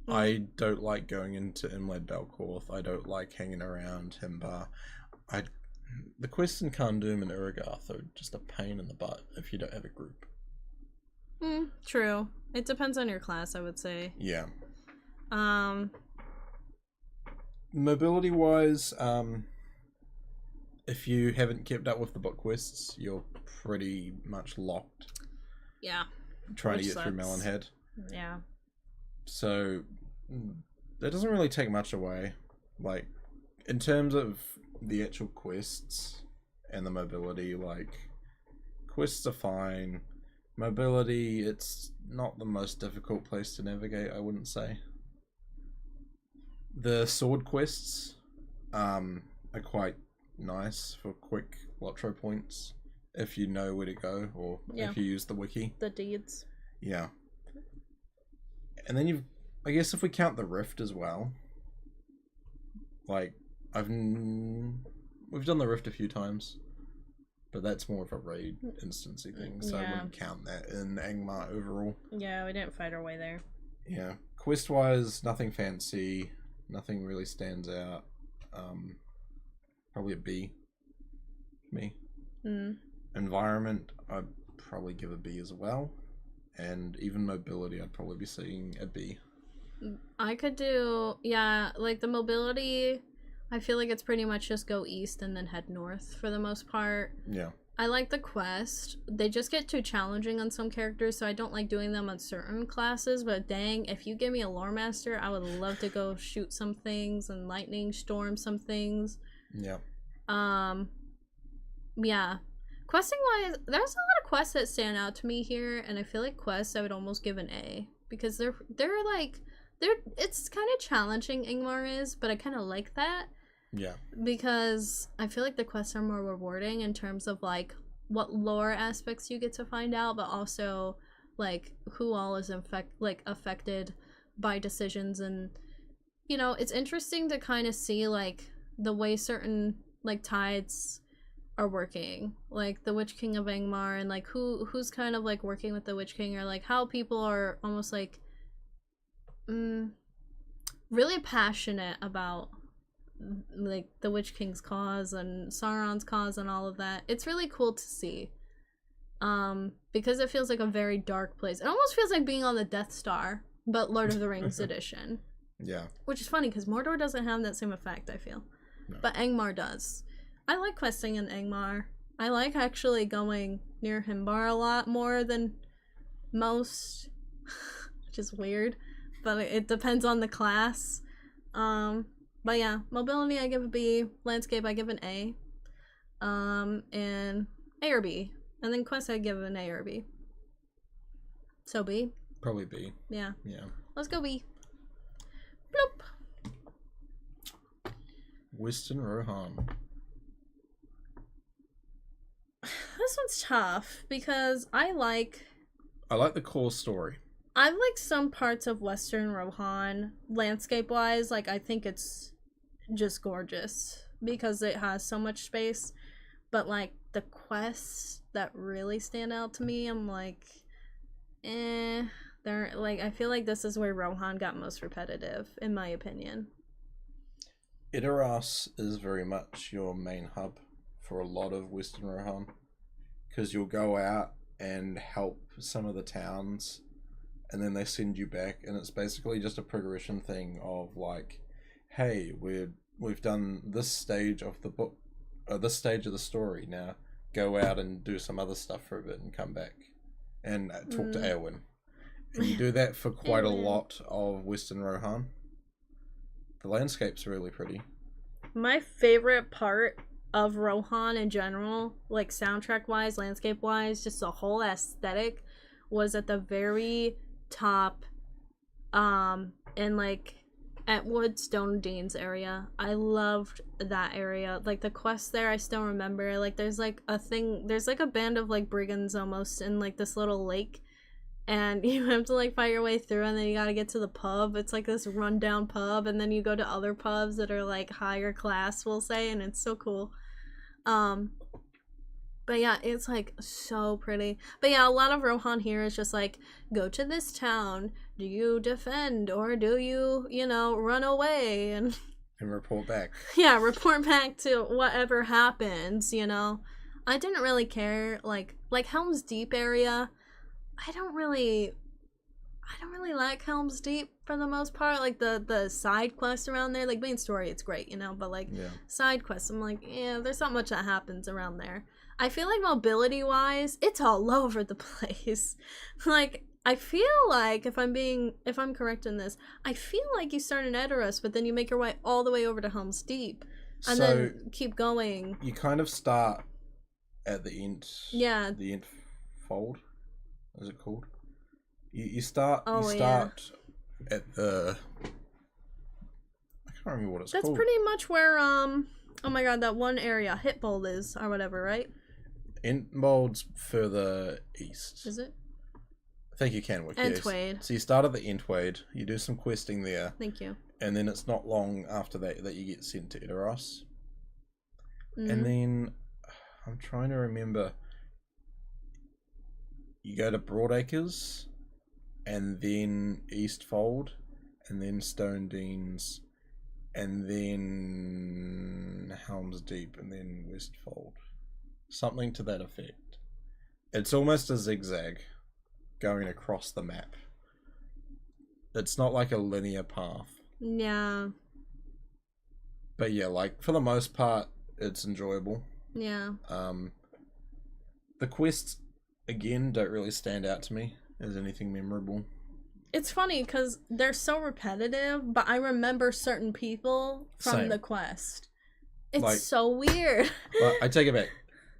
I don't like going into Imlad Belcorth. I don't like hanging around Himbar. The quests in Kandum and Urigarth are just a pain in the butt if you don't have a group. True. It depends on your class, I would say. Yeah. Mobility wise, if you haven't kept up with the book quests, you're pretty much locked. Yeah. Trying to get through Melonhead. Yeah. So that doesn't really take much away. Like, in terms of the actual quests and the mobility, like, quests are fine. Mobility, it's not the most difficult place to navigate, I wouldn't say. The sword quests are quite nice for quick Lotro points if you know where to go, or if you use the wiki. The deeds. Yeah. And then I guess if we count the Rift as well, like, we've done the Rift a few times, but that's more of a raid instancey thing, so I wouldn't count that in Angmar overall. Yeah, we didn't fight our way there. Yeah. Quest-wise, nothing fancy, nothing really stands out. Probably a B for me. Environment, I'd probably give a B as well. And even mobility, I'd probably be seeing a B. I could do, like the mobility, I feel like it's pretty much just go east and then head north for the most part. Yeah. I like the quest. They just get too challenging on some characters, so I don't like doing them on certain classes, but dang, if you give me a lore master, I would love to go shoot some things and lightning storm some things. Yeah. Yeah. Questing wise, there's a lot of quests that stand out to me here, and I feel like quests I would almost give an A, because they're it's kind of challenging, Ingmar is, but I kind of like that. Yeah. Because I feel like the quests are more rewarding in terms of like what lore aspects you get to find out, but also like who all is affected by decisions, and you know, it's interesting to kind of see like the way certain like tides are working, like the Witch King of Angmar, and like who's kind of like working with the Witch King, or like how people are almost like really passionate about like the Witch King's cause and Sauron's cause and all of that. It's really cool to see, because it feels like a very dark place. It almost feels like being on the Death Star, but Lord of the Rings edition. Yeah. Which is funny because Mordor doesn't have that same effect, I feel. No. But Angmar does. I like questing in Angmar. I like actually going near Himbar a lot more than most, which is weird, but it depends on the class. But yeah, mobility I give a B, landscape I give an A, and A or B, and then quest I give an A or B. So B. Probably B. Yeah. Yeah. Let's go B. Bloop. Western Rohan. This one's tough because I like the core story. I like some parts of Western Rohan landscape wise. Like, I think it's just gorgeous because it has so much space. But like the quests that really stand out to me, I'm like, they're I feel like this is where Rohan got most repetitive, in my opinion. Idaros is very much your main hub for a lot of Western Rohan, because you'll go out and help some of the towns, and then they send you back, and it's basically just a progression thing of like, hey, we've done this stage of the book, or this stage of the story. Now go out and do some other stuff for a bit and come back and talk to Eowyn. And you do that for quite a lot of Western Rohan. The landscape's really pretty. My favorite part of Rohan in general, like soundtrack wise, landscape wise, just the whole aesthetic, was at the very top, in like Atwood Stone Deans area. I loved that area. Like the quest there, I still remember. Like there's like a band of like brigands almost in like this little lake, and you have to like fight your way through, and then you gotta get to the pub. It's like this rundown pub, and then you go to other pubs that are like higher class, we'll say, and it's so cool. But yeah, it's like so pretty. But yeah, a lot of Rohan here is just like, go to this town. Do you defend or do you, run away and report back? Yeah, report back to whatever happens. I didn't really care. Like Helm's Deep area, I don't really like Helm's Deep for the most part. Like the side quests around there, like main story, it's great, but like side quests, I'm like, yeah, there's not much that happens around there. I feel like mobility wise, it's all over the place. Like I feel like if I'm correct in this, I feel like you start in Edoras, but then you make your way all the way over to Helm's Deep, and then keep going. You kind of start at the Ent. Yeah. The Ent fold, is it called? You start at the, I can't remember what it's called. That's pretty much where oh my god, that one area Hitbold is or whatever, right? Entmold's further east. Is it? I think you can work. Entwade. Yes. So you start at the Entwade, you do some questing there. Thank you. And then it's not long after that you get sent to Edoras. And then I'm trying to remember. You go to Broadacres, and then Eastfold, and then Stone Deans, and then Helm's Deep, and then Westfold. Something to that effect. It's almost a zigzag going across the map. It's not like a linear path. Yeah. But yeah, like for the most part, it's enjoyable. Yeah. The quests, again, don't really stand out to me as anything memorable. It's funny because they're so repetitive, but I remember certain people from the quest. It's so weird. Well, I take it back.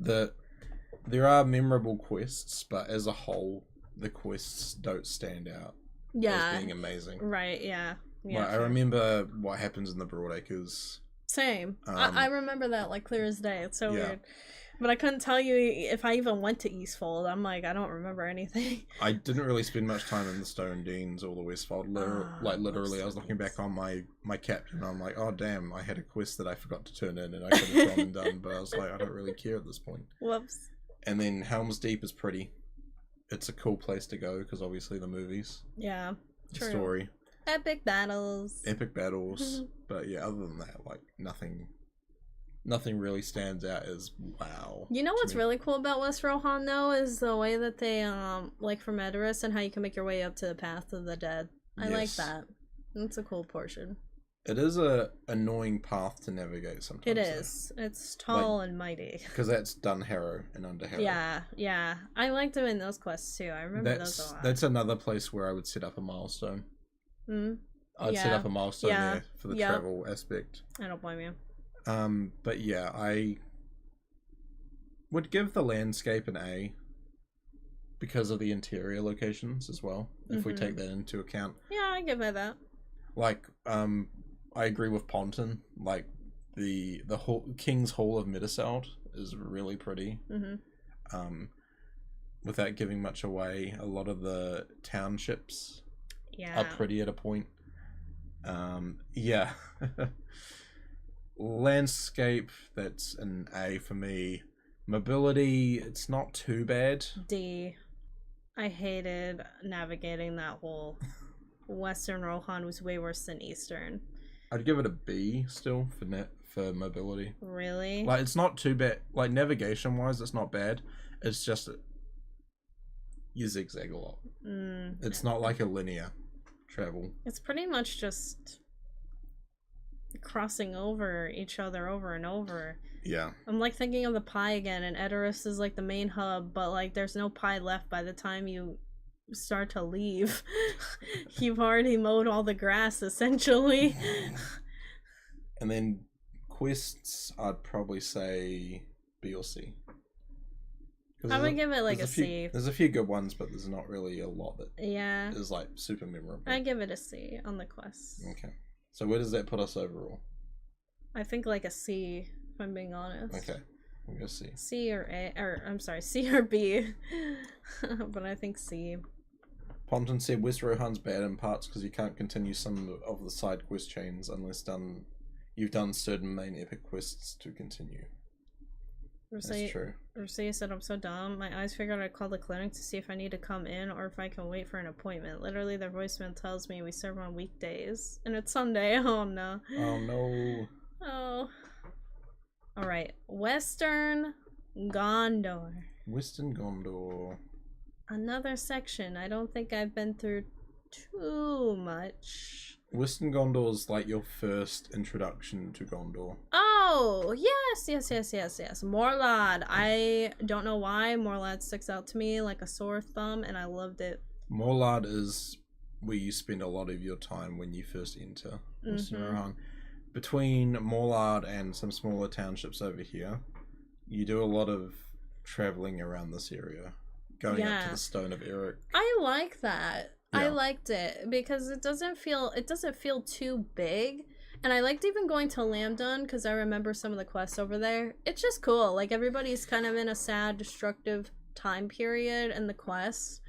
There are memorable quests, but as a whole, the quests don't stand out as being amazing. Right, yeah. I remember what happens in the Broadacres. Same. I remember that like clear as day. It's so weird. But I couldn't tell you if I even went to Eastfold. I'm like, I don't remember anything. I didn't really spend much time in the Stone Deans or the Westfold. Literally, I was looking back on my captain, and I'm like, oh damn, I had a quest that I forgot to turn in, and I could have gone and done, but I was like, I don't really care at this point. Whoops. And then Helm's Deep is pretty. It's a cool place to go, because obviously the movies. Yeah, the story. Epic battles. But yeah, other than that, like, nothing really stands out as wow. You know what's really cool about West Rohan though is the way that they like from Edoras and how you can make your way up to the Path of the Dead. I like that. It's a cool portion. It is a annoying path to navigate sometimes. It is. It's tall and mighty. Because that's Dunharrow and Underharrow. Yeah. I liked them in those quests too. I remember those a lot. That's another place where I would set up a milestone. I'd set up a milestone there for the travel aspect. I don't blame you. But yeah, I would give the landscape an A because of the interior locations as well, if we take that into account. Yeah, I give it that. Like, I agree with Ponton. Like, the King's Hall of Midderseld is really pretty. Without giving much away, a lot of the townships are pretty at a point. Yeah. Landscape, that's an A for me. Mobility, it's not too bad. D. I hated navigating that whole Western Rohan was way worse than Eastern. I'd give it a B still for mobility. Really? Like, it's not too bad. Like, navigation wise, it's not bad. It's just you zigzag a lot. It's not like a linear travel. It's pretty much just crossing over each other over and over. Yeah. I'm like thinking of the pie again, and Edoras is like the main hub, but like there's no pie left by the time you start to leave. You've already mowed all the grass essentially. And then quests, I'd probably say B or C. I would give it like a C. There's a few good ones, but there's not really a lot that is like super memorable. I give it a C on the quests. Okay. So where does that put us overall? I think like a C, if I'm being honest. Okay. We'll go C. C or A, or I'm sorry, C or B. But I think C. Ponton said West Rohan's bad in parts because you can't continue some of the side quest chains unless you've done certain main epic quests to continue. That's true. Rusea said, I'm so dumb. My eyes figured I'd call the clinic to see if I need to come in or if I can wait for an appointment. Literally, their voicemail tells me we serve on weekdays. And it's Sunday. Oh, no. Oh, no. Oh. Alright. Western Gondor. Western Gondor. Another section. I don't think I've been through too much. Western Gondor is like your first introduction to Gondor. Oh, yes. Morlad. I don't know why Morlad sticks out to me like a sore thumb, and I loved it. Morlad is where you spend a lot of your time when you first enter Western Rohan. Between Morlad and some smaller townships over here, you do a lot of traveling around this area, going up to the Stone of Eric. I like that. Yeah. I liked it because it doesn't feel too big, and I liked even going to Lambdon because I remember some of the quests over there. It's just cool. Like everybody's kind of in a sad, destructive time period in the quests,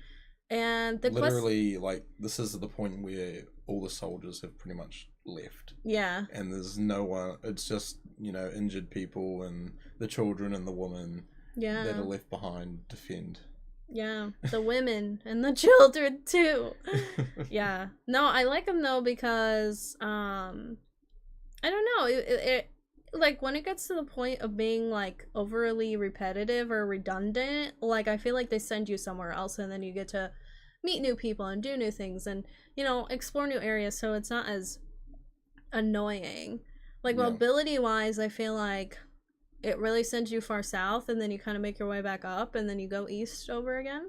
and the literally like this is the point where all the soldiers have pretty much left. Yeah. And there's no one. It's just injured people and the children and the women that are left behind to defend. Yeah, the women and the children too. Yeah, no, I like them though because I don't know, it like when it gets to the point of being like overly repetitive or redundant, like I feel like they send you somewhere else and then you get to meet new people and do new things and explore new areas, so it's not as annoying. Like mobility wise, I feel like it really sends you far south and then you kind of make your way back up and then you go east over again,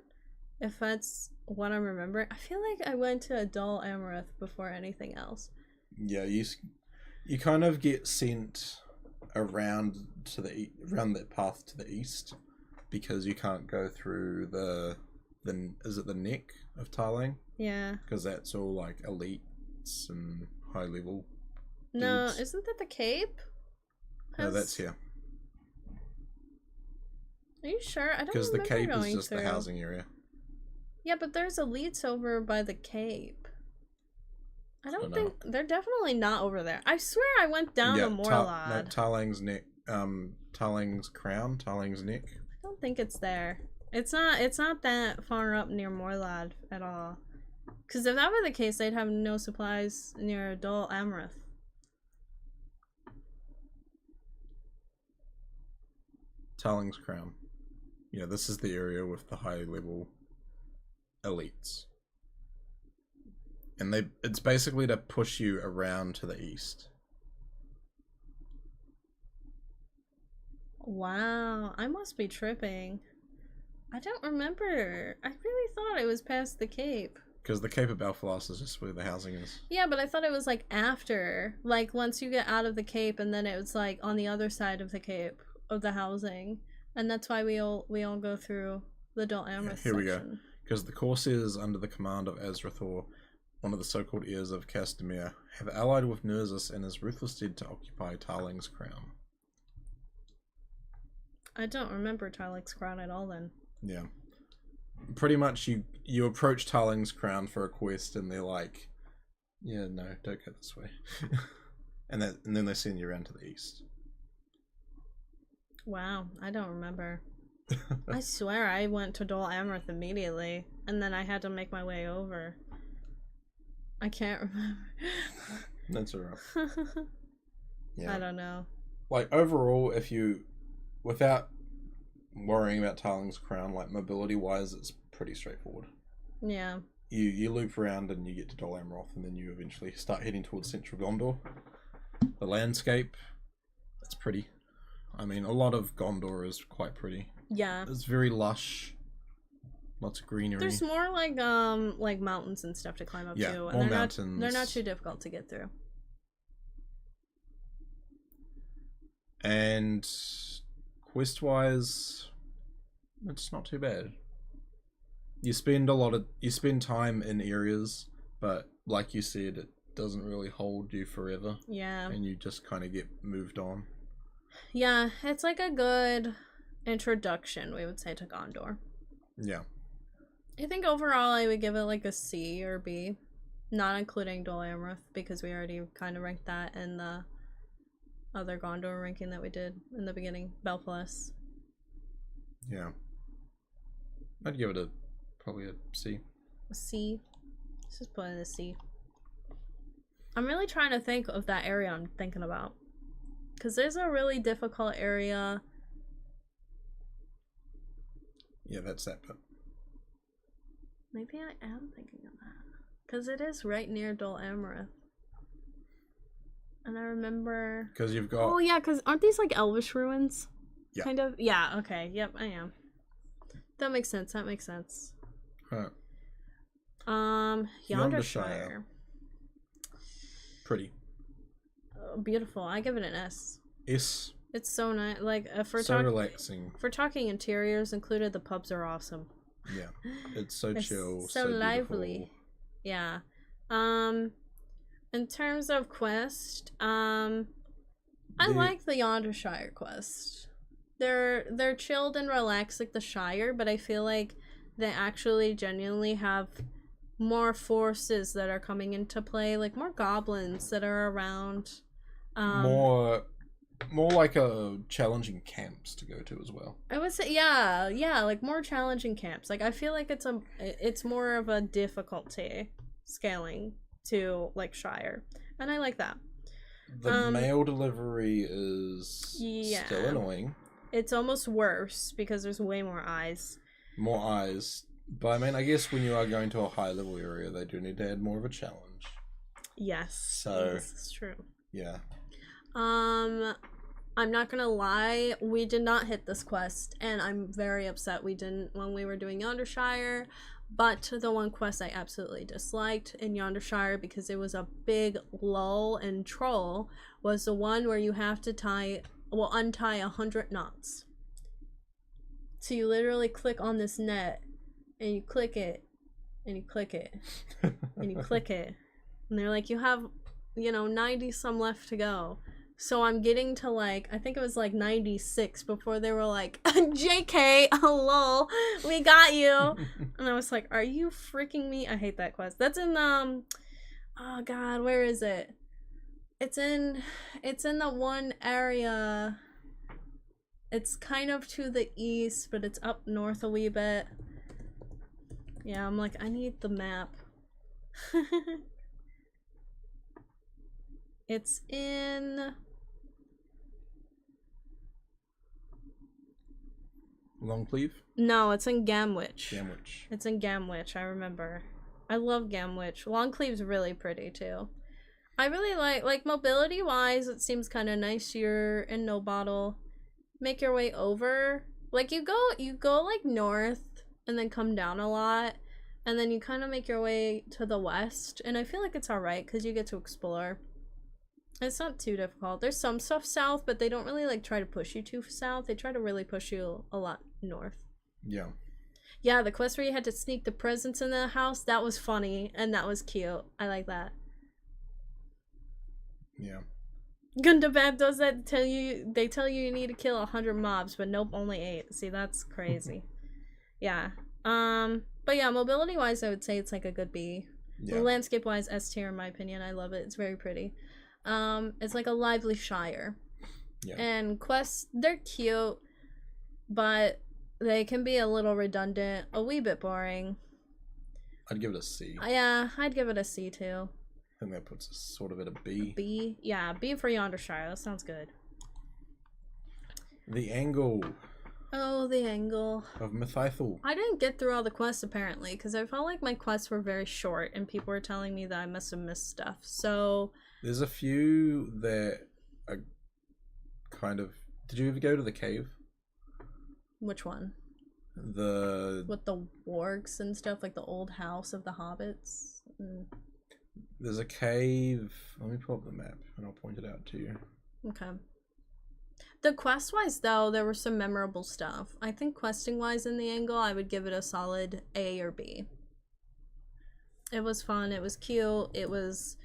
if that's what I'm remembering. I feel like I went to Dol Amroth before anything else. Yeah, you kind of get sent around around that path to the east because you can't go through the is it the neck of Tarlang? Yeah. Because that's all like elites and high level dudes. No, isn't that the Cape? No, that's here. Are you sure? I don't remember because the Cape is going just through. the housing area. Yeah, but there's elites over by the Cape. I don't think they're definitely not over there. I swear I went down to Morlad. Tarlang's neck. Tarlang's crown. Tarlang's neck. I don't think it's there. It's not that far up near Morlad at all. Because if that were the case, they'd have no supplies near Dol Amroth. Tarlang's crown. Yeah, this is the area with the high level elites. And it's basically to push you around to the east. Wow, I must be tripping. I don't remember. I really thought it was past the Cape. Because the Cape of Balfalas is just where the housing is. Yeah, but I thought it was like after. Like once you get out of the Cape and then it was like on the other side of the Cape of the housing. And that's why we all go through the Dol Amroth Here we section. go. Because the Corsairs under the command of Azrathor, one of the so-called heirs of Castamere, have allied with Nerzus and his ruthless deed to occupy Tarlang's crown. I don't remember Tarlang's crown at all then. Yeah. Pretty much you approach Tarlang's crown for a quest and they're like, yeah, no, don't go this way. and then they send you around to the east. Wow, I don't remember. I swear I went to Dol Amroth immediately. and then I had to make my way over. I can't remember. That's alright. Yeah. I don't know. Like, overall, if you, without worrying about Tarling's Crown, like, mobility-wise, it's pretty straightforward. Yeah. You loop around and you get to Dol Amroth, and then you eventually start heading towards Central Gondor. The landscape, it's pretty. I mean, a lot of Gondor is quite pretty. Yeah. It's very lush. Lots of greenery. There's more like mountains and stuff to climb up Yeah, to. more And mountains. They're not too difficult to get through. And quest-wise, it's not too bad. You spend time in areas, but like you said, it doesn't really hold you forever. Yeah. And you just kind of get moved on. Yeah, it's like a good introduction, we would say, to Gondor. Yeah. I think overall I would give it like a C or B, not including Dol Amroth, because we already kind of ranked that in the other Gondor ranking that we did in the beginning, Belfast. Yeah. I'd give it probably a C. A C. Let's just put in a C. I'm really trying to think of that area I'm thinking about. Because there's a really difficult area. Yeah, that's that bit. Maybe I am thinking of that. Because it is right near Dol Amroth. And I remember... Because you've got... Oh yeah, because aren't these like Elvish ruins? Yeah. Kind of? Yeah, okay. Yep, I am. That makes sense. That makes sense. Huh. Yondershire. Pretty. Beautiful. I give it an S. S. It's so nice. Like, So relaxing. For talking interiors included, the pubs are awesome. Yeah. It's so It's chill. so lively. Beautiful. Yeah. In terms of quest, I like the Yondershire quest. They're chilled and relaxed like the Shire, but I feel like they actually genuinely have more forces that are coming into play, like more goblins that are around. More like a challenging camps to go to as well. I would say, yeah, like more challenging camps. Like I feel like it's more of a difficulty scaling to like Shire, and I like that. The mail delivery is still annoying. It's almost worse because there's way more eyes. More eyes. But I mean, I guess when you are going to a high level area, they do need to add more of a challenge. Yes. So yes, it's true. Yeah. I'm not gonna lie, we did not hit this quest, and I'm very upset we didn't when we were doing Yondershire. But the one quest I absolutely disliked in Yondershire, because it was a big lull and troll, was the one where you have to untie 100 knots. So you literally click on this net, and you click it, and you click it, and you click it, and they're like, you have, 90 some left to go. So I'm getting to like, I think it was like 96 before they were like, JK, lol, we got you. And I was like, are you freaking me? I hate that quest. That's in, oh god, where is it? It's in the one area. It's kind of to the east, but it's up north a wee bit. Yeah, I'm like, I need the map. It's in... Longcleave? No, it's in Gamwich. Gamwich. It's in Gamwich, I remember. I love Gamwich. Longcleave's really pretty, too. I really like mobility-wise, it seems kind of nice. You're in No Bottle. Make your way over. Like, you go like, north, and then come down a lot, and then you kind of make your way to the west, and I feel like it's alright, because you get to explore. It's not too difficult. There's some stuff south, but they don't really like try to push you too south. They try to really push you a lot north. Yeah. Yeah, the quest where you had to sneak the presents in the house, that was funny and that was cute. I like that. Yeah. Gundabad does that. They tell you you need to kill 100 mobs, but nope, only 8. See, that's crazy. Yeah. But yeah, mobility wise, I would say it's like a good B. Yeah. Landscape wise, S tier in my opinion. I love it. It's very pretty. It's like a lively Shire. Yeah. And quests, they're cute, but they can be a little redundant, a wee bit boring. I'd give it a C. Yeah, I'd give it a C too. I think that puts us sort of at a B. B? Yeah, B for Yondershire. That sounds good. The angle Oh, the angle. of Mythithal. I didn't get through all the quests apparently, because I felt like my quests were very short and people were telling me that I must have missed stuff. So There's a few that are kind of... Did you ever go to the cave? which one? The... With the wargs and stuff, like the old house of the hobbits? There's a cave... Let me pull up the map and I'll point it out to you. Okay. The quest-wise, though, there were some memorable stuff. I think questing-wise in the angle, I would give it a solid A or B. It was fun, it was cute, it was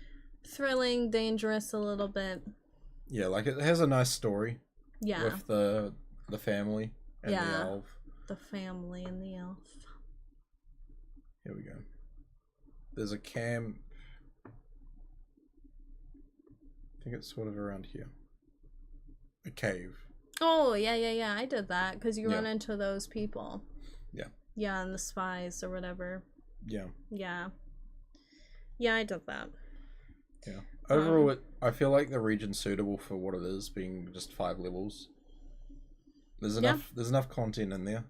thrilling, dangerous a little bit. Yeah, like it has a nice story. Yeah. With the family and the elf. The family and the elf. Here we go. There's a camp. I think it's sort of around here. A cave. Oh, yeah, I did that, because you Yeah. run into those people. Yeah. Yeah, and the spies or whatever. Yeah. Yeah. Yeah, I did that. Yeah. Overall, I feel like the region's suitable for what it is, being just 5 levels. There's enough. There's enough content in there.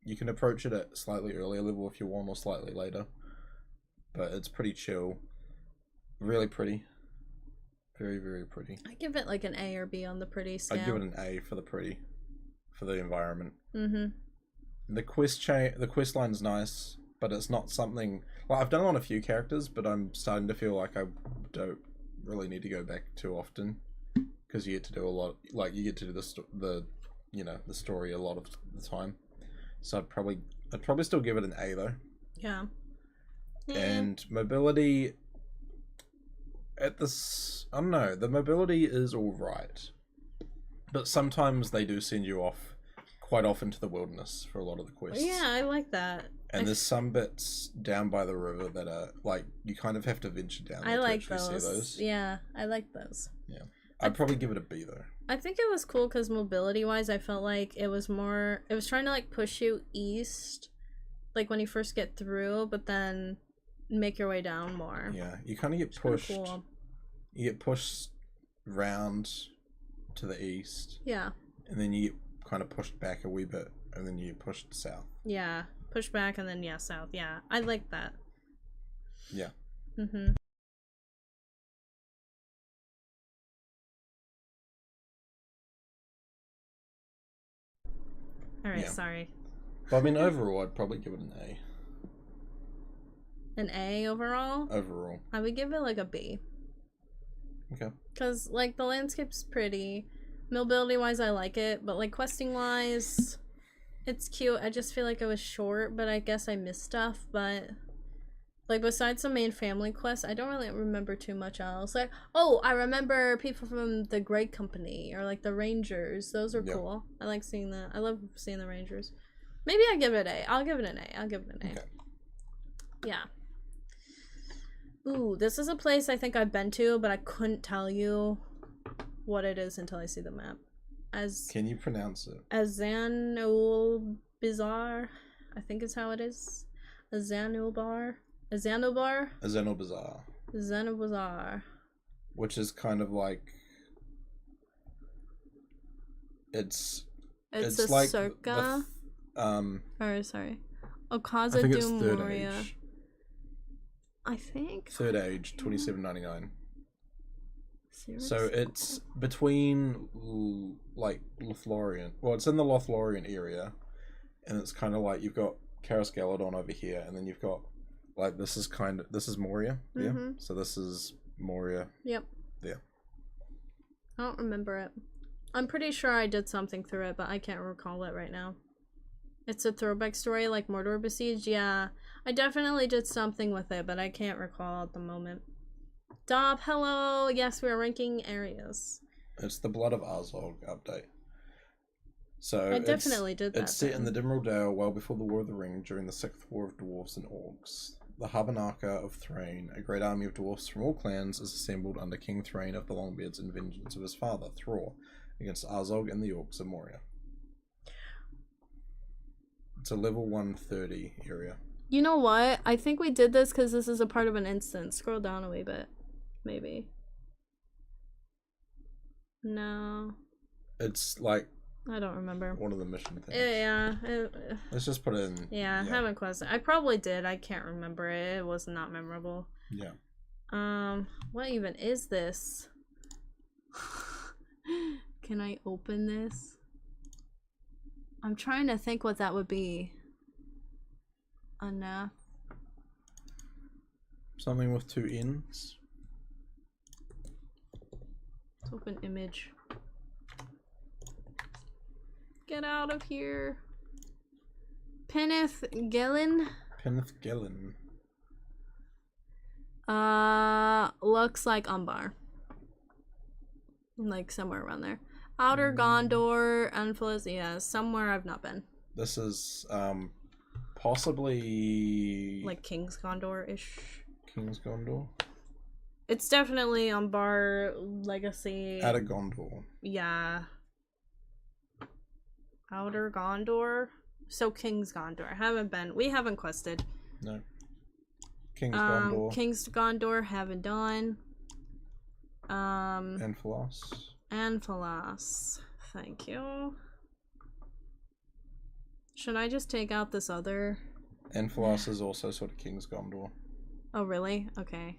You can approach it at slightly earlier level if you want, or slightly later. But it's pretty chill. Really pretty. Very, very pretty. I give it like an A or B on the pretty scale. I'd give it an A for the pretty, for the environment. Mm-hmm. The quest line's nice, but it's not something. Well, I've done it on a few characters, but I'm starting to feel like I don't really need to go back too often, because you get to do a lot. Like you get to do the story a lot of the time. So I'd probably still give it an A though. Yeah. And mobility. At this, I don't know. The mobility is all right, but sometimes they do send you off quite often to the wilderness for a lot of the quests. Yeah, I like that. And there's some bits down by the river that are like you kind of have to venture down. I to like actually those. see those. Yeah, I like those. Yeah, I'd probably give it a B though. I think it was cool because mobility-wise, I felt like it was more. It was trying to like push you east, like when you first get through, but then make your way down more. Yeah, you kind of get It's kinda pushed. cool. You get pushed round to the east. Yeah. And then you get kind of pushed back a wee bit, and then you get pushed south. Yeah. Push back and then south. Yeah, I like that. Yeah. Mhm. All right. Yeah. Sorry. But I mean, overall, I'd probably give it an A. An A overall. Overall. I would give it like a B. Okay. Because, like, the landscape's pretty. Mobility-wise, I like it. But, like, questing-wise, it's cute. I just feel like it was short, but I guess I missed stuff. But, like, besides the main family quest, I don't really remember too much else. Like, oh, I remember people from the Great Company or, like, the Rangers. Those are cool. I like seeing that. I love seeing the Rangers. Maybe I give it an A. I'll give it an A. I'll give it an A. Okay. Yeah. Ooh, this is a place I think I've been to, but I couldn't tell you what it is until I see the map. Can you pronounce it? Azanul Bizarre, I think is how it is. Azanul Bazaar. Which is kind of like it's a like circa. Sorry. Okaza I think it's du third Moria. age. I think. Third age, 27.99. Seriously? So it's between like Lothlorien. Well, it's in the Lothlorien area, and it's kind of like you've got Karis Galadon over here, and then you've got like this is Moria. Yeah. Mm-hmm. So this is Moria. Yep. There. I don't remember it. I'm pretty sure I did something through it, but I can't recall it right now. It's a throwback story like Mordor Besieged. Yeah, I definitely did something with it, but I can't recall at the moment. Dob, hello. Yes, we are ranking areas. It's the Blood of Arzog update. So I definitely did that. It's set in the Dimral Dale well before the War of the Ring during the Sixth War of Dwarves and Orcs. The Habanaka of Thrain, a great army of dwarfs from all clans, is assembled under King Thrain of the Longbeards in vengeance of his father, Thror, against Arzog and the Orcs of Moria. It's a level 130 area. You know what? I think we did this because this is a part of an instance. Scroll down a wee bit. Maybe. No. It's like I don't remember. one of the mission things. Yeah. Let's just put it in. Yeah, haven't quested. I probably did. I can't remember it. It was not memorable. Yeah. What even is this? Can I open this? I'm trying to think what that would be. Enough. Something with 2 ends. Let's open image. Get out of here. Penneth Gellin. Penneth Gellin. Looks like Umbar. Like somewhere around there. Outer Gondor, Enflas, yeah, somewhere I've not been. This is possibly Like King's Gondor-ish. King's Gondor. It's definitely Umbar Legacy. Outer Gondor. Yeah. Outer Gondor. So King's Gondor. Haven't been. We haven't quested. No. King's Gondor. King's Gondor haven't done. Enflas. Enflas. Thank you. Should I just take out this other? Enflas is also sort of King's Gondor. Oh really? Okay.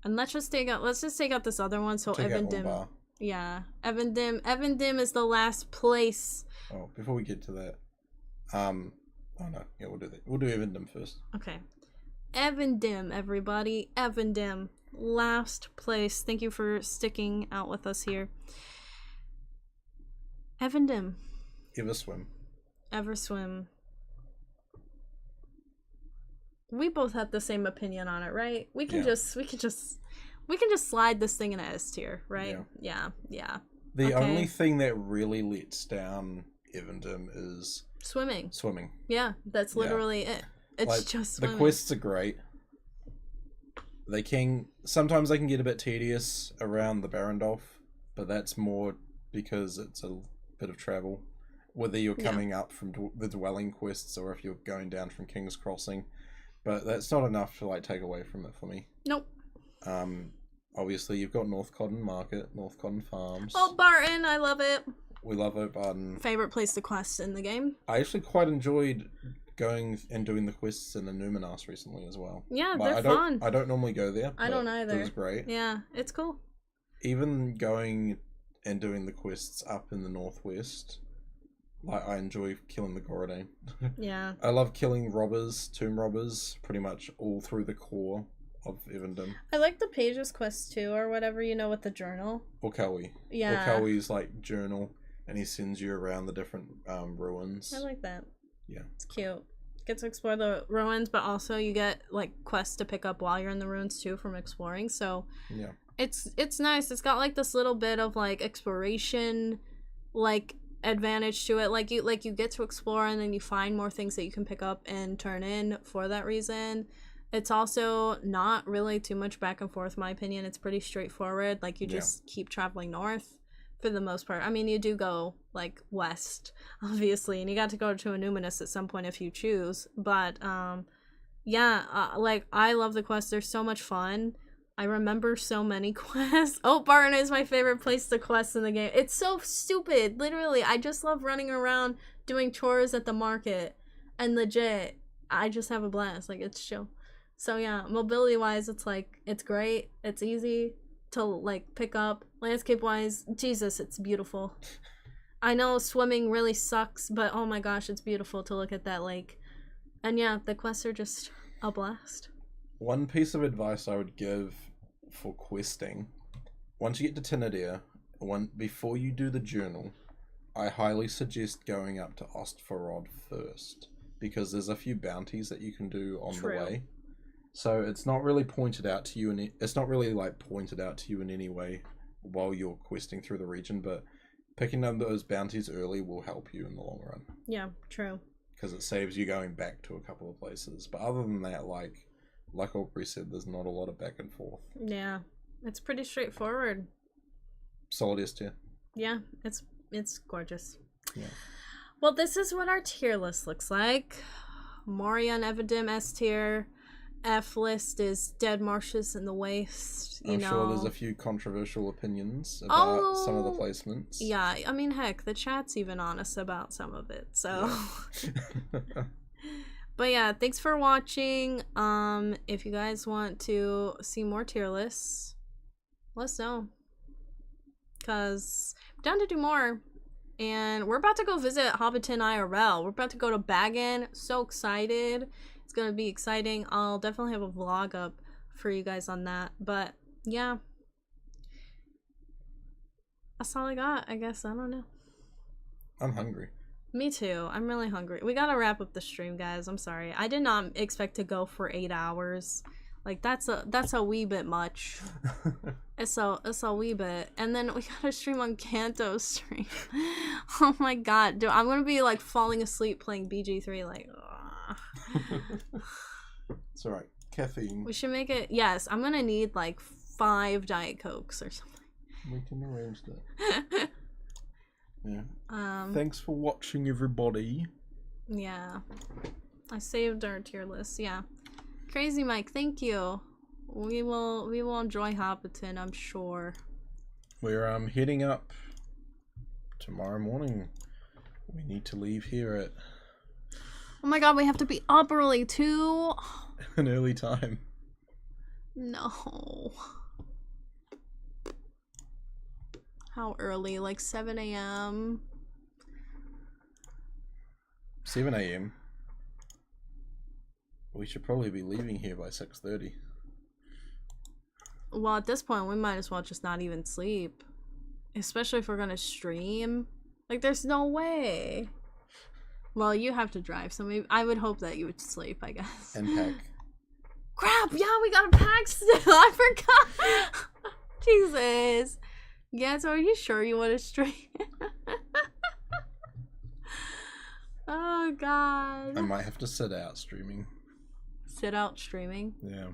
And let's just take out this other one. So Take out Evendim. Umbar. Yeah. Evendim is the last place. Oh, before we get to that. Oh no, yeah, we'll do that. We'll do Evendim first. Okay. Evendim, everybody. Evendim. Last place. Thank you for sticking out with us here. Evendim. Everswim. Everswim. We both have the same opinion on it, right? We can just slide this thing in a S tier, right? Yeah. The Okay. only thing that really lets down Evendim is Swimming. swimming. Yeah, that's literally it. It's Like, just the swimming. quests are great. Sometimes they can get a bit tedious around the Barrendolf, but that's more because it's a bit of travel. Whether you're coming up from the dwelling quests or if you're going down from King's Crossing, but that's not enough to like take away from it for me. Nope. Obviously you've got North Codden Market, North Codden Farms. Oh, Barton, I love it. We love O'Barton. Favorite place to quest in the game. I actually quite enjoyed going and doing the quests in the Numinas recently as well. Yeah, Like, they're fun. I don't normally go there. I don't but either. It was great. Yeah, it's cool. Even going and doing the quests up in the northwest, like I enjoy killing the Gorodane. Yeah. I love killing robbers, tomb robbers, pretty much all through the core of Evendim. I like the Pages quest too, or whatever, you know, with the journal. Orkawi. Yeah. Orkawi's like journal, and he sends you around the different ruins. I like that. Yeah. It's cute. Get to explore the ruins, but also you get like quests to pick up while you're in the ruins too from exploring. So Yeah. it's nice. It's got like this little bit of like exploration like advantage to it. Like you get to explore and then you find more things that you can pick up and turn in for that reason. It's also not really too much back and forth, in my opinion. It's pretty straightforward. Like you just keep traveling north for the most part. I mean, you do go like west, obviously, and you got to go to a Numinous at some point if you choose. But like I love the quests. They're so much fun. I remember so many quests. Oh, Barton is my favorite place to quest in the game. It's so stupid. Literally, I just love running around doing chores at the market. And legit, I just have a blast. Like, it's chill. So yeah, mobility-wise, it's like, it's great. It's easy to like pick up. Landscape-wise, Jesus, it's beautiful. I know swimming really sucks, but oh my gosh, it's beautiful to look at that lake. And yeah, the quests are just a blast. One piece of advice I would give for questing, once you get to Tinadir, before you do the journal, I highly suggest going up to Ostfarod first, because there's a few bounties that you can do on the way. So it's not really pointed out to you, it's not really like pointed out to you in any way while you're questing through the region, but picking up those bounties early will help you in the long run. Yeah, true. Because it saves you going back to a couple of places. But other than that, like Aubrey said, there's not a lot of back and forth. Yeah, it's pretty straightforward. Solid S tier. Yeah, it's gorgeous. Yeah. Well, this is what our tier list looks like. Moria and Evendim S tier. F list is Dead Marshes in the Waste. You I'm know. sure there's a few controversial opinions about some of the placements. Yeah, I mean, heck, the chat's even honest about some of it. So, Yeah. but yeah, thanks for watching. If you guys want to see more tier lists, let us know, cause I'm down to do more. And we're about to go visit Hobbiton IRL. We're about to go to Baggin. So excited. It's gonna be exciting. I'll definitely have a vlog up for you guys on that. But yeah, that's all I got, I guess. I don't know. I'm hungry. Me too. I'm really hungry. We gotta wrap up the stream, guys. I'm sorry. I did not expect to go for 8 hours. Like, that's a wee bit much. It's a wee bit. And then we gotta stream on Kanto's stream. Oh my god. Dude, I'm gonna be like falling asleep playing BG3 like It's alright. Caffeine. We should make it. Yes, I'm gonna need like 5 Diet Cokes or something. We can arrange that. Yeah. Um Thanks for watching, everybody. Yeah. I saved our tier list, yeah. Crazy Mike, thank you. We will enjoy Hobbiton, I'm sure. We're heading up tomorrow morning. We need to leave here at Oh my god, we have to be up early too. an early time. No. How early? Like 7 a.m. 7 a.m. We should probably be leaving here by 6:30. Well, at this point, we might as well just not even sleep. Especially if we're gonna stream. Like, there's no way. Well, you have to drive, so maybe I would hope that you would sleep, I guess. And pack. Crap! Yeah, we gotta pack still! I forgot! Jesus. Yeah, so are you sure you want to stream? Oh, God. I might have to sit out streaming. Sit out streaming? Yeah.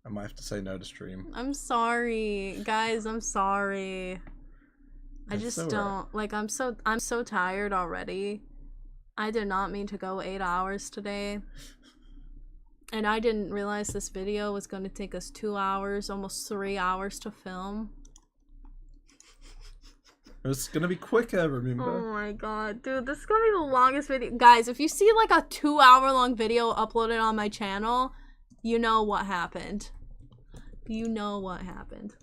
I might have to say no to stream. I'm sorry. Guys, I'm sorry. I That's just so don't right. like I'm so tired already. I did not mean to go 8 hours today. And I didn't realize this video was going to take us 2 hours, almost 3 hours to film. It's gonna be quicker, remember? Oh my god, dude, this is gonna be the longest video. Guys, if you see like a 2-hour-long video uploaded on my channel, you know what happened. You know what happened.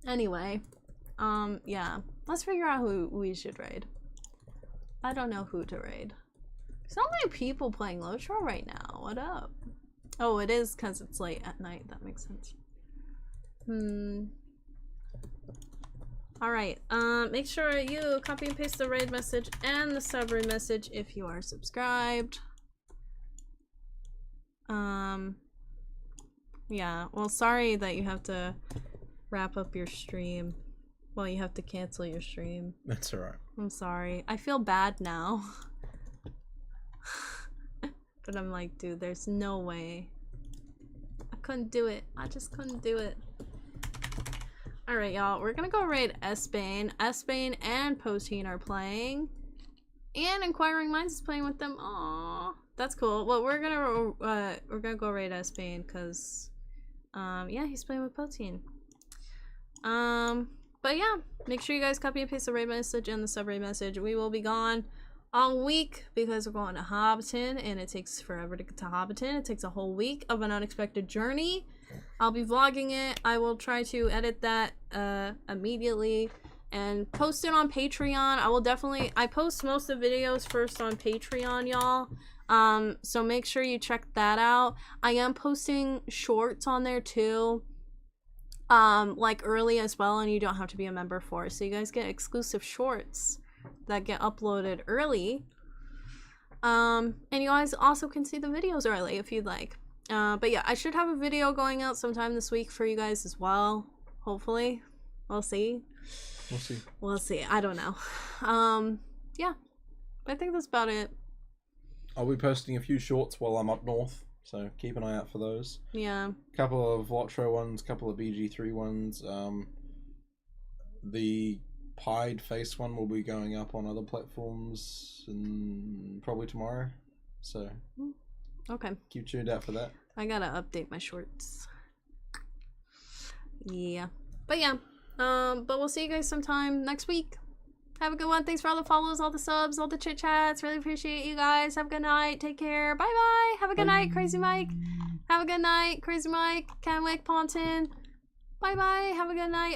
Anyway, yeah. Let's figure out who we should raid. I don't know who to raid. There's not many people playing Lotro right now. What up? Oh, it is because it's late at night. That makes sense. Alright, make sure you copy and paste the raid message and the sub raid message if you are subscribed. Yeah, well, sorry that you have to wrap up your stream. Well, you have to cancel your stream. That's alright. I'm sorry. I feel bad now. But I'm like, dude, there's no way. I couldn't do it. I just couldn't do it. Alright, y'all. We're gonna go raid S-Bane. S-Bane and Poteen are playing. And Inquiring Minds is playing with them. Aww. That's cool. Well, we're gonna go raid S-Bane because yeah, he's playing with Poteen. But yeah, make sure you guys copy and paste the raid message and the sub raid message. We will be gone all week because we're going to Hobbiton and it takes forever to get to Hobbiton. It takes a whole week of an unexpected journey. I'll be vlogging it. I will try to edit that immediately and post it on Patreon. I will definitely, I post most of the videos first on Patreon, y'all. So make sure you check that out. I am posting shorts on there too. Like early as well, and you don't have to be a member for it. So you guys get exclusive shorts that get uploaded early. And you guys also can see the videos early if you'd like. But yeah, I should have a video going out sometime this week for you guys as well. Hopefully. We'll see. We'll see. We'll see. I don't know. Yeah. I think that's about it. I'll be posting a few shorts while I'm up north, so keep an eye out for those. Yeah. Couple of Lotro ones, couple of BG3 ones. The pied face one will be going up on other platforms and probably tomorrow. So Okay. keep tuned out for that. I gotta update my shorts. Yeah. But yeah. But we'll see you guys sometime next week. Have a good one. Thanks for all the follows, all the subs, all the chit chats. Really appreciate you guys. Have a good night. Take care. Bye bye. Have a good night, Crazy Mike. Have a good night, Crazy Mike. Kenwick Ponton. Bye bye. Have a good night.